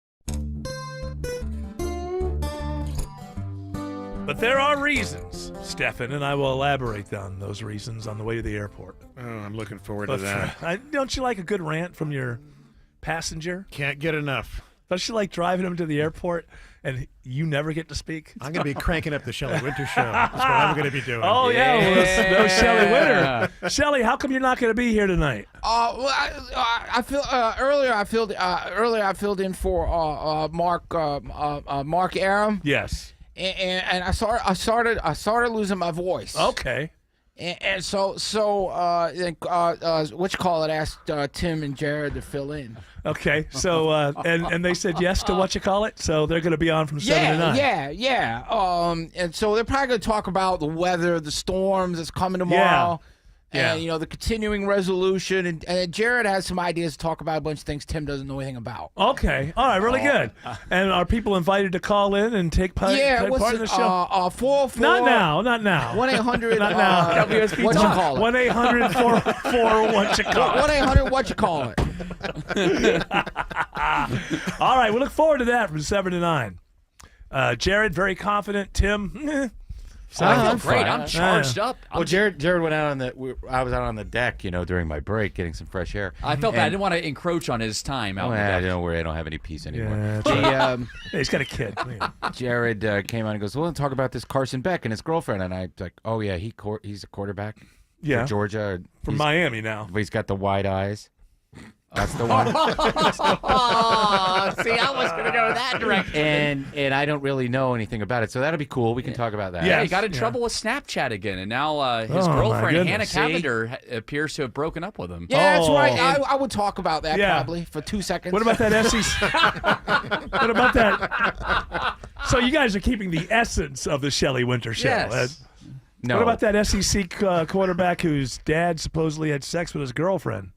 But there are reasons, Stefan, and I will elaborate on those reasons on the way to the airport. Oh, I'm looking forward to that. Don't you like a good rant from your passenger? Can't get enough. Don't you like driving him to the airport and you never get to speak? I'm going to be cranking up the Shelley Winter show. That's what I'm going to be doing. Oh, yeah. Well, no Shelley Winter. Shelley, how come you're not going to be here tonight? Well, I feel earlier. I filled in for Mark Aram. Yes. And I started losing my voice. Okay. And so what you call it? Asked Tim and Jared to fill in. Okay. So and they said yes to what you call it. So they're going to be on from 7 to 9. Yeah. And so they're probably going to talk about the weather, the storms that's coming tomorrow. Yeah. And, the continuing resolution. And Jared has some ideas to talk about a bunch of things Tim doesn't know anything about. Okay. All right. Really good. And are people invited to call in and take part, in the show? 404. Not now. 1-800. Not now. WSB what you call it? 1-800-444 what you call it. 1-800 what you call it. All right. We look forward to that from 7 to 9. Jared, very confident. Tim, I feel great. I'm charged up. Well, Jared went out on I was out on the deck, during my break, getting some fresh air. I felt bad. I didn't want to encroach on his time out on the deck. I don't worry. I don't have any peace anymore. Yeah, he's got a kid. Jared came on and goes, "Well, let's talk about this Carson Beck and his girlfriend." And I was like, "Oh yeah, he's a quarterback. Yeah, for Georgia, from Miami now. But he's got the wide eyes." That's the one. See, I was going to go that direction. And I don't really know anything about it, so that'll be cool. We can talk about that. Yeah, he got in trouble with Snapchat again, and now his girlfriend, Hannah Cavender, appears to have broken up with him. Yeah, that's right. I would talk about that probably for 2 seconds. What about that SEC? What about that? So you guys are keeping the essence of the Shelley Winter show. Yes. No. What about that SEC quarterback whose dad supposedly had sex with his girlfriend?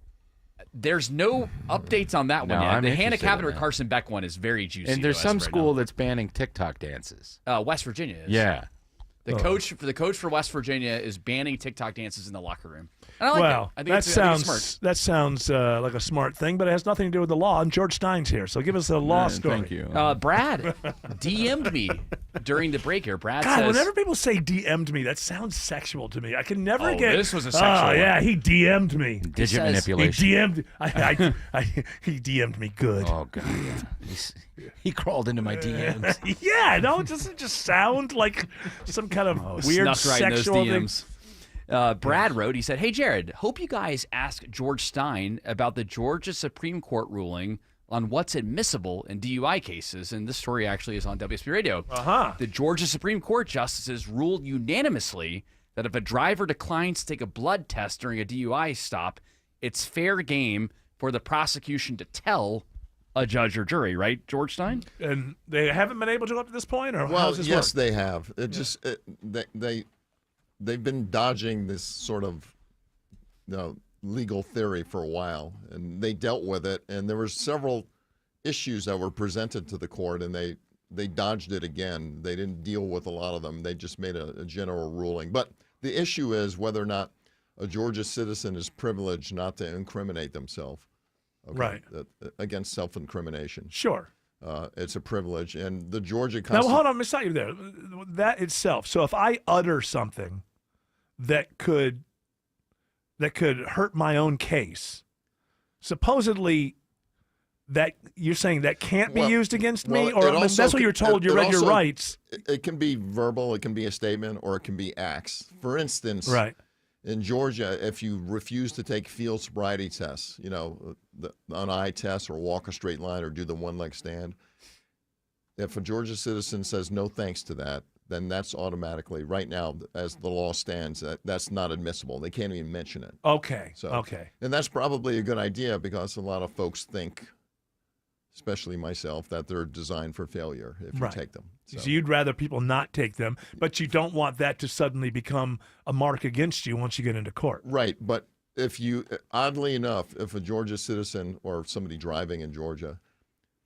There's no updates on that one yet. I'm the Hannah interested in Cavender that. Carson Beck one is very juicy. And there's to us some right school now. that's banning TikTok dances. West Virginia is. Yeah. The coach for West Virginia is banning TikTok dances in the locker room. And I like Well, that. I think it's smart. that sounds like a smart thing, but it has nothing to do with the law. And George Stein's here, so give us a law story. Thank you. Brad DM'd me during the break here. Brad God, says, whenever people say DM'd me, that sounds sexual to me. I can never get. This was a sexual Oh yeah, one. he DM'd me. Digit manipulation. He DM'd. He DM'd me good. Oh god, he crawled into my DMs. Yeah, no, doesn't it just sound like some kind of weird snuck right in those sexual thing? DMs. Brad wrote, he said, "Hey, Jared, hope you guys ask George Stein about the Georgia Supreme Court ruling on what's admissible in DUI cases." And this story actually is on WSB Radio. The Georgia Supreme Court justices ruled unanimously that if a driver declines to take a blood test during a DUI stop, it's fair game for the prosecution to tell a judge or jury, right, George Stein? And they haven't been able to up to this point, or well, how's this yes, work? they have. They've been dodging this sort of legal theory for a while, and they dealt with it. And there were several issues that were presented to the court, and they dodged it again. They didn't deal with a lot of them. They just made a general ruling. But the issue is whether or not a Georgia citizen is privileged not to incriminate themselves. Right. Against self-incrimination. Sure. It's a privilege, and the Georgia Now, Constitution. hold on, Miss you there. That itself. So if I utter something that could hurt my own case, supposedly that you're saying that can't be used against me, or that's what you're told. You read your rights. It can be verbal, it can be a statement, or it can be acts. For instance, right. In Georgia, if you refuse to take field sobriety tests, an eye test or walk a straight line or do the one-leg stand, if a Georgia citizen says no thanks to that, then that's automatically, right now, as the law stands, that's not admissible. They can't even mention it. Okay. So, okay. And that's probably a good idea because a lot of folks think, especially myself, that they're designed for failure if you take them. So you'd rather people not take them, but you don't want that to suddenly become a mark against you once you get into court. Right, but if you, oddly enough, if a Georgia citizen or somebody driving in Georgia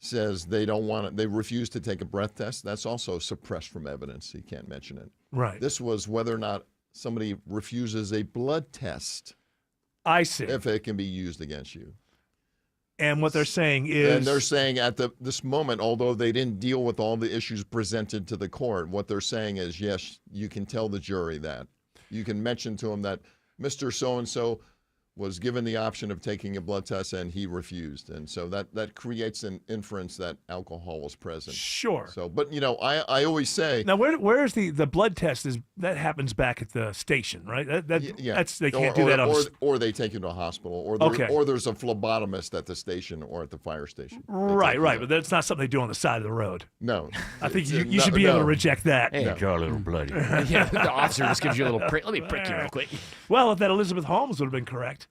says they don't want it, they refuse to take a breath test, that's also suppressed from evidence. You can't mention it. Right. This was whether or not somebody refuses a blood test. I see. If it can be used against you. And what they're saying is... And they're saying at this moment, although they didn't deal with all the issues presented to the court, what they're saying is, yes, you can tell the jury that. You can mention to them that Mr. So-and-so was given the option of taking a blood test and he refused. And so that creates an inference that alcohol was present. Sure. So, but, I always say... Now, where is the blood test? That happens back at the station, right? That's they can't do that on... Or they take you to a hospital, or there's a phlebotomist at the station or at the fire station. Right, but that's not something they do on the side of the road. No. I think you should be able to reject that. Hey, draw a little blood. Yeah, the officer just gives you a little prick. Let me prick you real quick. Well, if that Elizabeth Holmes would have been correct.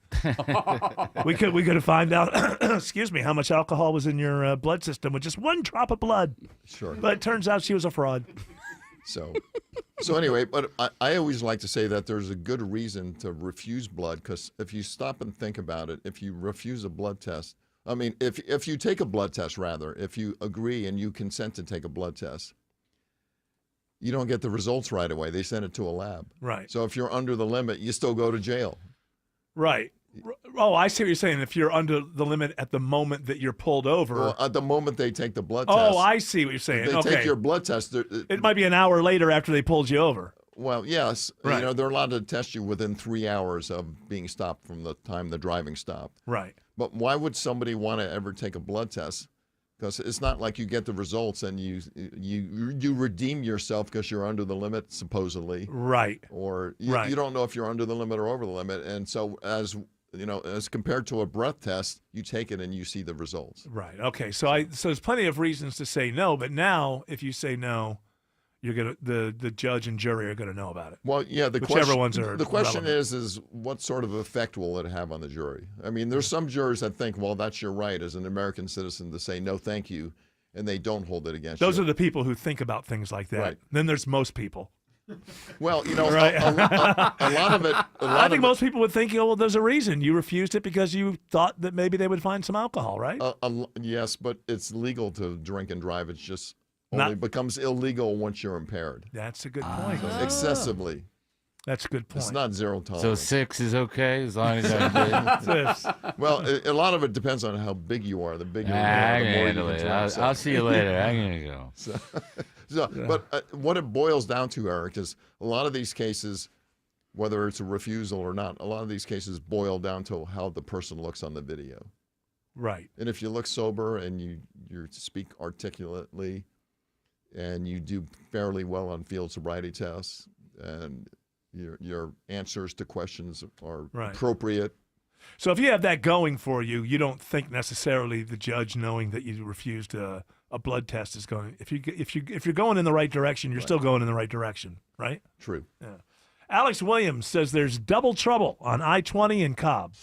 we could have found out, excuse me, how much alcohol was in your blood system with just one drop of blood. Sure. But it turns out she was a fraud. So anyway, but I always like to say that there's a good reason to refuse blood, because if you stop and think about it, if you refuse a blood test, I mean, if you take a blood test, rather, if you agree and you consent to take a blood test, you don't get the results right away. They send it to a lab. Right. So if you're under the limit, you still go to jail. Right. Oh, I see what you're saying. If you're under the limit at the moment that you're pulled over. Well, at the moment they take the blood test. Oh, I see what you're saying. They take your blood test. It might be an hour later after they pulled you over. Well, yes. Right. They're allowed to test you within 3 hours of being stopped from the time the driving stopped. Right. But why would somebody want to ever take a blood test? Because it's not like you get the results and you redeem yourself because you're under the limit, supposedly. Right. Or you don't know if you're under the limit or over the limit. And so as compared to a breath test, you take it and you see the results. Right. Okay. So there's plenty of reasons to say no, but now if you say no, you're gonna the judge and jury are gonna know about it. Well, yeah. The question is what sort of effect will it have on the jury? I mean, there's some jurors that think, well, that's your right as an American citizen to say no, thank you, and they don't hold it against you. Those are the people who think about things like that. Right. Then there's most people. Well, right. a lot of it. I think most people would think, oh, well, there's a reason you refused it because you thought that maybe they would find some alcohol, right? Yes, but it's legal to drink and drive. It's just only becomes illegal once you're impaired. That's a good point. So excessively. That's a good point. It's not zero So tolerance. 6 is okay as long as I'm Well, a lot of it depends on how big you are. The bigger you I are, the can more you handle can it. drive. I'll see you later. I'm gonna go. But what it boils down to, Eric, is a lot of these cases, whether it's a refusal or not, a lot of these cases boil down to how the person looks on the video. Right. And if you look sober and you speak articulately and you do fairly well on field sobriety tests and your answers to questions are appropriate. So if you have that going for you, you don't think necessarily the judge, knowing that you refused a blood test, is going. If you're going in the right direction, you're still going in the right direction, right? True. Yeah. Alex Williams says there's double trouble on I-20 in Cobb.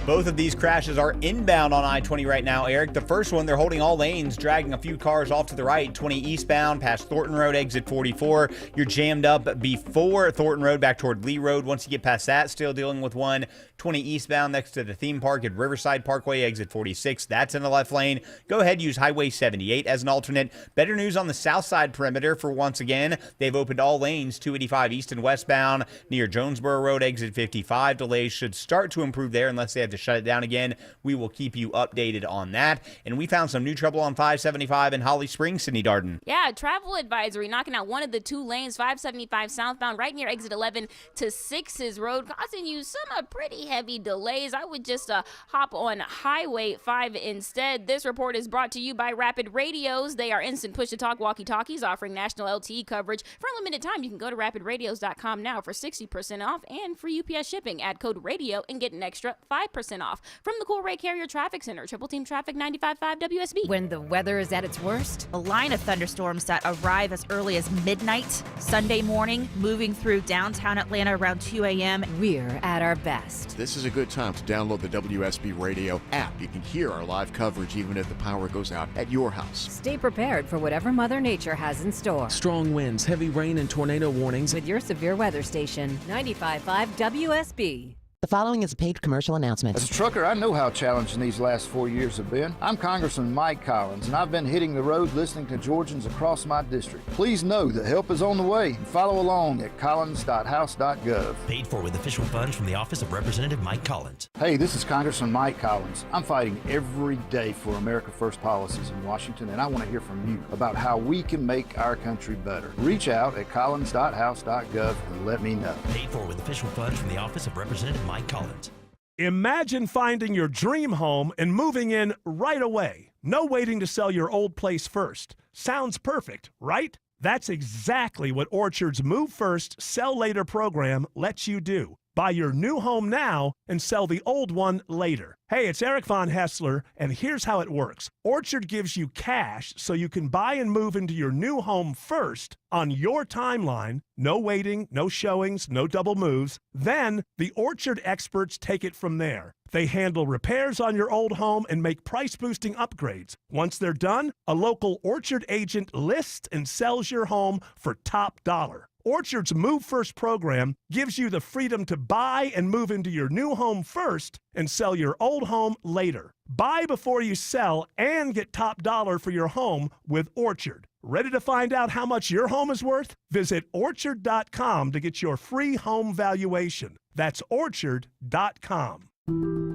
Both of these crashes are inbound on I-20 right now, Eric. The first one, they're holding all lanes, dragging a few cars off to the right. 20 eastbound past Thornton Road, exit 44. You're jammed up before Thornton Road back toward Lee Road. Once you get past that, still dealing with one. 20 eastbound next to the theme park at Riverside Parkway, exit 46. That's in the left lane. Go ahead, use Highway 78 as an alternate. Better news on the south side perimeter for once again. They've opened all lanes, 285 east and westbound near Jonesboro Road, exit 55. Delays should start to improve there unless they have to shut it down again. We will keep you updated on that. And we found some new trouble on 575 in Holly Springs, Sydney Darden. Yeah, travel advisory knocking out one of the two lanes, 575 southbound, right near exit 11 to 6's Road, causing you some pretty heavy delays. I would just hop on Highway 5 instead. This report is brought to you by Rapid Radios. They are instant push-to-talk walkie-talkies offering national LTE coverage. For a limited time, you can go to rapidradios.com now for 60% off and free UPS shipping. Add code RADIO and get an extra 5% off. From the Cool Ray Carrier Traffic Center, Triple Team Traffic 95.5 WSB. When the weather is at its worst, a line of thunderstorms that arrive as early as midnight Sunday morning, moving through downtown Atlanta around 2 a.m. We're at our best. This is a good time to download the WSB Radio app. You can hear our live coverage even if the power goes out at your house. Stay prepared for whatever Mother Nature has in store. Strong winds, heavy rain, and tornado warnings. With your severe weather station, 95.5 WSB. The following is a paid commercial announcement. As a trucker, I know how challenging these last 4 years have been. I'm Congressman Mike Collins, and I've been hitting the road listening to Georgians across my district. Please know that help is on the way, and follow along at collins.house.gov. Paid for with official funds from the Office of Representative Mike Collins. Hey, this is Congressman Mike Collins. I'm fighting every day for America First policies in Washington, and I want to hear from you about how we can make our country better. Reach out at collins.house.gov and let me know. Paid for with official funds from the Office of Representative Mike Collins. Imagine finding your dream home and moving in right away. No waiting to sell your old place first. Sounds perfect, right? That's exactly what Orchard's Move First, Sell Later program lets you do. Buy your new home now and sell the old one later. Hey, it's Eric Von Hessler, and here's how it works. Orchard gives you cash so you can buy and move into your new home first on your timeline. No waiting, no showings, no double moves. Then the Orchard experts take it from there. They handle repairs on your old home and make price-boosting upgrades. Once they're done, a local Orchard agent lists and sells your home for top dollar. Orchard's Move First program gives you the freedom to buy and move into your new home first and sell your old home later. Buy before you sell and get top dollar for your home with Orchard. Ready to find out how much your home is worth? Visit orchard.com to get your free home valuation. That's orchard.com.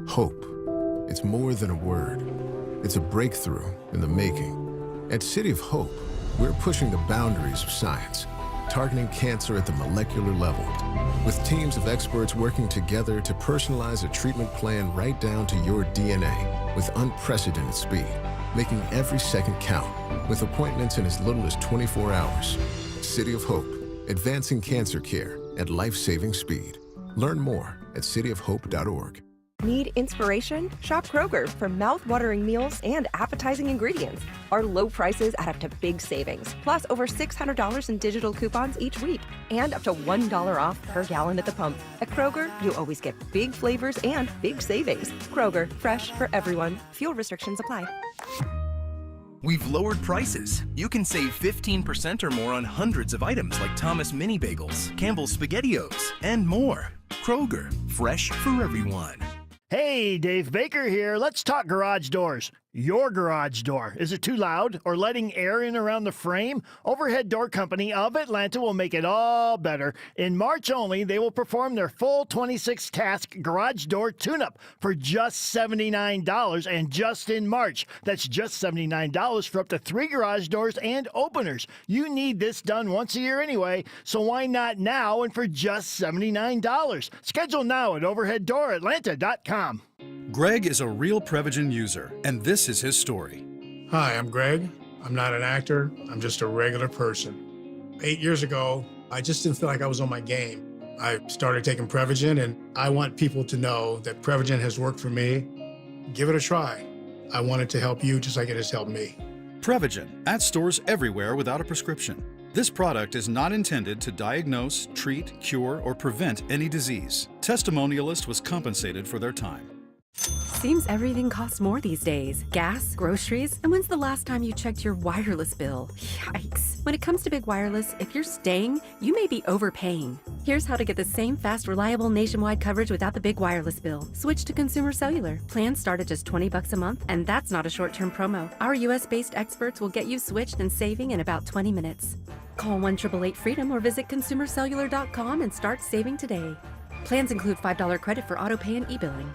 Hope. It's more than a word. It's a breakthrough in the making. At City of Hope, we're pushing the boundaries of science, targeting cancer at the molecular level, with teams of experts working together to personalize a treatment plan right down to your DNA with unprecedented speed, making every second count, with appointments in as little as 24 hours. City of Hope, advancing cancer care at life-saving speed. Learn more at cityofhope.org. Need inspiration? Shop Kroger for mouth-watering meals and appetizing ingredients. Our low prices add up to big savings, plus over $600 in digital coupons each week, and up to $1 off per gallon at the pump. At Kroger, you always get big flavors and big savings. Kroger, fresh for everyone. Fuel restrictions apply. We've lowered prices. You can save 15% or more on hundreds of items like Thomas Mini Bagels, Campbell's SpaghettiOs, and more. Kroger, fresh for everyone. Hey, Dave Baker here. Let's talk garage doors. Your garage door. Is it too loud or letting air in around the frame? Overhead Door Company of Atlanta will make it all better. In March only, they will perform their full 26-task garage door tune-up for just $79, and just in March. That's just $79 for up to 3 garage doors and openers. You need this done once a year anyway, so why not now and for just $79? Schedule now at overheaddooratlanta.com. Greg is a real Prevagen user, and this is his story. Hi, I'm Greg. I'm not an actor. I'm just a regular person. 8 years ago, I just didn't feel like I was on my game. I started taking Prevagen, and I want people to know that Prevagen has worked for me. Give it a try. I want it to help you just like it has helped me. Prevagen, at stores everywhere without a prescription. This product is not intended to diagnose, treat, cure, or prevent any disease. Testimonialist was compensated for their time. Seems everything costs more these days. Gas, groceries, and when's the last time you checked your wireless bill? Yikes. When it comes to Big Wireless, if you're staying, you may be overpaying. Here's how to get the same fast, reliable nationwide coverage without the big wireless bill. Switch to Consumer Cellular. Plans start at just $20 a month, and that's not a short-term promo. Our US-based experts will get you switched and saving in about 20 minutes. Call 1-888-FREEDOM or visit consumercellular.com and start saving today. Plans include $5 credit for auto pay and e-billing.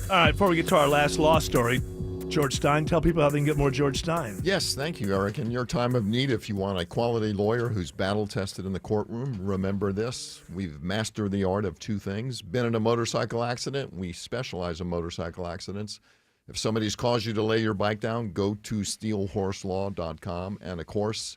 All right, before we get to our last law story, George Stein, tell people how they can get more George Stein. Yes, thank you, Eric. In your time of need, if you want a quality lawyer who's battle-tested in the courtroom, remember this. We've mastered the art of 2 things. Been in a motorcycle accident. We specialize in motorcycle accidents. If somebody's caused you to lay your bike down, go to steelhorselaw.com. And, of course,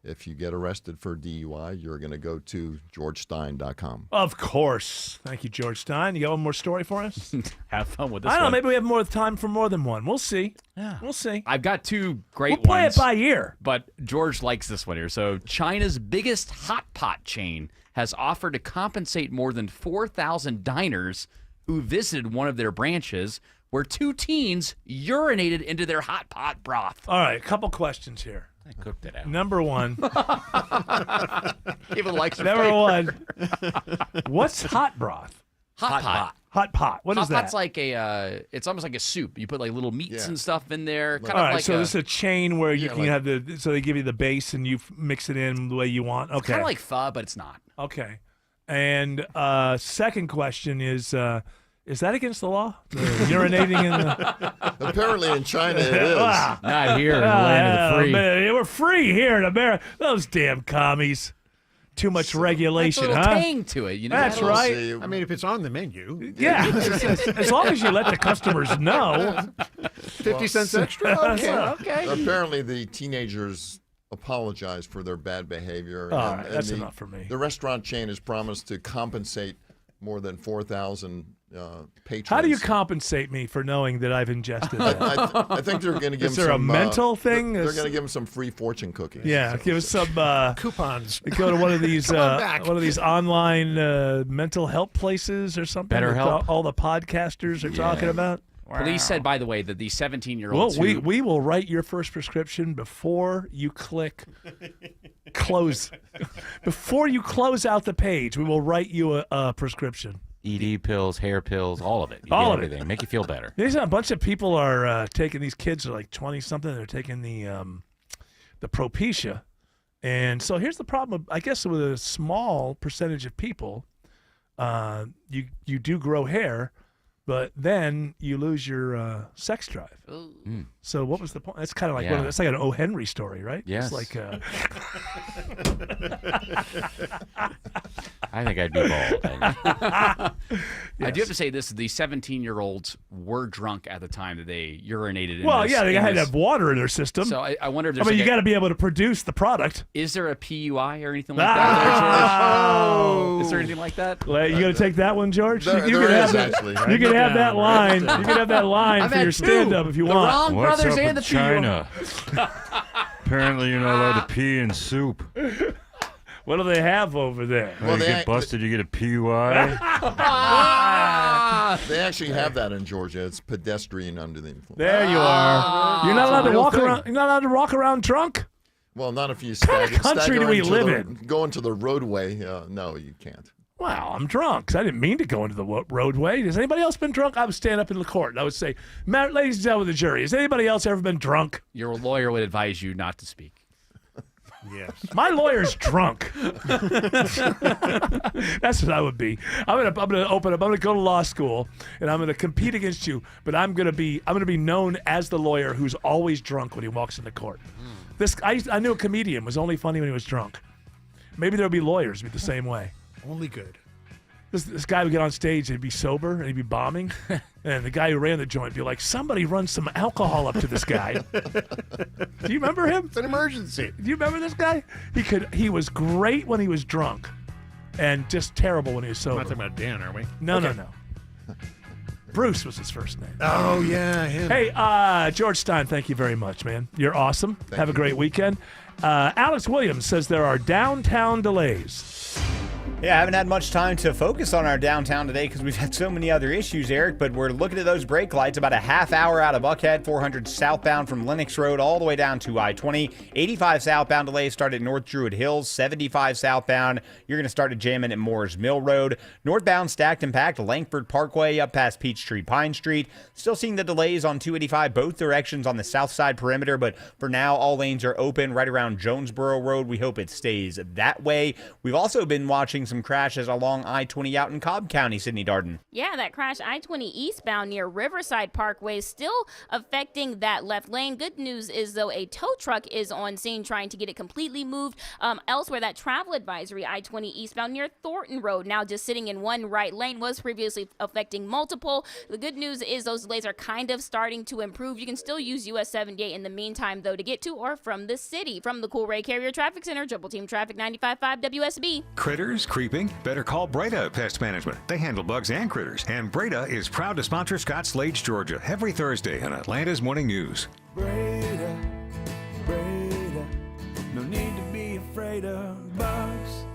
if you get arrested for DUI, you're going to go to georgestein.com. Of course. Thank you, George Stein. You got one more story for us? Have fun with this I don't know. one. Maybe we have more time for more than one. We'll see. Yeah. We'll see. I've got 2 great We'll play ones. it by ear. But George likes this one here. So China's biggest hot pot chain has offered to compensate more than 4,000 diners who visited one of their branches where 2 teens urinated into their hot pot broth. All right, a couple questions here. I cooked it out. Number one. Even likes your Number flavor. one. What's hot broth? Hot pot. Hot pot. What is Hot that? pot's like it's almost like a soup. You put like little meats and stuff in there. Kind All of right, like so a, this is a chain where you can have so they give you the base and you mix it in the way you want. Okay. kind of like pho, but it's not. Okay. And second question is that against the law? The urinating in the... Apparently in China it is. Not here in the land of the free. Man, we're free here in America. Those damn commies. Too much regulation, That's a little huh? tang to it, you know. That's right. I mean, if it's on the menu. Yeah, as long as you let the customers know. 50 cents extra? Okay. Apparently the teenagers apologized for their bad behavior. All right, that's enough for me. The restaurant chain has promised to compensate more than 4,000 patrons. How do you compensate me for knowing that I've ingested that? I think they're going to give Is them there some... a mental thing? They're going to give them some free fortune cookies. Yeah, give us some coupons. Go to one of these online mental health places or something. BetterHelp. That all the podcasters are talking about. Police said, by the way, that the 17-year-olds Well, we will write your first prescription before you click close. Before you close out the page, we will write you a prescription. ED pills, hair pills, all of it. You All get of it. everything. Make you feel better. There's a bunch of people are taking, these kids are like 20-something, they're taking the Propecia. And so here's the problem, I guess, with a small percentage of people, you do grow hair, but then you lose your sex drive. So what was the point? That's kind of like that's like an O. Henry story, right? Yes. It's like I think I'd be bald. I do have to say this: the 17-year-olds were drunk at the time that they urinated. Well, in this, yeah, they in had to this. have water in their system. So I wonder if I there's. mean, like you got to be able to produce the product. Is there a PUI or anything like that, there, George? Is there anything like that? You got to take that one, George. There you is, can have actually. that. You can have that line. You can have that line I've for had your two. stand-up if you The want. Wrong What's brothers up and with the China? Apparently, you're not allowed to pee in soup. What do they have over there? Well, you get busted, you get a PUI. They actually have that in Georgia. It's pedestrian under the influence. There you are. You're not allowed to walk around. You're not allowed to walk around drunk. Well, not if you kind of country do we live Go into the roadway. No, you can't. Well, I'm drunk 'cause I didn't mean to go into the roadway. Has anybody else been drunk? I would stand up in the court and I would say, ladies and gentlemen of the jury, has anybody else ever been drunk? Your lawyer would advise you not to speak. Yes. My lawyer's drunk. That's what I would be. I'm gonna open up. I'm gonna go to law school and I'm gonna compete against you. But I'm gonna be known as the lawyer who's always drunk when he walks into court. I knew a comedian was only funny when he was drunk. Maybe there'll be lawyers be the same way. Only good. This guy would get on stage and he'd be sober and he'd be bombing, and the guy who ran the joint would be like, "Somebody run some alcohol up to this guy." Do you remember him? It's an emergency. Do you remember this guy? He was great when he was drunk, and just terrible when he was sober. We're not talking about Dan, are we? No, Okay. no. Bruce was his first name. Oh, yeah, him. Hey, George Stein, thank you very much, man. You're awesome. Have a great weekend. Alex Williams says there are downtown delays. Yeah, I haven't had much time to focus on our downtown today because we've had so many other issues, Eric, but we're looking at those brake lights about a half hour out of Buckhead, 400 southbound from Lennox Road all the way down to I-20. 85 southbound delays start at North Druid Hills. 75 southbound, you're going to start jamming at Moores Mill Road. Northbound stacked and packed, Langford Parkway up past Peachtree Pine Street. Still seeing the delays on 285 both directions on the south side perimeter, but for now, all lanes are open right around Jonesboro Road. We hope it stays that way. We've also been watching some crashes along I-20 out in Cobb County, Sydney Darden. Yeah, that crash I-20 eastbound near Riverside Parkway is still affecting that left lane. Good news is, though, a tow truck is on scene trying to get it completely moved. Elsewhere, that travel advisory I-20 eastbound near Thornton Road, now just sitting in one right lane, was previously affecting multiple. The good news is those delays are kind of starting to improve. You can still use US 78 in the meantime, though, to get to or from the city. From the Cool Ray Carrier Traffic Center, Triple Team Traffic 95.5 WSB. Critters creeping? Better call Breda Pest Management. They handle bugs and critters. And Breda is proud to sponsor Scott Slade, Georgia, every Thursday on Atlanta's Morning News. Breda, no need to be afraid of bugs.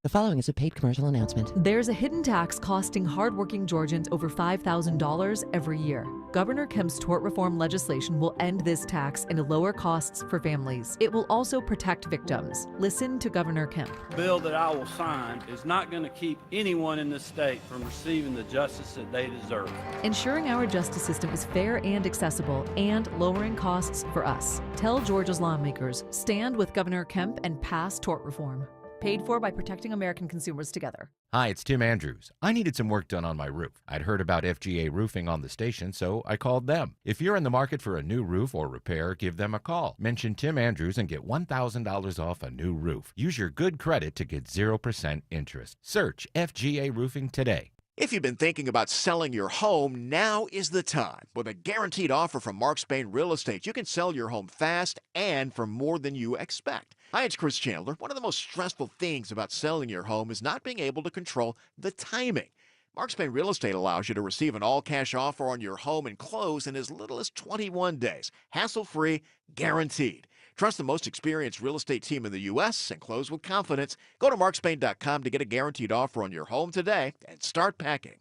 The following is a paid commercial announcement. There's a hidden tax costing hardworking Georgians over $5,000 every year. Governor Kemp's tort reform legislation will end this tax and lower costs for families. It will also protect victims. Listen to Governor Kemp. The bill that I will sign is not going to keep anyone in this state from receiving the justice that they deserve. Ensuring our justice system is fair and accessible and lowering costs for us. Tell Georgia's lawmakers, stand with Governor Kemp and pass tort reform. Paid for by Protecting American Consumers Together. Hi, it's Tim Andrews. I needed some work done on my roof. I'd heard about FGA Roofing on the station, so I called them. If you're in the market for a new roof or repair, give them a call. Mention Tim Andrews and get $1,000 off a new roof. Use your good credit to get 0% interest. Search FGA Roofing today. If you've been thinking about selling your home, now is the time. With a guaranteed offer from Mark Spain Real Estate, you can sell your home fast and for more than you expect. Hi, it's Chris Chandler. One of the most stressful things about selling your home is not being able to control the timing. Mark Spain Real Estate allows you to receive an all-cash offer on your home and close in as little as 21 days. Hassle-free, guaranteed. Trust the most experienced real estate team in the U.S. and close with confidence. Go to markspain.com to get a guaranteed offer on your home today and start packing.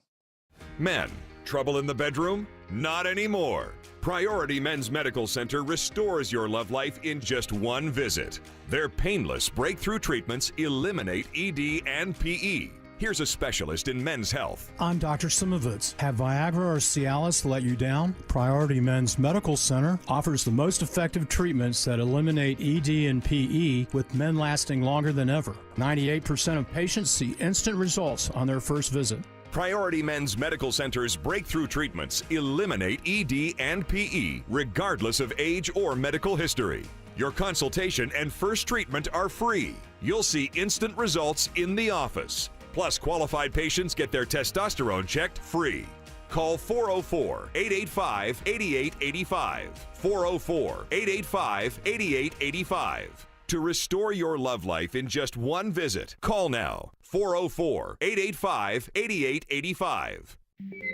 Men, trouble in the bedroom? Not anymore. Priority Men's Medical Center restores your love life in just one visit. Their painless breakthrough treatments eliminate ED and PE. Here's a specialist in men's health. I'm Dr. Simovitz. Have Viagra or Cialis let you down? Priority Men's Medical Center offers the most effective treatments that eliminate ED and PE, with men lasting longer than ever. 98% of patients see instant results on their first visit. Priority Men's Medical Center's breakthrough treatments eliminate ED and PE, regardless of age or medical history. Your consultation and first treatment are free. You'll see instant results in the office. Plus, qualified patients get their testosterone checked free. Call 404-885-8885. 404-885-8885. To restore your love life in just one visit, call now. 404-885-8885.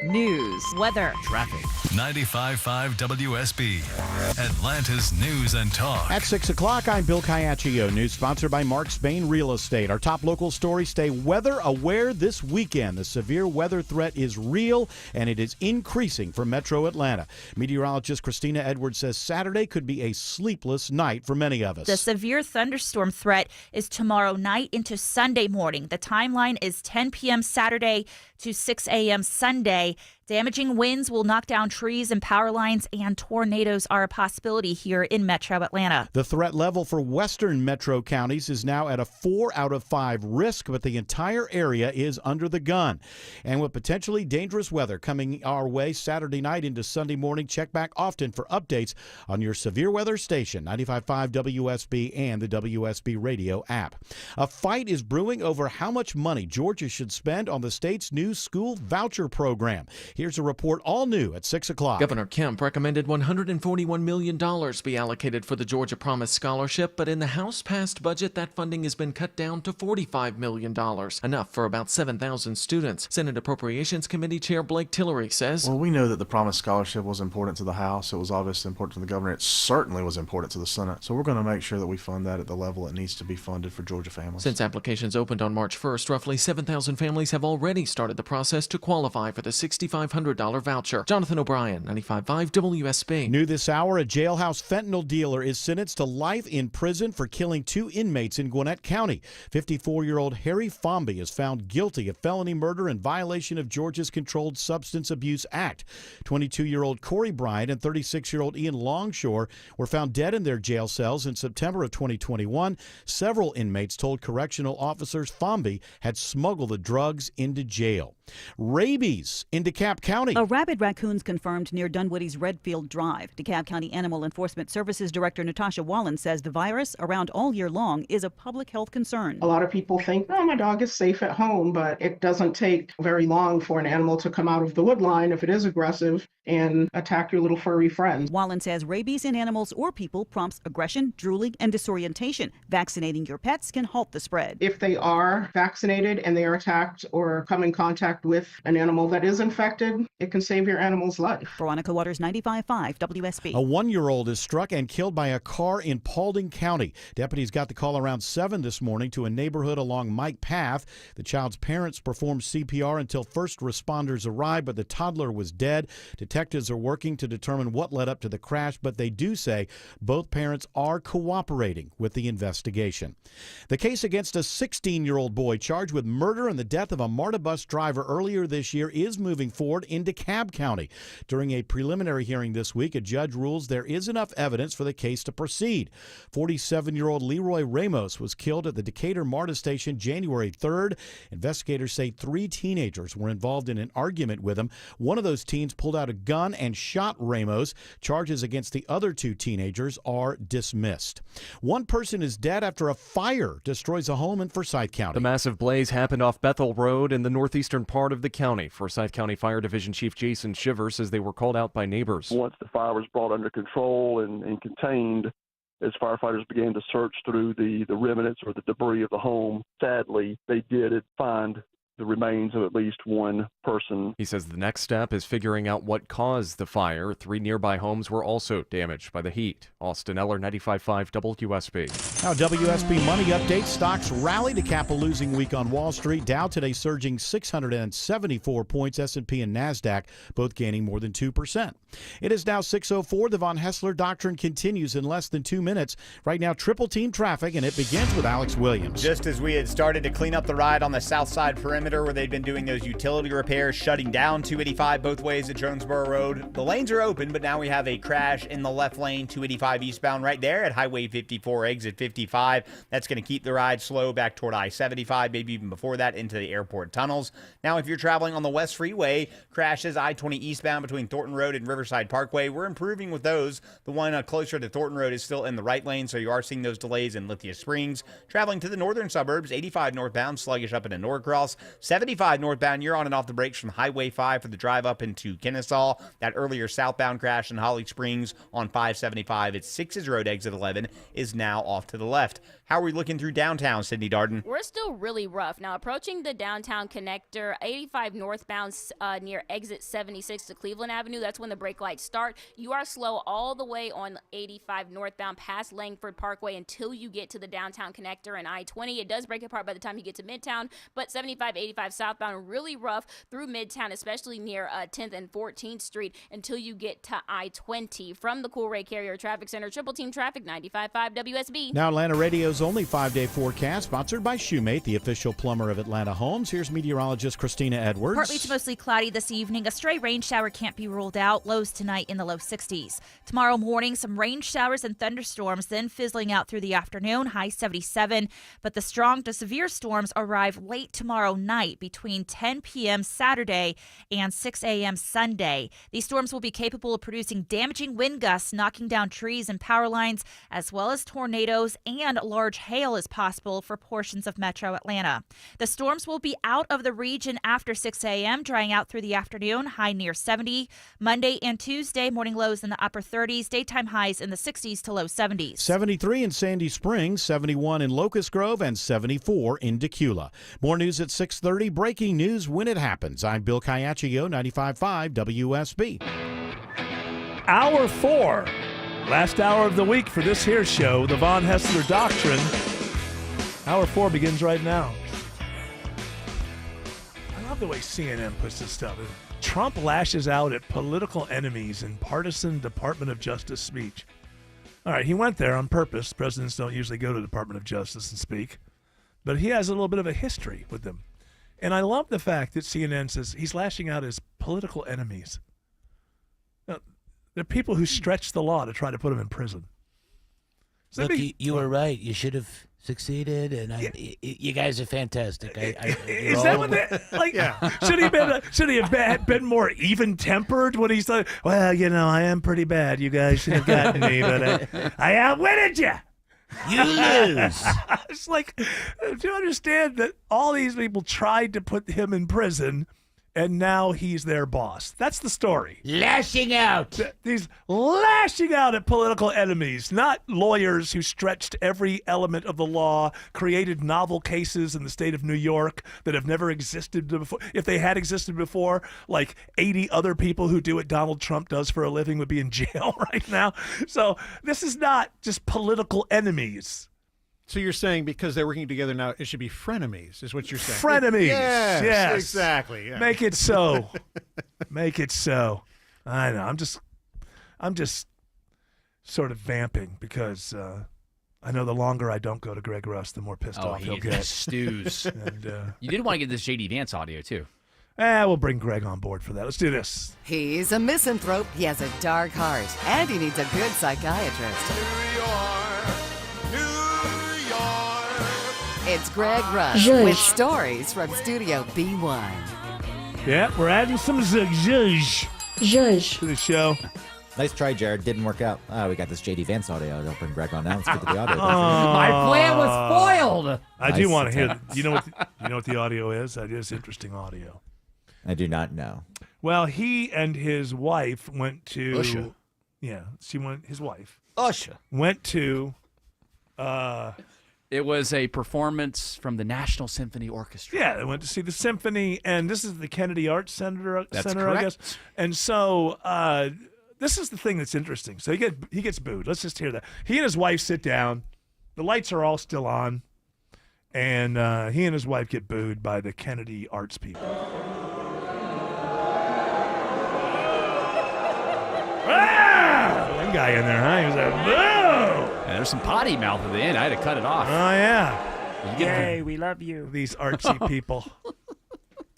News, weather, traffic. 95.5 WSB, Atlanta's News and Talk. At 6 o'clock, I'm Bill Caiaccio. News sponsored by Mark Spain Real Estate. Our top local stories stay weather aware this weekend. The severe weather threat is real, and it is increasing for metro Atlanta. Meteorologist Christina Edwards says Saturday could be a sleepless night for many of us. The severe thunderstorm threat is tomorrow night into Sunday morning. The timeline is 10 p.m. Saturday to 6 a.m. Sunday. Damaging winds will knock down trees and power lines, and tornadoes are a possibility here in metro Atlanta. The threat level for western metro counties is now at a 4 out of 5 risk, but the entire area is under the gun. And with potentially dangerous weather coming our way Saturday night into Sunday morning, check back often for updates on your severe weather station, 95.5 WSB and the WSB radio app. A fight is brewing over how much money Georgia should spend on the state's new school voucher program. Here's a report all new at 6 o'clock. Governor Kemp recommended $141 million be allocated for the Georgia Promise Scholarship, but in the House-passed budget, that funding has been cut down to $45 million, enough for about 7,000 students. Senate Appropriations Committee Chair Blake Tillery says, Well, we know that the Promise Scholarship was important to the House. It was obviously important to the governor. It certainly was important to the Senate. So we're going to make sure that we fund that at the level it needs to be funded for Georgia families. Since applications opened on March 1st, roughly 7,000 families have already started the process to qualify for the $6,500 voucher. Jonathan O'Brien, 95.5 WSB. New this hour, a jailhouse fentanyl dealer is sentenced to life in prison for killing 2 inmates in Gwinnett County. 54-year-old Harry Fomby is found guilty of felony murder in violation of Georgia's Controlled Substance Abuse Act. 22-year-old Corey Bryant and 36-year-old Ian Longshore were found dead in their jail cells in September of 2021. Several inmates told correctional officers Fomby had smuggled the drugs into jail. Rabies in DeKalb County. A rabid raccoon's confirmed near Dunwoody's Redfield Drive. DeKalb County Animal Enforcement Services Director Natasha Wallen says the virus, around all year long, is a public health concern. A lot of people think, oh, my dog is safe at home, but it doesn't take very long for an animal to come out of the wood line if it is aggressive and attack your little furry friends. Wallen says rabies in animals or people prompts aggression, drooling, and disorientation. Vaccinating your pets can halt the spread. If they are vaccinated and they are attacked or come in contact with an animal that is infected, it can save your animal's life. Veronica Waters, 95.5 WSB. A 1-year-old is struck and killed by a car in Paulding County. Deputies got the call around 7 this morning to a neighborhood along Mike Path. The child's parents performed CPR until first responders arrived, but the toddler was dead. Detectives are working to determine what led up to the crash, but they do say both parents are cooperating with the investigation. The case against a 16-year-old boy charged with murder and the death of a MARTA bus driver earlier this year is moving forward in DeKalb County. During a preliminary hearing this week, a judge rules there is enough evidence for the case to proceed. 47-year-old Leroy Ramos was killed at the Decatur MARTA station January 3rd. Investigators say 3 teenagers were involved in an argument with him. One of those teens pulled out a gun and shot Ramos. Charges against the other 2 teenagers are dismissed. One person is dead after a fire destroys a home in Forsyth County. The massive blaze happened off Bethel Road in the northeastern part of the county. Forsyth County Fire Division Chief Jason Shiver says they were called out by neighbors. Once the fire was brought under control and contained, as firefighters began to search through the remnants or the debris of the home, sadly, they did find the remains of at least one person. He says the next step is figuring out what caused the fire. 3 nearby homes were also damaged by the heat. Austin Eller, 95.5 WSB. Now, WSB Money Update. Stocks rally to cap a losing week on Wall Street. Dow today surging 674 points. S&P and NASDAQ both gaining more than 2%. It is now 6:04. The Von Hessler Doctrine continues in less than 2 minutes. Right now, triple team traffic, and it begins with Alex Williams. Just as we had started to clean up the ride on the south side perimeter where they'd been doing those utility repairs, shutting down 285 both ways at Jonesboro Road. The lanes are open, but now we have a crash in the left lane, 285 eastbound right there at Highway 54, exit 55. That's going to keep the ride slow back toward I-75, maybe even before that into the airport tunnels. Now, if you're traveling on the West Freeway, crashes I-20 eastbound between Thornton Road and Riverside Parkway. We're improving with those. The one closer to Thornton Road is still in the right lane, so you are seeing those delays in Lithia Springs. Traveling to the northern suburbs, 85 northbound, sluggish up into Norcross. 75 northbound, you're on and off the brakes from Highway 5 for the drive up into Kennesaw. That earlier southbound crash in Holly Springs on 575 at 6's Road exit 11 is now off to the left. How are we looking through downtown, Sydney Darden? We're still really rough. Now, approaching the downtown connector, 85 northbound near exit 76 to Cleveland Avenue, that's when the brake lights start. You are slow all the way on 85 northbound past Langford Parkway until you get to the downtown connector and I-20. It does break apart by the time you get to Midtown, but 75, 85 southbound, really rough through Midtown, especially near 10th and 14th Street until you get to I-20. From the Cool Ray Carrier Traffic Center, Triple Team Traffic, 95.5 WSB. Now Atlanta Radio's only 5-day forecast, sponsored by Shoemate, the official plumber of Atlanta Homes. Here's meteorologist Christina Edwards. Partly to mostly cloudy this evening. A stray rain shower can't be ruled out. Lows tonight in the low 60s. Tomorrow morning, some rain showers and thunderstorms, then fizzling out through the afternoon, high 77. But the strong to severe storms arrive late tomorrow night between 10 p.m. Saturday and 6 a.m. Sunday. These storms will be capable of producing damaging wind gusts, knocking down trees and power lines, as well as tornadoes, and large hail is possible for portions of metro Atlanta. The storms will be out of the region after 6 a.m., drying out through the afternoon, high near 70. Monday and Tuesday, morning lows in the upper 30s, daytime highs in the 60s to low 70s. 73 in Sandy Springs, 71 in Locust Grove, and 74 in Decula. More news at 6:30. Breaking news when it happens. I'm Bill Caiaccio, 95.5 WSB. Hour 4. Last hour of the week for this here show, the Von Haessler Doctrine. Hour 4 begins right now. I love the way CNN puts this stuff. Trump lashes out at political enemies in partisan Department of Justice speech. All right, he went there on purpose. Presidents don't usually go to the Department of Justice and speak. But he has a little bit of a history with them. And I love the fact that CNN says he's lashing out his political enemies. Now, they're people who stretch the law to try to put him in prison. Look, you were right. You should have succeeded, and you guys are fantastic. Is that what they like? Yeah. Should he have been more even tempered when he's like, well, I am pretty bad. You guys should have gotten me, but I outwitted you. You lose. It's like, do you understand that all these people tried to put him in prison, and now he's their boss? That's the story. Lashing out. He's lashing out at political enemies, not lawyers who stretched every element of the law, created novel cases in the state of New York that have never existed before. If they had existed before, like 80 other people who do what Donald Trump does for a living would be in jail right now. So this is not just political enemies. So you're saying because they're working together now, it should be frenemies, is what you're saying? Frenemies. Yes. Exactly. Yeah. Make it so. Make it so. I know. I'm just sort of vamping because I know the longer I don't go to Greg Russ, the more pissed off he'll get. Stews. And, you did want to get this J.D. Vance audio, too. We'll bring Greg on board for that. Let's do this. He's a misanthrope. He has a dark heart. And he needs a good psychiatrist. It's Greg Rush with stories from Studio B1. Yeah, we're adding some zhuzh to the show. Nice try, Jared. Didn't work out. We got this J.D. Vance audio. Don't bring Greg on now. Let's get to the audio. My plan was foiled. I do want to hear. You know what the audio is? That is interesting audio. I do not know. Well, he and his wife went to. Usha. Yeah, his wife. Usha went to. It was a performance from the National Symphony Orchestra. Yeah, they went to see the symphony, and this is the Kennedy Arts Center, That's I correct. guess. And so this is the thing that's interesting. So he gets booed. Let's just hear that. He and his wife sit down. The lights are all still on, and he and his wife get booed by the Kennedy Arts people. One guy in there, huh? He was like, boo! And there's some potty mouth at the end. I had to cut it off. Oh, yeah. Yay, we love you. These artsy people.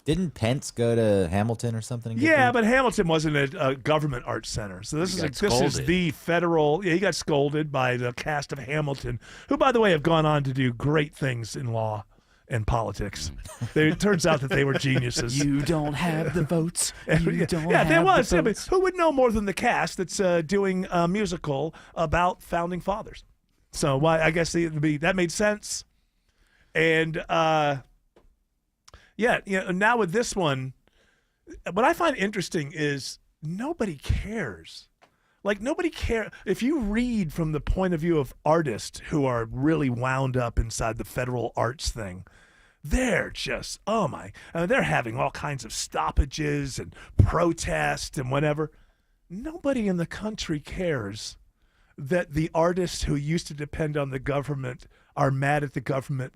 Didn't Pence go to Hamilton or something? and get Yeah, booed? but Hamilton wasn't a government arts center. So this He is got the federal. Yeah, he got scolded by the cast of Hamilton, who, by the way, have gone on to do great things in law and politics. It turns out that they were geniuses. You don't have the votes. You don't Yeah, have there was. the I mean, votes. who would know more than the cast that's doing a musical about founding fathers? So I guess that made sense. And Yeah, now with this one, what I find interesting is nobody cares. Like, nobody cares. If you read from the point of view of artists who are really wound up inside the federal arts thing, they're just, they're having all kinds of stoppages and protests and whatever. Nobody in the country cares that the artists who used to depend on the government are mad at the government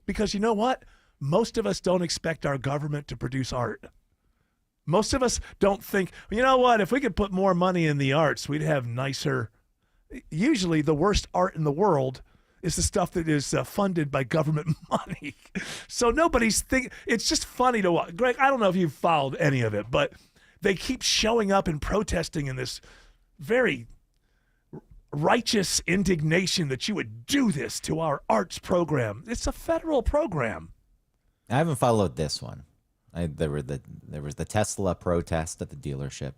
because you know what? Most of us don't expect our government to produce art. Most of us don't think, you know what, if we could put more money in the arts, we'd have nicer. Usually the worst art in the world is the stuff that is funded by government money. So nobody's thinking, it's just funny to watch. Greg, I don't know if you've followed any of it, but they keep showing up and protesting in this very righteous indignation that you would do this to our arts program. It's a federal program. I haven't followed this one. There was the Tesla protest at the dealership.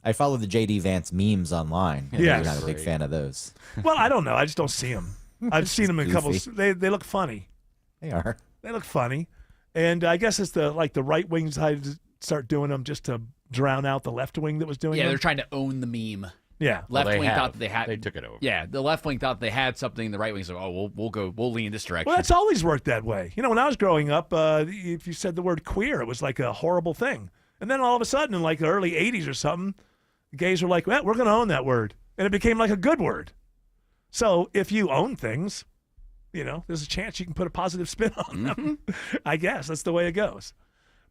I follow the JD Vance memes online. Yeah, you're not a big fan of those. Well, I don't know. I just don't see them. I've seen them in a couple. They look funny. They are. They look funny, and I guess it's the right wing decided to start doing them just to drown out the left wing that was doing them. They're trying to own the meme. Yeah, left wing thought that they had. They took it over. Yeah, the left wing thought they had something. The right wing said, "Oh, we'll lean this direction." Well, that's always worked that way. When I was growing up, if you said the word queer, it was like a horrible thing. And then all of a sudden, in like the early '80s or something, gays were like, "Well, we're going to own that word," and it became like a good word. So if you own things, there's a chance you can put a positive spin on them. I guess that's the way it goes.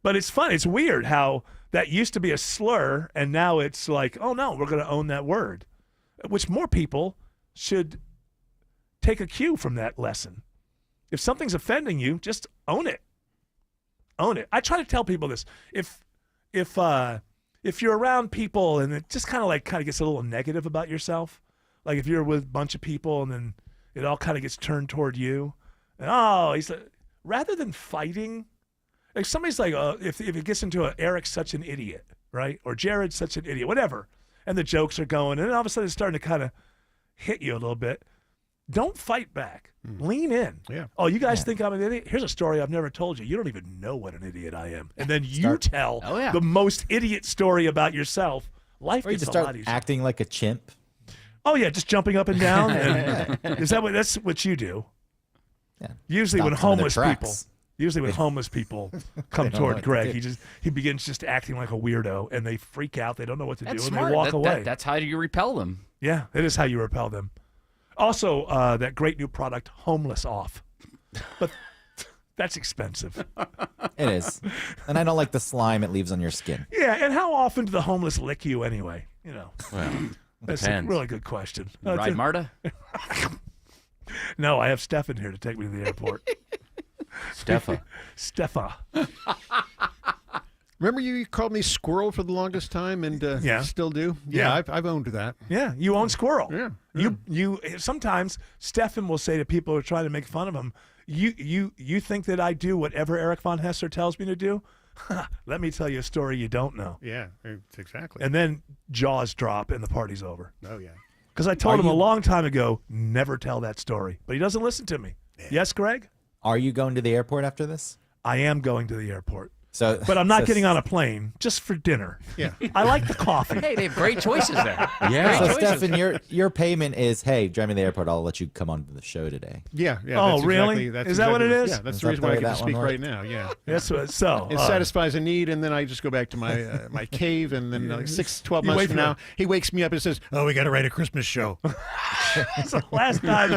But it's fun. It's weird how that used to be a slur, and now it's like, oh, no, we're going to own that word, which more people should take a cue from that lesson. If something's offending you, just own it. Own it. I try to tell people this. If you're around people and it just kind of gets a little negative about yourself, like if you're with a bunch of people and then it all kind of gets turned toward you, and rather than fighting. Like somebody's like, if it gets into Eric's such an idiot, right? Or Jared's such an idiot, whatever. And the jokes are going, and then all of a sudden it's starting to kind of hit you a little bit. Don't fight back. Lean in. Yeah. Oh, you guys think I'm an idiot? Here's a story I've never told you. You don't even know what an idiot I am. And then you tell the most idiot story about yourself. Life Or you gets just a lot start easier. acting like a chimp. Oh, yeah, just jumping up and down. And that's what you do? Yeah. Usually Stop when some of the homeless tracks. people. Usually when homeless people come They don't know toward what to Greg, do. he begins just acting like a weirdo, and they freak out. They don't know what to do, That's and smart. they walk away. That's how you repel them. Yeah, it is how you repel them. Also, that great new product, Homeless Off. But that's expensive. It is. And I don't like the slime it leaves on your skin. Yeah, and how often do the homeless lick you anyway? Well, that's depends. a really good question. Right, Marta? No, I have Stefan here to take me to the airport. Stefan. Remember you called me Squirrel for the longest time, and still do? Yeah, I've owned that. Yeah, you own Squirrel. Yeah. You sometimes Stefan will say to people who are trying to make fun of him, you think that I do whatever Eric Von Hesser tells me to do? Let me tell you a story you don't know. Yeah, exactly. And then jaws drop and the party's over. Oh, yeah. Because I told him a long time ago, never tell that story. But he doesn't listen to me. Yeah. Yes, Greg? Are you going to the airport after this? I am going to the airport. But I'm not getting on a plane, just for dinner. Yeah. I like the coffee. Hey, they have great choices there. Yeah. Great So, choices. Stefan, your payment is, hey, drive me to the airport. I'll let you come on to the show today. Yeah. Oh, that's really? Exactly, Is that what it is? Yeah, that's Is the that reason the why I way get to that one speak works? right now. Yeah. That's what. So it satisfies a need, and then I just go back to my my cave, and then like 12 You months wait from for now, he wakes me up and says, "Oh, we got to write a Christmas show." So last time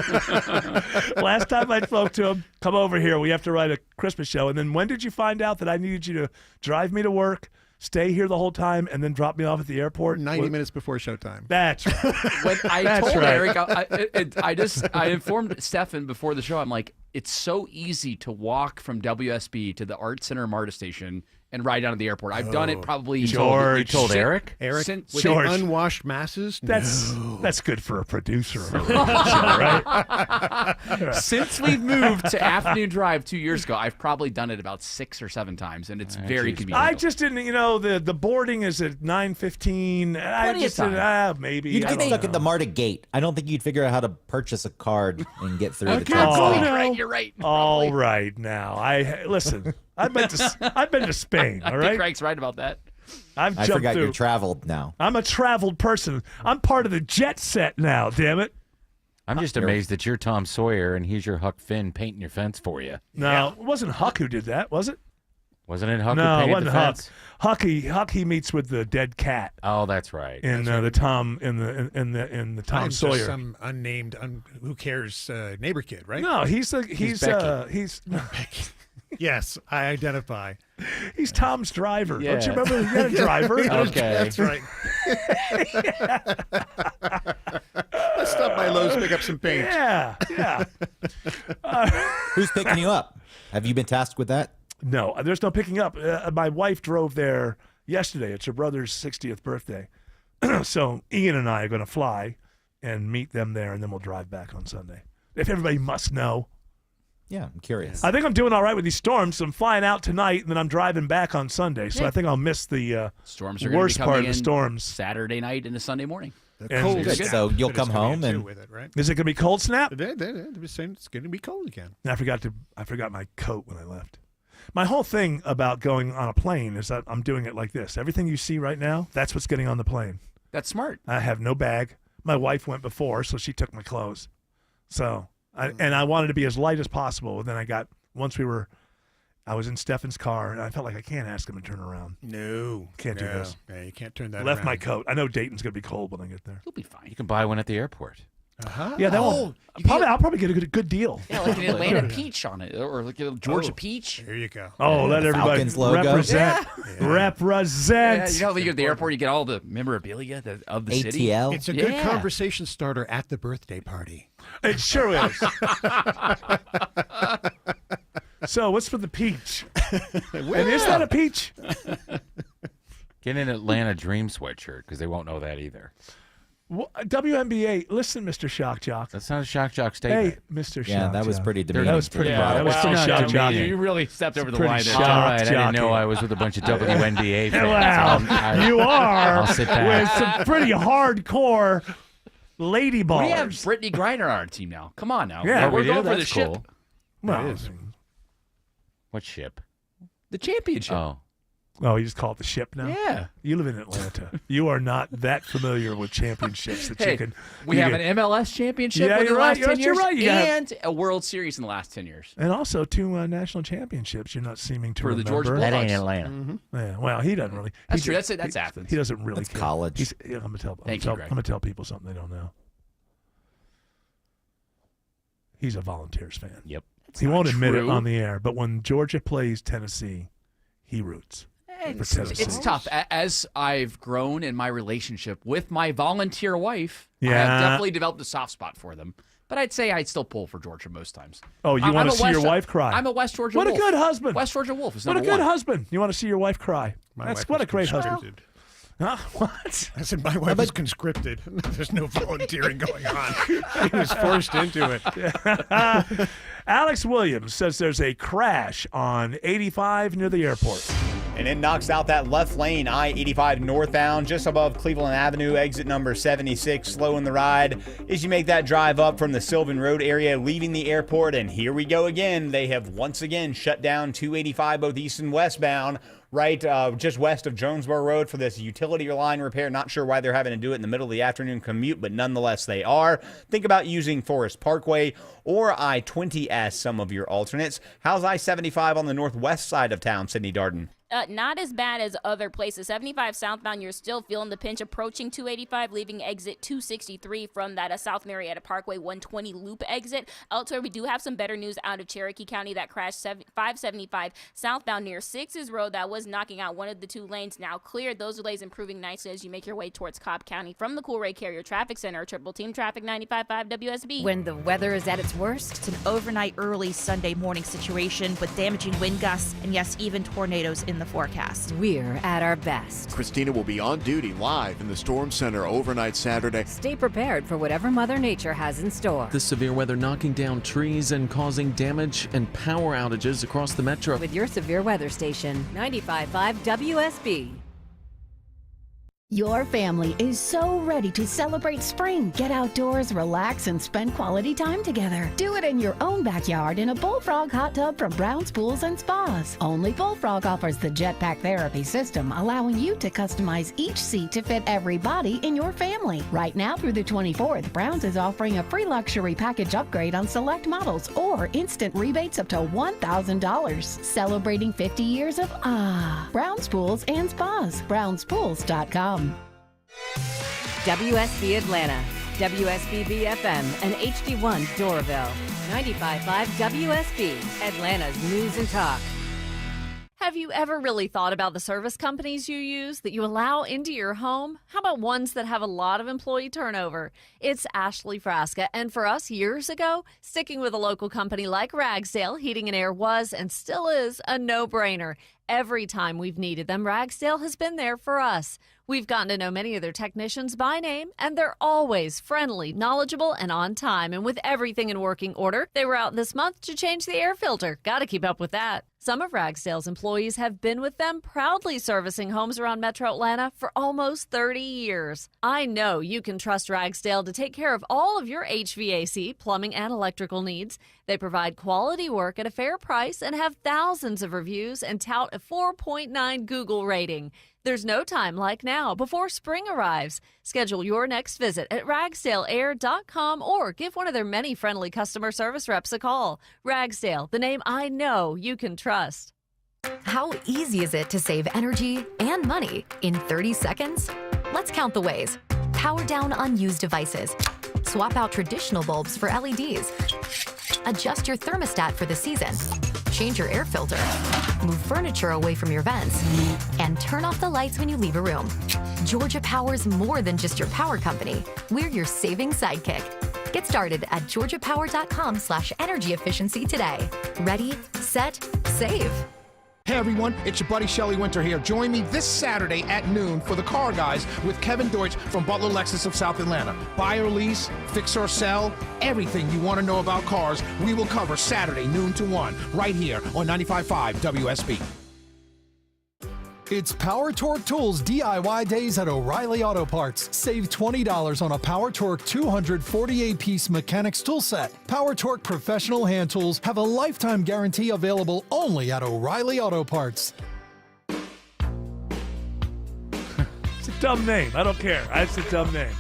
I spoke to him, come over here. We have to write a Christmas show. And then when did you find out that I needed you to drive me to work, stay here the whole time, and then drop me off at the airport? 90 minutes before showtime. That's right. When I That's told right. Eric, I informed Stefan before the show. I'm like, it's so easy to walk from WSB to the Art Center MARTA station and ride down to the airport. I've done it probably. You told Eric? Eric, Since- with George. unwashed masses? That's good for a producer of a radio show, right? Since we've moved to Afternoon Drive 2 years ago, I've probably done it about 6 or 7 times, and it's very convenient. I just didn't, the boarding is at 9:15. I Plenty of just didn't, time. maybe. You'd I get don't stuck know. at the MARTA gate. I don't think you'd figure out how to purchase a card and get through the Okay, transit. cool. You're right. All right, now listen. I've been to Spain. All I right. think Craig's right about that. I jumped forgot through. you're traveled now. I'm a traveled person. I'm part of the jet set now. Damn it. I'm just amazed that you're Tom Sawyer and he's your Huck Finn painting your fence for you. No, it wasn't Huck who did that, was it? Wasn't it Huck No, who it painted wasn't the Huck. fence? Huck he meets with the dead cat. Oh, that's right. In the Tom in the Tom I'm Sawyer. just some unnamed, who cares neighbor kid, right? No, he's Yes, I identify. He's Tom's driver. Yeah. Don't you remember he had a driver? Okay. That's right. Let's stop by Lowe's, pick up some paint. Yeah. Who's picking you up? Have you been tasked with that? No, there's no picking up. My wife drove there yesterday. It's her brother's 60th birthday. So Ian and I are going to fly and meet them there, and then we'll drive back on Sunday. If everybody must know. Yeah, I'm curious. I think I'm doing all right with these storms. So I'm flying out tonight, and then I'm driving back on Sunday. So Yeah. I think I'll miss the Storms are gonna worst be part coming of the in storms. Saturday night into Sunday morning. And- So you'll come home and with it, right? Is it going to be cold snap? They're saying it's going to be cold again. I forgot my coat when I left. My whole thing about going on a plane is that I'm doing it like this. Everything you see right now, that's what's getting on the plane. That's smart. I have no bag. My wife went before, so she took my clothes. So, I wanted to be as light as possible. And then I was in Stefan's car, and I felt like I can't ask him to turn around. No. Can't do this. Yeah, you can't turn that Left around. my coat. I know Dayton's going to be cold when I get there. You'll be fine. You can buy one at the airport. Uh-huh. Yeah, that won't. I'll probably get a good deal. Yeah, like an Atlanta peach on it, or like a Georgia peach. There you go. Oh, let everybody Falcons logo. represent. Yeah, Represent. you know, when you go to the airport, you get all the memorabilia of the city. ATL. It's a good conversation starter at the birthday party. It sure is. So, what's for the peach? And is that a peach? Get an Atlanta Dream sweatshirt because they won't know that either. WNBA, listen, Mr. Shock Jock. That's not a Shock Jock statement. Hey, Mr. Yeah, Shock that was Jock. pretty demeaning. That was pretty. Yeah, that was pretty wow, shock jockey. You really stepped over the pretty line there. shock All right, I didn't jockey. know I was with a bunch of WNBA fans. Wow, you are I'll sit back. with some pretty hardcore lady ballers. We have Brittany Griner on our team now. Come on now. Yeah, we're we going do? for the That's ship. cool. Well, It is. What ship? The championship. Oh, you just call it the ship now? Yeah. You live in Atlanta. You are not that familiar with championships that Hey, you can. we have an MLS championship Yeah, in the you're last right. 10 years You're right. You got- and a World Series in the last 10 years. And also 2 national championships. You're not seeming to For the remember. Georgia That Bulldogs. ain't Atlanta. Mm-hmm. Yeah, well, he doesn't really. That's he true. ju- That's he- Athens. He doesn't really That's care. college. I'm gonna tell. Thank you, I'm Greg. gonna tell people something they don't know. He's a Volunteers fan. Yep. He won't admit it true. on the air, but when Georgia plays Tennessee, he roots. It's, it's tough. As I've grown in my relationship with my volunteer wife, I Yeah. have definitely developed a soft spot for them. But I'd say I'd still pull for Georgia most times. Oh, you I'm want a to see your West- wife cry? I'm a West Georgia What Wolf. a good husband. West Georgia Wolf is What a number good one. husband. You want to see your wife cry? My That's wife what a was great husband. conscripted. Huh? What? I said my wife was conscripted. There's no volunteering going on. She was forced into it. Alex Williams says there's a crash on 85 near the airport. And it knocks out that left lane, I-85 northbound, just above Cleveland Avenue, exit number 76, slowing the ride as you make that drive up from the Sylvan Road area, leaving the airport. And here we go again. They have once again shut down 285 both east and westbound, right just west of Jonesboro Road for this utility line repair. Not sure why they're having to do it in the middle of the afternoon commute, but nonetheless they are. Think about using Forest Parkway or I-20 as some of your alternates. How's I-75 on the northwest side of town, Sydney Darden? Not as bad as other places. 75 southbound, you're still feeling the pinch approaching 285, leaving exit 263 from that South Marietta Parkway 120 loop exit. Elsewhere, we do have some better news out of Cherokee County. That crashed 575 southbound near 6's Road. That was knocking out one of the 2 lanes. Now cleared. Those delays improving nicely as you make your way towards Cobb County from the Coolray Carrier Traffic Center. Triple Team Traffic 95.5 WSB. When the weather is at its worst, It's an overnight early Sunday morning situation with damaging wind gusts and, yes, even tornadoes in the forecast. we're at our best. Christina will be on duty live in the Storm Center overnight Saturday. Stay prepared for whatever Mother Nature has in store. The severe weather knocking down trees and causing damage and power outages across the metro. With your severe weather station, 95.5 WSB. Your family is so ready to celebrate spring. Get outdoors, relax, and spend quality time together. Do it in your own backyard in a Bullfrog hot tub from Brown's Pools and Spas. Only Bullfrog offers the Jetpack Therapy system, allowing you to customize each seat to fit every body in your family. Right now through the 24th, Brown's is offering a free luxury package upgrade on select models or instant rebates up to $1,000. Celebrating 50 years of Brown's Pools and Spas. BrownsPools.com. WSB Atlanta, WSB BFM, and HD1 Doraville. 95.5 WSB, Atlanta's news and talk. Have you ever really thought about the service companies you use that you allow into your home? How about ones that have a lot of employee turnover? It's Ashley Frasca, and for us years ago, sticking with a local company like Ragsdale Heating and Air was and still is a no-brainer. Every time we've needed them, Ragsdale has been there for us. We've gotten to know many of their technicians by name, and they're always friendly, knowledgeable, and on time. And with everything in working order, they were out this month to change the air filter. Got to keep up with that. Some of Ragsdale's employees have been with them, proudly servicing homes around Metro Atlanta for almost 30 years. I know you can trust Ragsdale to take care of all of your HVAC, plumbing, and electrical needs. They provide quality work at a fair price and have thousands of reviews and tout a 4.9 Google rating. There's no time like now before spring arrives. Schedule your next visit at ragsdaleair.com or give one of their many friendly customer service reps a call. Ragsdale, the name I know you can trust. How easy is it to save energy and money in 30 seconds? Let's count the ways. Power down unused devices. Swap out traditional bulbs for LEDs. Adjust your thermostat for the season. Change your air filter. Move furniture away from your vents. And turn off the lights when you leave a room. Georgia Power's more than just your power company. We're your saving sidekick. Get started at georgiapower.com/energy efficiency today. Ready, set, save. Hey everyone, it's your buddy Shelly Winter here. Join me this Saturday at noon for The Car Guys with Kevin Deutsch from Butler Lexus of South Atlanta. Buy or lease, fix or sell, everything you want to know about cars, we will cover Saturday noon to 1 right here on 95.5 WSB. It's Power Torque Tools DIY days at O'Reilly Auto Parts. Save $20 on a Power Torque 248-piece mechanics tool set. Power Torque professional hand tools have a lifetime guarantee available only at O'Reilly Auto Parts. It's a dumb name. I don't care. It's a dumb name.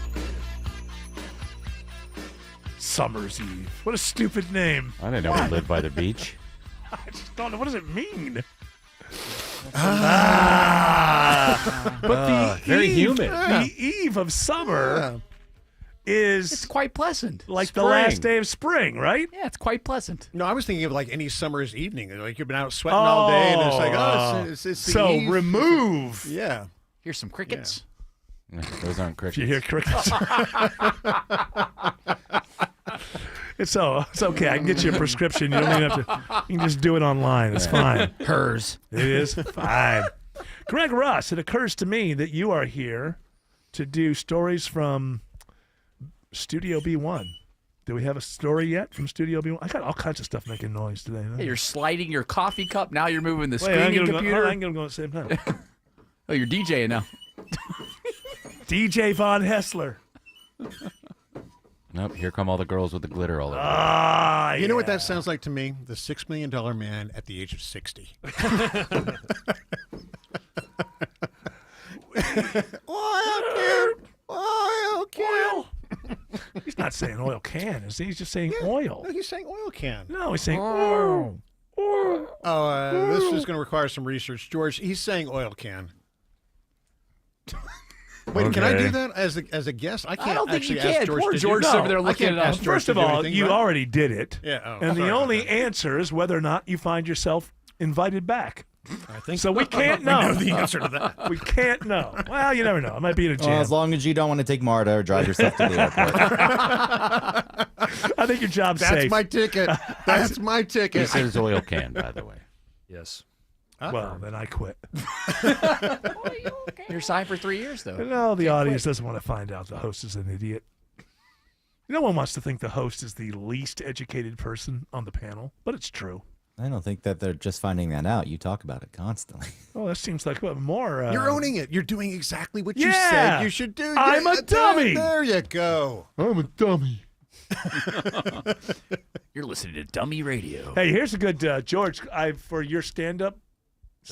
Summer's Eve. What a stupid name. I didn't know we lived by the beach. I just don't know. What does it mean? But the very eve, humid. The eve of summer is It's quite pleasant. like the Spring. last day of spring, right? Yeah, it's quite pleasant. No, I was thinking of like any summer's evening. Like you've been out sweating all day, and it's like, it's the so eve. remove. Yeah. Here's some crickets. Those aren't crickets. If you hear crickets. It's okay. I can get you a prescription. You don't even have to. You can just do it online. It's fine. Hers. It is fine. Greg Russ, it occurs to me that you are here to do stories from Studio B1. Do we have a story yet from Studio B1? I got all kinds of stuff making noise today. Hey, you're sliding your coffee cup. Now you're moving the Wait, I'm screening gonna computer. I'm going to go at the same time. Oh, you're DJing now. DJ Von Hessler. Nope, here come all the girls with the glitter all over. You know what that sounds like to me? The $6 Million Man at the age of 60. Oil can. He's not saying oil can, is he? He's just saying oil. No, he's saying oil can. No, he's saying oil. This is going to require some research. George, he's saying oil can. Wait, can I do that as a guest? I can't I don't think actually you can. ask George. Poor to George do over there looking it up. First of all, you already did it. Yeah. And the sorry only about answer is whether or not you find yourself invited back. I think so. We can't We know. know the answer to that. We can't know. Well, you never know. I might be in a jam. Well, as long as you don't want to take MARTA or drive yourself to the airport. I think your job's That's safe. my ticket. That's my ticket. This is oil can, by the way. Yes. Well, then I quit. You're signed for 3 years, though. No, the audience doesn't want to find out the host is an idiot. No one wants to think the host is the least educated person on the panel, but it's true. I don't think that they're just finding that out. You talk about it constantly. Oh, that seems like more. You're owning it. You're doing exactly what you Yeah. said you should do. I'm a dummy. There you go. I'm a dummy. You're listening to Dummy Radio. Hey, here's a good George. For your stand-up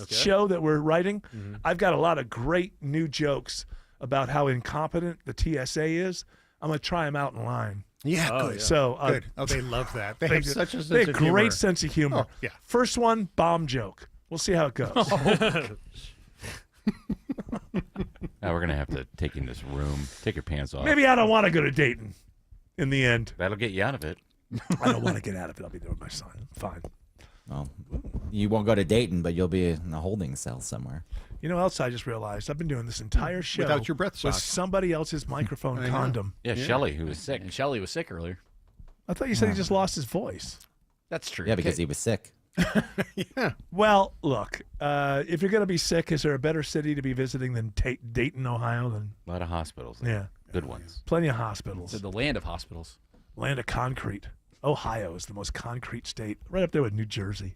show that we're writing, I've got a lot of great new jokes about how incompetent the TSA is. I'm gonna try them out in line. Yeah, good. So Good. Oh, they love that. They have such a sense of great humor. sense of humor. Oh, yeah. First one, bomb joke. We'll see how it goes. Now we're gonna have to take you in this room. Take your pants off. Maybe I don't want to go to Dayton. In the end, that'll get you out of it. I don't want to get out of it. I'll be there with my son. Fine. Well, you won't go to Dayton, but you'll be in a holding cell somewhere. You know what else I just realized? I've been doing this entire show Without your breath with socks. somebody else's microphone I know. condom. Yeah, Shelley, who was sick. And Shelley was sick earlier. I thought you said he just lost his voice. That's true. Yeah, because he was sick. Well, look, if you're going to be sick, is there a better city to be visiting than Dayton, Ohio? A lot of hospitals. Yeah. Good ones. Plenty of hospitals. It's the land of hospitals. Land of concrete. Ohio is the most concrete state, right up there with New Jersey.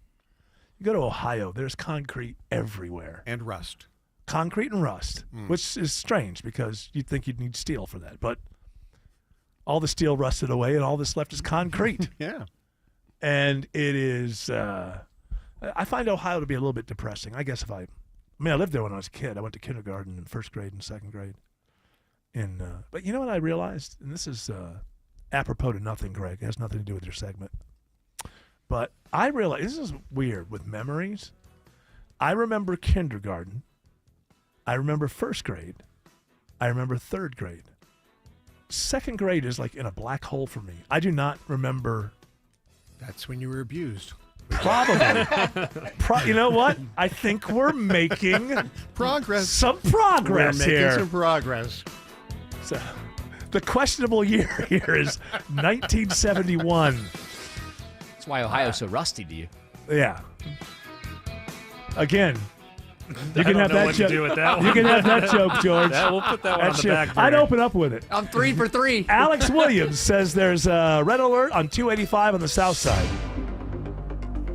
You go to Ohio, there's concrete everywhere. And rust. Concrete and rust, which is strange because you'd think you'd need steel for that. But all the steel rusted away and all that's left is concrete. Yeah. And it is, I find Ohio to be a little bit depressing. I guess I lived there when I was a kid. I went to kindergarten and first grade and second grade. And but you know what I realized? And this is apropos to nothing, Greg. It has nothing to do with your segment. But I realized, this is weird with memories. I remember kindergarten. I remember first grade. I remember third grade. Second grade is like in a black hole for me. I do not remember. That's when you were abused. Probably. You know what? I think we're making progress. Some progress We're making here. some progress. So, the questionable year here is 1971. That's why Ohio's so rusty to you. Yeah. Again, you I can don't have know that what to joke. do with that You one. can have that joke, George. Yeah, we'll put that one on the back burner. I'd open up with it. I'm 3 for 3. Alex Williams says there's a red alert on 285 on the south side.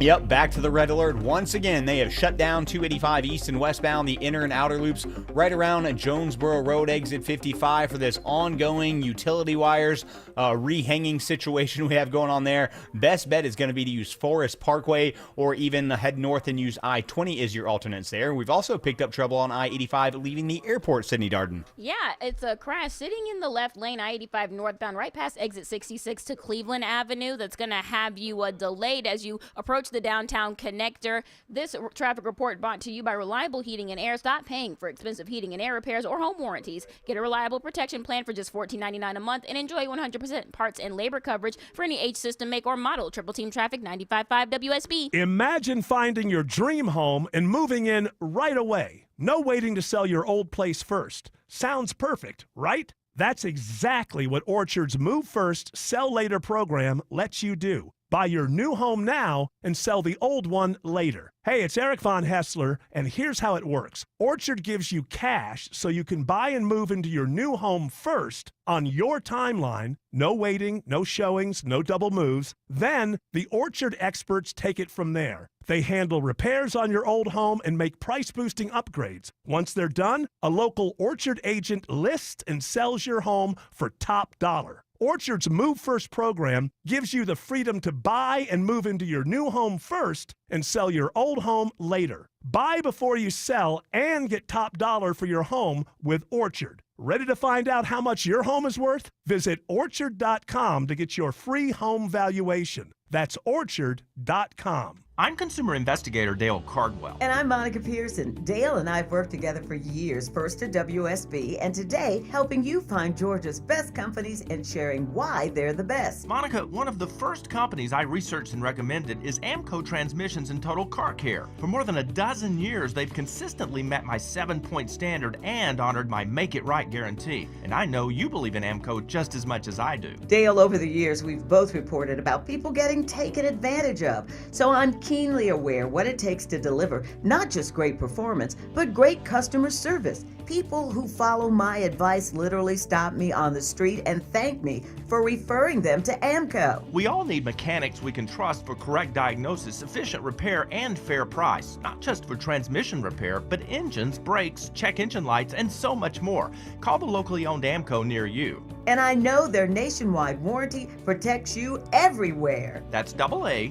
Yep, back to the red alert. Once again, they have shut down 285 east and westbound, the inner and outer loops right around Jonesboro Road, exit 55 for this ongoing utility wires rehanging situation we have going on there. Best bet is going to be to use Forest Parkway or even head north and use I-20 as your alternates there. We've also picked up trouble on I-85 leaving the airport, Sydney Darden. Yeah, it's a crash sitting in the left lane, I-85 northbound, right past exit 66 to Cleveland Avenue. That's going to have you delayed as you approach the downtown connector. This traffic report brought to you by Reliable Heating and Air. Stop paying for expensive heating and air repairs or home warranties. Get a reliable protection plan for just $14.99 a month and enjoy 100% parts and labor coverage for any H system, make, or model. Triple Team Traffic 95.5 WSB. Imagine finding your dream home and moving in right away. No waiting to sell your old place first. Sounds perfect, right? That's exactly what Orchard's Move First, Sell Later program lets you do. Buy your new home now and sell the old one later. Hey, it's Eric Von Hessler, and here's how it works. Orchard gives you cash so you can buy and move into your new home first on your timeline. No waiting, no showings, no double moves. Then the Orchard experts take it from there. They handle repairs on your old home and make price-boosting upgrades. Once they're done, a local Orchard agent lists and sells your home for top dollar. Orchard's Move First program gives you the freedom to buy and move into your new home first and sell your old home later. Buy before you sell and get top dollar for your home with Orchard. Ready to find out how much your home is worth? Visit Orchard.com to get your free home valuation. That's Orchard.com. I'm consumer investigator Dale Cardwell. And I'm Monica Pearson. Dale and I have worked together for years, first at WSB, and today helping you find Georgia's best companies and sharing why they're the best. Monica, one of the first companies I researched and recommended is Amco Transmissions and Total Car Care. For more than a dozen years, they've consistently met my 7-point standard and honored my Make It Right guarantee. And I know you believe in Amco just as much as I do. Dale, over the years, we've both reported about people getting taken advantage of. So I'm keenly aware what it takes to deliver not just great performance, but great customer service. People who follow my advice literally stop me on the street and thank me for referring them to AMCO. We all need mechanics we can trust for correct diagnosis, efficient repair, and fair price. Not just for transmission repair, but engines, brakes, check engine lights, and so much more. Call the locally owned AMCO near you. And I know their nationwide warranty protects you everywhere. That's AA.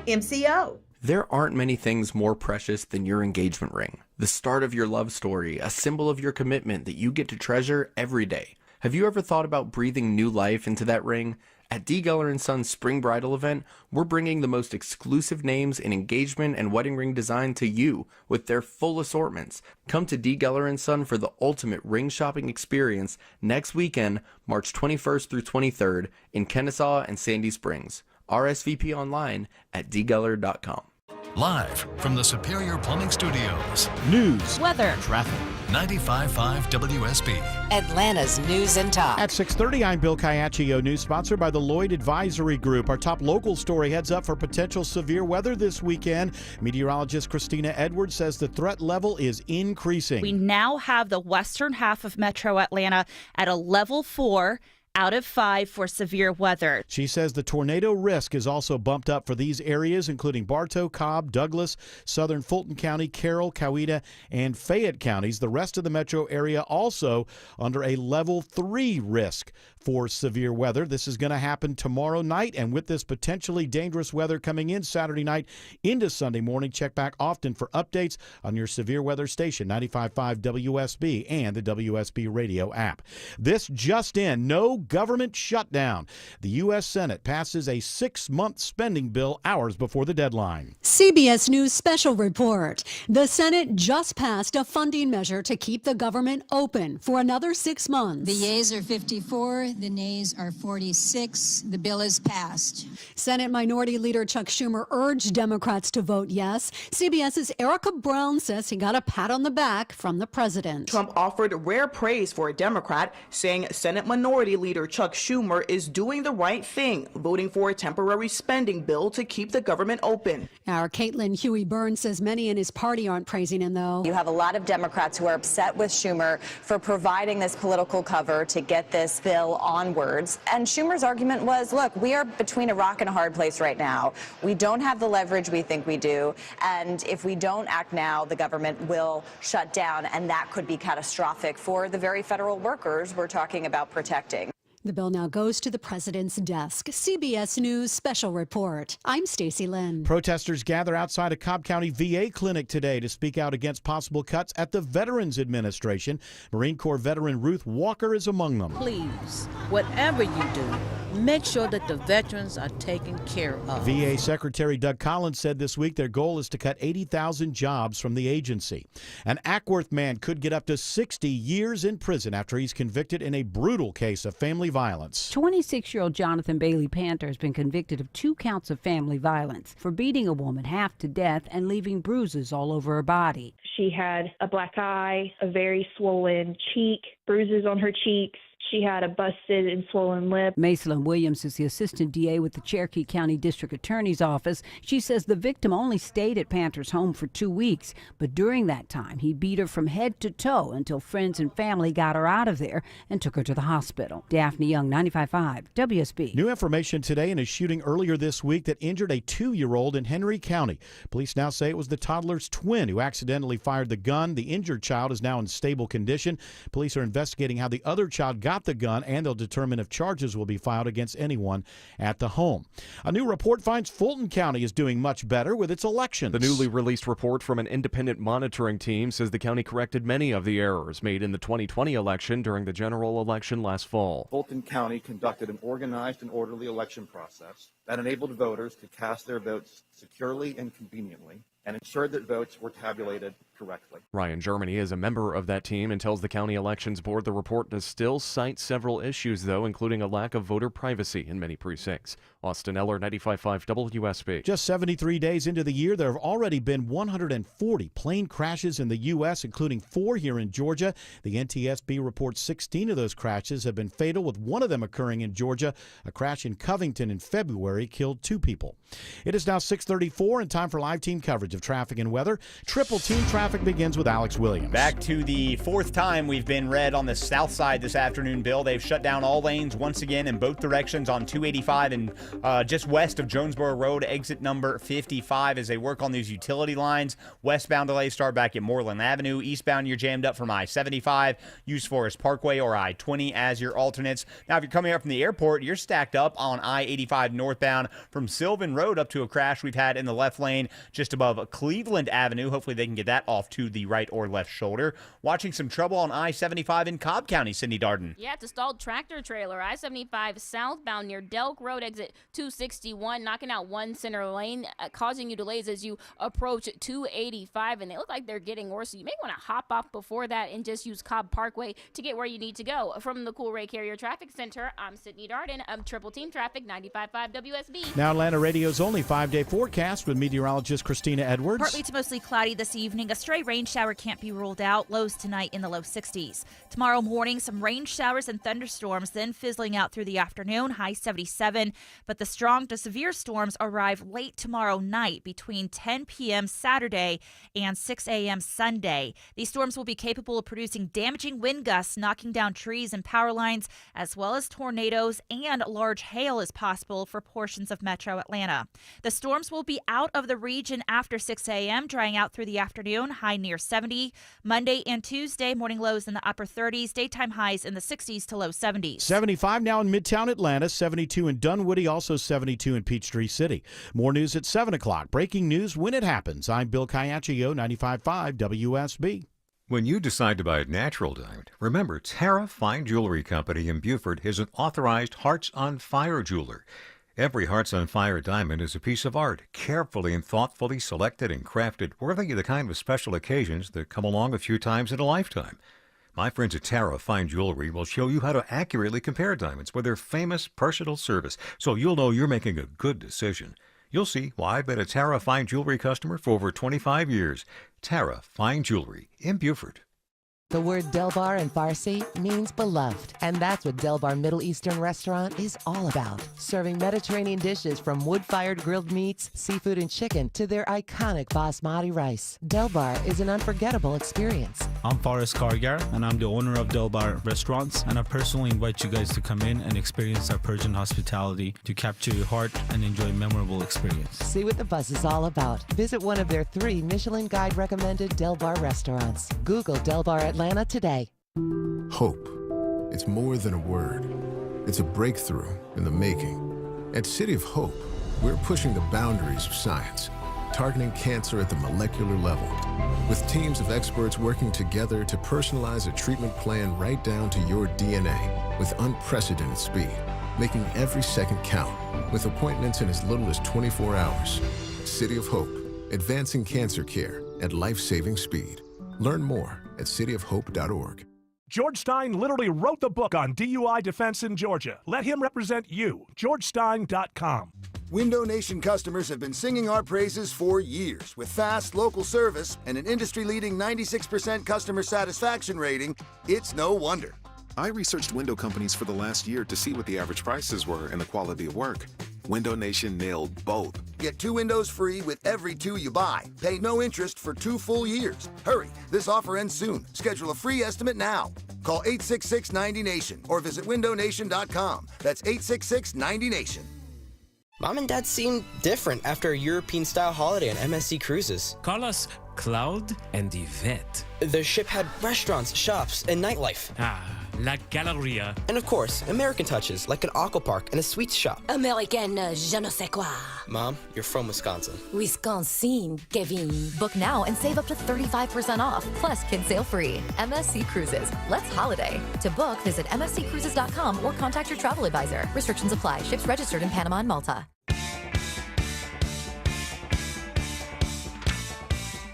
MCO. There aren't many things more precious than your engagement ring. The start of your love story, a symbol of your commitment that you get to treasure every day. Have you ever thought about breathing new life into that ring? At D. Geller & Sons Spring Bridal event, we're bringing the most exclusive names in engagement and wedding ring design to you with their full assortments. Come to D. Geller & Son for the ultimate ring shopping experience next weekend, March 21st through 23rd in Kennesaw and Sandy Springs. RSVP online at dgeller.com. Live from the Superior Plumbing Studios. News, weather, traffic. 95.5 WSB. Atlanta's News and Talk. At 6:30, I'm Bill Caiaccio. News sponsored by the Lloyd Advisory Group. Our top local story heads up for potential severe weather this weekend. Meteorologist Christina Edwards says the threat level is increasing. We now have the western half of metro Atlanta at a level 4 out of 5 for severe weather. She says the tornado risk is also bumped up for these areas, including Bartow, Cobb, Douglas, southern Fulton County, Carroll, Coweta, and Fayette counties. The rest of the metro area also under a level 3 risk for severe weather. This is going to happen tomorrow night, and with this potentially dangerous weather coming in Saturday night into Sunday morning, check back often for updates on your severe weather station, 95.5 WSB and the WSB radio app. This just in, no government shutdown. The U.S. Senate passes a 6-month spending bill hours before the deadline. CBS News special report. The Senate just passed a funding measure to keep the government open for another 6 months. The yeas are 54, the nays are 46. The bill is passed. Senate Minority Leader Chuck Schumer urged Democrats to vote yes. CBS's Erica Brown says he got a pat on the back from the president. Trump offered rare praise for a Democrat, saying Senate Minority Leader Chuck Schumer is doing the right thing, voting for a temporary spending bill to keep the government open. Our Caitlin Huey Burns says many in his party aren't praising him, though. You have a lot of Democrats who are upset with Schumer for providing this political cover to get this bill onwards. And Schumer's argument was, look, we are between a rock and a hard place right now. We don't have the leverage we think we do. And if we don't act now, the government will shut down. And that could be catastrophic for the very federal workers we're talking about protecting. The bill now goes to the president's desk. CBS News special report. I'm Stacey Lynn. Protesters gather outside a Cobb County VA clinic today to speak out against possible cuts at the Veterans Administration. Marine Corps veteran Ruth Walker is among them. Please, whatever you do, make sure that the veterans are taken care of. VA Secretary Doug Collins said this week their goal is to cut 80,000 jobs from the agency. An Ackworth man could get up to 60 years in prison after he's convicted in a brutal case of family violence. 26-year-old Jonathan Bailey Panter has been convicted of 2 counts of family violence for beating a woman half to death and leaving bruises all over her body. She had a black eye, a very swollen cheek, bruises on her cheeks. She had a busted and swollen lip. Macelyn Williams is the assistant DA with the Cherokee County District Attorney's Office. She says the victim only stayed at Panter's home for 2 weeks, but during that time he beat her from head to toe until friends and family got her out of there and took her to the hospital. Daphne Young, 95.5 WSB. New information today in a shooting earlier this week that injured a 2-year-old in Henry County. Police now say it was the toddler's twin who accidentally fired the gun. The injured child is now in stable condition. Police are investigating how the other child got the gun, and they'll determine if charges will be filed against anyone at the home. A new report finds Fulton County is doing much better with its elections. The newly released report from an independent monitoring team says the county corrected many of the errors made in the 2020 election during the general election last fall. Fulton County conducted an organized and orderly election process that enabled voters to cast their votes securely and conveniently, and ensured that votes were tabulated correctly. Ryan Germany is a member of that team and tells the county elections board the report does still cite several issues, though, including a lack of voter privacy in many precincts. Austin Eller, 95.5 WSB. Just 73 days into the year, there have already been 140 plane crashes in the U.S., including 4 here in Georgia. The NTSB reports 16 of those crashes have been fatal, with one of them occurring in Georgia. A crash in Covington in February killed 2 people. It is now 6:34 and time for live team coverage of traffic and weather. Triple Team Traffic begins with Alex Williams. Back to the 4th time we've been red on the south side this afternoon, Bill. They've shut down all lanes once again in both directions on 285 and just west of Jonesboro Road, exit number 55, as they work on these utility lines. Westbound delays start back at Moreland Avenue. Eastbound, you're jammed up from I-75, East Forest Parkway, or I-20 as your alternates. Now, if you're coming up from the airport, you're stacked up on I-85 northbound from Sylvan Road up to a crash we've had in the left lane just above Cleveland Avenue. Hopefully they can get that off to the right or left shoulder. Watching some trouble on I-75 in Cobb County, Cindy Darden. Yeah, it's a stalled tractor trailer. I-75 southbound near Delk Road, exit 261, knocking out one center lane, causing you delays as you approach 285, and they look like they're getting worse. So you may want to hop off before that and just use Cobb Parkway to get where you need to go. From the Cool Ray Carrier Traffic Center, I'm Sydney Darden of Triple Team Traffic, 95.5 WSB. Now Atlanta Radio's only 5-day forecast with meteorologist Christina Edwards. Partly to mostly cloudy this evening. A stray rain shower can't be ruled out. Lows tonight in the low 60s. Tomorrow morning, some rain showers and thunderstorms, then fizzling out through the afternoon, high 77. But the strong to severe storms arrive late tomorrow night between 10 p.m. Saturday and 6 a.m. Sunday. These storms will be capable of producing damaging wind gusts, knocking down trees and power lines, as well as tornadoes, and large hail is possible for portions of metro Atlanta. The storms will be out of the region after 6 a.m., drying out through the afternoon, high near 70. Monday and Tuesday, morning lows in the upper 30s, daytime highs in the 60s to low 70s. 75 now in Midtown Atlanta, 72 in Dunwoody, also 72 in Peachtree City. More news at 7 o'clock. Breaking news when it happens. I'm Bill Caiaccio, 95.5 WSB. When you decide to buy a natural diamond, remember Tara Fine Jewelry Company in Beaufort is an authorized Hearts on Fire jeweler. Every Hearts on Fire diamond is a piece of art, carefully and thoughtfully selected and crafted, worthy of the kind of special occasions that come along a few times in a lifetime. My friends at Tara Fine Jewelry will show you how to accurately compare diamonds with their famous personal service, so you'll know you're making a good decision. You'll see why I've been a Tara Fine Jewelry customer for over 25 years. Tara Fine Jewelry in Beaufort. The word Delbar in Farsi means beloved, and that's what Delbar Middle Eastern Restaurant is all about. Serving Mediterranean dishes from wood-fired grilled meats, seafood, and chicken to their iconic basmati rice. Delbar is an unforgettable experience. I'm Faris Kargar, and I'm the owner of Delbar Restaurants, and I personally invite you guys to come in and experience our Persian hospitality to capture your heart and enjoy a memorable experience. See what the buzz is all about. Visit one of their 3 Michelin Guide recommended Delbar restaurants. Google Delbar Atlanta today. Hope. It's more than a word. It's a breakthrough in the making. At City of Hope, we're pushing the boundaries of science, targeting cancer at the molecular level, with teams of experts working together to personalize a treatment plan right down to your DNA with unprecedented speed, making every second count, with appointments in as little as 24 hours. City of Hope, advancing cancer care at life-saving speed. Learn more at cityofhope.org. George Stein literally wrote the book on DUI defense in Georgia. Let him represent you. GeorgeStein.com. Window Nation customers have been singing our praises for years. With fast, local service and an industry-leading 96% customer satisfaction rating, it's no wonder. I researched window companies for the last year to see what the average prices were and the quality of work. Window Nation nailed both. Get 2 windows free with every 2 you buy. Pay no interest for 2 full years. Hurry, this offer ends soon. Schedule a free estimate now. Call 866-90-NATION or visit windownation.com. That's 866-90-NATION. Mom and Dad seemed different after a European-style holiday on MSC Cruises. Call us Cloud and Yvette. The ship had restaurants, shops, and nightlife. La Galleria. And of course, American touches, like an aqua park and a sweets shop. American je ne sais quoi. Mom, you're from Wisconsin. Wisconsin, Kevin. Book now and save up to 35% off, plus kids sail free. MSC Cruises. Let's holiday. To book, visit msccruises.com or contact your travel advisor. Restrictions apply. Ships registered in Panama and Malta.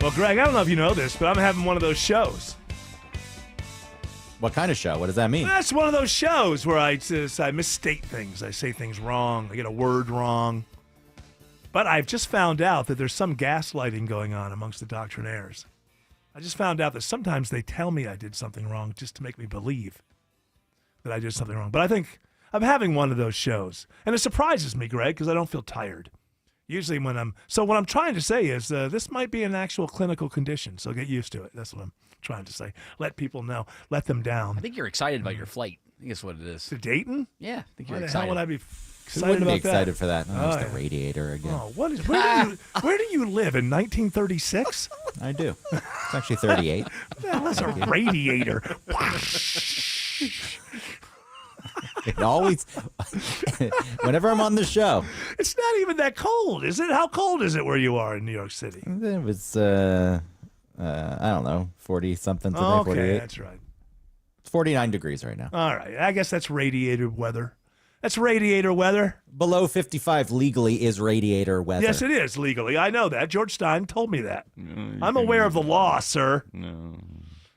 Well, Greg, I don't know if you know this, but I'm having one of those shows. What kind of show? What does that mean? That's one of those shows where I misstate things. I say things wrong. I get a word wrong. But I've just found out that there's some gaslighting going on amongst the doctrinaires. I just found out that sometimes they tell me I did something wrong just to make me believe that I did something wrong. But I think I'm having one of those shows. And it surprises me, Greg, because I don't feel tired. Usually when so what I'm trying to say is this might be an actual clinical condition, so get used to it. That's what I'm trying to say. Let people know. Let them down. I think you're excited about your flight. I think that's what it is. To Dayton? Yeah, I think Why you're the excited. hell would I be Who excited wouldn't about be excited that? for that? Oh, It's the radiator again. Oh, where do you live, in 1936? I do. It's actually 38. That's a radiator. It always, whenever I'm on the show. It's not even that cold, is it? How cold is it where you are in New York City? It was, I don't know, 40-something today, Okay, 48. that's right. It's 49 degrees right now. All right, I guess that's radiator weather. That's radiator weather. Below 55 legally is radiator weather. Yes, it is legally. I know that. George Stein told me that. I'm aware of the law, sir. No.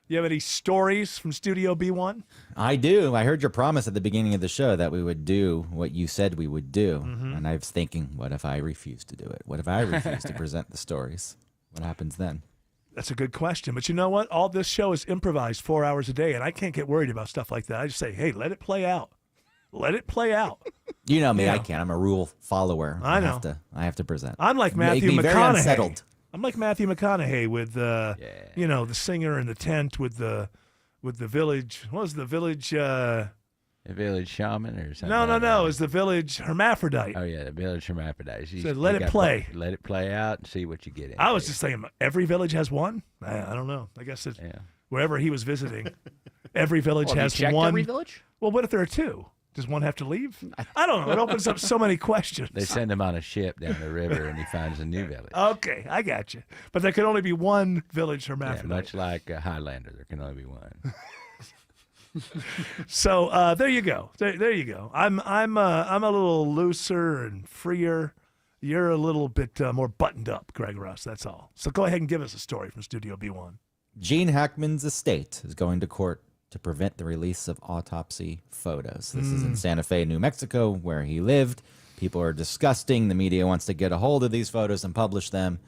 You have any stories from Studio B1? I do. I heard your promise at the beginning of the show that we would do what you said we would do. Mm-hmm. And I was thinking, what if I refuse to do it? What if I refuse to present the stories? What happens then? That's a good question. But you know what? All this show is improvised 4 hours a day, and I can't get worried about stuff like that. I just say, hey, let it play out. Let it play out. You know me. Yeah. I can't. I'm a rule follower. I know. I have to present. I'm like Make Matthew me very McConaughey. unsettled. I'm like Matthew McConaughey with, you know, the singer in the tent with the village. What was the village? A village shaman or something? No. like that? It was the village hermaphrodite. Oh, yeah, the village hermaphrodite. You Said, let it gotta play. Let it play out and see what you get in. I was just saying, every village has one. I don't know. I guess it's wherever he was visiting, every village Well, have you has checked one. every village? Well, what if there are two? Does one have to leave? I don't know. It opens up so many questions. They send him on a ship down the river and he finds a new village. Okay, I got you. But there can only be one village Yeah, hermaphrodite. much like Highlander, there can only be one. So there you go. There you go. I'm a little looser and freer. You're a little bit more buttoned up, Greg Russ. That's all. So go ahead and give us a story from Studio B1. Gene Hackman's estate is going to court to prevent the release of autopsy photos. This is in Santa Fe, New Mexico, where he lived. People are disgusting. The media wants to get a hold of these photos and publish them.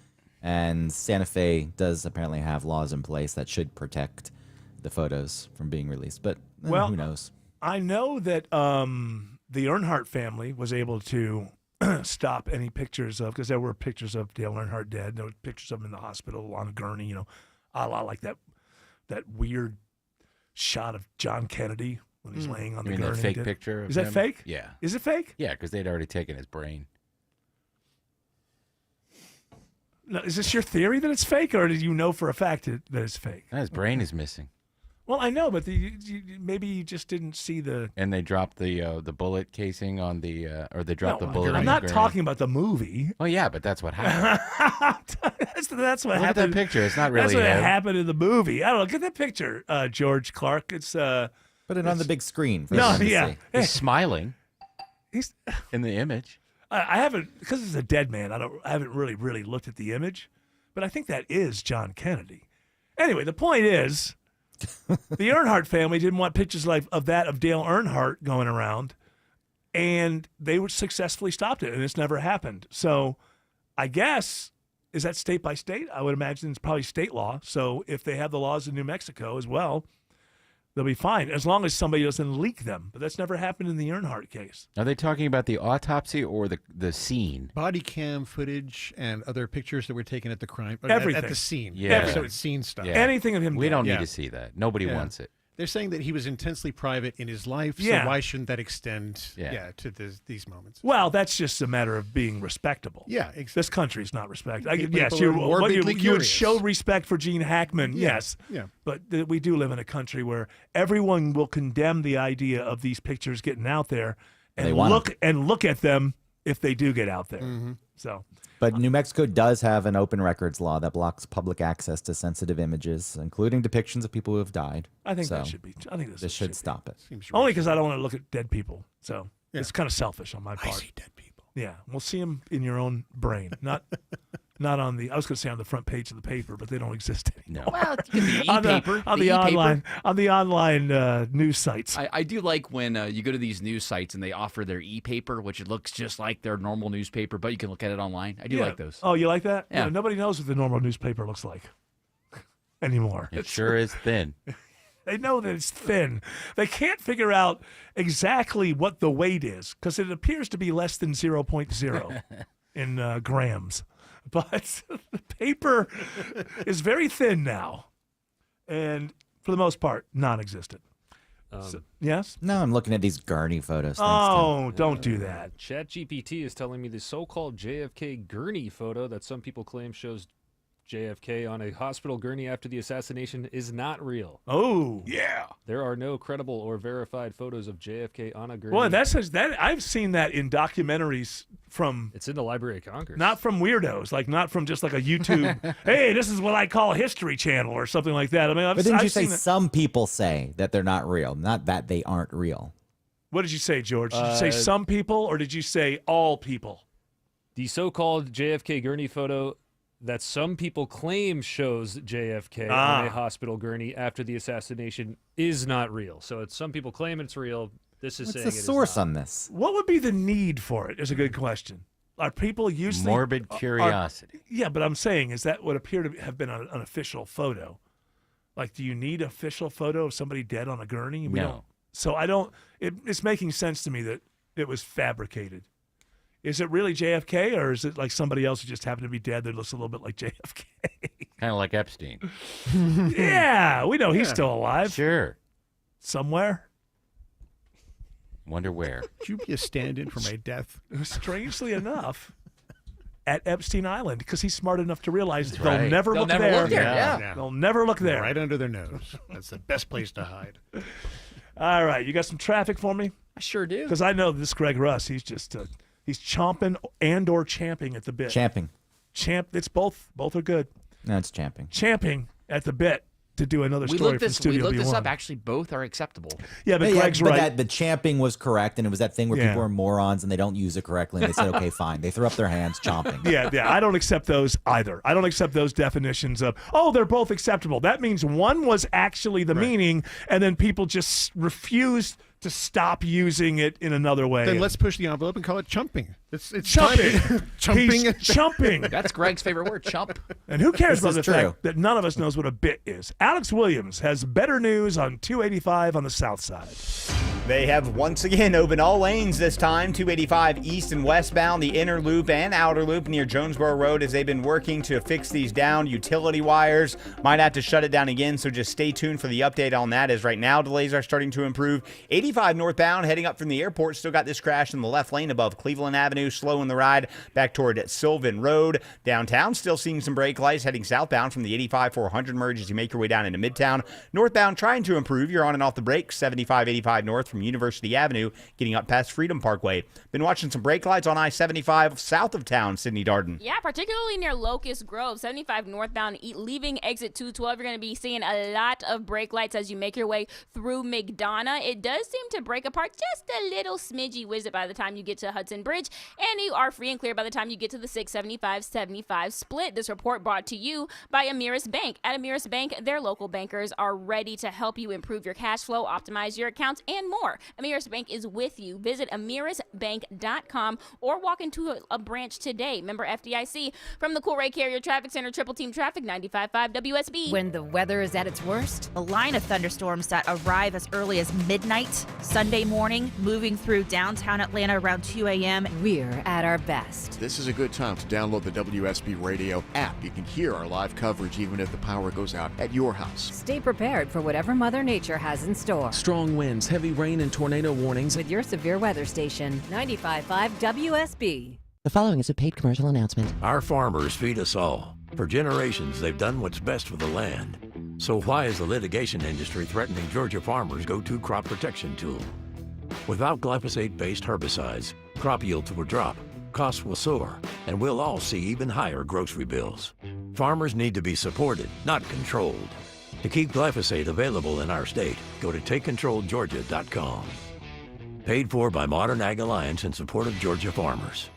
And Santa Fe does apparently have laws in place that should protect the photos from being released. But Well, who knows? I know that the Earnhardt family was able to stop any pictures of, because there were pictures of Dale Earnhardt dead. There were pictures of him in the hospital on a gurney, you know, a la like that weird shot of John Kennedy when he's laying on You the mean gurney. that fake picture of Is that him? fake? Yeah. Is it fake? Yeah, because they'd already taken his brain. No, is this your theory that it's fake, or did you know for a fact that it's fake? His brain is missing. Well, I know, but maybe you just didn't see the. And they dropped the bullet casing on the, or they dropped the bullet. I'm on not the gurney. talking about the movie. Oh yeah, but that's what happened. That's what Look at happened. that picture. It's not really That's what him. happened in the movie. I don't know. Get that picture, George Clark. It's Put it on the big screen. For No, everyone to yeah. see. He's smiling. He's in the image. I haven't, because it's a dead man. I haven't really looked at the image, but I think that is John Kennedy. Anyway, the point is, the Earnhardt family didn't want pictures like of Dale Earnhardt going around, and they were successfully stopped it, and it's never happened. So, I guess, is that state by state? I would imagine it's probably state law. So if they have the laws in New Mexico as well, they'll be fine as long as somebody doesn't leak them. But that's never happened in the Earnhardt case. Are they talking about the autopsy or the scene? Body cam footage and other pictures that were taken at the crime. Everything. At the scene. Yeah. So it's scene stuff. Yeah. Anything of him. We don't Yeah. need to see that. Nobody Yeah. wants it. They're saying that he was intensely private in his life, Yeah. so why shouldn't that extend to these moments? Well, that's just a matter of being respectable. Yeah, This country's not respected. People Yes, are morbidly you would curious. show respect for Gene Hackman, Yeah, yes. yeah. But we do live in a country where everyone will condemn the idea of these pictures getting out there They and want look at them if they do get out there. Mm-hmm. So, But New Mexico does have an open records law that blocks public access to sensitive images, including depictions of people who have died. I think so that should be. I think this should stop it. only because I don't want to look at dead people. So Yeah. it's kind of selfish on my part. I see dead people. Yeah, we'll see them in your own brain, not Not on the. I was going to say on the front page of the paper, but they don't exist anymore. Well, it could be on e-paper. the online news sites. I do like when you go to these news sites and they offer their e-paper, which it looks just like their normal newspaper, but you can look at it online. I do like those. Oh, you like that? Yeah. Nobody knows what the normal newspaper looks like anymore. It sure is thin. They know that it's thin. They can't figure out exactly what the weight is because it appears to be less than 0.0 in grams. But the paper is very thin now, and for the most part, non-existent. Yes? No, I'm looking at these Gurney photos. Oh, don't do that. ChatGPT is telling me the so-called JFK gurney photo that some people claim shows JFK on a hospital gurney after the assassination is not real. Oh, yeah. There are no credible or verified photos of JFK on a gurney. Well, that I've seen that in documentaries from. It's in the Library of Congress. Not from weirdos, not from just like a YouTube. Hey, this is what I call History Channel or something like that. I mean, But didn't you I've say seen some people say that they're not real, not that they aren't real? What did you say, George? Did you say some people or did you say all people? The so-called JFK gurney photo that some people claim shows JFK on a hospital gurney after the assassination is not real. So it's some people claim it's real. This is saying What's it the is source not. on this? What would be the need for it is a good question. Are people usually... Morbid curiosity. Yeah, but I'm saying, is that would appear to have been an official photo? Like, do you need an official photo of somebody dead on a gurney? We No. don't. So I don't... It's making sense to me that it was fabricated. Is it really JFK, or is it like somebody else who just happened to be dead that looks a little bit like JFK? Kind of like Epstein. Yeah, we know he's still alive. Sure. Somewhere. Wonder where. Would you be a stand-in for my death? Strangely enough, at Epstein Island, because he's smart enough to realize That's they'll right. never They'll look never there. look there, yeah. They'll never look there. Right under their nose. That's the best place to hide. All right, you got some traffic for me? I sure do. Because I know this Greg Russ, he's just he's chomping and or champing at the bit. Champing. It's both. Both are good. No, it's champing. Champing at the bit to do another We story looked from this Studio up. B1. Actually, both are acceptable. Yeah, but Greg's but right. That, the champing was correct, and it was that thing where Yeah. people are morons and they don't use it correctly, and they said, okay, fine. They threw up their hands, chomping. Yeah, I don't accept those either. I don't accept those definitions of, they're both acceptable. That means one was actually the meaning, and then people just refused to stop using it in another way. Then let's push the envelope and call it chumping. It's chumping. chumping. He's chumping. That's Greg's favorite word, chump. And who cares This about is the true. fact that none of us knows what a bit is? Alex Williams has better news on 285 on the south side. They have once again opened all lanes this time, 285 east and westbound, the inner loop and outer loop near Jonesboro Road, as they've been working to fix these down utility wires. Might have to shut it down again, so just stay tuned for the update on that, as right now delays are starting to improve. 85 northbound heading up from the airport, still got this crash in the left lane above Cleveland Avenue, slowing the ride back toward Sylvan Road. Downtown still seeing some brake lights heading southbound from the 85-400 merge as you make your way down into Midtown. Northbound trying to improve. You're on and off the brakes, 75-85 north from University Avenue, getting up past Freedom Parkway. Been watching some brake lights on I-75 south of town, Sydney Darden. Yeah, particularly near Locust Grove, 75 northbound, leaving exit 212. You're going to be seeing a lot of brake lights as you make your way through McDonough. It does seem to break apart just a little smidgy whiz it by the time you get to Hudson Bridge, and you are free and clear by the time you get to the 675-75 split. This report brought to you by Ameris Bank. At Ameris Bank, their local bankers are ready to help you improve your cash flow, optimize your accounts, and more. Ameris Bank is with you. Visit amerisbank.com or walk into a branch today. Member FDIC. From the Cool Ray Carrier Traffic Center, Triple Team Traffic, 95.5 WSB. When the weather is at its worst, A line of thunderstorms that arrive as early as midnight Sunday morning, moving through downtown Atlanta around 2 a.m. we're at our best. This is a good time to download the WSB Radio app. You can hear our live coverage even if the power goes out at your house. Stay prepared for whatever Mother Nature has in store. Strong winds, heavy rain, and tornado warnings. With your severe weather station, 95.5 WSB. The following is a paid commercial announcement. Our farmers feed us all. For generations, they've done what's best for the land. So why is the litigation industry threatening Georgia farmers' go-to crop protection tool? Without glyphosate-based herbicides, crop yields will drop, costs will soar, and we'll all see even higher grocery bills. Farmers need to be supported, not controlled. To keep glyphosate available in our state, go to TakeControlGeorgia.com. Paid for by Modern Ag Alliance in support of Georgia farmers.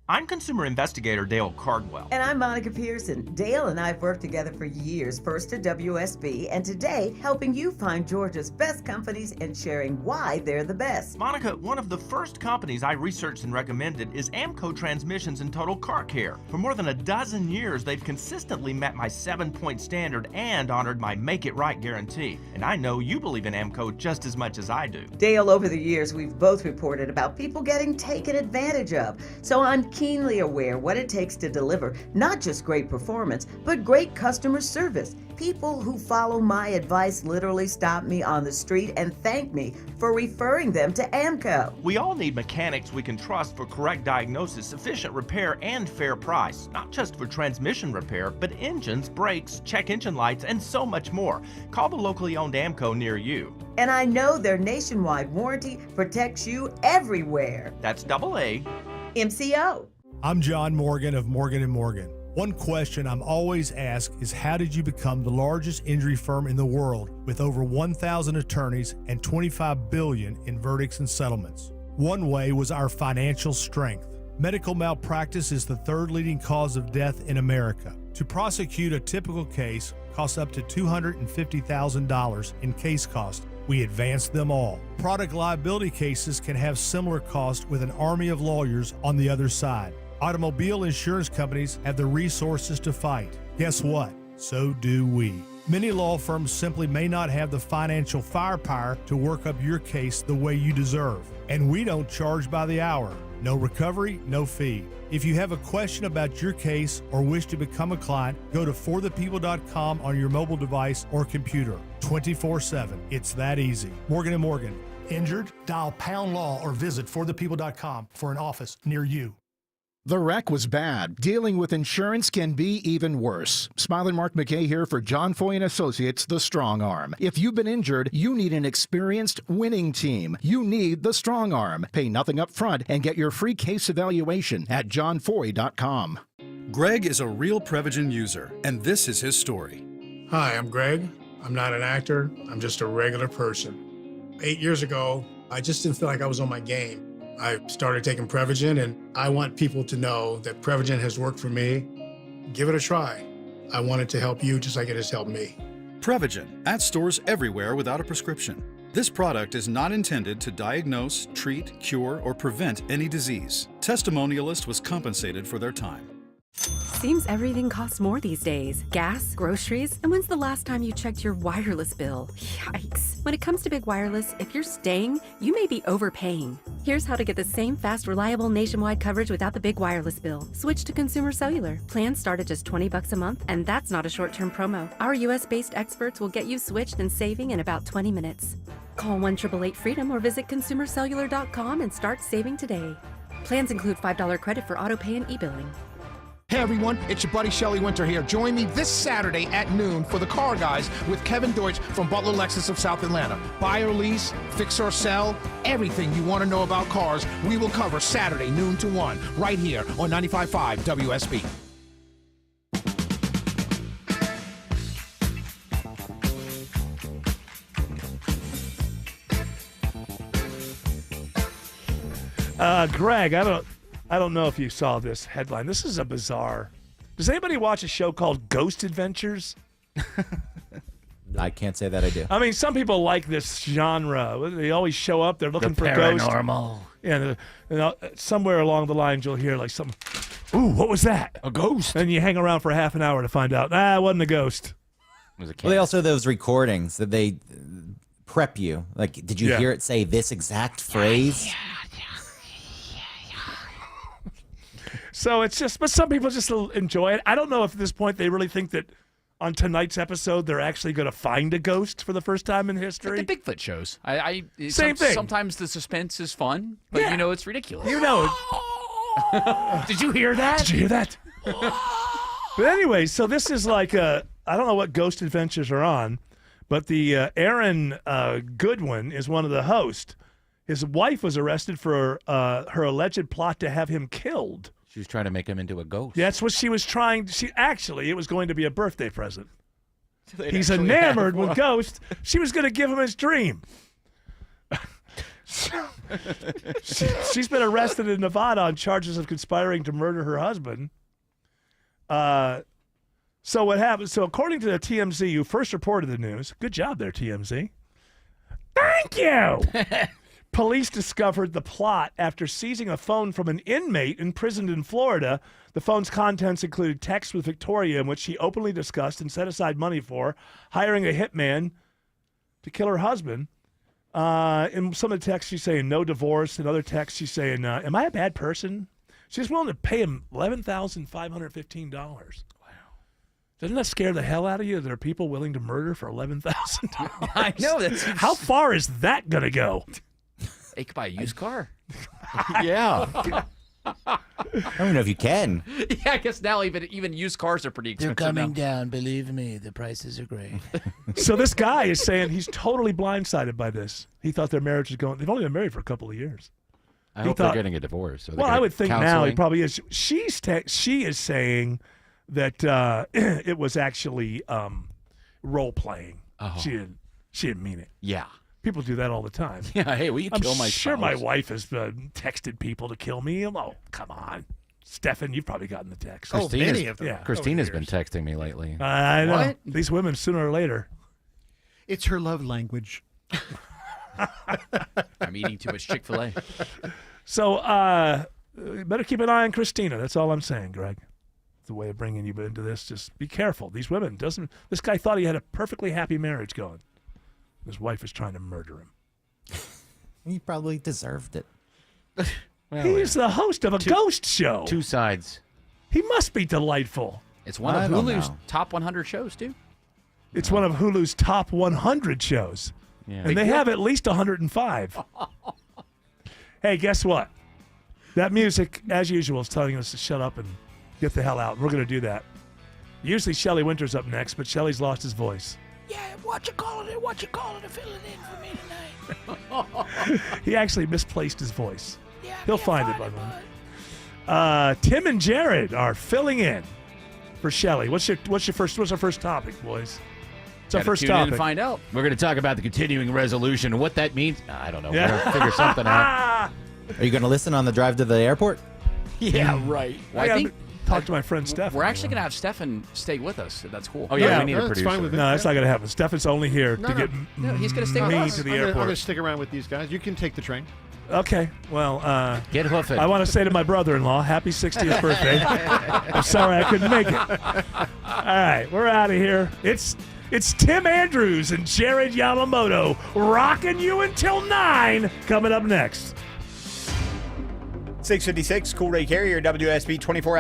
I'm consumer investigator Dale Cardwell. And I'm Monica Pearson. Dale and I have worked together for years, first at WSB, and today helping you find Georgia's best companies and sharing why they're the best. Monica, one of the first companies I researched and recommended is Amco Transmissions and Total Car Care. For more than a dozen years, they've consistently met my 7-point standard and honored my Make It Right guarantee. And I know you believe in Amco just as much as I do. Dale, over the years, we've both reported about people getting taken advantage of. So I'm keenly aware what it takes to deliver not just great performance, but great customer service. People who follow my advice literally stop me on the street and thank me for referring them to Amco. We all need mechanics we can trust for correct diagnosis, efficient repair, and fair price. Not just for transmission repair, but engines, brakes, check engine lights, and so much more. Call the locally owned Amco near you. And I know their nationwide warranty protects you everywhere. That's AA. MCO. I'm John Morgan of Morgan & Morgan. One question I'm always asked is, how did you become the largest injury firm in the world with over 1,000 attorneys and $25 billion in verdicts and settlements? One way was our financial strength. Medical malpractice is the third leading cause of death in America. To prosecute a typical case costs up to $250,000 in case cost. We advance them all. Product liability cases can have similar costs with an army of lawyers on the other side. Automobile insurance companies have the resources to fight. Guess what? So do we. Many law firms simply may not have the financial firepower to work up your case the way you deserve. And we don't charge by the hour. No recovery, no fee. If you have a question about your case or wish to become a client, go to forthepeople.com on your mobile device or computer. 24/7. It's that easy. Morgan & Morgan. Injured? Dial # law or visit forthepeople.com for an office near you. The wreck was bad. Dealing with insurance can be even worse. Smiling Mark McKay here for John Foy & Associates, The Strong Arm. If you've been injured, you need an experienced winning team. You need The Strong Arm. Pay nothing up front and get your free case evaluation at johnfoy.com. Greg is a real Prevagen user, and this is his story. Hi, I'm Greg. I'm not an actor. I'm just a regular person. 8 years ago, I just didn't feel like I was on my game. I started taking Prevagen, and I want people to know that Prevagen has worked for me. Give it a try. I want it to help you just like it has helped me. Prevagen, at stores everywhere without a prescription. This product is not intended to diagnose, treat, cure, or prevent any disease. Testimonialist was compensated for their time. Seems everything costs more these days. Gas, groceries, and when's the last time you checked your wireless bill? Yikes. When it comes to big wireless, if you're staying, you may be overpaying. Here's how to get the same fast, reliable nationwide coverage without the big wireless bill. Switch to Consumer Cellular. Plans start at just $20 a month, and that's not a short-term promo. Our US-based experts will get you switched and saving in about 20 minutes. Call 1-888-FREEDOM or visit consumercellular.com and start saving today. Plans include $5 credit for autopay and e-billing. Hey everyone, it's your buddy Shelly Winter here. Join me this Saturday at noon for The Car Guys with Kevin Deutsch from Butler Lexus of South Atlanta. Buy or lease, fix or sell, everything you want to know about cars, we will cover Saturday noon to 1 right here on 95.5 WSB. Greg, I don't know if you saw this headline. This is a bizarre. Does anybody watch a show called Ghost Adventures? I can't say that I do. I mean, some people like this genre. They always show up. They're looking for ghosts. Paranormal. Yeah, somewhere along the lines you'll hear like some, ooh, what was that? A ghost. And you hang around for half an hour to find out, it wasn't a ghost. It was a Well, they also have those recordings that they prep you. Like, did you hear it say this exact phrase? So it's just, but some people just enjoy it. I don't know if at this point they really think that on tonight's episode they're actually going to find a ghost for the first time in history. Like the Bigfoot shows. Same thing. Sometimes the suspense is fun, but it's ridiculous. Did you hear that? Did you hear that? But anyway, so this is like I don't know what Ghost Adventures are on, but the Aaron Goodwin is one of the hosts. His wife was arrested for her alleged plot to have him killed. She was trying to make him into a ghost. That's what she was trying. It was going to be a birthday present. He's enamored with ghosts. She was going to give him his dream. She's been arrested in Nevada on charges of conspiring to murder her husband. So what happened? So according to the TMZ, who first reported the news, good job there, TMZ. Thank you. Police discovered the plot after seizing a phone from an inmate imprisoned in Florida. The phone's contents included texts with Victoria in which she openly discussed and set aside money for hiring a hitman to kill her husband. In some of the texts, she's saying no divorce. In other texts, she's saying, am I a bad person? She's willing to pay him $11,515. Wow. Doesn't that scare the hell out of you? There are people willing to murder for $11,000. I know. That's How far is that going to go? They could buy a used car. Yeah. I don't know if you can. Yeah, I guess now even used cars are pretty expensive. They're coming now. down. Believe me, the prices are great. So this guy is saying he's totally blindsided by this. He thought their marriage was going. They've only been married for a couple of years. I hope they're getting a divorce. Well, I would think now he probably is. She is saying that it was actually role playing. Oh. She didn't mean it. Yeah. People do that all the time. Yeah, hey, will you kill my I'm sure my spouse? wife has texted people to kill me. Oh, come on. Stefan, you've probably gotten the text. Many of them. Yeah. Christina's been texting me lately. I know. What? These women, sooner or later. It's her love language. I'm eating too much Chick-fil-A. So, better keep an eye on Christina. That's all I'm saying, Greg. The way of bringing you into this, just be careful. These women, this guy thought he had a perfectly happy marriage going. His wife is trying to murder him. He probably deserved it. He's the host of a ghost show. Two sides. He must be delightful. It's one of Hulu's top 100 shows, too. It's one of Hulu's top 100 shows. Yeah. And they have at least 105. Hey, guess what? That music, as usual, is telling us to shut up and get the hell out. We're going to do that. Usually Shelley Winter's up next, but Shelley's lost his voice. Yeah, what you calling it, fill it in for me tonight. He actually misplaced his voice. He'll find it by the way. Tim and Jared are filling in for Shelley. What's our first topic, boys? It's our Gotta first tune in topic. and find out. We're going to talk about the continuing resolution and what that means. I don't know. We're going to figure something out. Are you going to listen on the drive to the airport? Yeah, right. Well, I think talk to my friend Stefan. We're actually going to have Stefan stay with us. That's cool. Oh, yeah, we need a producer. No, that's not going to happen. Stefan's only here to get he's going to stay with me us. to the I'm airport. going to stick around with these guys. You can take the train. Okay, well, get hoofing. I want to say to my brother-in-law, happy 60th birthday. I'm sorry I couldn't make it. All right, we're out of here. It's Tim Andrews and Jared Yamamoto rocking you until 9 coming up next. 656, Cool Ray Carrier, WSB 24 hours.